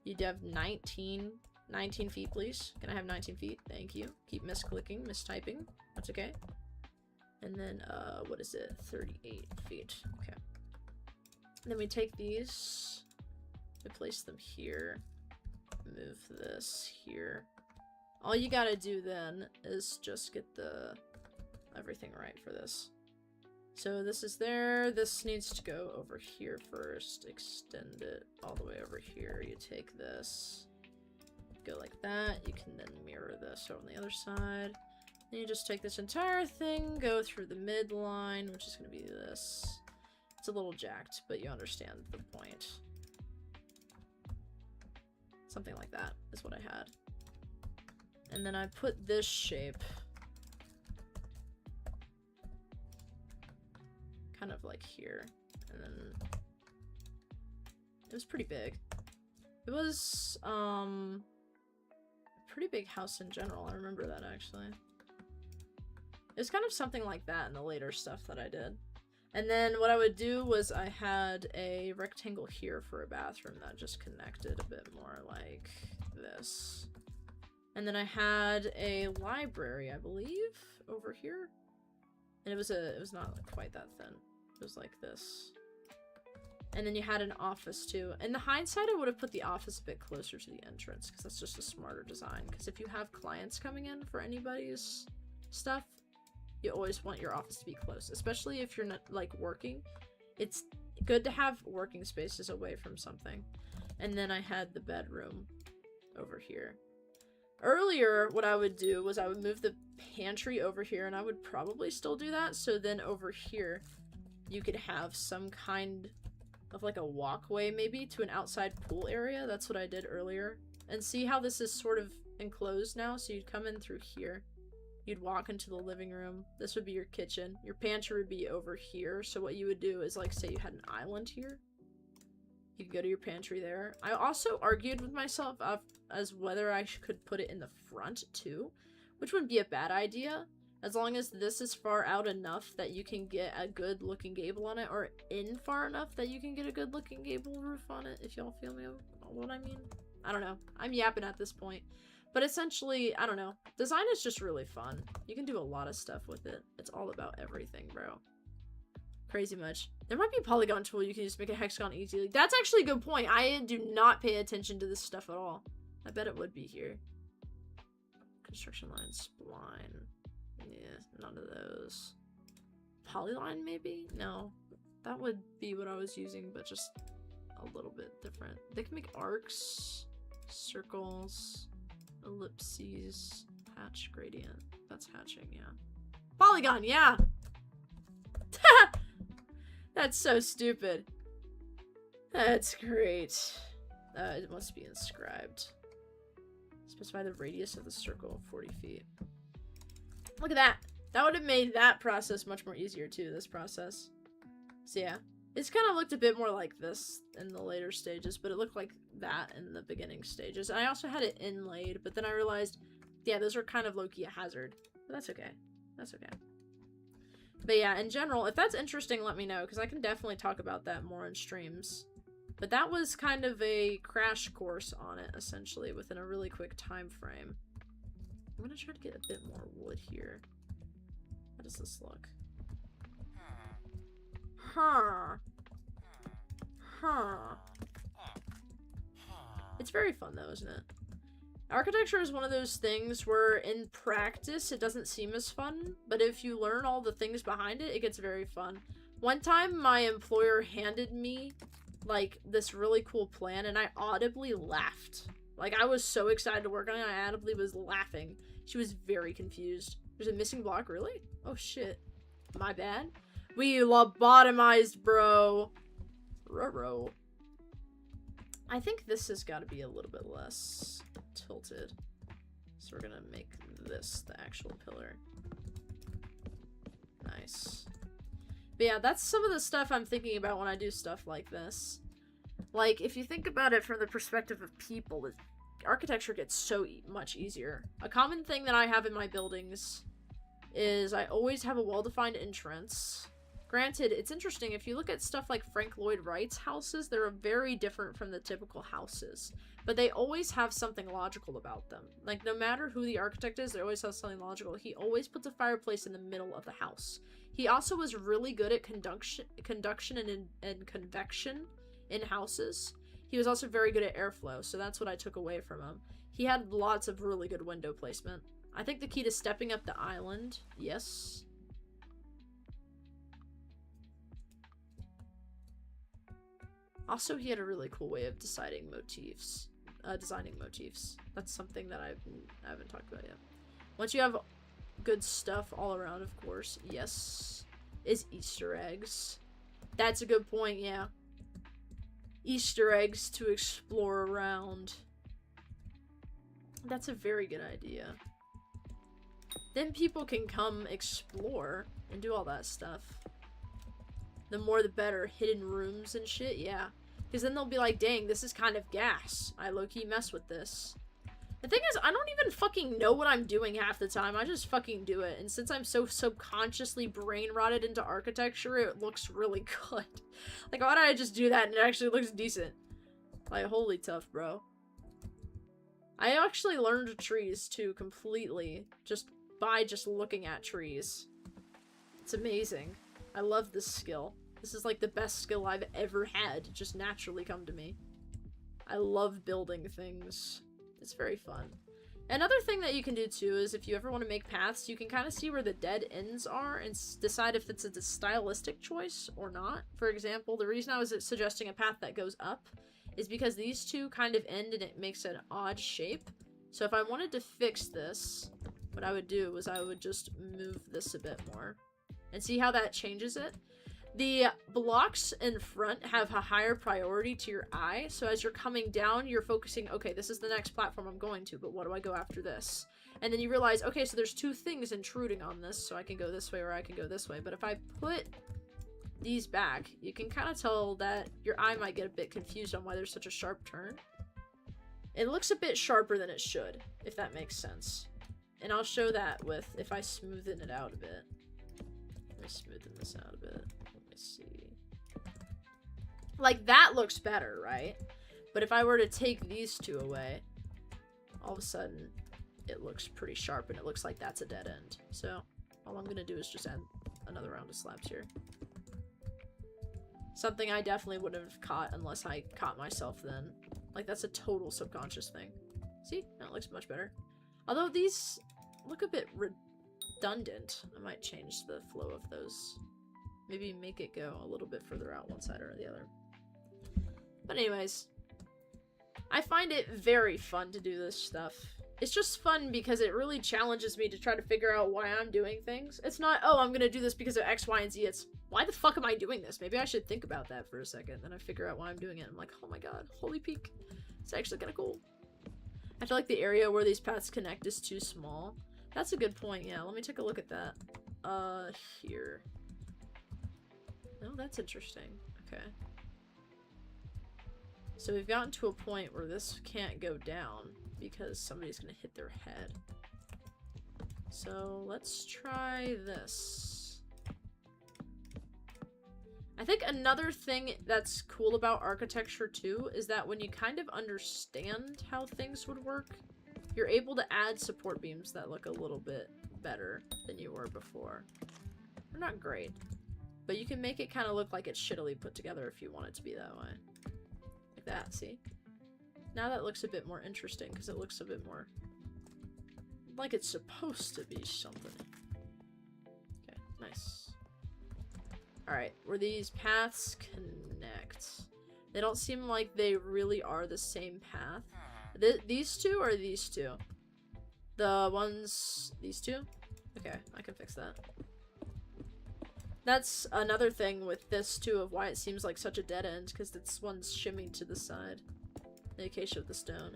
You'd have 19 feet, please. Can I have 19 feet? Thank you. Keep misclicking, mistyping. That's okay. And then, what is it? 38 feet. Okay. And then we take these, we place them here, move this here. All you gotta do then is just get the everything right for this. So this is there, this needs to go over here first, extend it all the way over here. You take this, go like that, you can then mirror this over on the other side. Then you just take this entire thing, go through the midline, which is going to be this. It's a little jacked, but you understand the point. Something like that is what I had. And then I put this shape kind of like here, and then it was pretty big. It was a pretty big house in general. I remember that actually. It was kind of something like that in the later stuff that I did. And then what I would do was I had a rectangle here for a bathroom that just connected a bit more like this. And then I had a library, I believe, over here. And it was not quite that thin. It was like this. And then you had an office too. In the hindsight, I would have put the office a bit closer to the entrance because that's just a smarter design. Because if you have clients coming in for anybody's stuff, you always want your office to be close, especially if you're not like working. It's good to have working spaces away from something. And then I had the bedroom over here. Earlier, what I would do was I would move the pantry over here, and I would probably still do that. So then over here, you could have some kind of like a walkway maybe to an outside pool area. That's what I did earlier. And see how this is sort of enclosed now? So you'd come in through here. You'd walk into the living room. This would be your kitchen. Your pantry would be over here. So what you would do is, like, say you had an island here. You could go to your pantry there. I also argued with myself as whether I could put it in the front too, which wouldn't be a bad idea, as long as this is far out enough that you can get a good looking gable on it, or in far enough that you can get a good looking gable roof on it, if y'all feel me what I mean. I don't know. I'm yapping at this point. But essentially, I don't know. Design is just really fun. You can do a lot of stuff with it. It's all about everything, bro. Crazy much. There might be a polygon tool you can just make a hexagon easily. That's actually a good point. I do not pay attention to this stuff at all. I bet it would be here. Construction line, spline. Yeah, none of those. Polyline, maybe? No. That would be what I was using, but just a little bit different. They can make arcs, circles, ellipses, hatch gradient. That's hatching, yeah. Polygon, yeah! That's so stupid. That's great. It must be inscribed. Specify the radius of the circle, 40 feet. Look at that! That would have made that process much more easier too, this process. So yeah. It's kind of looked a bit more like this in the later stages, but it looked like that in the beginning stages. And I also had it inlaid, but then I realized, yeah, those are kind of low-key a hazard. But that's okay. That's okay. But yeah, in general, if that's interesting, let me know, because I can definitely talk about that more in streams. But that was kind of a crash course on it, essentially, within a really quick time frame. I'm going to try to get a bit more wood here. How does this look? Huh. It's very fun though, isn't it? Architecture is one of those things where in practice it doesn't seem as fun, but if you learn all the things behind it, it gets very fun. One time my employer handed me like this really cool plan and I audibly laughed. Like I was so excited to work on it, I audibly was laughing. She was very confused. There's a missing block, really? Oh shit. My bad. We lobotomized, bro. Ruh-roh. I think this has got to be a little bit less tilted. So we're gonna make this the actual pillar. Nice. But yeah, that's some of the stuff I'm thinking about when I do stuff like this. Like, if you think about it from the perspective of people, architecture gets so much easier. A common thing that I have in my buildings is I always have a well-defined entrance. Granted, it's interesting, if you look at stuff like Frank Lloyd Wright's houses, they're very different from the typical houses. But they always have something logical about them. Like, no matter who the architect is, they always have something logical. He always puts a fireplace in the middle of the house. He also was really good at conduction and convection in houses. He was also very good at airflow, so that's what I took away from him. He had lots of really good window placement. I think the key to stepping up the island, yes. Also, he had a really cool way of designing motifs. That's something that I haven't talked about yet. Once you have good stuff all around, of course, yes, is Easter eggs. That's a good point, yeah. Easter eggs to explore around. That's a very good idea. Then people can come explore and do all that stuff. The more the better. Hidden rooms and shit, yeah. Because then they'll be like, dang, this is kind of gas. I low-key mess with this. The thing is, I don't even fucking know what I'm doing half the time. I just fucking do it. And since I'm so subconsciously brain-rotted into architecture, it looks really good. Like, why did I just do that and it actually looks decent? Like, holy tough, bro. I actually learned trees, too, completely. By just looking at trees. It's amazing. I love this skill. This is like the best skill I've ever had just naturally come to me. I love building things. It's very fun. Another thing that you can do too is if you ever want to make paths, you can kind of see where the dead ends are and decide if it's a stylistic choice or not. For example, the reason I was suggesting a path that goes up is because these two kind of end and it makes an odd shape. So if I wanted to fix this, what I would do was I would just move this a bit more. And see how that changes it? The blocks in front have a higher priority to your eye, so as you're coming down, you're focusing, okay, this is the next platform I'm going to, but what do I go after this? And then you realize, okay, so there's two things intruding on this, so I can go this way or I can go this way. But if I put these back, you can kind of tell that your eye might get a bit confused on why there's such a sharp turn. It looks a bit sharper than it should, if that makes sense. And I'll show that with, if I smoothen it out a bit. Let me smoothen this out a bit. Let me see. Like, that looks better, right? But if I were to take these two away, all of a sudden, it looks pretty sharp, and it looks like that's a dead end. So, all I'm gonna do is just add another round of slabs here. Something I definitely wouldn't have caught unless I caught myself then. Like, that's a total subconscious thing. See? That looks much better. Although these look a bit redundant. I might change the flow of those. Maybe make it go a little bit further out one side or the other. But anyways, I find it very fun to do this stuff. It's just fun because it really challenges me to try to figure out why I'm doing things. It's not, oh, I'm gonna do this because of X, Y, and Z. It's, why the fuck am I doing this? Maybe I should think about that for a second. Then I figure out why I'm doing it. I'm like, oh my god, holy peak. It's actually kind of cool. I feel like the area where these paths connect is too small. That's a good point, yeah. Let me take a look at that. Here. Oh, that's interesting. Okay. So we've gotten to a point where this can't go down because somebody's gonna hit their head. So let's try this. I think another thing that's cool about architecture too is that when you kind of understand how things would work, you're able to add support beams that look a little bit better than you were before. They're not great, but you can make it kind of look like it's shittily put together if you want it to be that way. Like that, see? Now that looks a bit more interesting because it looks a bit more like it's supposed to be something. Okay, nice. Alright, where these paths connect. They don't seem like they really are the same path. These two or these two? The ones... these two? Okay, I can fix that. That's another thing with this too of why it seems like such a dead end, because this one's shimmied to the side. The acacia with the stone.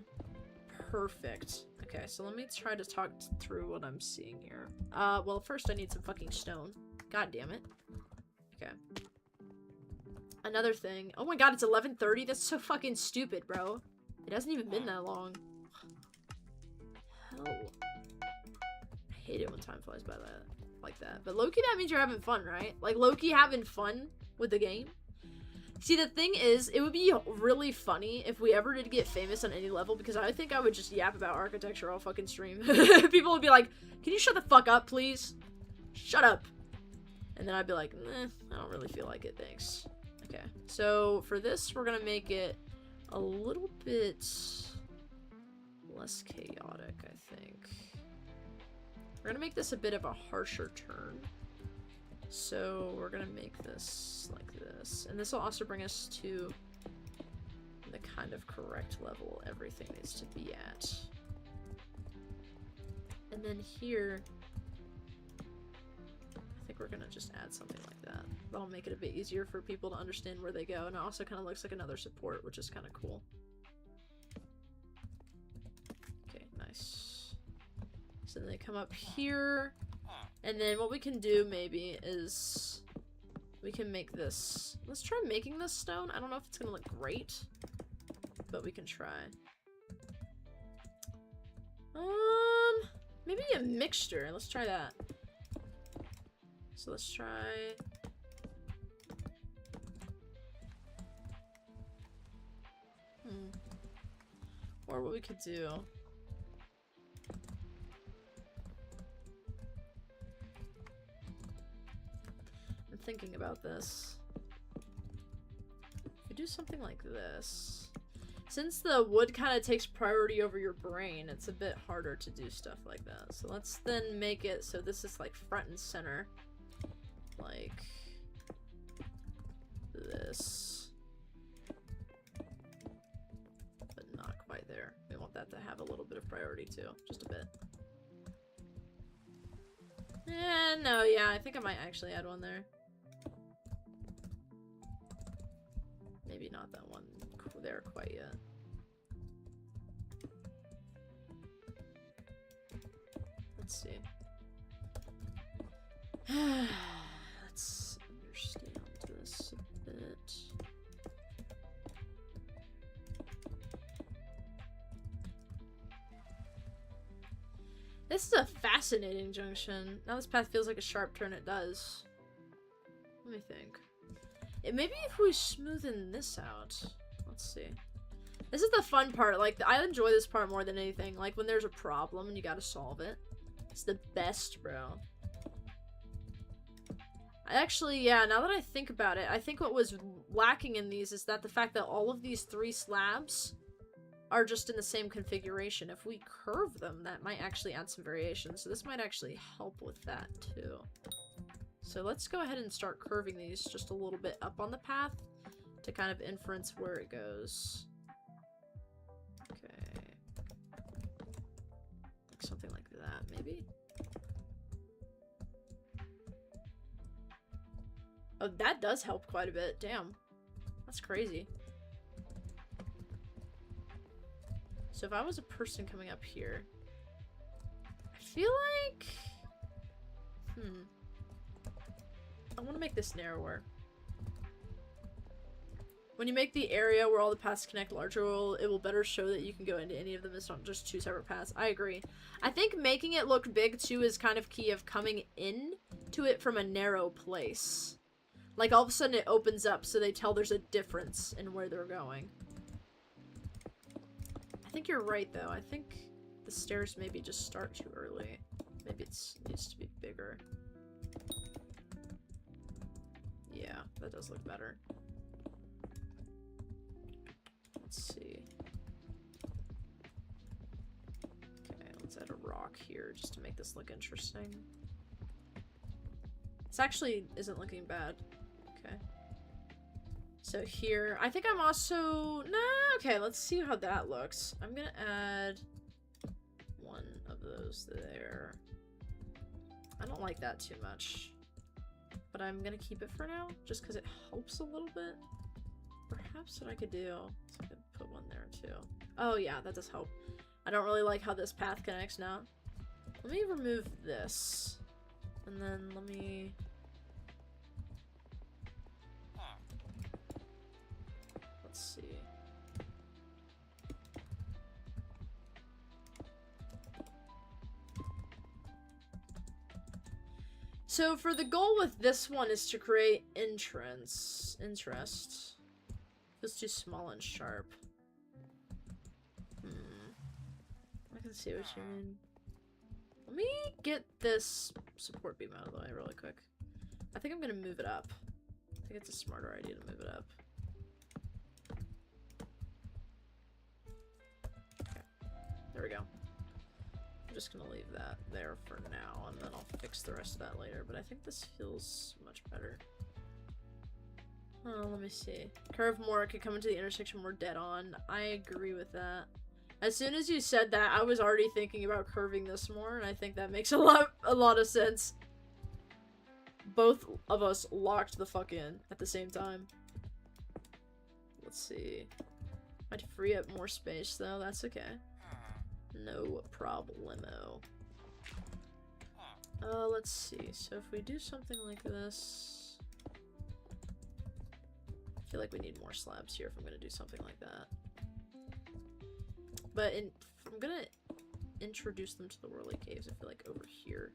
Perfect. Okay, so let me try to talk through what I'm seeing here. Well, first I need some fucking stone. God damn it. Okay. Another thing. Oh my god, it's 11:30? That's so fucking stupid, bro. It hasn't even been that long. Hell. I hate it when time flies by that. Like that. But low-key, that means you're having fun, right? Like, low-key having fun with the game. See, the thing is, it would be really funny if we ever did get famous on any level, because I think I would just yap about architecture all fucking stream. People would be like, can you shut the fuck up, please? Shut up. And then I'd be like, nah, I don't really feel like it, thanks. Okay, so for this, we're gonna make it a little bit less chaotic, I think. We're gonna make this a bit of a harsher turn. So we're gonna make this like this. And this will also bring us to the kind of correct level everything needs to be at. And then here, I think we're gonna just add something like that. That'll make it a bit easier for people to understand where they go. And it also kind of looks like another support, which is kind of cool. Okay, nice. So then they come up here. And then what we can do maybe is we can make this. Let's try making this stone. I don't know if it's gonna look great, but we can try. Maybe a mixture. Let's try that. So let's try. Or what we could do. Thinking about this. If we do something like this, since the wood kind of takes priority over your brain, it's a bit harder to do stuff like that. So let's then make it so this is like front and center, like this, but not quite there. We want that to have a little bit of priority too, just a bit. No, yeah, I think I might actually add one there. Maybe not that one there quite yet. Let's see. Let's understand this a bit. This is a fascinating junction. Now this path feels like a sharp turn. It does. Let me think. Maybe if we smoothen this out. Let's see. This is the fun part. Like, I enjoy this part more than anything. Like, when there's a problem and you gotta solve it. It's the best, bro. Actually, yeah, now that I think about it, I think what was lacking in these is that the fact that all of these 3 slabs are just in the same configuration. If we curve them, that might actually add some variation. So this might actually help with that, too. So let's go ahead and start curving these just a little bit up on the path to kind of inference where it goes. Okay. Like something like that, maybe? Oh, that does help quite a bit. Damn. That's crazy. So if I was a person coming up here, I feel like... I want to make this narrower. When you make the area where all the paths connect larger, it will better show that you can go into any of them. It's not just 2 separate paths. I agree. I think making it look big, too, is kind of key of coming in to it from a narrow place. Like, all of a sudden it opens up so they tell there's a difference in where they're going. I think you're right, though. I think the stairs maybe just start too early. Maybe it needs to be bigger. Yeah, that does look better. Let's see. Okay, let's add a rock here just to make this look interesting. This actually isn't looking bad. Okay. So here, I think I'm also... Nah, okay, let's see how that looks. I'm gonna add one of those there. I don't like that too much. But I'm gonna keep it for now, just because it helps a little bit. Perhaps what I could do is I could put one there too. Oh yeah, that does help. I don't really like how this path connects now. Let me remove this. And then let me... Let's see. So for the goal with this one is to create interest. Feels too small and sharp. I can see what you mean. Let me get this support beam out of the way really quick. I think I'm gonna move it up. I think it's a smarter idea to move it up. Okay. There we go. I'm just gonna leave that there for now, and then I'll fix the rest of that later, but I think this feels much better. Oh, let me see. Curve more, it could come into the intersection more dead on. I agree with that. As soon as you said that, I was already thinking about curving this more, and I think that makes a lot of sense. Both of us locked the fuck in at the same time. Let's see. Might free up more space, though. That's okay. No problemo. Let's see. So if we do something like this... I feel like we need more slabs here if I'm gonna do something like that. But I'm gonna introduce them to the whirly caves. I feel like over here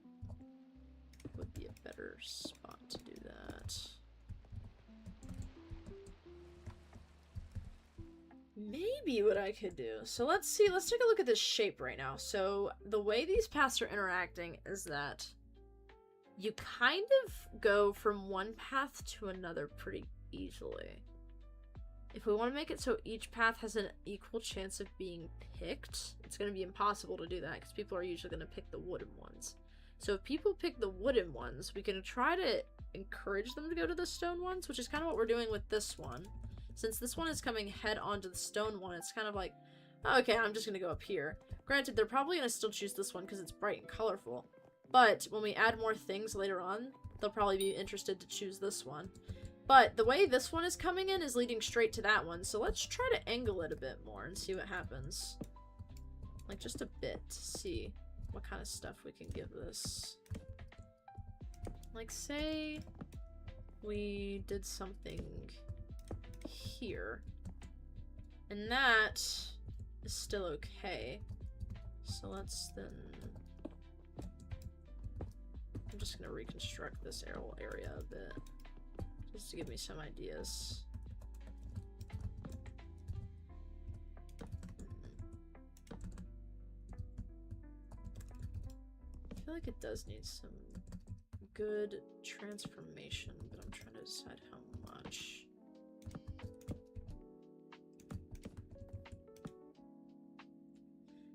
would be a better spot to do that. Maybe what I could do. So let's see. Let's take a look at this shape right now. So the way these paths are interacting is that you kind of go from one path to another pretty easily. If we want to make it so each path has an equal chance of being picked, it's going to be impossible to do that because people are usually going to pick the wooden ones. So if people pick the wooden ones, we can try to encourage them to go to the stone ones, which is kind of what we're doing with this one. Since this one is coming head onto the stone one, it's kind of like, oh, okay, I'm just going to go up here. Granted, they're probably going to still choose this one because it's bright and colorful. But when we add more things later on, they'll probably be interested to choose this one. But the way this one is coming in is leading straight to that one. So let's try to angle it a bit more and see what happens. Like just a bit to see what kind of stuff we can give this. Like say we did something here. And that is still okay. So let's then... I'm just going to reconstruct this area a bit. Just to give me some ideas. I feel like it does need some good transformation, but I'm trying to decide how much.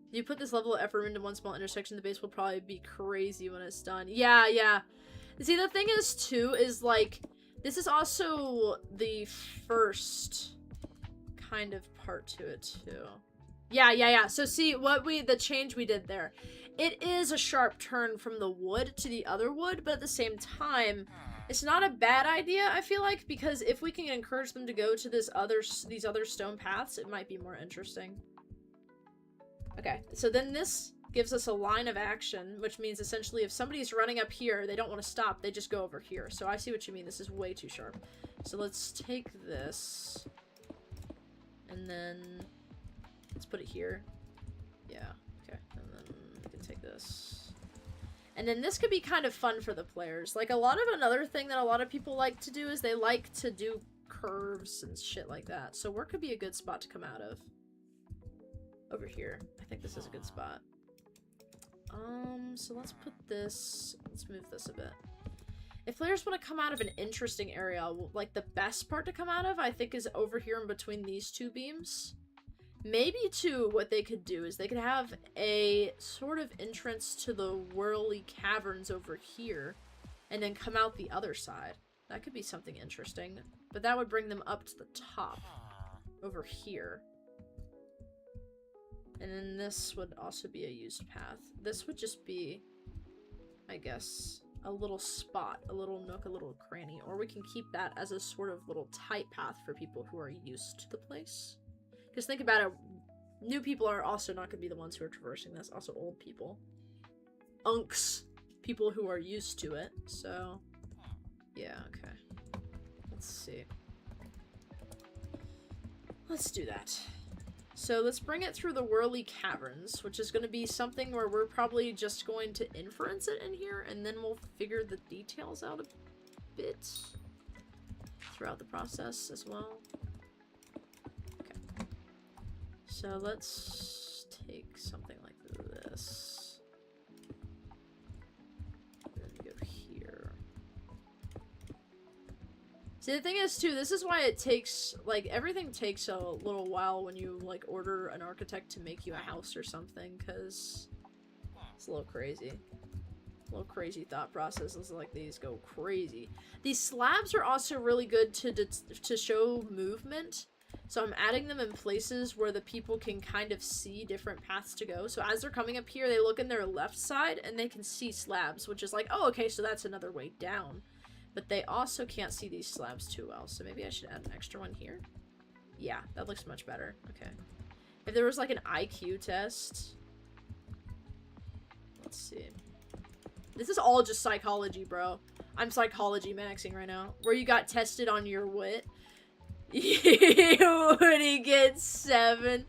If you put this level of effort into one small intersection, the base will probably be crazy when it's done. Yeah, yeah. See, the thing is, too, is like... This is also the first kind of part to it, too. Yeah. So see, the change we did there. It is a sharp turn from the wood to the other wood, but at the same time, it's not a bad idea, I feel like, because if we can encourage them to go to these other stone paths, it might be more interesting. Okay, so then this gives us a line of action, which means essentially if somebody's running up here, they don't want to stop, they just go over here. So I see what you mean. This is way too sharp. So let's take this, and then let's put it here. Yeah, okay. And then we can take this. And then this could be kind of fun for the players. Like another thing that a lot of people like to do is they like to do curves and shit like that. So where could be a good spot to come out of? Over here. I think this is a good spot. So let's put this, let's move this a bit. If players want to come out of an interesting area, like the best part to come out of, I think, is over here in between these two beams. Maybe, too, what they could do is they could have a sort of entrance to the whirly caverns over here, and then come out the other side. That could be something interesting, but that would bring them up to the top, over here. And then this would also be a used path. This would just be, I guess, a little spot, a little nook, a little cranny. Or we can keep that as a sort of little tight path for people who are used to the place. Because think about it, new people are also not going to be the ones who are traversing this. Also old people. Unks. People who are used to it. So, yeah, okay. Let's see. Let's do that. So let's bring it through the Whirly Caverns, which is going to be something where we're probably just going to inference it in here, and then we'll figure the details out a bit throughout the process as well. Okay. So let's take something like this. And then go here. See, the thing is, too, this is why it takes, like, everything takes a little while when you, like, order an architect to make you a house or something, because it's a little crazy. Little crazy thought processes like these go crazy. These slabs are also really good to show movement. So I'm adding them in places where the people can kind of see different paths to go. So as they're coming up here, they look in their left side and they can see slabs, which is like, oh, okay, so that's another way down. But they also can't see these slabs too well. So maybe I should add an extra one here. Yeah, that looks much better. Okay. If there was like an IQ test. Let's see. This is all just psychology, bro. I'm psychology maxing right now. Where you got tested on your wit. You would get 7.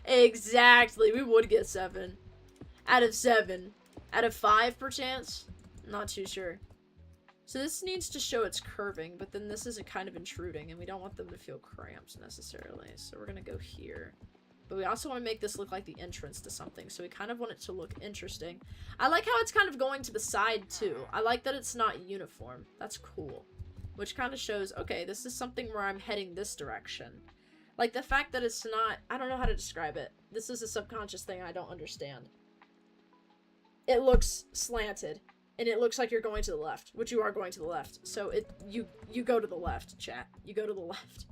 Exactly. We would get 7. Out of 7. Out of 5, perchance? Not too sure. So this needs to show it's curving, but then this is kind of intruding, and we don't want them to feel cramped necessarily. So we're gonna go here. But we also want to make this look like the entrance to something, so we kind of want it to look interesting. I like how it's kind of going to the side, too. I like that it's not uniform. That's cool. Which kind of shows, okay, this is something where I'm heading this direction. Like, the fact that it's not... I don't know how to describe it. This is a subconscious thing I don't understand. It looks slanted. And it looks like you're going to the left, which you are going to the left. So you go to the left, chat. You go to the left.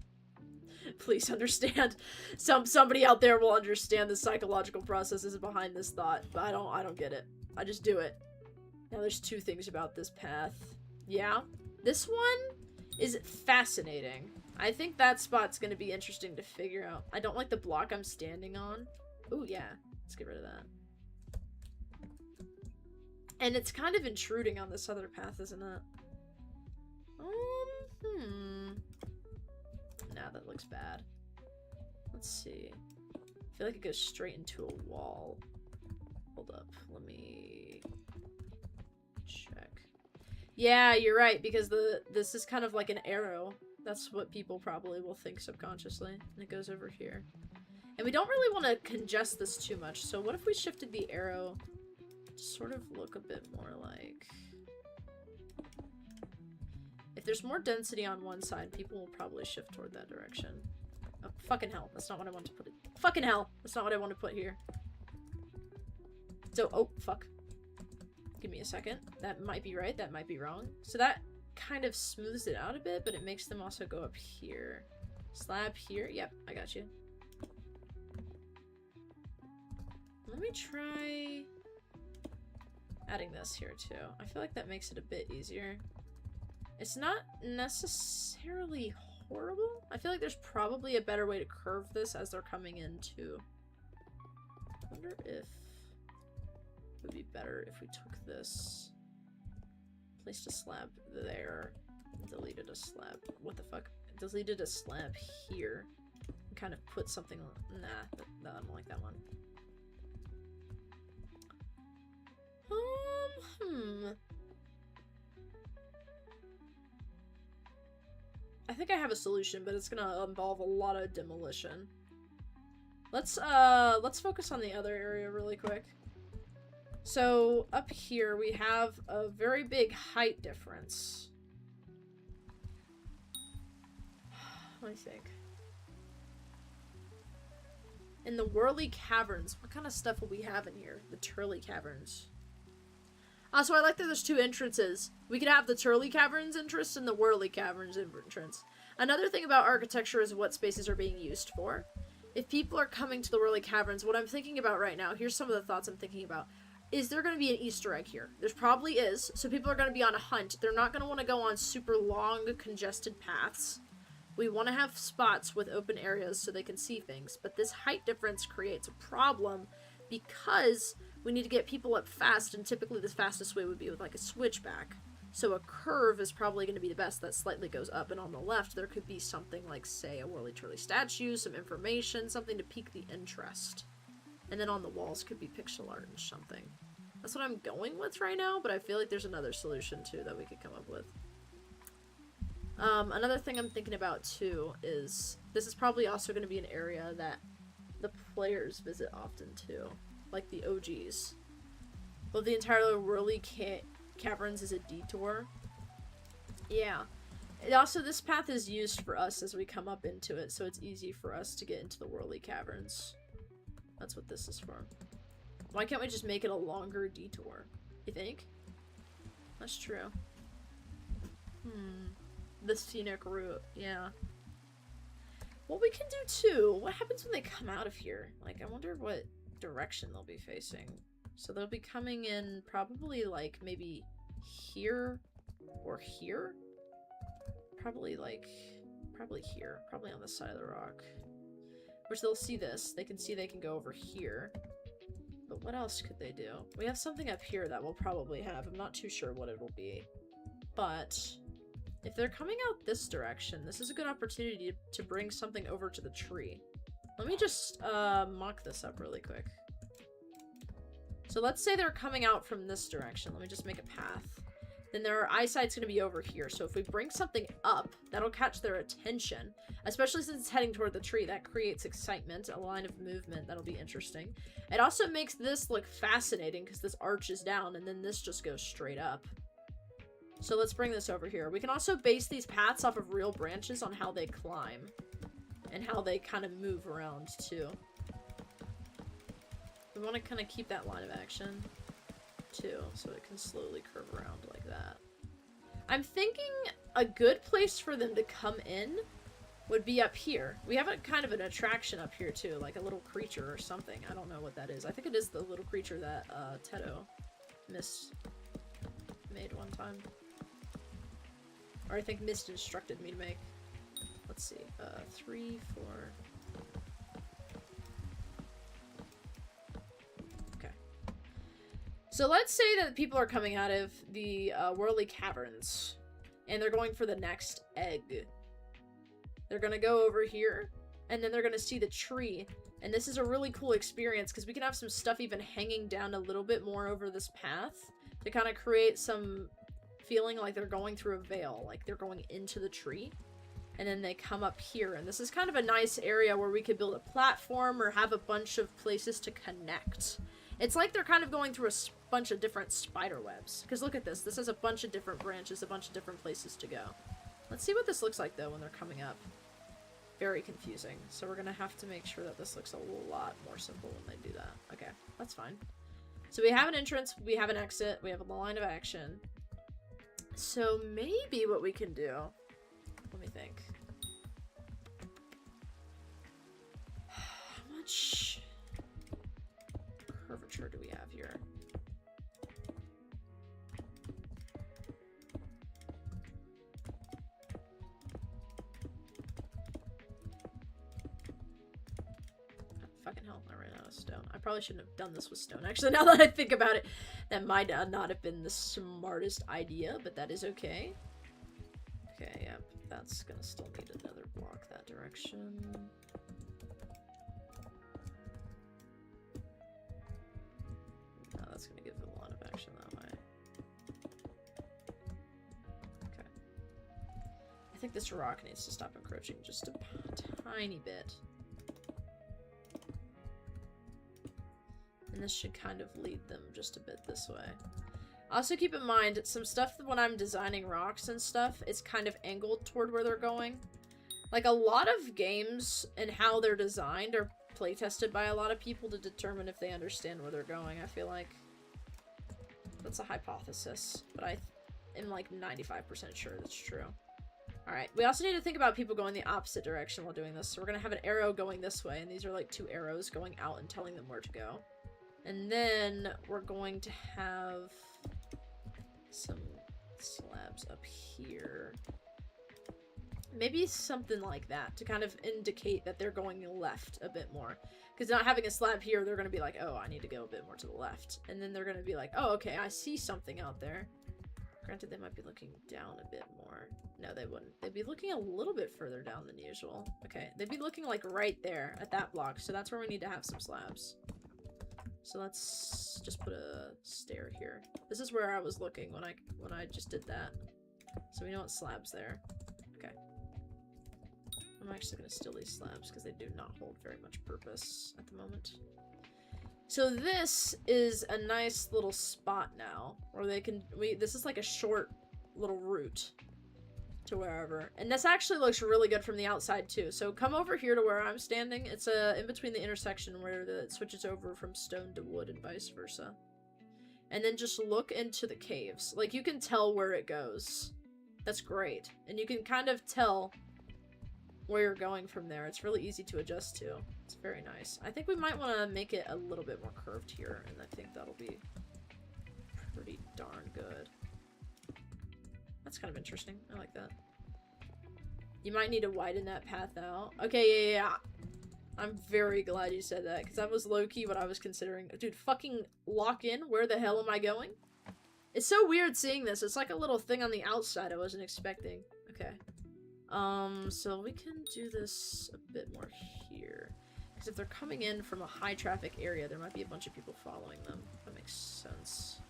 Please understand. Somebody out there will understand the psychological processes behind this thought, but I don't get it. I just do it. Now there's 2 things about this path. Yeah. This one is fascinating. I think that spot's gonna be interesting to figure out. I don't like the block I'm standing on. Ooh, yeah. Let's get rid of that. And it's kind of intruding on this other path, isn't it? Nah, that looks bad. Let's see. I feel like it goes straight into a wall. Hold up. Let me check. Yeah, you're right, because this is kind of like an arrow. That's what people probably will think subconsciously. And it goes over here. And we don't really want to congest this too much, so what if we shifted the arrow to sort of look a bit more like... If there's more density on one side, people will probably shift toward that direction. Oh, fucking hell. That's not what I want to put it. Fucking hell. That's not what I want to put here. So, oh, fuck. Give me a second. That might be right. That might be wrong. So that kind of smooths it out a bit, but it makes them also go up here. Slab here. Yep, I got you. Let me try adding this here, too. I feel like that makes it a bit easier. It's not necessarily horrible. I feel like there's probably a better way to curve this as they're coming in, too. I wonder if it would be better if we took this, placed a slab there, and deleted a slab. What the fuck? Deleted a slab here, and kind of put something on. Nah, I don't like that one. I think I have a solution, but it's gonna involve a lot of demolition. Let's focus on the other area really quick. So, up here we have a very big height difference. Let me think. In the Whirly Caverns, what kind of stuff will we have in here? The Turley Caverns. So I like that there's 2 entrances. We could have the Turley Caverns entrance and the Whirly Caverns entrance. Another thing about architecture is what spaces are being used for. If people are coming to the Whirly Caverns, what I'm thinking about right now, here's some of the thoughts I'm thinking about. Is there going to be an Easter egg here? There probably is, so people are going to be on a hunt. They're not going to want to go on super long, congested paths. We want to have spots with open areas so they can see things, but this height difference creates a problem because we need to get people up fast, and typically the fastest way would be with like a switchback. So a curve is probably going to be the best that slightly goes up, and on the left there could be something like, say, a whirly-twirly statue, some information, something to pique the interest. And then on the walls could be pixel art and something. That's what I'm going with right now, but I feel like there's another solution too that we could come up with. Another thing I'm thinking about too is this is probably also going to be an area that the players visit often too, like the OGs. Well, the entire Whirly Caverns is a detour. Yeah. It also, this path is used for us as we come up into it, so it's easy for us to get into the Whirly Caverns. That's what this is for. Why can't we just make it a longer detour? You think? That's true. The scenic route, yeah. What we can do too, what happens when they come out of here? Like, I wonder what direction they'll be facing. So they'll be coming in probably like maybe here or here? Probably like, probably here. Probably on this side of the rock. Which they'll see this. They can see they can go over here. But what else could they do? We have something up here that we'll probably have. I'm not too sure what it'll be. But if they're coming out this direction, this is a good opportunity to bring something over to the tree. Let me just mock this up really quick. So let's say they're coming out from this direction. Let me just make a path. Then their eyesight's going to be over here. So if we bring something up, that'll catch their attention. Especially since it's heading toward the tree. That creates excitement, a line of movement. That'll be interesting. It also makes this look fascinating because this arches down and then this just goes straight up. So let's bring this over here. We can also base these paths off of real branches on how they climb. And how they kind of move around too. We want to kind of keep that line of action too, so it can slowly curve around like that. I'm thinking a good place for them to come in would be up here. We have a kind of an attraction up here too, like a little creature or something. I don't know what that is. I think it is the little creature that Tedo made one time. Or I think Mist instructed me to make. Let's see. 3, 4... So let's say that people are coming out of the Whirly Caverns, and they're going for the next egg. They're gonna go over here, and then they're gonna see the tree, and this is a really cool experience, because we can have some stuff even hanging down a little bit more over this path, to kind of create some feeling like they're going through a veil, like they're going into the tree, and then they come up here, and this is kind of a nice area where we could build a platform, or have a bunch of places to connect. It's like they're kind of going through a bunch of different spider webs. Because look at this. This has a bunch of different branches, a bunch of different places to go. Let's see what this looks like, though, when they're coming up. Very confusing. So we're going to have to make sure that this looks a lot more simple when they do that. Okay, that's fine. So we have an entrance, we have an exit, we have a line of action. So maybe what we can do... Let me think. How much curvature do we have here? Fucking hell, I ran out of stone. I probably shouldn't have done this with stone. Actually, now that I think about it, that might not have been the smartest idea, but that is okay. Okay, yep, that's gonna still need another block that direction. No, that's gonna give a lot of action that way. Okay. I think this rock needs to stop encroaching just a tiny bit. And this should kind of lead them just a bit this way. Also keep in mind, some stuff when I'm designing rocks and stuff, it's kind of angled toward where they're going. Like, a lot of games and how they're designed are play tested by a lot of people to determine if they understand where they're going, I feel like. That's a hypothesis, but I am like 95% sure that's true. Alright, we also need to think about people going the opposite direction while doing this. So we're going to have an arrow going this way, and these are like 2 arrows going out and telling them where to go. And then we're going to have some slabs up here. Maybe something like that to kind of indicate that they're going left a bit more. Because not having a slab here, they're going to be like, oh, I need to go a bit more to the left. And then they're going to be like, oh, okay, I see something out there. Granted, they might be looking down a bit more. No, they wouldn't. They'd be looking a little bit further down than usual. Okay, they'd be looking like right there at that block. So that's where we need to have some slabs. So let's just put a stair here. This is where I was looking when I just did that. So we know what slab's there. Okay. I'm actually going to steal these slabs because they do not hold very much purpose at the moment. So this is a nice little spot now where they can, this is like a short little route to wherever. And this actually looks really good from the outside too. So come over here to where I'm standing. It's in between the intersection where it switches over from stone to wood and vice versa. And then just look into the caves. Like you can tell where it goes. That's great. And you can kind of tell where you're going from there. It's really easy to adjust to. It's very nice. I think we might want to make it a little bit more curved here, and I think that'll be pretty darn good. That's kind of interesting. I like that. You might need to widen that path out. Okay, yeah. I'm very glad you said that, because that was low-key what I was considering. Dude, fucking lock in? Where the hell am I going? It's so weird seeing this. It's like a little thing on the outside I wasn't expecting. Okay. So we can do this a bit more here. Because if they're coming in from a high traffic area, there might be a bunch of people following them. That makes sense.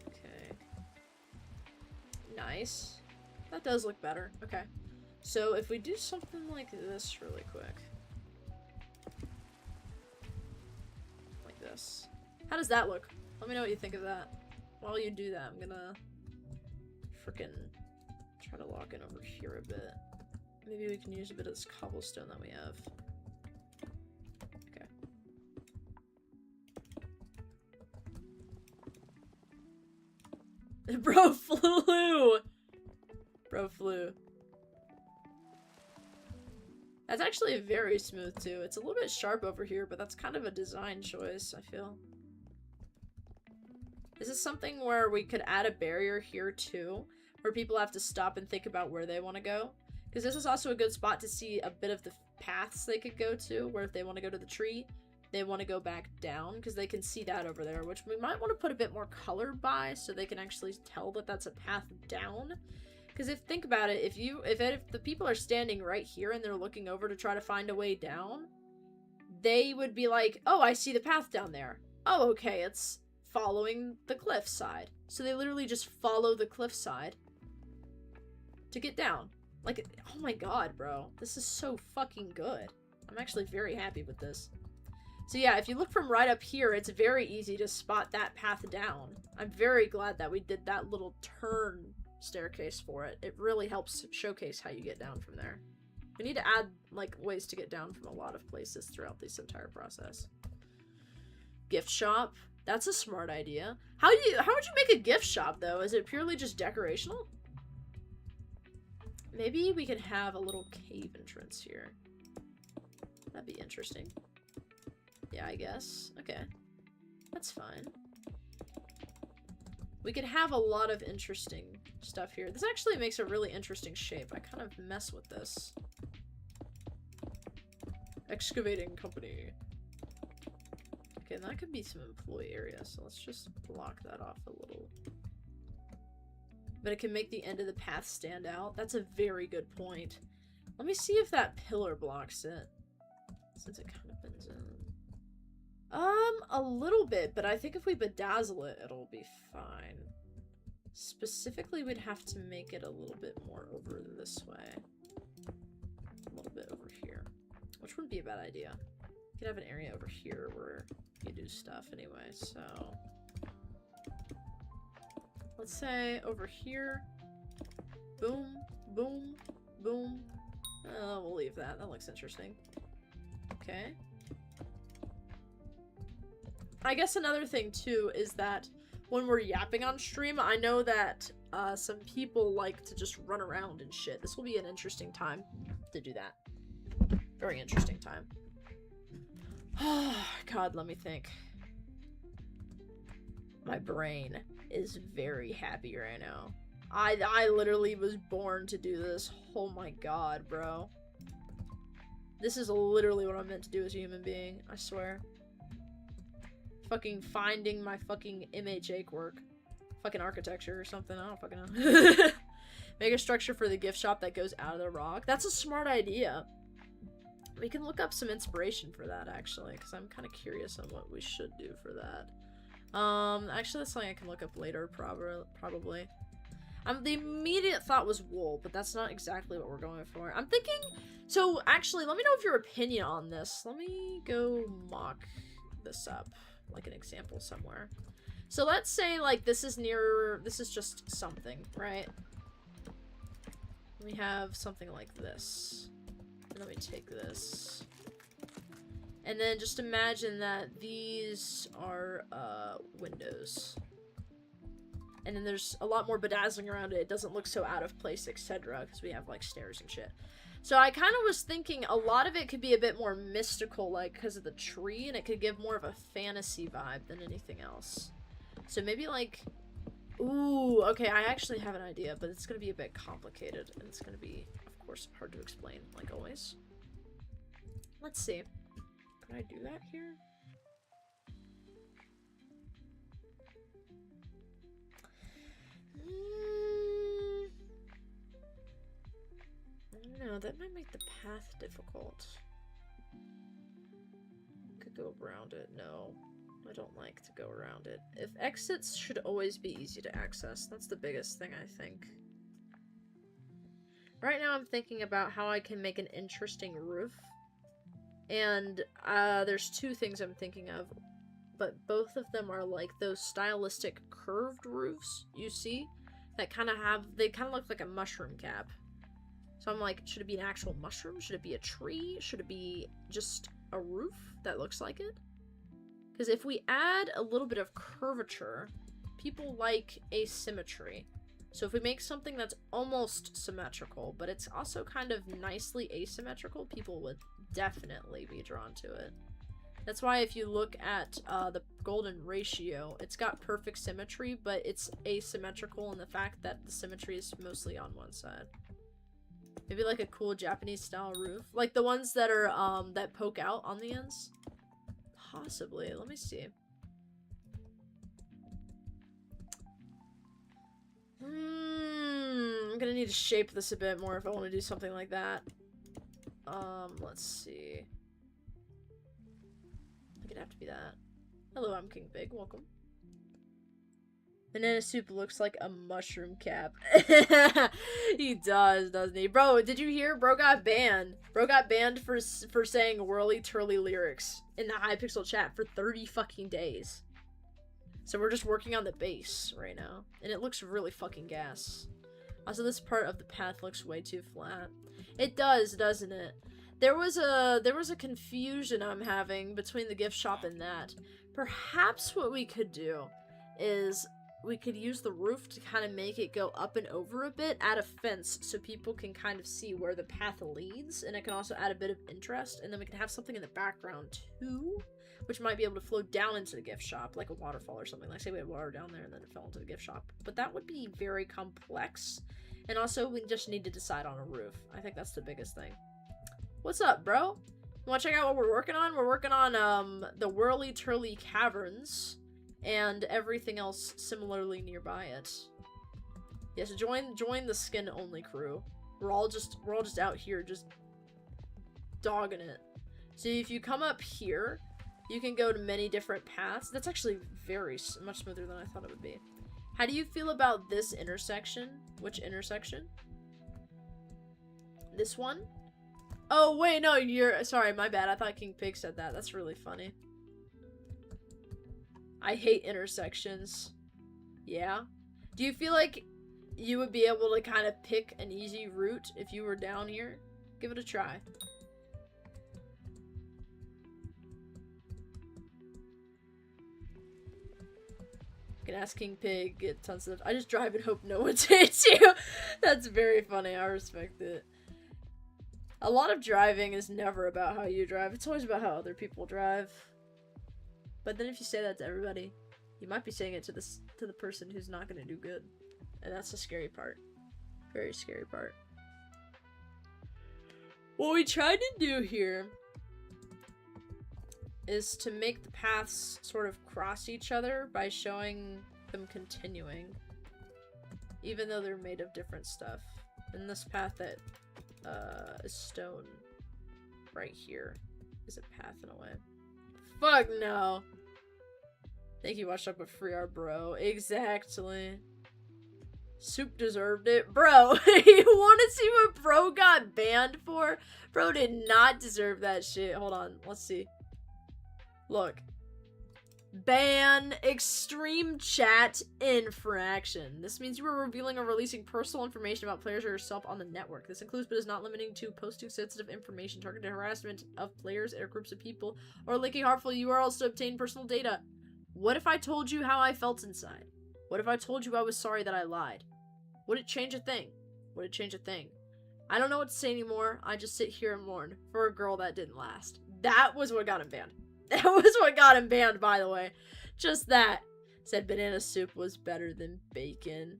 Okay. Nice. That does look better. Okay. So if we do something like this really quick. Like this. How does that look? Let me know what you think of that. While you do that, I'm gonna frickin' try to lock in over here a bit. Maybe we can use a bit of this cobblestone that we have. Okay. Bro flew! Bro flew. That's actually very smooth too. It's a little bit sharp over here, but that's kind of a design choice, I feel. Is this something where we could add a barrier here too? Where people have to stop and think about where they want to go? Because this is also a good spot to see a bit of the paths they could go to, where if they want to go to the tree, they want to go back down, because they can see that over there, which we might want to put a bit more color by, so they can actually tell that that's a path down. Because think about it, if the people are standing right here and they're looking over to try to find a way down, they would be like, oh, I see the path down there. Oh, okay, it's following the cliff side. So they literally just follow the cliff side to get down. Like, oh my god, bro. This is so fucking good. I'm actually very happy with this. So yeah, if you look from right up here, it's very easy to spot that path down. I'm very glad that we did that little turn staircase for it. It really helps showcase how you get down from there. We need to add, like, ways to get down from a lot of places throughout this entire process. Gift shop. That's a smart idea. How would you make a gift shop, though? Is it purely just decorational? Maybe we could have a little cave entrance here. That'd be interesting. Yeah, I guess. Okay. That's fine. We could have a lot of interesting stuff here. This actually makes a really interesting shape. I kind of mess with this. Excavating company. Okay, and that could be some employee area, so let's just block that off a little. But it can make the end of the path stand out. That's a very good point. Let me see if that pillar blocks it. Since it kind of bends in. A little bit, but I think if we bedazzle it, it'll be fine. Specifically, we'd have to make it a little bit more over this way. A little bit over here. Which wouldn't be a bad idea. You could have an area over here where you do stuff anyway, so... Let's say over here. Boom, boom, boom. We'll leave that. That looks interesting. Okay. I guess another thing, too, is that when we're yapping on stream, I know that some people like to just run around and shit. This will be an interesting time to do that. Very interesting time. God, let me think. My brain is very happy right now. I literally was born to do this. Oh my god, bro. This is literally what I'm meant to do as a human being, I swear. Fucking finding my fucking MHA work. Fucking architecture or something, I don't fucking know. Make a structure for the gift shop that goes out of the rock. That's a smart idea. We can look up some inspiration for that, actually, because I'm kind of curious on what we should do for that. Actually, that's something I can look up later, probably. The immediate thought was wool, but that's not exactly what we're going for. I'm thinking... So, actually, let me know if your opinion on this. Let me go mock this up, like an example somewhere. So let's say, like, this is just something, right? We have something like this. Let me take this. And then just imagine that these are, windows. And then there's a lot more bedazzling around it. It doesn't look so out of place, etc. Because we have, like, stairs and shit. So I kind of was thinking a lot of it could be a bit more mystical, like, because of the tree. And it could give more of a fantasy vibe than anything else. So maybe, like... Ooh, okay, I actually have an idea, but it's going to be a bit complicated. And it's going to be, of course, hard to explain, like always. Let's see. Can I do that here? No, that might make the path difficult. Could go around it. No, I don't like to go around it. If exits should always be easy to access. That's the biggest thing, I think. Right now I'm thinking about how I can make an interesting roof. And there's two things I'm thinking of. But both of them are like those stylistic curved roofs you see. That kind of they kind of look like a mushroom cap. So I'm like, should it be an actual mushroom? Should it be a tree? Should it be just a roof that looks like it? Because if we add a little bit of curvature, people like asymmetry. So if we make something that's almost symmetrical, but it's also kind of nicely asymmetrical, people would definitely be drawn to it. That's why if you look at the golden ratio, it's got perfect symmetry, but it's asymmetrical in the fact that the symmetry is mostly on one side. Maybe like a cool Japanese style roof. Like the ones that are, that poke out on the ends? Possibly. Let me see. I'm gonna need to shape this a bit more if I want to do something like that. Let's see. I could have to be that. Hello, I'm King Pig. Welcome. Banana soup looks like a mushroom cap. He does, doesn't he? Bro, did you hear? Bro got banned. Bro got banned for saying whirly turly lyrics in the Hypixel chat for 30 fucking days. So we're just working on the base right now. And it looks really fucking gas. Also, this part of the path looks way too flat. It does, doesn't it? There was a confusion I'm having between the gift shop and that. Perhaps what we could do is we could use the roof to kind of make it go up and over a bit, add a fence so people can kind of see where the path leads, and it can also add a bit of interest, and then we can have something in the background too, which might be able to flow down into the gift shop, like a waterfall or something. Like, say we had water down there and then it fell into the gift shop. But that would be very complex, and also we just need to decide on a roof. I think that's the biggest thing. What's up, bro? You wanna check out what we're working on? We're working on, the Whirly Turly Caverns, and everything else similarly nearby it. Yes, join the skin only crew. We're all just out here just dogging it. So if you come up here, you can go to many different paths. That's actually much smoother than I thought it would be. How do you feel about this intersection? Which intersection? This one? Oh wait, no, sorry, my bad. I thought King Pig said that. That's really funny. I hate intersections. Yeah? Do you feel like you would be able to kind of pick an easy route if you were down here? Give it a try. You can ask King Pig, get tons of... I just drive and hope no one hits you. That's very funny. I respect it. A lot of driving is never about how you drive. It's always about how other people drive. But then if you say that to everybody, you might be saying it to the person who's not gonna do good. And that's the scary part. Very scary part. What we tried to do here is to make the paths sort of cross each other by showing them continuing. Even though they're made of different stuff. And this path that is stone right here is a path in a way. Fuck no! Thank you, watched up with free our bro. Exactly. Soup deserved it. Bro, you wanna see what bro got banned for? Bro did not deserve that shit. Hold on, let's see. Look. Ban extreme chat infraction. This means you are revealing or releasing personal information about players or yourself on the network. This includes but is not limiting to posting sensitive information, targeted harassment of players or groups of people, or linking harmful URLs to obtain personal data. What if I told you how I felt inside? What if I told you I was sorry that I lied? Would it change a thing? Would it change a thing? I don't know what to say anymore. I just sit here and mourn for a girl that didn't last. That was what got him banned. That was what got him banned, by the way. Just that. Said banana soup was better than bacon.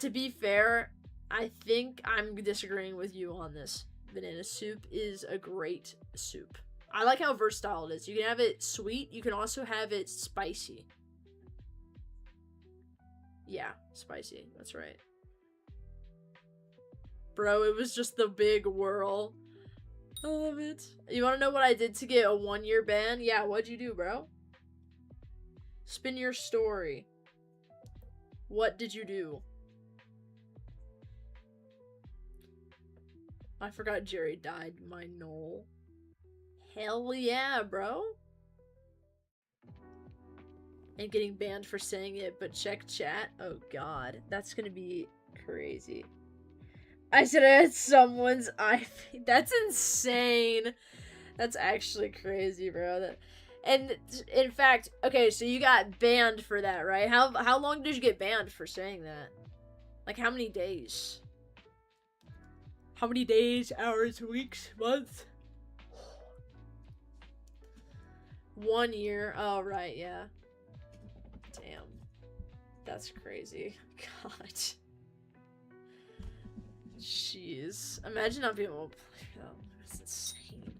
To be fair, I think I'm disagreeing with you on this. Banana soup is a great soup. I like how versatile it is. You can have it sweet. You can also have it spicy. Yeah, spicy. That's right. Bro, it was just the big whirl. I love it. You want to know what I did to get a 1-year ban? Yeah, what'd you do, bro? Spin your story. What did you do? I forgot Jerry died, my knoll. Hell yeah, bro. And getting banned for saying it, but check chat. Oh god, that's gonna be crazy. I said I had someone's IP. That's insane. That's actually crazy, bro. And in fact, okay, so you got banned for that, right? How long did you get banned for saying that? Like how many days? How many days, hours, weeks, months? 1 year. Oh, right, yeah. Damn. That's crazy. God. Jeez. Imagine not being able to play that. That's insane.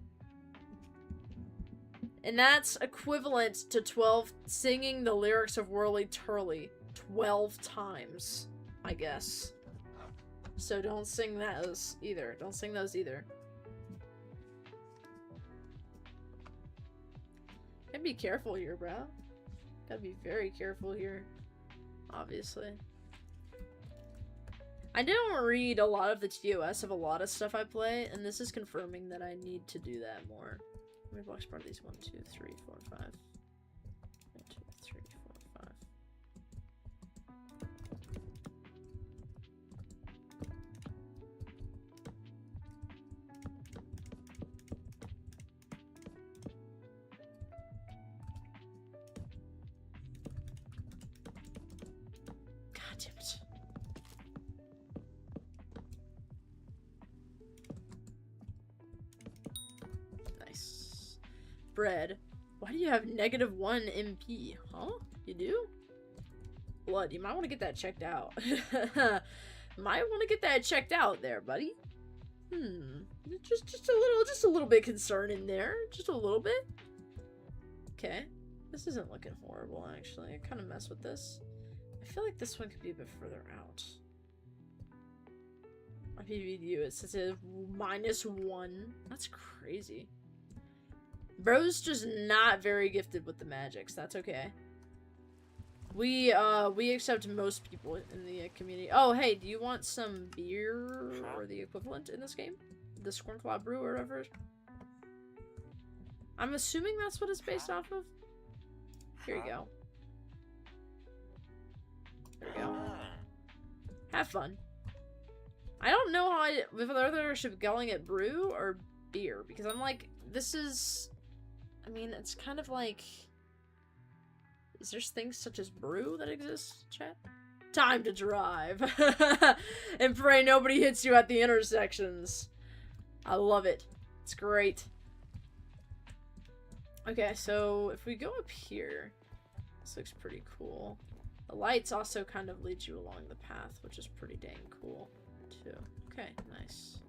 And that's equivalent to 12 singing the lyrics of Whirly Turly 12 times, I guess. So don't sing those either. Don't sing those either. Gotta be careful here, bro. Gotta be very careful here. Obviously. I don't read a lot of the TOS of a lot of stuff I play, and this is confirming that I need to do that more. Let me box part of these 1, 2, 3, 4, 5. 1, 2, 3, 4, 5. God damn it. Nice. Bread. Why do you have -1 MP? Huh? You do? Blood, you might want to get that checked out. Might want to get that checked out there, buddy. Just a little bit concerning there. Just a little bit. Okay. This isn't looking horrible, actually. I kind of mess with this. I feel like this one could be a bit further out. My PVU, it says it's -1. That's crazy. Bro's just not very gifted with the magics. That's okay. We accept most people in the community. Oh, hey, do you want some beer or the equivalent in this game? The Scornclaw Brew or whatever? I'm assuming that's what it's based off of. Here you go. There we go. Have fun. I don't know how whether I should be yelling at brew or beer, because I'm like, this is... I mean, it's kind of like... Is there things such as brew that exist, chat? Time to drive. And pray nobody hits you at the intersections. I love it. It's great. Okay, so if we go up here, this looks pretty cool. The lights also kind of lead you along the path, which is pretty dang cool, too. Okay, nice.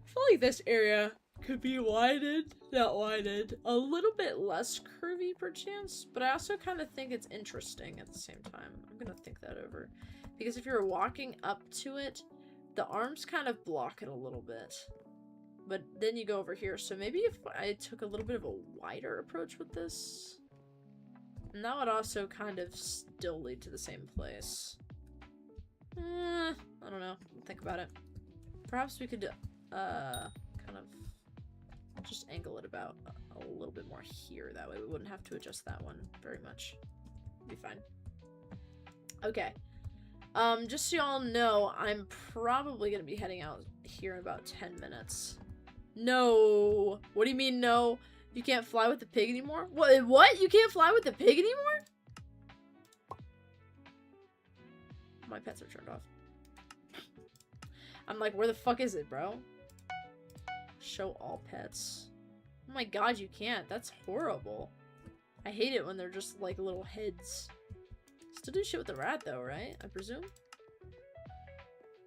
I feel like this area could be widened, not widened, a little bit less curvy perchance, but I also kind of think it's interesting at the same time. I'm gonna think that over. Because if you're walking up to it, the arms kind of block it a little bit. But then you go over here, so maybe if I took a little bit of a wider approach with this, and that would also kind of still lead to the same place. I don't know. Think about it. Perhaps we could, kind of just angle it about a little bit more here. That way we wouldn't have to adjust that one very much. Be fine. Okay. Just so y'all know, I'm probably gonna be heading out here in about 10 minutes. No! What do you mean, no? You can't fly with the pig anymore? What? You can't fly with the pig anymore? My pets are turned off. I'm like, where the fuck is it, bro? Show all pets. Oh my god, you can't. That's horrible. I hate it when they're just like little heads. Still do shit with the rat though, right? I presume?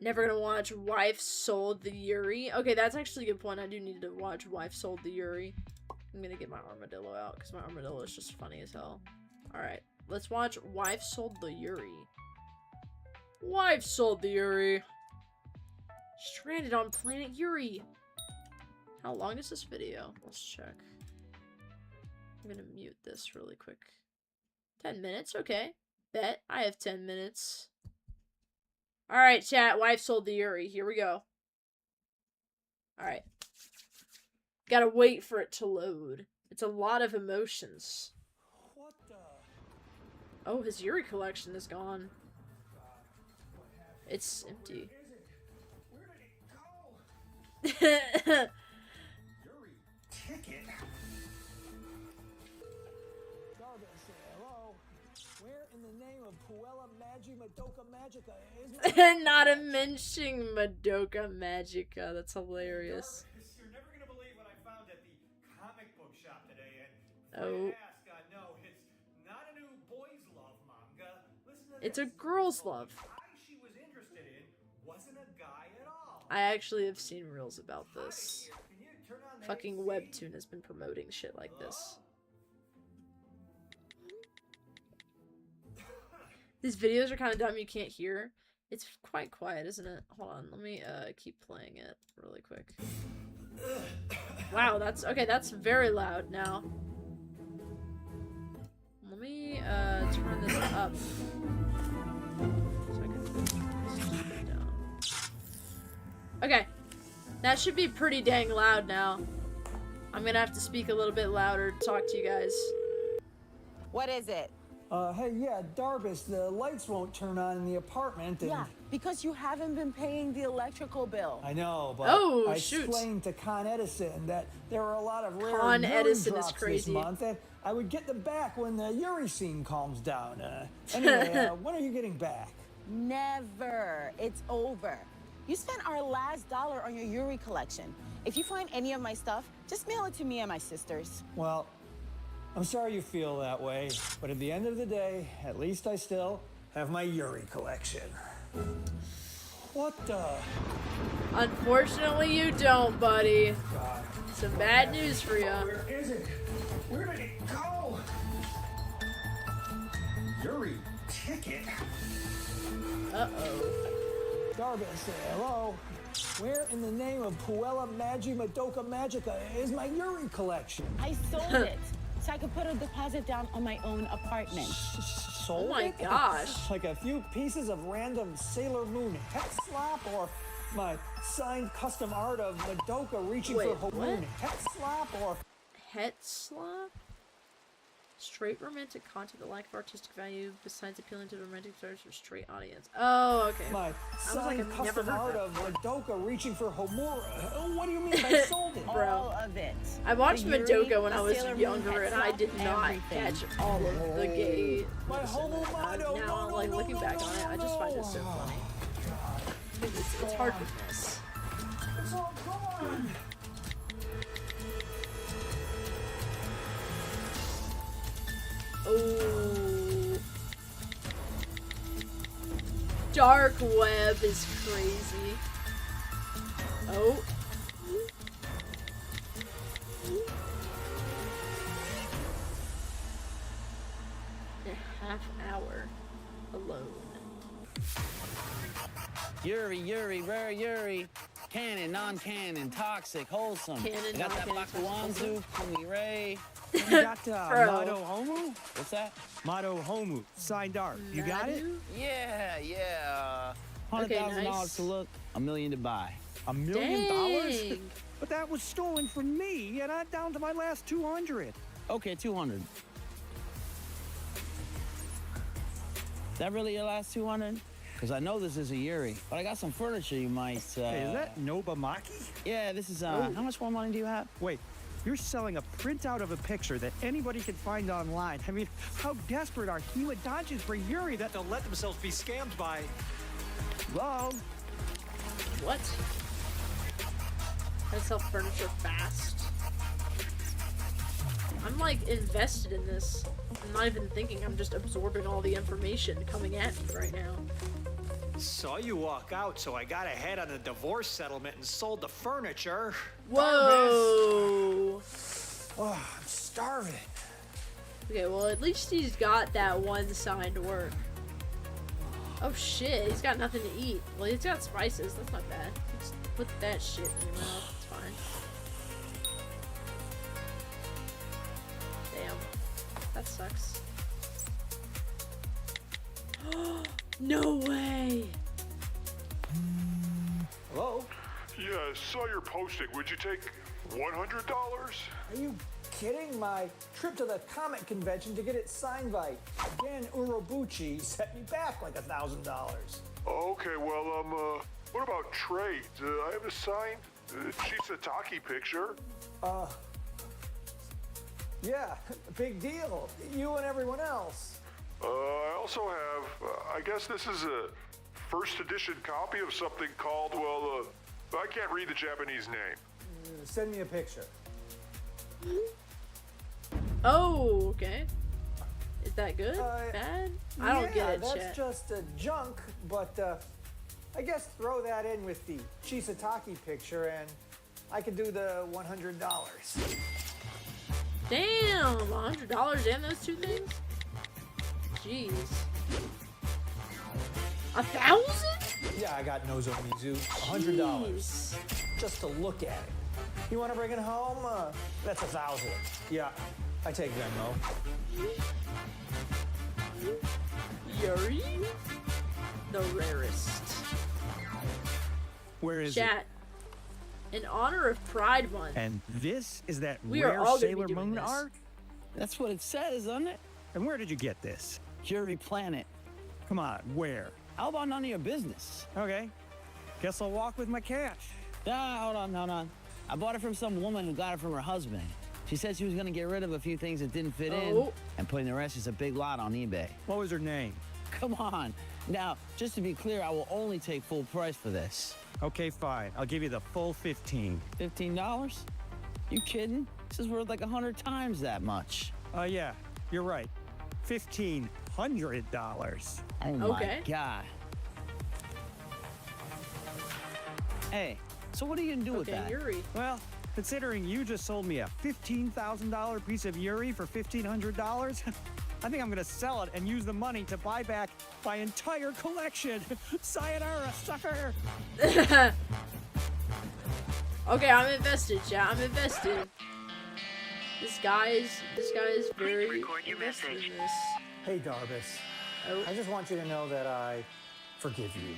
Never gonna watch Wife Sold the Yuri. Okay, that's actually a good point. I do need to watch Wife Sold the Yuri. I'm gonna get my armadillo out because my armadillo is just funny as hell. Alright, let's watch Wife Sold the Yuri. Wife Sold the Yuri. Stranded on planet Yuri. How long is this video? Let's check. I'm gonna mute this really quick. 10 minutes, okay. Bet. I have 10 minutes. Alright, chat. Wife Sold the Yuri. Here we go. Alright. Gotta wait for it to load. It's a lot of emotions. What the? Oh, his Yuri collection is gone. It's empty. Where did it go? Yuri, ticket. Jarvis, hello. Where in the name of Puella Magi Madoka Magica is my... Not a mention Madoka Magica. That's hilarious. Jarvis, you're never gonna believe what I found at the comic book shop today, and Oh. ask, no, it's not a new boys' love manga. Listen to It's a this. girl's love. The guy she was interested in wasn't a guy at all. I actually have seen reels about this. Can you turn on the Fucking AC? Webtoon has been promoting shit like this. These videos are kind of dumb, you can't hear. It's quite quiet, isn't it? Hold on, let me keep playing it really quick. Wow, that's okay, that's very loud now. Let me turn this up. So I can just put it down. Okay. That should be pretty dang loud now. I'm gonna have to speak a little bit louder to talk to you guys. What is it? Hey, yeah, Darbus, the lights won't turn on in the apartment, and... Yeah, because you haven't been paying the electrical bill. I know, but Oh, I shoot. explained to Con Edison that there were a lot of rare Con Yuri Edison is drops crazy. this month, and I would get them back when the Yuri scene calms down. Anyway, when are you getting back? Never. It's over. You spent our last dollar on your Yuri collection. If you find any of my stuff, just mail it to me and my sisters. Well, I'm sorry you feel that way, but at the end of the day, at least I still have my Yuri collection. What the? Unfortunately, you don't, buddy. God. Some bad news for you. Where is it? Where did it go? Yuri, ticket. Uh-oh. Darbus, hello. Where in the name of Puella Magi Madoka Magica is my Yuri collection? I sold it so I could put a deposit down on my own apartment. Sold Oh my it? gosh. Like a few pieces of random Sailor Moon head slop, or my signed custom art of Madoka reaching Wait, for what? Homoon head slop, or... Het slop? Straight romantic content, the lack of artistic value, besides appealing to the romantic desires of a straight audience. Oh, okay. My like, signed I've never custom heard art that of Madoka reaching for Homura. What do you mean by sold it? Bro. All of it. I watched The Yuri, Madoka when the I was Sailor Moon younger, head and I slop, did not everything. catch all of the gay. My medicine. Homomado, Now, no, like no, looking no, back no, on it, I just find it so funny. It's hard to miss. It's all gone. Oh. dark web is crazy. Oh. A half hour alone. Yuri, rare Yuri. Canon, non-canon, toxic, wholesome. Canon, got that non-canon, Bakuwanzu, Kumi Ray. You got Bro. Motto Homo? What's that? Motto Homo, signed art. You got it? Madu? Yeah. Okay, $100,000 nice. to look, $1 million to buy. $1 million? Dang. But that was stolen from me, and I'm down to my last 200. Okay, 200. Is that really your last 200? Because I know this is a Yuri, but I got some furniture you might, Hey, is that Nobamaki? Yeah, this is, how much more money do you have? Wait, you're selling a printout of a picture that anybody can find online. I mean, how desperate are Hima Donchis for Yuri that they'll let themselves be scammed by... Hello? What? I sell furniture fast. I'm like invested in this. I'm not even thinking, I'm just absorbing all the information coming at me right now. Saw you walk out, so I got ahead on the divorce settlement and sold the furniture. Whoa! Oh, I'm starving. Okay, well at least he's got that one signed work. Oh shit, he's got nothing to eat. Well, he's got spices, that's not bad. Just put that shit in your mouth, it's fine. Damn. That sucks. No way! Hello? Yeah, I saw your posting. Would you take $100? Are you kidding? My trip to the comic convention to get it signed by Dan Urobuchi set me back like $1,000. Okay, well, what about trades? I have a signed Chisataki picture. Yeah, big deal. You and everyone else. I also have, I guess this is a first edition copy of something called, well, I can't read the Japanese name. Send me a picture. Oh, okay. Is that good? Bad? I don't get it, that's chat. just a junk, but I guess throw that in with the Chisataki picture and I could do the $100. Damn, $100 and those two things? Jeez. 1,000? Yeah, I got Nozomizu. $100 Jeez. just to look at it. You want to bring it home? That's 1,000. Yeah, I take Venmo. Yuri? The rarest. Where is Chat. In honor of Pride Month. it? And this is that We are rare all gonna be Sailor doing Moon this. art? That's what it says, doesn't it? And where did you get this? Yuri Planet. Come on, where? How about none of your business? Okay, guess I'll walk with my cash. Hold on. I bought it from some woman who got it from her husband. She said she was gonna get rid of a few things that didn't fit in Oh. and putting the rest as a big lot on eBay. What was her name? Come on. Now, just to be clear, I will only take full price for this. Okay, fine. I'll give you the full 15. $15? You kidding? This is worth like 100 times that much. Yeah, you're right. $1,500. Oh my Okay. God. Hey, so what are you gonna do with Okay, that? Yuri. Well, considering you just sold me a $15,000 piece of Yuri for $1,500, I think I'm gonna sell it and use the money to buy back my entire collection. Sayonara, sucker! Okay, I'm invested, chat. I'm invested. This guy is very invested in this. Hey, Darbus. Oh. I just want you to know that I forgive you.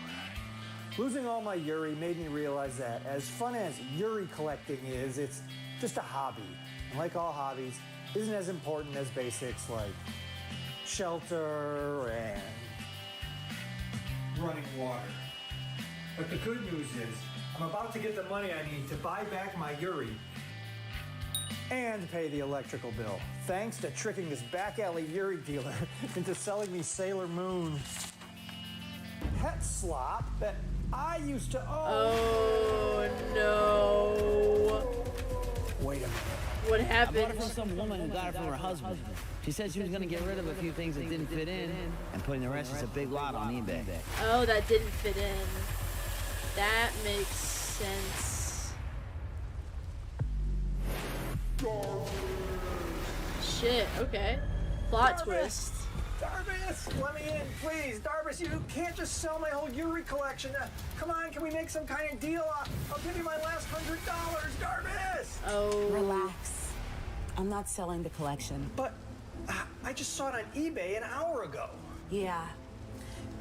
Losing all my Yuri made me realize that as fun as Yuri collecting is, it's just a hobby. And like all hobbies, isn't as important as basics like shelter and running water. But the good news is, I'm about to get the money I need to buy back my Yuri and pay the electrical bill, thanks to tricking this back alley Yuri dealer into selling me Sailor Moon pet slop that I used to own. Oh no. Wait a minute. what I happened. bought it from some woman who got it from her husband. She said she was gonna get rid of a few things that didn't fit in and putting the rest as a big lot on eBay. Oh, that didn't fit in. That makes sense. Shit, okay. Plot twist. Darvis, let me in, please. Darvis, you can't just sell my whole Yuri collection. Come on, can we make some kind of deal? I'll give you my last $100, Darvis. Oh. Relax. I'm not selling the collection. But I just saw it on eBay an hour ago. Yeah.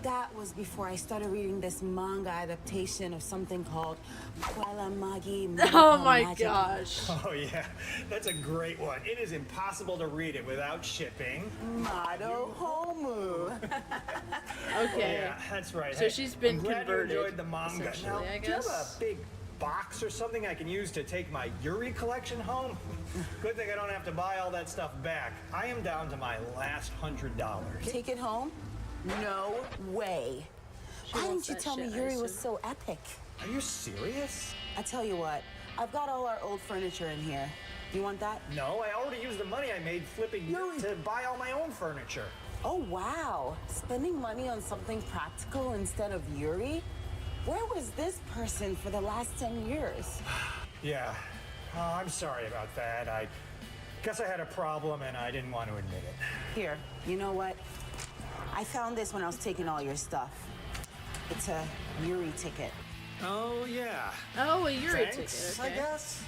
That was before I started reading this manga adaptation of something called Quella Magi. Oh my gosh. Oh yeah, that's a great one. It is impossible to read it without shipping. Mado Homu. Okay. Yeah, that's right. So she's been I'm glad converted, you enjoyed the manga. essentially, Now, I do you have guess. a big box or something I can use to take my Yuri collection home? Good thing I don't have to buy all that stuff back. I am down to my last $100. Take it home? No way. Why wants didn't you that tell me shit, I Yuri was assume. so epic? Are you serious? I tell you what, I've got all our old furniture in here. You want that? No, I already used the money I made flipping Yuri to buy all my own furniture. Oh, wow. Spending money on something practical instead of Yuri? Where was this person for the last 10 years? Yeah. Oh, I'm sorry about that. I guess I had a problem and I didn't want to admit it. Here, you know what? I found this when I was taking all your stuff. It's a Yuri ticket. Oh, yeah. Oh, a Yuri Thanks, ticket, I okay. guess.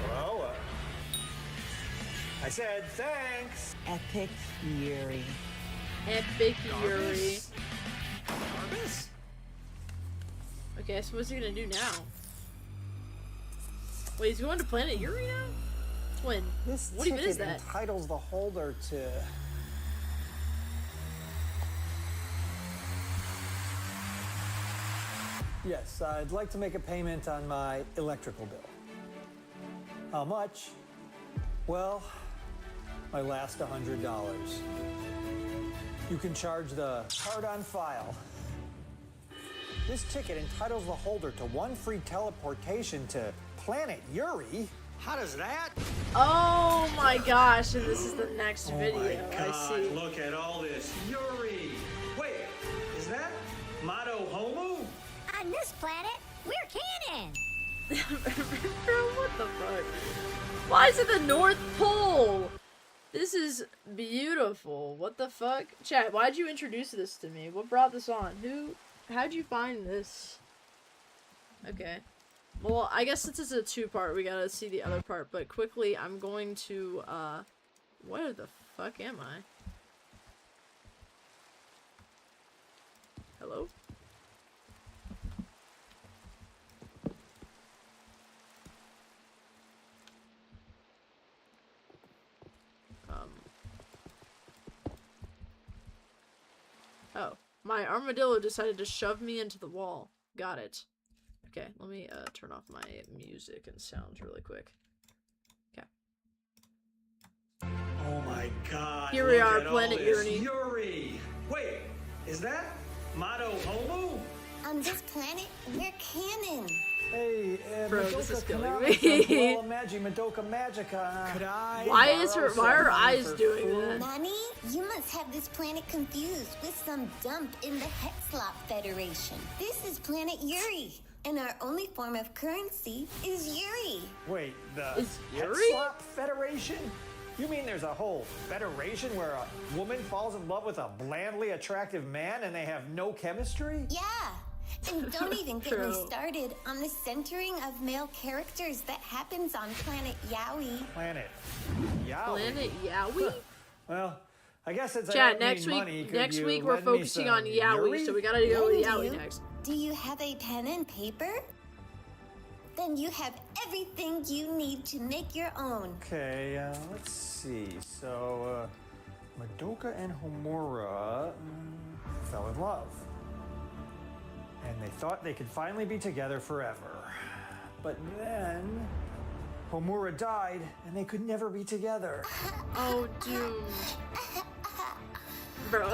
Well, I said thanks. Epic Yuri. Epic Yuri. Jarvis? Okay, so what's he gonna do now? Wait, he's going to Planet Yuri now? When? This What even ticket is that? entitles the holder to... Yes, I'd like to make a payment on my electrical bill. How much? Well, my last $100. You can charge the card on file. This ticket entitles the holder to one free teleportation to Planet Yuri. How does that? Oh my gosh, and this is the next video. I see. Look at all this Yuri. Wait, is that Mado Homu? On this planet, we're canon. Bro, what the fuck? Why is it the North Pole? This is beautiful. What the fuck? Chat, why'd you introduce this to me? What brought this on? How'd you find this? Okay. Well, I guess since it's a two-part, we gotta see the other part. But quickly, I'm going to, where the fuck am I? Hello? Oh, my armadillo decided to shove me into the wall. Got it. Okay, let me turn off my music and sounds really quick. Okay. Oh my God! Here we look are, at all Planet this Yuri. Yuri. Wait, is that Mado Homu? On this planet, we're canon. Hey, Bro, Madoka this is killing Konami me. from Koala Magi Madoka Magica. Could I? Why are her eyes doing that? Nani, you must have this planet confused with some dump in the Hexlop Federation. This is Planet Yuri, and our only form of currency is Yuri. Wait, the Is Yuri? Hexlop Federation? You mean there's a whole federation where a woman falls in love with a blandly attractive man and they have no chemistry? Yeah. And don't even get me True. started on the centering of male characters that happens on Planet Yowie. Planet Yowie. Planet Yowie? Well, I guess it's Chat, next week we're focusing on Yowie, so we gotta go with Yowie next. Do you have a pen and paper? Then you have everything you need to make your own. Okay, let's see. So, Madoka and Homura fell in love. And they thought they could finally be together forever. But then, Homura died, and they could never be together. Oh, dude. Bro,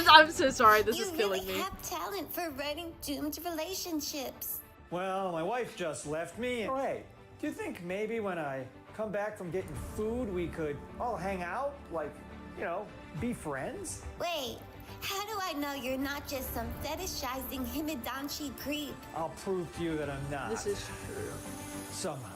I'm so sorry, this is killing You really me. have talent for writing doomed relationships. Well, my wife just left me. Oh, hey, Do you think maybe when I come back from getting food, we could all hang out? Like, you know, be friends? Wait, how do I know you're not just some fetishizing Himidanshi creep? I'll prove to you that I'm not. This is true. Somehow.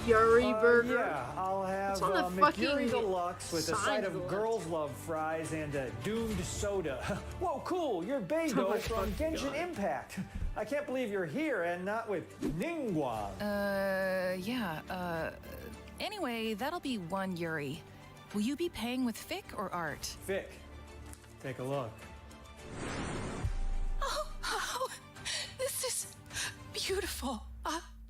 Yuri burger. Yeah, I'll have It's on the McYuri fucking Deluxe with a sign side to the of left. girls love fries and a doomed soda. Whoa, cool! You're Beidou Oh my from fucking Genshin God. Impact. I can't believe you're here and not with Ningguang. Anyway, that'll be 1 Yuri. Will you be paying with Fic or art? Vic, take a look. Oh, this is beautiful.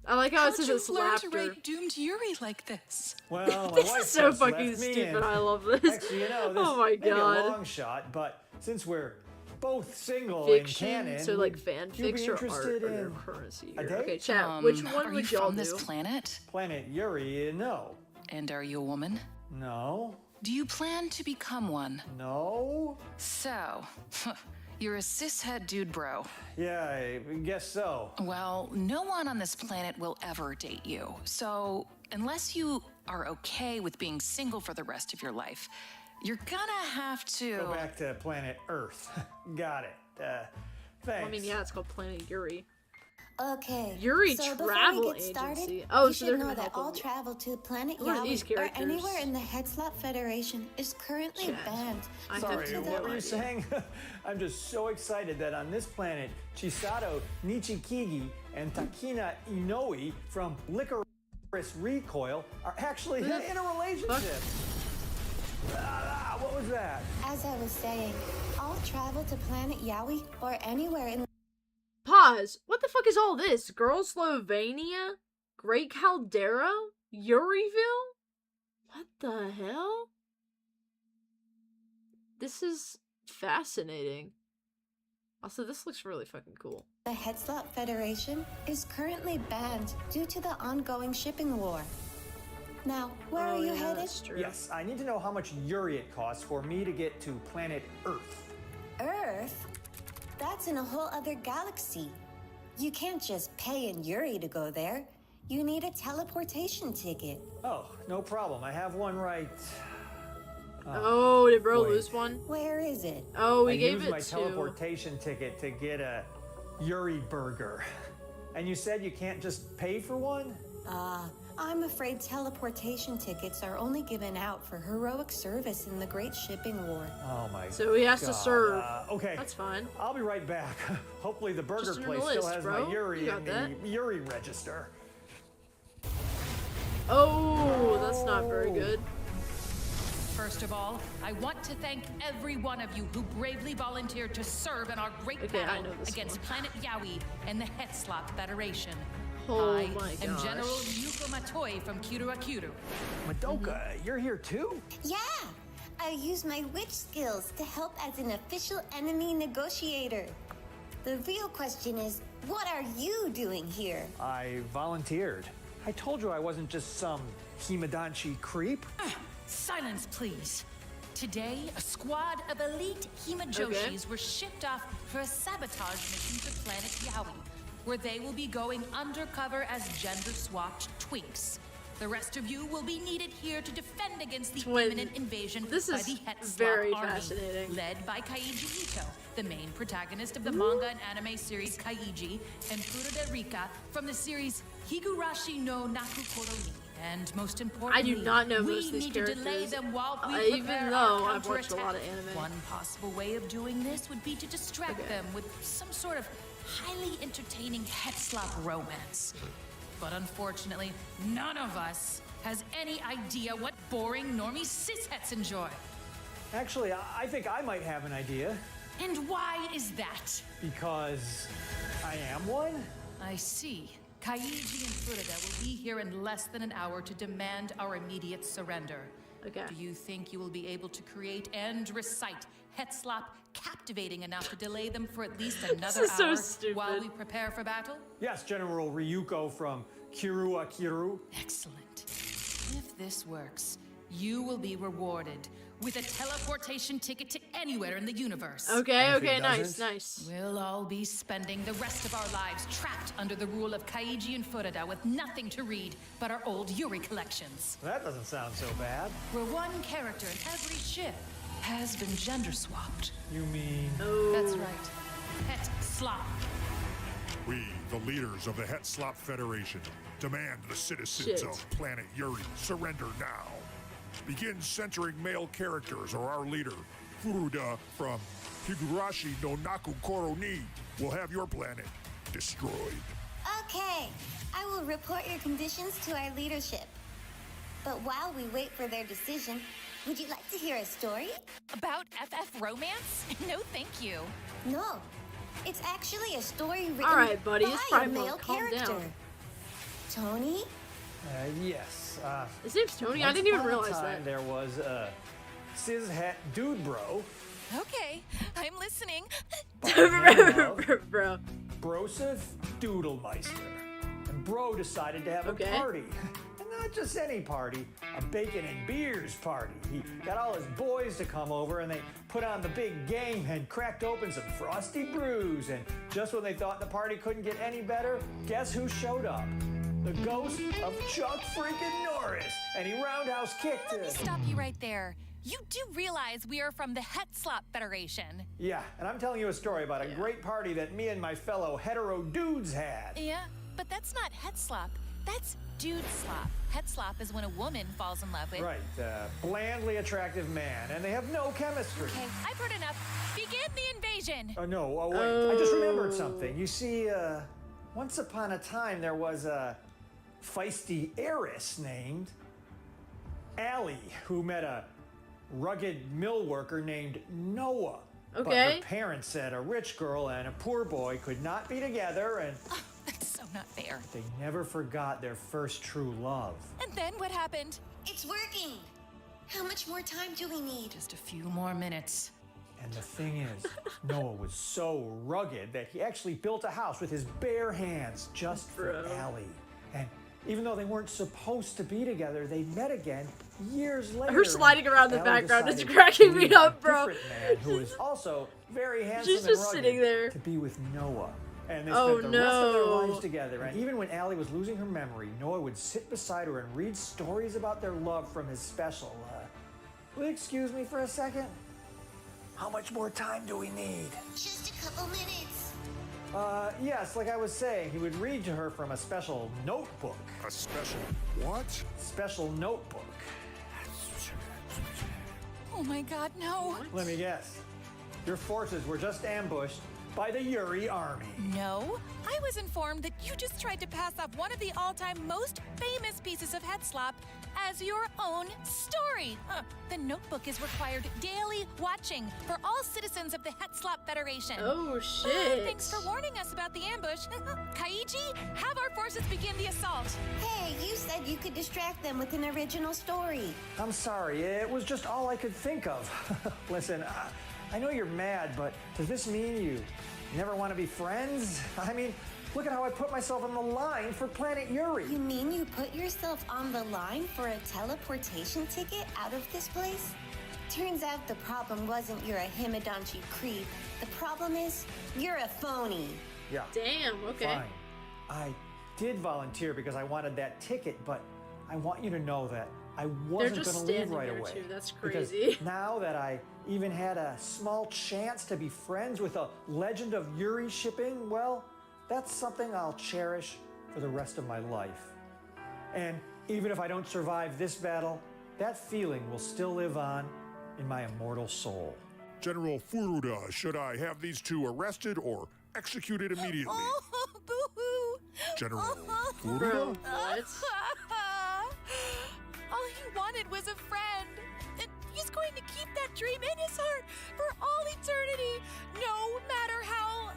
I like how it How'd says you it's learn to laughter. rate doomed Yuri like this? Well, my This wife is so just left fucking me stupid. in. I love this. Actually, you know, this Oh my may be a God. long shot, but since we're both single Fiction, in canon, so like would you be fanfics or art interested or their in currency. a Here. date? Okay, chat. Which one are you would y'all from this do? planet? Planet Yuri? No. And are you a woman? No. Do you plan to become one? No. So, you're a cishet dude bro. Yeah, I guess so. Well, no one on this planet will ever date you. So, unless you are okay with being single for the rest of your life, you're gonna have to... Go back to planet Earth. Got it. Thanks. I mean, yeah, it's called Planet Yuri. Okay. Yuri so Travel before we get started, Agency. Oh, you so should they're know gonna that help all them. travel to Planet Who are Yaoi these or characters? anywhere in the Headslot Federation is currently Chat. banned. I So Sorry, to what the- were you saying? I'm just so excited that on this planet, Chisato Nichikigi and Takina Inoue from Licorice Recoil are actually in a relationship. What was that? As I was saying, all travel to Planet Yaoi or anywhere in Pause. What the fuck is all this? Girl Slovenia? Great Caldera? Uriville? What the hell? This is fascinating. Also, this looks really fucking cool. the Headslot Federation is currently banned due to the ongoing shipping war. Now, where are you yeah, headed? that's true. Yes, I need to know how much Yuri it costs for me to get to planet Earth. Earth? That's in a whole other galaxy. You can't just pay in Yuri to go there. You need a teleportation ticket. Oh, no problem. I have one right. Oh, did bro wait. lose one? Where is it? Oh, we I gave used it my to... teleportation ticket to get a Yuri burger. And you said you can't just pay for one? I'm afraid teleportation tickets are only given out for heroic service in the Great Shipping War. Oh my So he has to God. serve. Okay. That's fine. I'll be right back. Hopefully the burger Just in the place still list, has bro. my Yuri You got in that. the Yuri register. Oh, that's not very good. First of all, I want to thank every one of you who bravely volunteered to serve in our great Okay, I battle know this against one. Planet Yaoi and the Headslot Federation. Oh I my am gosh. General Ryuko Matoi from Kiru. Madoka, you're here too? Yeah! I use my witch skills to help as an official enemy negotiator. The real question is, what are you doing here? I volunteered. I told you I wasn't just some Himadanshi creep. Silence, please. Today, a squad of elite Himajoshis were shipped off for a sabotage mission to Planet Yaoi, where they will be going undercover as gender-swapped twinks. The rest of you will be needed here to defend against the Twin. imminent invasion This by is the Headslot very army, fascinating. led by Kaiji Ito, the main protagonist of the manga and anime series Kaiji, and Furuda Rika from the series Higurashi no Naku Koroni. And most importantly, I do not know we most of these need to delay characters, them while we even prepare though our I've watched a lot of counterattack. anime. One possible way of doing this would be to distract them with some sort of highly entertaining Headslop romance. But unfortunately, none of us has any idea what boring normie cishets enjoy. Actually, I think I might have an idea. And why is that? Because I am one? I see. Kaiji and Furuda will be here in less than an hour to demand our immediate surrender. Okay. Do you think you will be able to create and recite Headslop captivating enough to delay them for at least another is so hour stupid. while we prepare for battle? Yes, General Ryuko from Kiru. Excellent. If this works, you will be rewarded with a teleportation ticket to anywhere in the universe. Okay, And if okay, it nice, doesn't? nice. We'll all be spending the rest of our lives trapped under the rule of Kaiji and Furuda with nothing to read but our old Yuri collections. That doesn't sound so bad. Where one character in every ship has been gender swapped. You mean... That's right. Het slop. We, the leaders of the Hypixel Federation, demand the citizens Shit. of planet Yuri surrender now. Begin centering male characters, or our leader, Furuda from Higurashi no Naku Koro ni, will have your planet destroyed. Okay, I will report your conditions to our leadership. But while we wait for their decision, would you like to hear a story? About FF romance? No, thank you. No, it's actually a story written Alright, buddy, it's by a Prime male Mode, calm character. down. Tony? Yes. His name's Tony? I Once didn't even upon a realize time, that. there was a cis-het dude bro. Okay, I'm listening. Bro. Broseph Doodlemeister. And Bro decided to have Okay. a party. And not just any party, a bacon and beers party. He got all his boys to come over and they put on the big game and cracked open some frosty brews. And just when they thought the party couldn't get any better, guess who showed up? The ghost of Chuck freaking Norris. And he roundhouse kicked Let me him. stop you right there. You do realize we are from the Hypixel Federation. Yeah, and I'm telling you a story about a great party that me and my fellow hetero dudes had. Yeah, but that's not Hypixel. That's dude slop. Hypixel is when a woman falls in love with. Right, blandly attractive man, and they have no chemistry. Okay, I've heard enough. Begin the invasion. Oh, no, oh, wait, I just remembered something. You see, once upon a time there was a feisty heiress named Allie who met a rugged mill worker named Noah. But Okay. her parents said a rich girl and a poor boy could not be together, and That's so not fair. they never forgot their first true love. And then what happened? It's working! How much more time do we need? Just a few more minutes. And the thing is, Noah was so rugged that he actually built a house with his bare hands just for Bro. Allie. And even though they weren't supposed to be together, they met again years later. Her sliding around the Allie background is decided cracking to me leave a up, bro. different man who is also very handsome She's and just rugged sitting there. to be with Noah. And they Oh, spent the rest of their no. lives together. And even when Allie was losing her memory, Noah would sit beside her and read stories about their love from his special. Will you excuse me for a second? How much more time do we need? Just a couple minutes. Yes, like I was saying, he would read to her from a special notebook. A special what? Special notebook. Oh my god, no. Let me guess. Your forces were just ambushed by the Yuri army. No, I was informed that you just tried to pass off one of the all-time most famous pieces of Hypixel as your own story. The notebook is required daily watching for all citizens of the Hypixel Federation. Oh, shit. Thanks for warning us about the ambush. Kaiji, have our forces begin the assault. Hey, you said you could distract them with an original story. I'm sorry, it was just all I could think of. Listen, I know you're mad, but does this mean you never want to be friends? I mean, look at how I put myself on the line for planet Yuri. You mean you put yourself on the line for a teleportation ticket out of this place? Turns out the problem wasn't you're a Himidanchi creep. The problem is you're a phony. Yeah. Damn, okay. Fine. I did volunteer because I wanted that ticket, but I want you to know that I wasn't just going to leave standing right there, away. too. That's Because crazy. now that I even had a small chance to be friends with a Legend of Yuri shipping, well, that's something I'll cherish for the rest of my life. And even if I don't survive this battle, that feeling will still live on in my immortal soul. General Furuda, should I have these two arrested or executed immediately? Oh, boo-hoo. General Bro, Furuda? what? All he wanted was a friend. And he's going to keep that dream in his heart for all eternity, no matter how,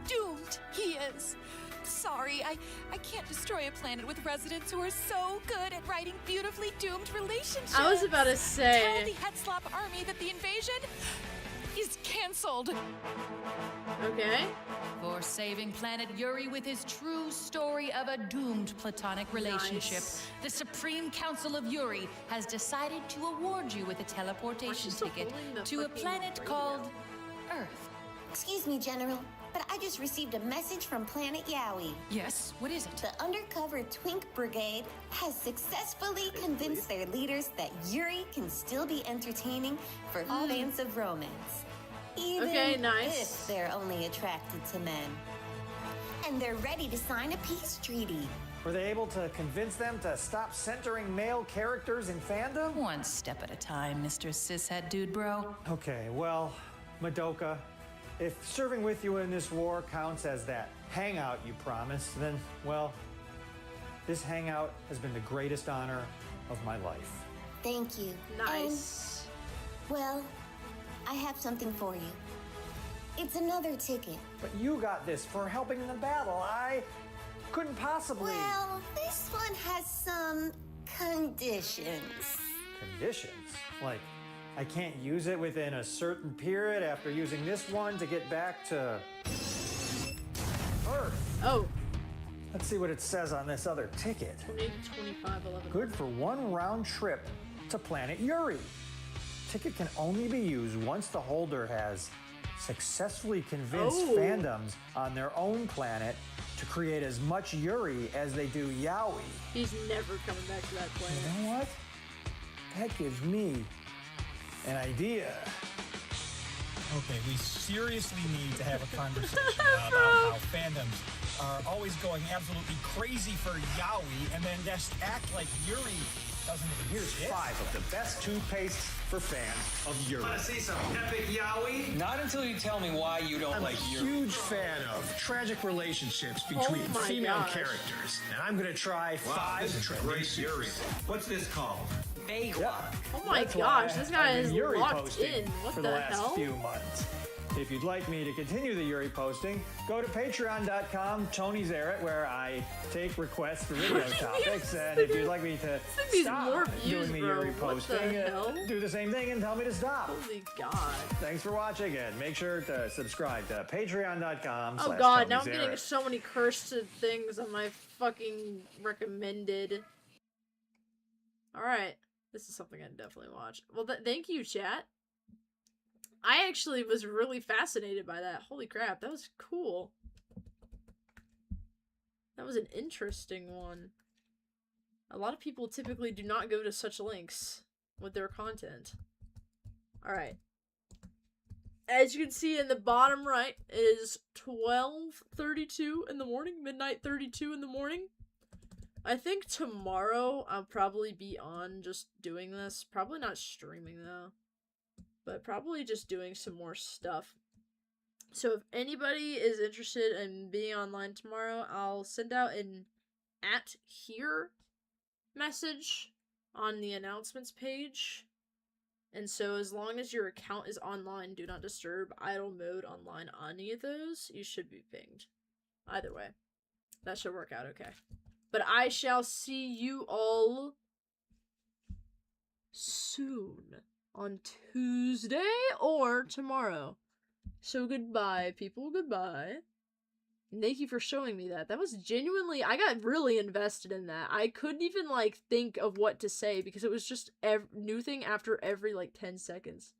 doomed he is. Sorry, I can't destroy a planet with residents who are so good at writing beautifully doomed relationships. I was about to Tell say. the Hypixel army that the invasion is cancelled. Okay. For saving planet Yuri with his true story of a doomed platonic relationship, Nice. the Supreme Council of Yuri has decided to award you with a teleportation still ticket holding the to a fucking planet radio? called Earth. Excuse me, General, but I just received a message from Planet Yowie. Yes, what is it? The undercover Twink Brigade has successfully convinced their leaders that Yuri can still be entertaining for fans of romance. Even Okay, nice. if they're only attracted to men. And they're ready to sign a peace treaty. Were they able to convince them to stop centering male characters in fandom? One step at a time, Mr. Cishead Dude Bro. Okay, well, Madoka, if serving with you in this war counts as that hangout you promised, then, well, this hangout has been the greatest honor of my life. Thank you. Nice. And, well, I have something for you. It's another ticket. But you got this for helping in the battle. I couldn't possibly. Well, this one has some conditions. Conditions? Like, I can't use it within a certain period after using this one to get back to Earth. Oh. Let's see what it says on this other ticket. 20, 25, 11. Good for one round trip to planet Yuri. Ticket can only be used once the holder has successfully convinced fandoms on their own planet to create as much Yuri as they do Yaoi. He's never coming back to that planet. You know what? That gives me an idea. Okay, we seriously need to have a conversation about how fandoms are always going absolutely crazy for Yaoi and then just act like Yuri doesn't Here's exist. 5 of the best toothpaste for fans of Yuri. Want to see some epic Yaoi? Not until you tell me why you don't I'm like a Yuri. huge fan of tragic relationships between my female gosh. characters. And I'm going to try 5 great Yuri. What's this called? Yep. Oh my That's why gosh, this guy I've been is Yuri locked posting in. What for the the last hell? few months. If you'd like me to continue the Yuri posting, go to patreon.com, Tony Zarrett, where I take requests for video topics. And if you'd like me to needs stop more views, doing the bro. Yuri What the posting, hell? do the same thing and tell me to stop. Holy God. Thanks for watching, and make sure to subscribe to patreon.com. Oh God, now I'm getting so many cursed things on my fucking recommended. Alright. This is something I'd definitely watch. Well, thank you, chat. I actually was really fascinated by that. Holy crap, that was cool. That was an interesting one. A lot of people typically do not go to such links with their content. Alright. As you can see in the bottom right, it is 12:32 in the morning, midnight 32 in the morning. I think tomorrow I'll probably be on just doing this. Probably not streaming though. But probably just doing some more stuff. So if anybody is interested in being online tomorrow, I'll send out an @here message on the announcements page. And so as long as your account is online, do not disturb, idle mode, online, on any of those, you should be pinged. Either way. That should work out okay. But I shall see you all soon. On Tuesday or tomorrow. So goodbye, people. Goodbye. And thank you for showing me that. That was genuinely... I got really invested in that. I couldn't even, like, think of what to say because it was just new thing after every, like, 10 seconds.